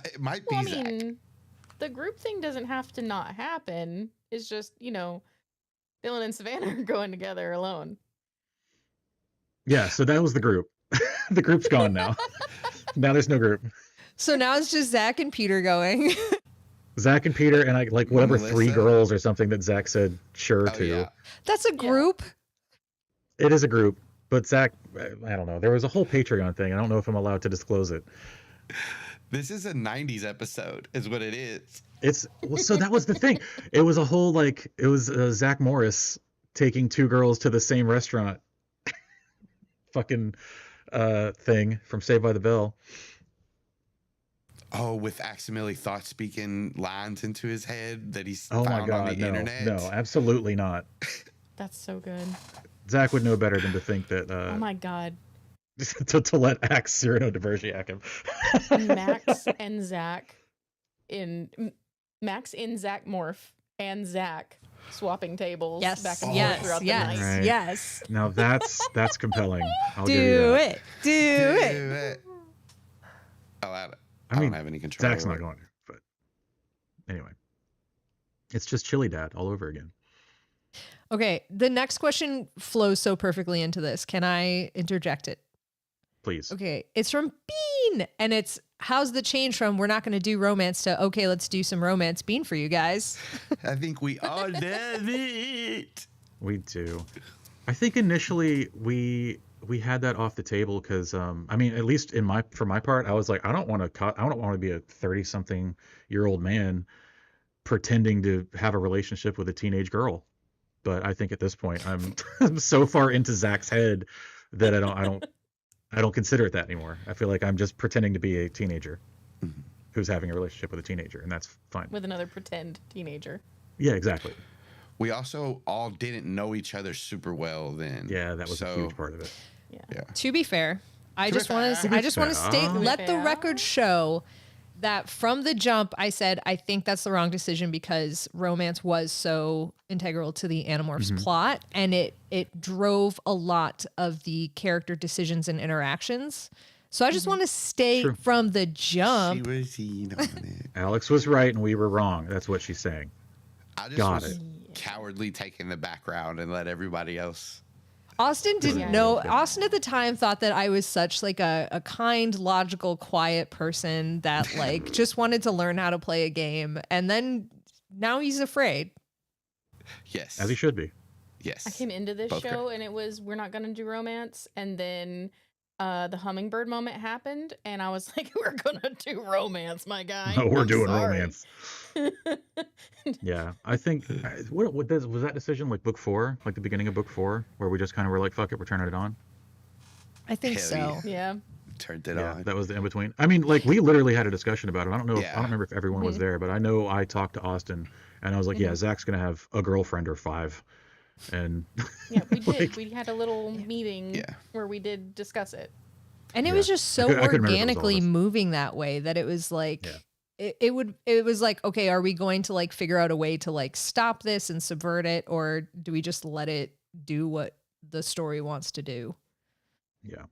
[SPEAKER 3] It might be
[SPEAKER 2] Well, I
[SPEAKER 3] Zach.
[SPEAKER 2] mean, the group thing doesn't have to not happen. It's just, Dylan and Savannah are going together alone.
[SPEAKER 1] Yeah, so that was the group. The group's gone now. Now there's no group.
[SPEAKER 4] So now it's just Zach and Peter going.
[SPEAKER 1] Zach and Peter and whatever three
[SPEAKER 3] Melissa.
[SPEAKER 1] girls or something that Zach said sure
[SPEAKER 3] Oh,
[SPEAKER 1] to.
[SPEAKER 3] yeah.
[SPEAKER 4] That's a group.
[SPEAKER 1] It is a group, but Zach, I don't know. There was a whole Patreon thing. I don't know if I'm allowed to disclose it.
[SPEAKER 3] This is a 90s episode, is what it is.
[SPEAKER 1] So that was the thing. It was a whole it was Zach Morris taking two girls to the same restaurant. Fucking thing from Saved by the Bell.
[SPEAKER 3] Oh, with accidentally thought-speaking lines into his head that he's
[SPEAKER 1] Oh my
[SPEAKER 3] found on
[SPEAKER 1] God,
[SPEAKER 3] the internet.
[SPEAKER 1] no, absolutely not.
[SPEAKER 2] That's so good.
[SPEAKER 1] Zach would know better than to think that
[SPEAKER 2] Oh my God.
[SPEAKER 1] to let Axe Cyrano Divergiac him.
[SPEAKER 2] Max and Zach Max in Zach Morph and Zach swapping tables
[SPEAKER 4] Yes,
[SPEAKER 2] back and forth
[SPEAKER 4] yes,
[SPEAKER 2] throughout
[SPEAKER 4] yes,
[SPEAKER 2] the night.
[SPEAKER 1] Right.
[SPEAKER 4] yes.
[SPEAKER 1] Now that's compelling. I'll give you
[SPEAKER 4] Do
[SPEAKER 1] that.
[SPEAKER 4] it. Do it.
[SPEAKER 3] Do it. I
[SPEAKER 1] mean,
[SPEAKER 3] don't have any control.
[SPEAKER 1] Zach's
[SPEAKER 3] over
[SPEAKER 1] not
[SPEAKER 3] it.
[SPEAKER 1] going to, but anyway. It's just Chili Dad all over again.
[SPEAKER 4] Okay, the next question flows so perfectly into this. Can I interject it?
[SPEAKER 1] Please.
[SPEAKER 4] Okay, it's from Bean. And it's, how's the change from we're not going to do romance to, okay, let's do some romance Bean for you guys.
[SPEAKER 3] I think we all love it.
[SPEAKER 1] We do. I think initially we had that off the table because I mean, at least for my part, I was like, I don't want to be a 30-something-year-old man pretending to have a relationship with a teenage girl. But I think at this point I'm so far into Zach's head that I don't consider it that anymore. I feel like I'm just pretending to be a teenager who's having a relationship with a teenager, and that's fine.
[SPEAKER 2] With another pretend teenager.
[SPEAKER 1] Yeah, exactly.
[SPEAKER 3] We also all didn't know each other super well then.
[SPEAKER 1] Yeah, that was a huge part of it.
[SPEAKER 2] Yeah.
[SPEAKER 4] To be fair, I
[SPEAKER 3] To be
[SPEAKER 4] just want to state,
[SPEAKER 1] fair.
[SPEAKER 4] let the record show that from the jump, I said, I think that's the wrong decision because romance was so integral to the Animorphs plot, and it drove a lot of the character decisions and interactions. So I just want to state from the jump.
[SPEAKER 3] She was in on it.
[SPEAKER 1] Alex was right and we were wrong. That's what she's saying.
[SPEAKER 3] I just
[SPEAKER 1] Got
[SPEAKER 3] was
[SPEAKER 1] it.
[SPEAKER 3] cowardly taking the background and let everybody else.
[SPEAKER 4] Austin didn't know. Austin at the time thought that I was such like a kind, logical, quiet person that like just wanted to learn how to play a game. And then now he's afraid.
[SPEAKER 3] Yes.
[SPEAKER 1] As he should be.
[SPEAKER 3] Yes.
[SPEAKER 2] I came into this
[SPEAKER 3] Both
[SPEAKER 2] show
[SPEAKER 3] correct.
[SPEAKER 2] and it was, we're not going to do romance. And then the hummingbird moment happened. And I was like, we're going to do romance, my guy.
[SPEAKER 1] No, we're
[SPEAKER 2] I'm
[SPEAKER 1] doing
[SPEAKER 2] sorry.
[SPEAKER 1] romance. Yeah, I think was that decision like book 4, like the beginning of book 4, where we just kind of were like, fuck it, we're turning it on.
[SPEAKER 4] I think
[SPEAKER 3] Hell
[SPEAKER 4] so.
[SPEAKER 2] Yeah.
[SPEAKER 3] Turned it
[SPEAKER 1] Yeah,
[SPEAKER 3] on.
[SPEAKER 1] that was the in between. I mean, like we literally had a discussion about it. I don't know. I
[SPEAKER 3] Yeah.
[SPEAKER 1] don't remember if everyone was there, but I know I talked to Austin, and I was like, yeah, Zach's gonna have a girlfriend or 5, and
[SPEAKER 2] Yeah, we did.
[SPEAKER 1] Like-
[SPEAKER 2] We had a little meeting
[SPEAKER 3] Yeah.
[SPEAKER 2] where we did discuss it.
[SPEAKER 4] And it
[SPEAKER 1] Yeah.
[SPEAKER 4] was just so
[SPEAKER 1] I couldn't remember if it was all
[SPEAKER 4] organically
[SPEAKER 1] of us.
[SPEAKER 4] moving that way that it was like
[SPEAKER 1] Yeah.
[SPEAKER 4] it was like, okay, are we going to like figure out a way to like stop this and subvert it, or do we just let it do what the story wants to do?
[SPEAKER 1] yeah.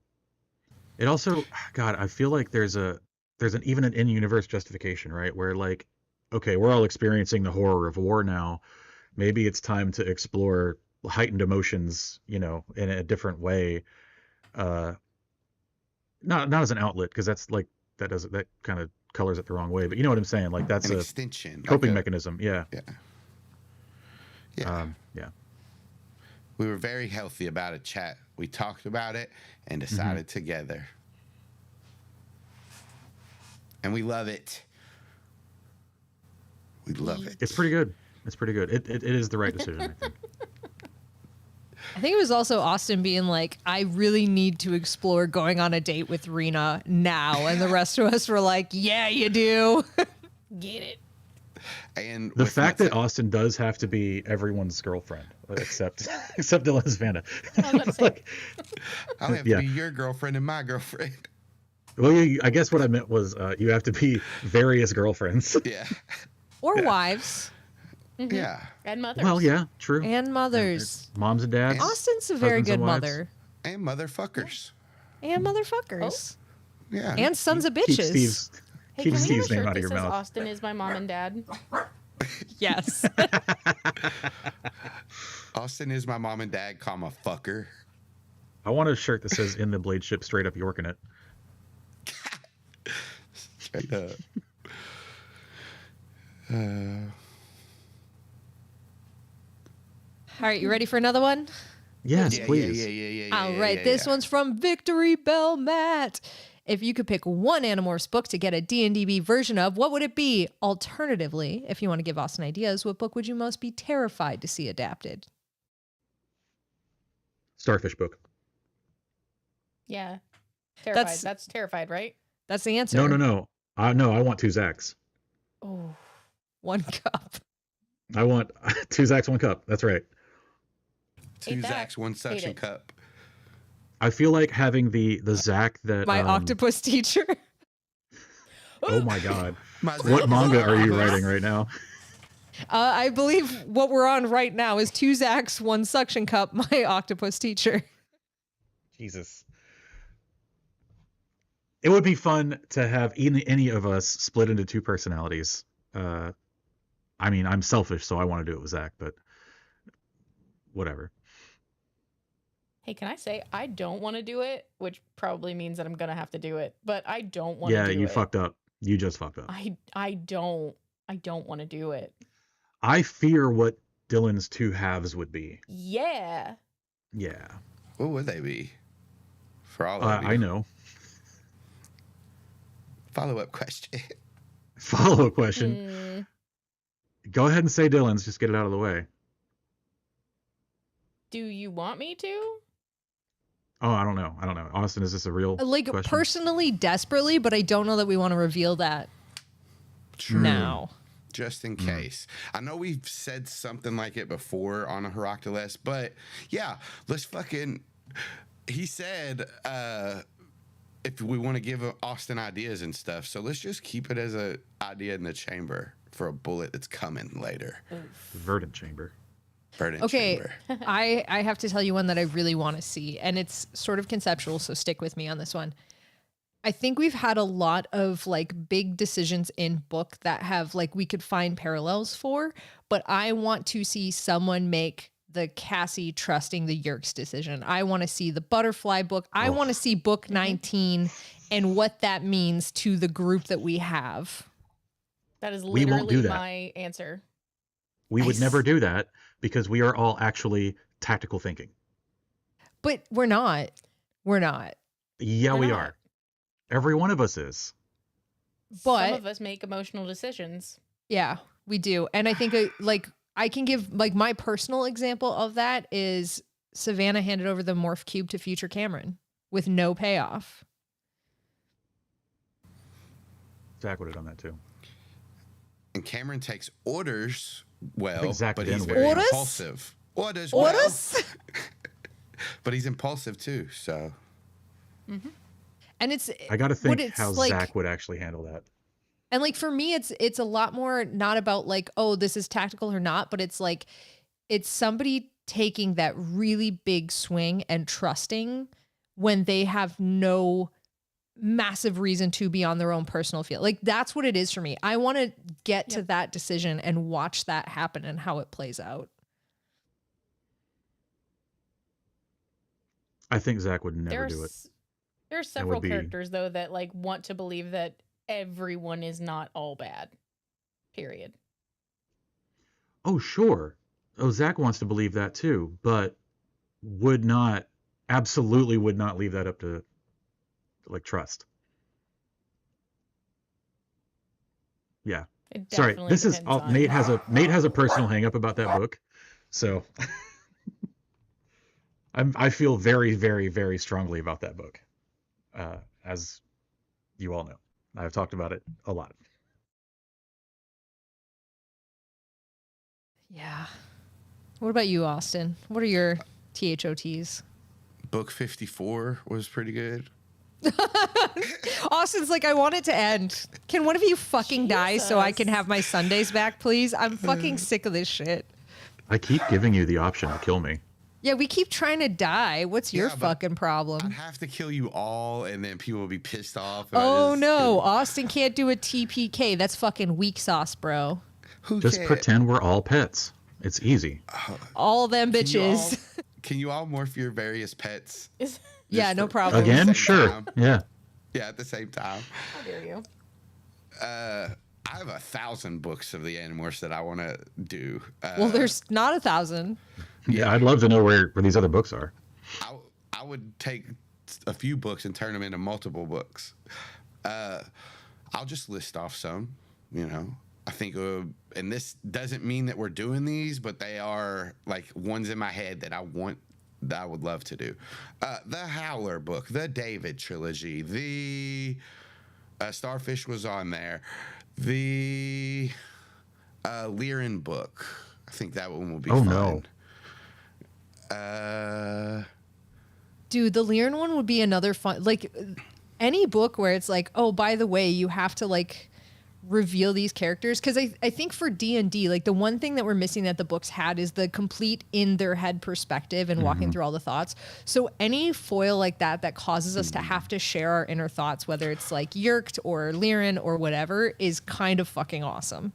[SPEAKER 1] It also, God, I feel like there's an even an in-universe justification, right? Where like, okay, we're all experiencing the horror of war now. Maybe it's time to explore heightened emotions, in a different way. Not as an outlet, because that's like that kind of colors it the wrong way. But you know what I'm saying? Like that's
[SPEAKER 3] An
[SPEAKER 1] a
[SPEAKER 3] extension.
[SPEAKER 1] coping
[SPEAKER 3] like a-
[SPEAKER 1] mechanism. Yeah.
[SPEAKER 3] Yeah. Yeah.
[SPEAKER 1] Yeah.
[SPEAKER 3] We were very healthy about it, chat. We talked about it and decided together. And we love it. We love it.
[SPEAKER 1] It's pretty good. It's pretty good. It is the right decision, I think.
[SPEAKER 4] I think it was also Austin being like, I really need to explore going on a date with Rena now. And the rest of us were like, yeah, you do.
[SPEAKER 2] Get it.
[SPEAKER 3] And
[SPEAKER 1] The
[SPEAKER 3] with
[SPEAKER 1] fact that
[SPEAKER 3] nothing-
[SPEAKER 1] Austin does have to be everyone's girlfriend, except Dylan and Savannah.
[SPEAKER 2] I was about to say,
[SPEAKER 1] Like,
[SPEAKER 3] I'll have
[SPEAKER 1] yeah.
[SPEAKER 3] to be your girlfriend and my girlfriend.
[SPEAKER 1] well, I guess what I meant was you have to be various girlfriends.
[SPEAKER 3] Yeah.
[SPEAKER 4] Or wives
[SPEAKER 3] Yeah.
[SPEAKER 2] and mothers.
[SPEAKER 1] Well, yeah, true.
[SPEAKER 4] and mothers.
[SPEAKER 1] Moms and dads.
[SPEAKER 4] Austin's a very
[SPEAKER 1] husbands and
[SPEAKER 4] good
[SPEAKER 1] wives.
[SPEAKER 4] mother.
[SPEAKER 3] And motherfuckers.
[SPEAKER 4] And motherfuckers.
[SPEAKER 3] Yeah.
[SPEAKER 4] And sons of
[SPEAKER 1] Keep
[SPEAKER 4] bitches.
[SPEAKER 1] Steve's,
[SPEAKER 2] Hey,
[SPEAKER 1] keep
[SPEAKER 2] can we have a
[SPEAKER 1] Steve's name
[SPEAKER 2] shirt
[SPEAKER 1] out of
[SPEAKER 2] that
[SPEAKER 1] your
[SPEAKER 2] says
[SPEAKER 1] mouth.
[SPEAKER 2] Austin is my mom and dad?
[SPEAKER 4] Yes.
[SPEAKER 3] Austin is my mom and dad, comma, fucker.
[SPEAKER 1] I want a shirt that says "In the Blade Ship, straight up York" in it.
[SPEAKER 3] Straight up.
[SPEAKER 4] All right, you ready for another one?
[SPEAKER 1] Yes,
[SPEAKER 3] Yeah,
[SPEAKER 1] please.
[SPEAKER 3] yeah.
[SPEAKER 4] All right, this one's from Victory Bell Matt. If you could pick one Animorphs book to get a D&DB version of, what would it be? Alternatively, if you want to give Austin ideas, what book would you most be terrified to see adapted?
[SPEAKER 1] Starfish book.
[SPEAKER 2] Yeah. Terrified.
[SPEAKER 4] That's-
[SPEAKER 2] That's terrified, right?
[SPEAKER 1] That's
[SPEAKER 4] the answer.
[SPEAKER 1] No. I want 2 Zacks.
[SPEAKER 2] Oh.
[SPEAKER 4] One cup.
[SPEAKER 1] I want 2 Zacks, 1 cup. That's right.
[SPEAKER 3] Two
[SPEAKER 2] Hate that.
[SPEAKER 3] Zacks, one suction
[SPEAKER 2] it.
[SPEAKER 3] cup.
[SPEAKER 1] I feel like having the Zack that
[SPEAKER 4] My octopus teacher.
[SPEAKER 1] Oh my god.
[SPEAKER 3] My
[SPEAKER 1] What manga are you writing right now?
[SPEAKER 4] I believe what we're on right now is 2 Zacks, 1 suction cup, my octopus teacher.
[SPEAKER 1] Jesus. It would be fun to have any of us split into 2 personalities. I mean, I'm selfish, so I want to do it with Zach, but whatever.
[SPEAKER 2] Hey, can I say I don't want to do it, which probably means that I'm gonna have to do it, but I don't want to
[SPEAKER 1] Yeah,
[SPEAKER 2] do
[SPEAKER 1] you
[SPEAKER 2] it.
[SPEAKER 1] fucked up. You just fucked up.
[SPEAKER 2] I don't want to do it.
[SPEAKER 1] I fear what Dylan's two halves would be.
[SPEAKER 2] Yeah.
[SPEAKER 1] Yeah.
[SPEAKER 3] What would they be? For all of you.
[SPEAKER 1] I know.
[SPEAKER 3] Follow-up question.
[SPEAKER 1] Follow-up question. Go ahead and say Dylan's. Just get it out of the way.
[SPEAKER 2] Do you want me to?
[SPEAKER 1] Oh, I don't know. Austin, is this a real question?
[SPEAKER 4] Personally, desperately, but I don't know that we want to reveal that now.
[SPEAKER 3] Just in case. I know we've said something like it before on a Heroclist, but yeah, let's fucking... He said if we want to give Austin ideas and stuff, so let's just keep it as an idea in the chamber for a bullet that's coming later.
[SPEAKER 1] Verdant chamber.
[SPEAKER 3] Chamber.
[SPEAKER 4] I have to tell you one that I really want to see, and it's sort of conceptual, so stick with me on this one. I think we've had a lot of like big decisions in book that have like we could find parallels for, but I want to see someone make the Cassie trusting the Yerkes decision. I want to see the butterfly book. I want to see book 19 and what that means to the group that we have.
[SPEAKER 2] That is
[SPEAKER 1] We won't do
[SPEAKER 2] literally
[SPEAKER 1] that.
[SPEAKER 2] my answer.
[SPEAKER 1] We would never do that because we are all actually tactical thinking.
[SPEAKER 4] But we're not. We're not.
[SPEAKER 1] Yeah,
[SPEAKER 2] We're
[SPEAKER 1] we
[SPEAKER 2] not.
[SPEAKER 1] are. Every one of us is.
[SPEAKER 4] But
[SPEAKER 2] some of us make emotional decisions.
[SPEAKER 4] yeah, we do. And I think like I can give like my personal example of that is Savannah handed over the morph cube to future Cameron with no payoff.
[SPEAKER 1] Zach would have done that too.
[SPEAKER 3] And Cameron takes orders well,
[SPEAKER 1] think Zach
[SPEAKER 3] but
[SPEAKER 1] did
[SPEAKER 3] he's
[SPEAKER 1] well.
[SPEAKER 3] very
[SPEAKER 4] Orders?
[SPEAKER 3] impulsive. Orders? But he's impulsive too, so.
[SPEAKER 4] And it's
[SPEAKER 1] I got to
[SPEAKER 4] what
[SPEAKER 1] think
[SPEAKER 4] it's
[SPEAKER 1] how
[SPEAKER 4] like-
[SPEAKER 1] Zach would actually handle that.
[SPEAKER 4] And like for me, it's a lot more not about like, oh, this is tactical or not, but it's like it's somebody taking that really big swing and trusting when they have no massive reason to be on their own personal field. Like that's what it is for me. I want to get to that decision and watch that happen and how it plays out.
[SPEAKER 1] I think Zach would never do it.
[SPEAKER 2] There are several
[SPEAKER 1] be-
[SPEAKER 2] characters though that like want to believe that everyone is not all bad. Period.
[SPEAKER 1] Oh, sure. Oh, Zach wants to believe that too, but absolutely would not leave that up to like trust. Yeah.
[SPEAKER 2] It
[SPEAKER 1] Sorry.
[SPEAKER 2] definitely
[SPEAKER 1] This is
[SPEAKER 2] depends on-
[SPEAKER 1] Nate has a personal hang up about that book. So I feel very, very, very strongly about that book. As you all know. I've talked about it a lot.
[SPEAKER 4] Yeah. What about you, Austin? What are your THOTs?
[SPEAKER 3] Book 54 was pretty good.
[SPEAKER 4] Austin's like, I want it to end. Can one of you fucking die so I can have my Sundays back, please? I'm fucking sick of this shit.
[SPEAKER 1] I keep giving you the option to kill me.
[SPEAKER 4] Yeah, we keep trying to die. What's your
[SPEAKER 3] Yeah, but
[SPEAKER 4] fucking
[SPEAKER 3] I'd
[SPEAKER 4] problem?
[SPEAKER 3] have to kill you all, and then people will be pissed off.
[SPEAKER 4] Oh no, Austin can't do a TPK. That's fucking weak sauce, bro.
[SPEAKER 1] Just pretend we're all pets. It's easy.
[SPEAKER 4] All them bitches.
[SPEAKER 3] Can you all morph your various pets?
[SPEAKER 4] Yeah, no
[SPEAKER 3] for-
[SPEAKER 4] problem.
[SPEAKER 3] at the
[SPEAKER 1] Again?
[SPEAKER 3] same
[SPEAKER 1] Sure.
[SPEAKER 3] time?
[SPEAKER 1] Yeah.
[SPEAKER 3] Yeah, at the same time.
[SPEAKER 2] How dare you?
[SPEAKER 3] I have 1,000 books of the Animorphs that I want to do.
[SPEAKER 4] Well, there's not 1,000.
[SPEAKER 1] Yeah, I'd love to know where these other books are.
[SPEAKER 3] I would take a few books and turn them into multiple books. I'll just list off some, you know. I think, and this doesn't mean that we're doing these, but they are like ones in my head that I would love to do. The Howler book, the David trilogy, the Starfish was on there, the Lyran book. I think that one will be fun.
[SPEAKER 1] No.
[SPEAKER 4] Dude, the Lyran one would be another fun, like any book where it's like, oh, by the way, you have to like reveal these characters. Because I think for D&D, like the one thing that we're missing that the books had is the complete in their head perspective and walking through all the thoughts. So any foil like that causes us to have to share our inner thoughts, whether it's like Yerked or Lyran or whatever, is kind of fucking awesome.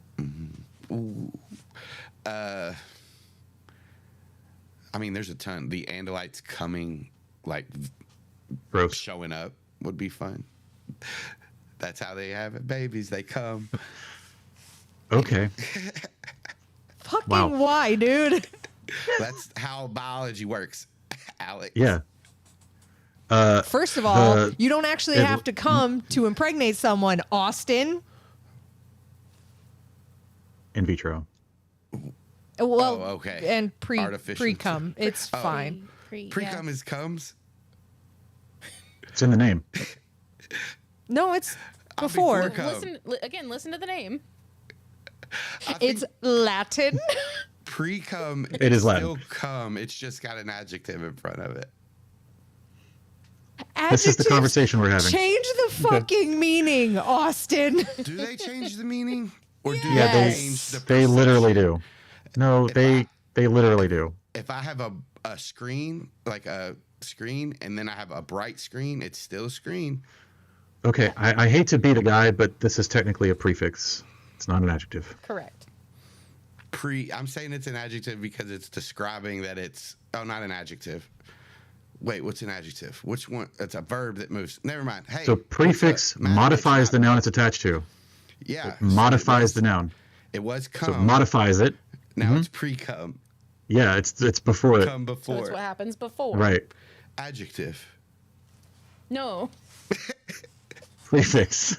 [SPEAKER 3] I'll I mean, there's a ton. The Andalites coming, like
[SPEAKER 1] Gross.
[SPEAKER 3] showing up would be fun. That's how they have it. Babies, they come.
[SPEAKER 1] Okay.
[SPEAKER 4] Fucking
[SPEAKER 1] Wow.
[SPEAKER 4] why, dude?
[SPEAKER 3] That's how biology works, Alex.
[SPEAKER 1] Yeah.
[SPEAKER 4] First of all,
[SPEAKER 1] The-
[SPEAKER 4] you don't actually
[SPEAKER 1] it-
[SPEAKER 4] have to come to impregnate someone, Austin.
[SPEAKER 1] In vitro.
[SPEAKER 4] Well,
[SPEAKER 3] okay.
[SPEAKER 4] and
[SPEAKER 3] Artificial.
[SPEAKER 4] pre-cum. It's
[SPEAKER 3] Oh.
[SPEAKER 4] fine.
[SPEAKER 3] Pre-cum is comes.
[SPEAKER 1] It's in the name.
[SPEAKER 4] No, it's
[SPEAKER 3] I'll
[SPEAKER 4] before.
[SPEAKER 3] before cum.
[SPEAKER 2] Listen to the name.
[SPEAKER 3] I think
[SPEAKER 4] It's Latin.
[SPEAKER 3] pre-cum.
[SPEAKER 1] It is
[SPEAKER 3] still
[SPEAKER 1] Latin.
[SPEAKER 3] cum. It's just got an adjective in front of it.
[SPEAKER 1] This is the
[SPEAKER 4] Adjectives
[SPEAKER 1] conversation we're having.
[SPEAKER 4] Change the fucking meaning, Austin.
[SPEAKER 3] Do they change the meaning, or do
[SPEAKER 1] Yeah,
[SPEAKER 3] they
[SPEAKER 4] Yes.
[SPEAKER 3] change the?
[SPEAKER 1] They literally
[SPEAKER 3] perception?
[SPEAKER 1] do. No,
[SPEAKER 3] If
[SPEAKER 1] they literally do.
[SPEAKER 3] If I have a screen, like a screen, and then I have a bright screen, it's still a screen.
[SPEAKER 1] Okay, I hate to be the guy, but this is technically a prefix. It's not an adjective.
[SPEAKER 2] Correct.
[SPEAKER 3] I'm saying it's an adjective because it's describing that it's. Oh, not an adjective. Wait, what's an adjective? Which one? It's a verb that moves. Never mind. Hey.
[SPEAKER 1] So prefix modifies the noun it's attached to.
[SPEAKER 3] Yeah.
[SPEAKER 1] Modifies the noun.
[SPEAKER 3] It was
[SPEAKER 1] So
[SPEAKER 3] cum.
[SPEAKER 1] modifies it.
[SPEAKER 3] Now it's pre-cum.
[SPEAKER 1] Yeah, it's before it.
[SPEAKER 3] Cum
[SPEAKER 2] So it's
[SPEAKER 3] before.
[SPEAKER 2] what happens before.
[SPEAKER 1] Right.
[SPEAKER 3] Adjective.
[SPEAKER 2] No.
[SPEAKER 1] Prefix.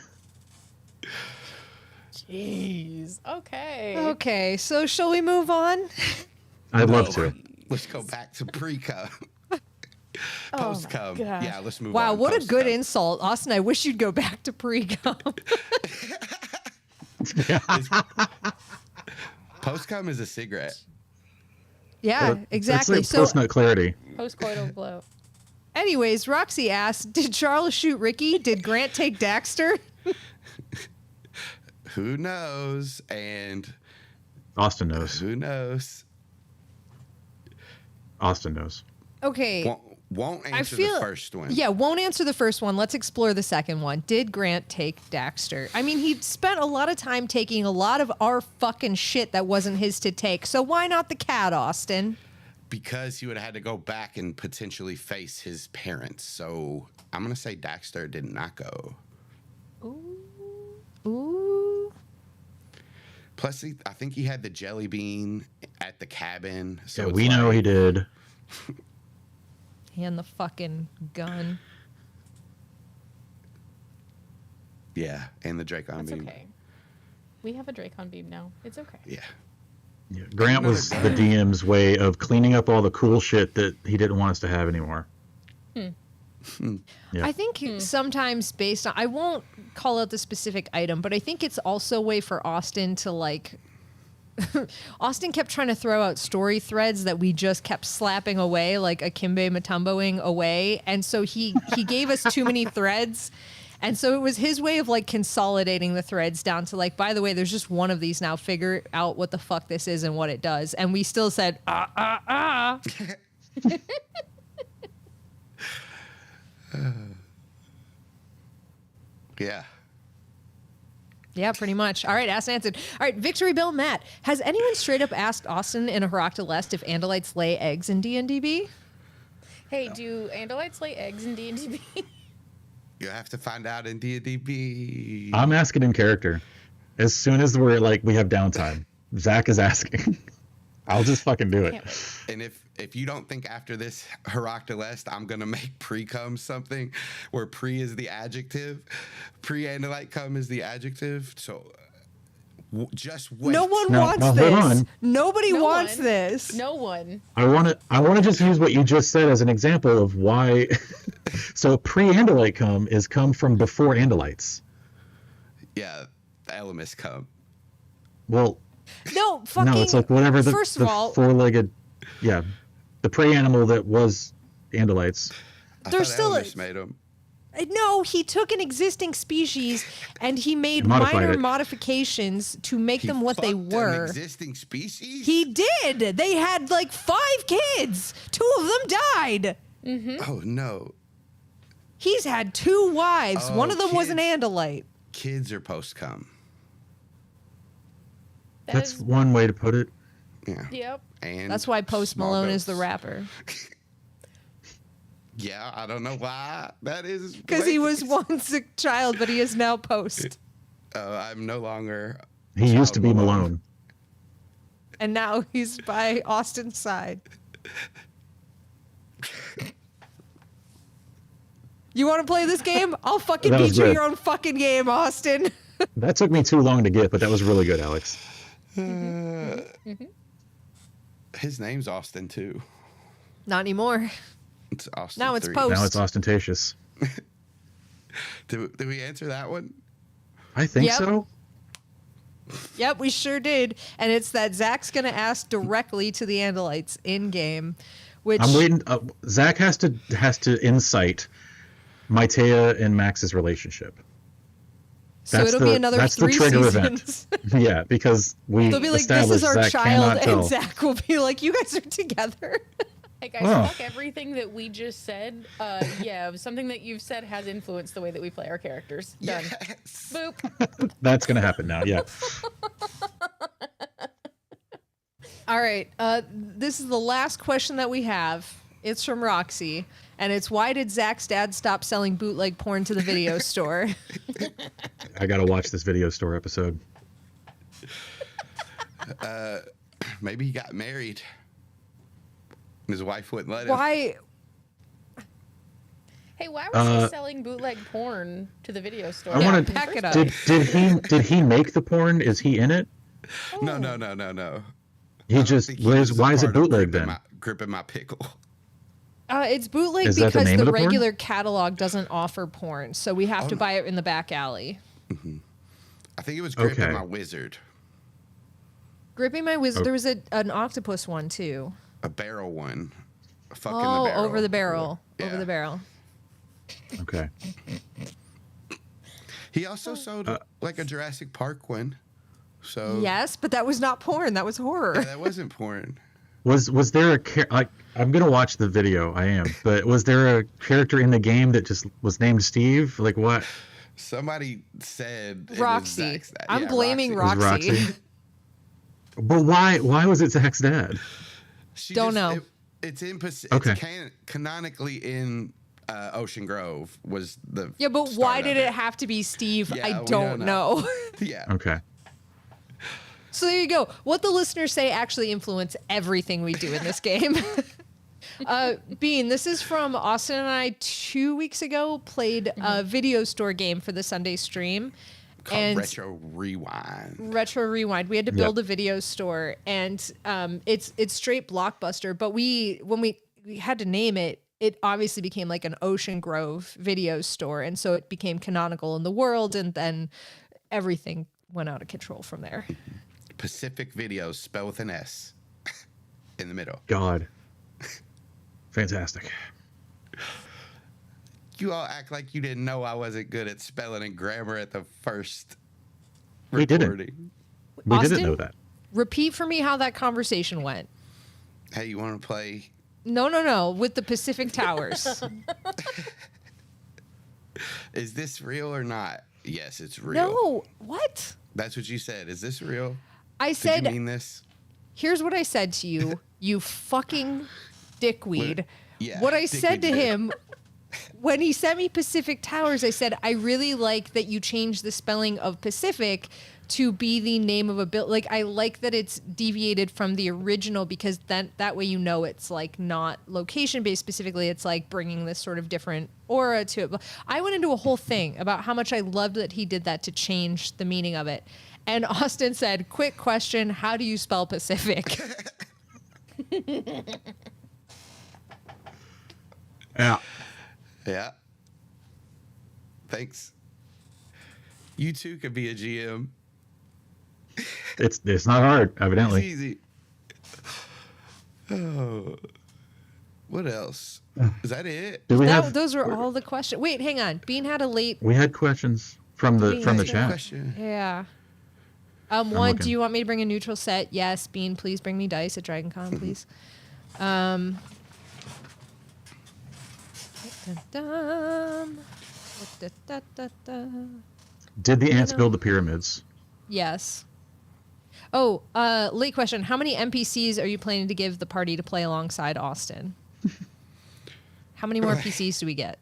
[SPEAKER 2] Jeez. Okay.
[SPEAKER 4] Okay, so shall we move on?
[SPEAKER 1] I'd love
[SPEAKER 3] No.
[SPEAKER 1] to.
[SPEAKER 3] Let's go back to pre-cum.
[SPEAKER 2] Oh my
[SPEAKER 3] Post-cum.
[SPEAKER 2] God.
[SPEAKER 3] Yeah, let's move on.
[SPEAKER 4] Wow, what a good
[SPEAKER 3] Post-cum.
[SPEAKER 4] insult. Austin, I wish you'd go back to pre-cum.
[SPEAKER 3] Post-cum is a cigarette.
[SPEAKER 4] Yeah, exactly.
[SPEAKER 1] It's
[SPEAKER 4] So,
[SPEAKER 1] like post-nut clarity.
[SPEAKER 2] Postcoital blow.
[SPEAKER 4] anyways, Roxy asked, did Charles shoot Ricky? Did Grant take Daxter?
[SPEAKER 3] Who knows? And
[SPEAKER 1] Austin knows.
[SPEAKER 3] who knows?
[SPEAKER 1] Austin knows.
[SPEAKER 4] Okay.
[SPEAKER 3] Won't answer
[SPEAKER 4] feel-
[SPEAKER 3] the first one.
[SPEAKER 4] Yeah, won't answer the first one. Let's explore the second one. Did Grant take Daxter? I mean, he spent a lot of time taking a lot of our fucking shit that wasn't his to take. So why not the cat, Austin?
[SPEAKER 3] Because he would have had to go back and potentially face his parents. So I'm going to say Daxter did not go.
[SPEAKER 4] Ooh.
[SPEAKER 3] Plus, I think he had the jelly bean at the cabin. So
[SPEAKER 1] Yeah,
[SPEAKER 3] it's
[SPEAKER 1] we know
[SPEAKER 3] like-
[SPEAKER 1] he did.
[SPEAKER 4] And the fucking gun.
[SPEAKER 3] Yeah, and the Dracon
[SPEAKER 2] That's
[SPEAKER 3] beam.
[SPEAKER 2] okay. We have a Dracon beam now. It's okay.
[SPEAKER 3] Yeah.
[SPEAKER 1] Yeah, Grant was the DM's way of cleaning up all the cool shit that he didn't want us to have anymore. Yeah.
[SPEAKER 4] I think sometimes based on, I won't call out the specific item, but I think it's also a way for Austin to like, Austin kept trying to throw out story threads that we just kept slapping away, like Akimbe Mutomboing away. And so he gave us too many threads. And so it was his way of like consolidating the threads down to like, by the way, there's just one of these now. Figure out what the fuck this is and what it does. And we still said,
[SPEAKER 3] Yeah.
[SPEAKER 4] Yeah, pretty much. All right, asked and answered. All right, Victory Bill Matt. Has anyone straight up asked Austin in a Herakta Lest if Andalites lay eggs in D&DB?
[SPEAKER 2] Hey, do Andalites lay eggs in D&D?
[SPEAKER 3] You have to find out in D&DB.
[SPEAKER 1] I'm asking in character. As soon as we have downtime, Zach is asking. I'll just fucking do it.
[SPEAKER 2] Can't wait.
[SPEAKER 3] And if you don't think after this Herakta Lest, I'm going to make pre-cum something where pre is the adjective, pre-Andalite cum is the adjective. So just wait.
[SPEAKER 4] No one
[SPEAKER 1] No,
[SPEAKER 4] wants
[SPEAKER 1] no, hold
[SPEAKER 4] this.
[SPEAKER 1] on.
[SPEAKER 4] Nobody
[SPEAKER 2] No
[SPEAKER 4] wants
[SPEAKER 2] one.
[SPEAKER 4] this.
[SPEAKER 2] No one.
[SPEAKER 1] I want to just use what you just said as an example of why. So pre-Andalite cum is come from before Andalites.
[SPEAKER 3] Yeah, the Elemis cum.
[SPEAKER 1] Well,
[SPEAKER 4] No, fucking.
[SPEAKER 1] no, it's like whatever the,
[SPEAKER 4] First
[SPEAKER 1] the
[SPEAKER 4] of all,
[SPEAKER 1] four-legged, yeah, the prey animal that was Andalites.
[SPEAKER 3] I
[SPEAKER 4] There's
[SPEAKER 3] thought
[SPEAKER 4] still a-
[SPEAKER 3] Elemis made them.
[SPEAKER 4] no, he took an existing species and he made
[SPEAKER 1] He modified
[SPEAKER 4] minor
[SPEAKER 1] it.
[SPEAKER 4] modifications to make them what they
[SPEAKER 3] Fucked an
[SPEAKER 4] were.
[SPEAKER 3] existing species?
[SPEAKER 4] He did. They had like 5 kids. 2 of them died.
[SPEAKER 3] Oh, no.
[SPEAKER 4] He's had 2 wives.
[SPEAKER 3] Oh,
[SPEAKER 4] One of them was an
[SPEAKER 3] kids.
[SPEAKER 4] Andalite.
[SPEAKER 3] Kids are post-cum.
[SPEAKER 2] That
[SPEAKER 1] That's
[SPEAKER 2] is-
[SPEAKER 1] one way to put it.
[SPEAKER 3] Yeah.
[SPEAKER 2] Yep.
[SPEAKER 3] And
[SPEAKER 4] That's why Post
[SPEAKER 3] small
[SPEAKER 4] Malone is the
[SPEAKER 3] goats.
[SPEAKER 4] rapper.
[SPEAKER 3] Yeah, I don't know why that is. the
[SPEAKER 4] Because
[SPEAKER 3] way
[SPEAKER 4] he was
[SPEAKER 3] it is.
[SPEAKER 4] once a child, but he is now Post.
[SPEAKER 3] I'm no longer.
[SPEAKER 1] He used
[SPEAKER 3] Child
[SPEAKER 1] to be Malone.
[SPEAKER 4] And now he's by Austin's side. You want to play this game? I'll fucking
[SPEAKER 1] That was
[SPEAKER 4] beat you
[SPEAKER 1] good.
[SPEAKER 4] your own fucking game, Austin.
[SPEAKER 1] That took me too long to get, but that was really good, Alex.
[SPEAKER 3] His name's Austin too.
[SPEAKER 4] Not anymore.
[SPEAKER 3] It's Austin.
[SPEAKER 4] Now it's
[SPEAKER 3] 3.
[SPEAKER 4] Post.
[SPEAKER 1] Now it's ostentatious.
[SPEAKER 3] Did we answer that one?
[SPEAKER 1] I think
[SPEAKER 4] Yep.
[SPEAKER 1] so.
[SPEAKER 4] Yep, we sure did. And it's that Zach's going to ask directly to the Andalites in game, which
[SPEAKER 1] I'm waiting. Zach has to incite Maitea and Max's relationship.
[SPEAKER 4] so it'll be another
[SPEAKER 1] that's
[SPEAKER 4] 3
[SPEAKER 1] the trigger
[SPEAKER 4] seasons.
[SPEAKER 1] event. Yeah, because we
[SPEAKER 4] They'll be like, this
[SPEAKER 1] established
[SPEAKER 4] is our
[SPEAKER 1] Zach
[SPEAKER 4] child,
[SPEAKER 1] cannot tell.
[SPEAKER 4] and Zach will be like, you guys are together.
[SPEAKER 2] Hey guys,
[SPEAKER 1] Oh.
[SPEAKER 2] fuck everything that we just said. Yeah, something that you've said has influenced the way that we play our characters. Done.
[SPEAKER 3] Yes.
[SPEAKER 2] Boop.
[SPEAKER 1] That's gonna happen now. Yeah.
[SPEAKER 4] All right. This is the last question that we have. It's from Roxy, and it's why did Zach's dad stop selling bootleg porn to the video store?
[SPEAKER 1] I gotta watch this video store episode.
[SPEAKER 3] Maybe he got married. His wife wouldn't let him.
[SPEAKER 4] Why?
[SPEAKER 2] Hey, why was he selling bootleg porn to the video store?
[SPEAKER 1] I wanna-
[SPEAKER 2] in the
[SPEAKER 4] Pack
[SPEAKER 2] first
[SPEAKER 4] it up.
[SPEAKER 2] place?
[SPEAKER 1] Did he make the porn? Is he in it?
[SPEAKER 3] No.
[SPEAKER 1] He
[SPEAKER 3] I don't
[SPEAKER 1] just
[SPEAKER 3] think he was a
[SPEAKER 1] why is it
[SPEAKER 3] part of
[SPEAKER 1] bootleg
[SPEAKER 3] gripping
[SPEAKER 1] then?
[SPEAKER 3] Gripping my pickle.
[SPEAKER 4] It's bootleg
[SPEAKER 1] Is that the
[SPEAKER 4] because
[SPEAKER 1] name
[SPEAKER 4] the
[SPEAKER 1] of the porn?
[SPEAKER 4] regular catalog doesn't offer porn, so we have to buy it in the back alley.
[SPEAKER 3] I think it was gripping
[SPEAKER 1] Okay.
[SPEAKER 3] my wizard.
[SPEAKER 4] Gripping My Wizard,
[SPEAKER 1] Oh.
[SPEAKER 4] there was an octopus one too.
[SPEAKER 3] A barrel one. Fucking
[SPEAKER 4] Oh,
[SPEAKER 3] the barrel.
[SPEAKER 4] over the barrel. Over
[SPEAKER 3] Yeah.
[SPEAKER 4] the barrel.
[SPEAKER 1] Okay.
[SPEAKER 3] He also sold like a Jurassic Park one. So
[SPEAKER 4] Yes, but that was not porn. That was horror.
[SPEAKER 3] yeah, that wasn't porn.
[SPEAKER 1] Was there a like? I'm gonna watch the video. I am. But was there a character in the game that just was named Steve? Like what?
[SPEAKER 3] Somebody said it was
[SPEAKER 4] Roxy.
[SPEAKER 3] Zach's dad.
[SPEAKER 4] I'm
[SPEAKER 3] Yeah,
[SPEAKER 4] blaming
[SPEAKER 1] It was
[SPEAKER 4] Roxy.
[SPEAKER 1] Roxy. But why was it Zach's dad?
[SPEAKER 3] She
[SPEAKER 4] Don't know.
[SPEAKER 3] It's in
[SPEAKER 1] Okay.
[SPEAKER 3] It's canonically in Ocean Grove was the
[SPEAKER 4] Yeah, but
[SPEAKER 3] start
[SPEAKER 4] why
[SPEAKER 3] of
[SPEAKER 4] did it have to be Steve?
[SPEAKER 3] Yeah,
[SPEAKER 4] I
[SPEAKER 3] we
[SPEAKER 4] don't
[SPEAKER 3] don't
[SPEAKER 4] know.
[SPEAKER 3] Yeah.
[SPEAKER 1] Okay.
[SPEAKER 4] So there you go. What the listeners say actually influence everything we do in this game. Bean, this is from Austin and I 2 weeks ago, played a video store game for the Sunday stream.
[SPEAKER 3] Called
[SPEAKER 4] And
[SPEAKER 3] Retro Rewind.
[SPEAKER 4] Retro Rewind. We had to build a video store, and it's straight Blockbuster. But when we had to name it, it obviously became like an Ocean Grove video store, and so it became canonical in the world, and then everything went out of control from there.
[SPEAKER 3] Pacific Videos, spelled with an S in the middle.
[SPEAKER 1] God. Fantastic.
[SPEAKER 3] You all act like you didn't know I wasn't good at spelling and grammar at the first
[SPEAKER 1] We didn't.
[SPEAKER 3] recording.
[SPEAKER 1] We
[SPEAKER 4] Austin?
[SPEAKER 1] didn't know that.
[SPEAKER 4] Repeat for me how that conversation went.
[SPEAKER 3] Hey, you want to play?
[SPEAKER 4] No, with the Pacific Towers.
[SPEAKER 3] Is this real or not? Yes, it's real.
[SPEAKER 4] No, what?
[SPEAKER 3] That's what you said. Is this real?
[SPEAKER 4] I
[SPEAKER 3] Did
[SPEAKER 4] said,
[SPEAKER 3] you mean this?
[SPEAKER 4] here's what I said to you, you fucking dickweed.
[SPEAKER 3] Yeah,
[SPEAKER 4] What I said to
[SPEAKER 3] dickweed.
[SPEAKER 4] him when he sent me Pacific Towers, I said, I really like that you changed the spelling of Pacific to be the name of a building. Like, I like that it's deviated from the original because that way you know it's like not location based specifically. It's like bringing this sort of different aura to it. But I went into a whole thing about how much I loved that he did that to change the meaning of it. And Austin said, quick question, how do you spell Pacific?
[SPEAKER 1] Yeah.
[SPEAKER 3] Yeah. Thanks. You too could be a GM.
[SPEAKER 1] It's not hard,
[SPEAKER 3] It's
[SPEAKER 1] evidently.
[SPEAKER 3] easy. Oh. What else? Is that it?
[SPEAKER 1] Do we have
[SPEAKER 4] Those were all the questions. Wait, hang on. Bean had a late.
[SPEAKER 1] we had questions from the
[SPEAKER 4] We
[SPEAKER 1] from the
[SPEAKER 4] had
[SPEAKER 1] chat.
[SPEAKER 3] Question.
[SPEAKER 4] Yeah. One,
[SPEAKER 1] looking.
[SPEAKER 4] do you want me to bring a neutral set? Yes. Bean, please bring me dice at DragonCon, please. Dun-dun-dun. Da-da-da-da-da.
[SPEAKER 1] Did the ants
[SPEAKER 4] know.
[SPEAKER 1] build the pyramids?
[SPEAKER 4] Yes. Oh, late question. How many NPCs are you planning to give the party to play alongside Austin? How many more NPCs do we get?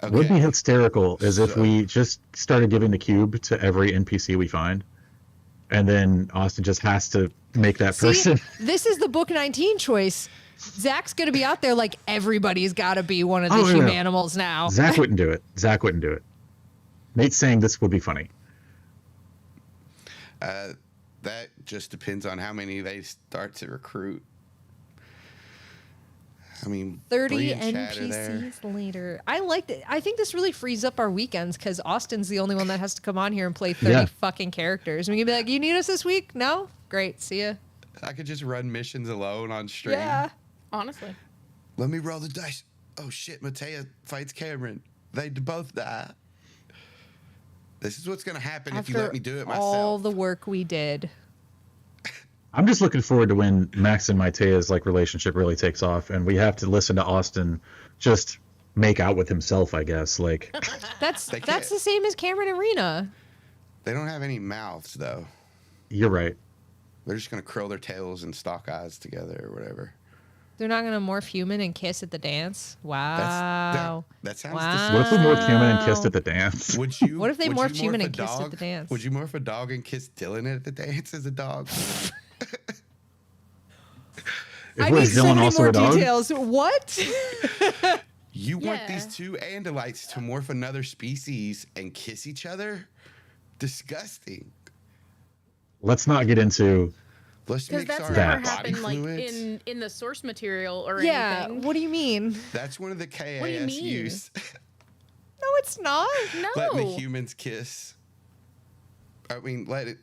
[SPEAKER 1] What would be hysterical is if
[SPEAKER 3] So-
[SPEAKER 1] we just started giving the cube to every NPC we find, and then Austin just has to make that
[SPEAKER 4] See,
[SPEAKER 1] person.
[SPEAKER 4] this is the Book 19 choice. Zach's going to be out there like everybody's got to be one of the
[SPEAKER 1] Oh, yeah.
[SPEAKER 4] humanimals now.
[SPEAKER 1] Zach wouldn't do it. Zach wouldn't do it. Nate's saying this would be funny.
[SPEAKER 3] That just depends on how many they start to recruit. I mean,
[SPEAKER 4] 30
[SPEAKER 3] Bree and Chad are there.
[SPEAKER 4] NPCs later. I liked it. I think this really frees up our weekends because Austin's the only one that has to come on here and play 30
[SPEAKER 1] Yeah.
[SPEAKER 4] fucking characters. We can be like, you need us this week? No? Great. See ya.
[SPEAKER 3] I could just run missions alone on stream.
[SPEAKER 4] Yeah.
[SPEAKER 2] Honestly.
[SPEAKER 3] Let me roll the dice. Oh shit, Matea fights Cameron. They both die. This is what's gonna happen if you let me do it myself.
[SPEAKER 4] all the work we did.
[SPEAKER 1] I'm just looking forward to when Max and Matea's like relationship really takes off, and we have to listen to Austin just make out with himself. I guess like
[SPEAKER 4] That's
[SPEAKER 3] They
[SPEAKER 4] that's
[SPEAKER 3] can't.
[SPEAKER 4] the same as Cameron and Rena.
[SPEAKER 3] They don't have any mouths though.
[SPEAKER 1] you're right.
[SPEAKER 3] They're just gonna curl their tails and stalk eyes together or whatever.
[SPEAKER 4] They're not gonna morph human and kiss at the dance. Wow.
[SPEAKER 3] That sounds
[SPEAKER 4] Wow.
[SPEAKER 1] What if we morphed human and
[SPEAKER 4] Wow.
[SPEAKER 1] kissed at the dance?
[SPEAKER 3] Would you?
[SPEAKER 4] What if they
[SPEAKER 3] would
[SPEAKER 4] morphed
[SPEAKER 3] you
[SPEAKER 4] human
[SPEAKER 3] morph
[SPEAKER 4] and
[SPEAKER 3] a
[SPEAKER 4] kissed at
[SPEAKER 3] dog?
[SPEAKER 4] the dance?
[SPEAKER 3] Would you morph a dog and kiss Dylan at the dance as a dog?
[SPEAKER 1] If
[SPEAKER 4] I
[SPEAKER 1] was
[SPEAKER 4] need so
[SPEAKER 1] Dylan
[SPEAKER 4] many
[SPEAKER 1] also
[SPEAKER 4] more
[SPEAKER 1] a dog?
[SPEAKER 4] details. What?
[SPEAKER 3] You want
[SPEAKER 2] Yeah.
[SPEAKER 3] these two Andalites to morph another species and kiss each other? Disgusting.
[SPEAKER 1] Let's not get into.
[SPEAKER 3] Let's
[SPEAKER 2] Because
[SPEAKER 3] mix
[SPEAKER 2] that's
[SPEAKER 3] our
[SPEAKER 2] never
[SPEAKER 3] body
[SPEAKER 2] happened like
[SPEAKER 3] fluids.
[SPEAKER 2] in the source material or
[SPEAKER 4] Yeah.
[SPEAKER 2] anything.
[SPEAKER 4] What do you mean?
[SPEAKER 3] That's one of the
[SPEAKER 2] What do you
[SPEAKER 3] KAS
[SPEAKER 2] mean?
[SPEAKER 3] use.
[SPEAKER 4] No, it's not.
[SPEAKER 3] Let the
[SPEAKER 2] No.
[SPEAKER 3] humans kiss. I mean, let it.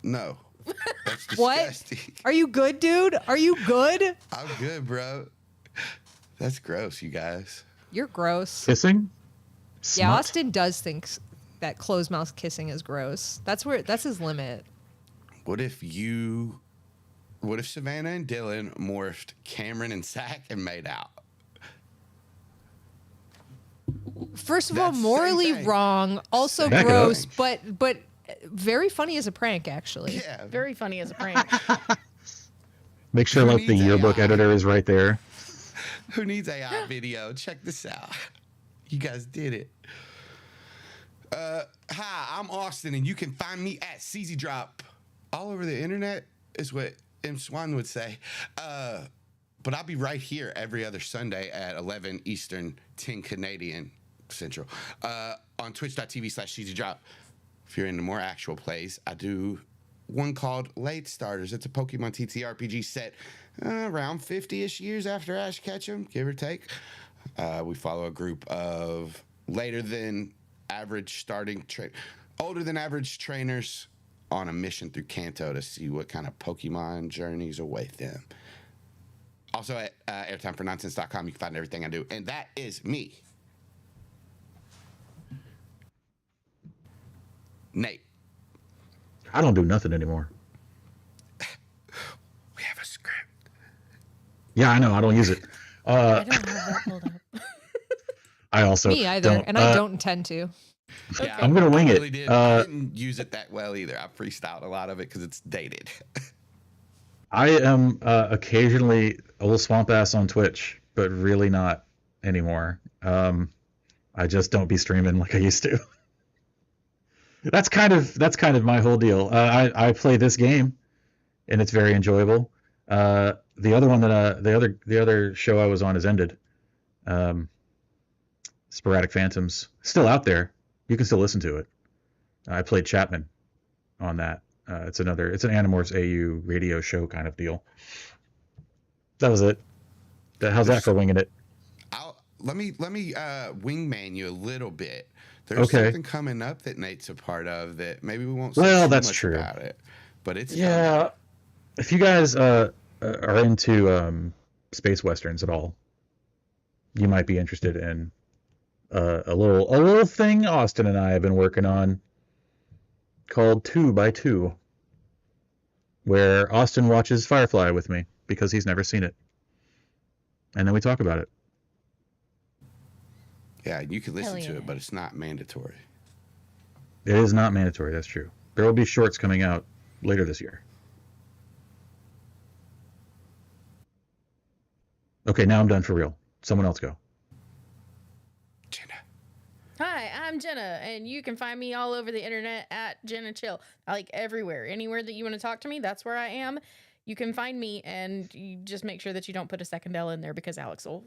[SPEAKER 3] No. That's
[SPEAKER 4] What?
[SPEAKER 3] disgusting.
[SPEAKER 4] Are you good, dude? Are you good?
[SPEAKER 3] I'm good, bro. That's gross, you guys.
[SPEAKER 4] You're gross.
[SPEAKER 1] Kissing?
[SPEAKER 4] Yeah,
[SPEAKER 1] Smut?
[SPEAKER 4] Austin does think that closed mouth kissing is gross. That's his limit.
[SPEAKER 3] What if Savannah and Dylan morphed Cameron and Zach and made out?
[SPEAKER 4] First of all,
[SPEAKER 3] That's the
[SPEAKER 4] morally
[SPEAKER 3] same thing.
[SPEAKER 4] wrong, also
[SPEAKER 1] Back it up.
[SPEAKER 4] gross, but very funny as a prank, actually.
[SPEAKER 3] Yeah.
[SPEAKER 2] Very funny as a prank.
[SPEAKER 1] Make sure
[SPEAKER 3] Who
[SPEAKER 1] like the
[SPEAKER 3] needs
[SPEAKER 1] yearbook
[SPEAKER 3] AI?
[SPEAKER 1] editor is right there.
[SPEAKER 3] Who needs AI video? Check this out. You guys did it. Hi, I'm Austin, and you can find me at CZ Drop all over the internet, is what M. Swan would say. But I'll be right here every other Sunday at 11 Eastern, 10 Canadian Central, on twitch.tv/CZ Drop. If you're into more actual plays, I do one called Late Starters. It's a Pokemon TTRPG set around 50-ish years after Ash Ketchum, give or take. We follow a group of older than average trainers on a mission through Kanto to see what kind of Pokemon journeys await them. Also at airtimefornonsense.com, you can find everything I do. And that is me. Nate,
[SPEAKER 1] I don't do nothing anymore.
[SPEAKER 3] we have a script.
[SPEAKER 1] Yeah, I know. I don't use it.
[SPEAKER 2] I don't have that pulled up.
[SPEAKER 1] I also
[SPEAKER 4] Me either,
[SPEAKER 1] don't.
[SPEAKER 4] and I don't intend to.
[SPEAKER 3] Yeah,
[SPEAKER 1] I'm gonna wing
[SPEAKER 3] I
[SPEAKER 1] it.
[SPEAKER 3] really did. I didn't use it that well either. I freestyled a lot of it because it's dated.
[SPEAKER 1] I am occasionally a little swamp ass on Twitch, but really not anymore. I just don't be streaming like I used to. That's kind of my whole deal. I play this game, and it's very enjoyable. The other one that the other show I was on has ended. Sporadic Phantoms still out there. You can still listen to it. I played Chapman on that. It's an Animorphs AU radio show kind of deal. That was it. How's that for winging it?
[SPEAKER 3] Let me wingman you a little bit. There's
[SPEAKER 1] Okay.
[SPEAKER 3] something coming up that Nate's a part of that maybe we won't say
[SPEAKER 1] Well,
[SPEAKER 3] too
[SPEAKER 1] that's
[SPEAKER 3] much
[SPEAKER 1] true.
[SPEAKER 3] about it. But it's
[SPEAKER 1] Yeah. If you guys are into space westerns at all, you might be interested in a little thing Austin and I have been working on called 2 by 2, where Austin watches Firefly with me because he's never seen it, and then we talk about it.
[SPEAKER 3] Yeah, you can listen
[SPEAKER 2] Hell
[SPEAKER 3] to
[SPEAKER 2] yeah.
[SPEAKER 3] it, but it's not mandatory.
[SPEAKER 1] It is not mandatory. That's true. There will be shorts coming out later this year. Okay, now I'm done for real. Someone else go.
[SPEAKER 3] Jenna.
[SPEAKER 2] Hi, I'm Jenna, and you can find me all over the internet at Jenna Chill. Like everywhere. Anywhere that you want to talk to me, that's where I am. You can find me, and you just make sure that you don't put a second L in there because Alex will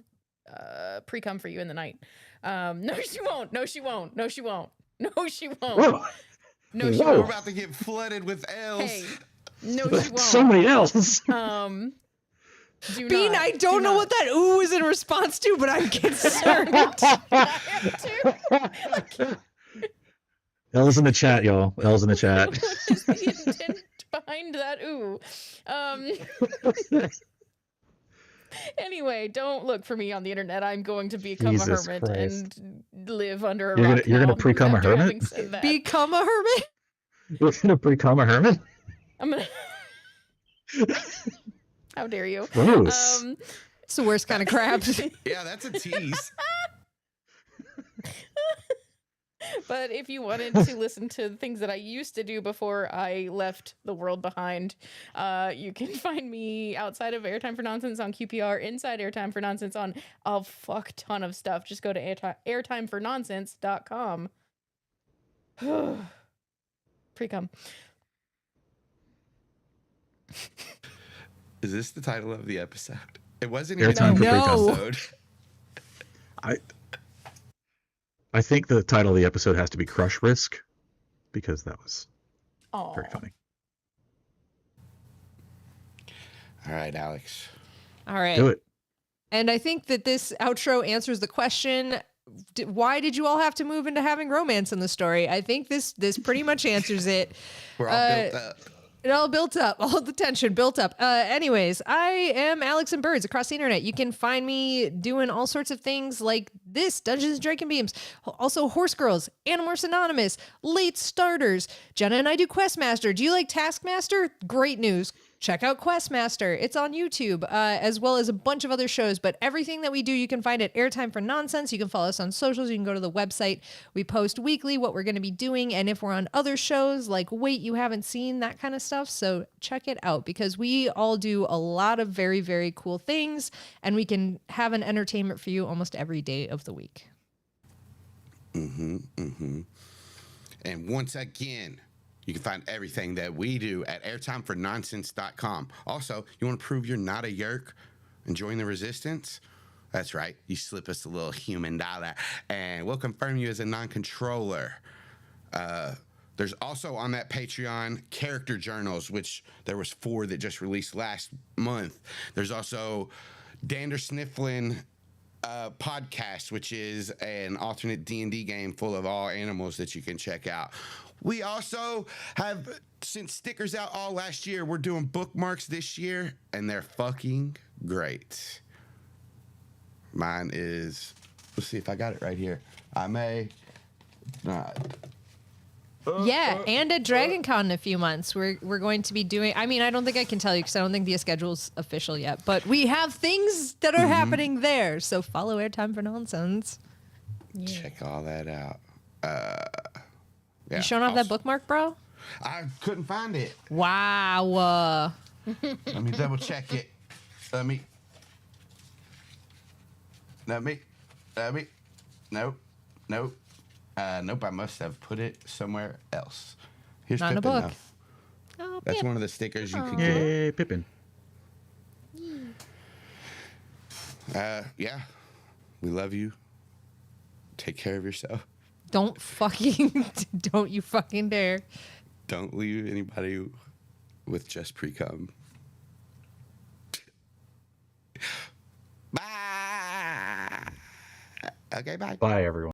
[SPEAKER 2] pre-cum for you in the night. No, she won't. No, she won't. No, she won't. No, she won't.
[SPEAKER 1] Whoa.
[SPEAKER 2] No, she
[SPEAKER 1] Whoa.
[SPEAKER 3] We're
[SPEAKER 2] won't.
[SPEAKER 3] about to get flooded with L's.
[SPEAKER 2] Hey, no, she won't.
[SPEAKER 1] So many else.
[SPEAKER 2] Do
[SPEAKER 4] Bean,
[SPEAKER 2] not,
[SPEAKER 4] I
[SPEAKER 2] do
[SPEAKER 4] don't know
[SPEAKER 2] not.
[SPEAKER 4] what that ooh is in response to, but I'm concerned.
[SPEAKER 2] I am too.
[SPEAKER 1] L's in the chat, y'all. L's in the chat.
[SPEAKER 2] What is the intent behind that ooh? Anyway, don't look for me on the internet. I'm going to become
[SPEAKER 1] Jesus
[SPEAKER 2] a hermit
[SPEAKER 1] Christ.
[SPEAKER 2] and live under a
[SPEAKER 1] You're
[SPEAKER 2] rock.
[SPEAKER 1] gonna
[SPEAKER 2] now
[SPEAKER 1] pre-cum a
[SPEAKER 2] after
[SPEAKER 1] hermit?
[SPEAKER 2] having said that.
[SPEAKER 4] Become a hermit?
[SPEAKER 1] You're gonna become a hermit?
[SPEAKER 2] I'm gonna. How dare you?
[SPEAKER 1] Gross.
[SPEAKER 4] It's the worst kind of crap.
[SPEAKER 3] Yeah, that's a tease.
[SPEAKER 2] But if you wanted to listen to the things that I used to do before I left the world behind, you can find me outside of Airtime for Nonsense on QPR, inside Airtime for Nonsense on a fuck ton of stuff. Just go to airtimefornonsense.com. Pre-cum.
[SPEAKER 3] Is this the title of the episode? It wasn't even
[SPEAKER 1] Airtime
[SPEAKER 3] an
[SPEAKER 1] for
[SPEAKER 4] No.
[SPEAKER 3] episode.
[SPEAKER 1] I think the title of the episode has to be Crush Risk, because that was
[SPEAKER 2] Aw.
[SPEAKER 1] very funny.
[SPEAKER 3] All right, Alex.
[SPEAKER 4] All right.
[SPEAKER 1] Do it.
[SPEAKER 4] And I think that this outro answers the question, why did you all have to move into having romance in the story? I think this pretty much answers it.
[SPEAKER 3] We're all built up.
[SPEAKER 4] It all built up. All the tension built up. Anyways, I am Alex and Birds across the internet. You can find me doing all sorts of things like this, Dungeons and Dracon Beams. Also, Horse Girls, Animorphs Anonymous, Late Starters. Jenna and I do Questmaster. Do you like Taskmaster? Great news. Check out Questmaster. It's on YouTube, as well as a bunch of other shows. But everything that we do, you can find at Airtime for Nonsense. You can follow us on socials. You can go to the website. We post weekly what we're going to be doing. And if we're on other shows like Wait, You Haven't Seen, that kind of stuff. So check it out because we all do a lot of very, very cool things. And we can have an entertainment for you almost every day of the week.
[SPEAKER 3] And once again, you can find everything that we do at airtimefornonsense.com. Also, you want to prove you're not a yerk and join the resistance? That's right. You slip us a little human dollar, and we'll confirm you as a non-controller. There's also on that Patreon character journals, which there was 4 that just released last month. There's also Dander Snifflin podcast, which is an alternate D&D game full of all animals that you can check out. We also have sent stickers out all last year. We're doing bookmarks this year, and they're fucking great. Mine is, let's see if I got it right here. I may not.
[SPEAKER 4] Yeah, and at Dragon Con in a few months, we're going to be doing. I mean, I don't think I can tell you because I don't think the schedule's official yet. But we have things that are happening there, so follow Airtime for Nonsense.
[SPEAKER 3] Check all that out. Yeah,
[SPEAKER 4] You showing off that bookmark, bro?
[SPEAKER 3] I couldn't find it.
[SPEAKER 4] Wow.
[SPEAKER 3] Let me double check it. Let me. Nope. Nope. I must have put it somewhere else. Here's
[SPEAKER 4] Not in a
[SPEAKER 3] Pippin,
[SPEAKER 4] book.
[SPEAKER 3] though.
[SPEAKER 4] Oh,
[SPEAKER 3] That's
[SPEAKER 4] Pip.
[SPEAKER 3] one of the stickers you could get.
[SPEAKER 1] Yay, Pippin.
[SPEAKER 3] Yeah. We love you. Take care of yourself.
[SPEAKER 4] Don't you fucking dare.
[SPEAKER 3] Don't leave anybody with just pre-cum. Bye. Okay, bye.
[SPEAKER 1] Bye, everyone.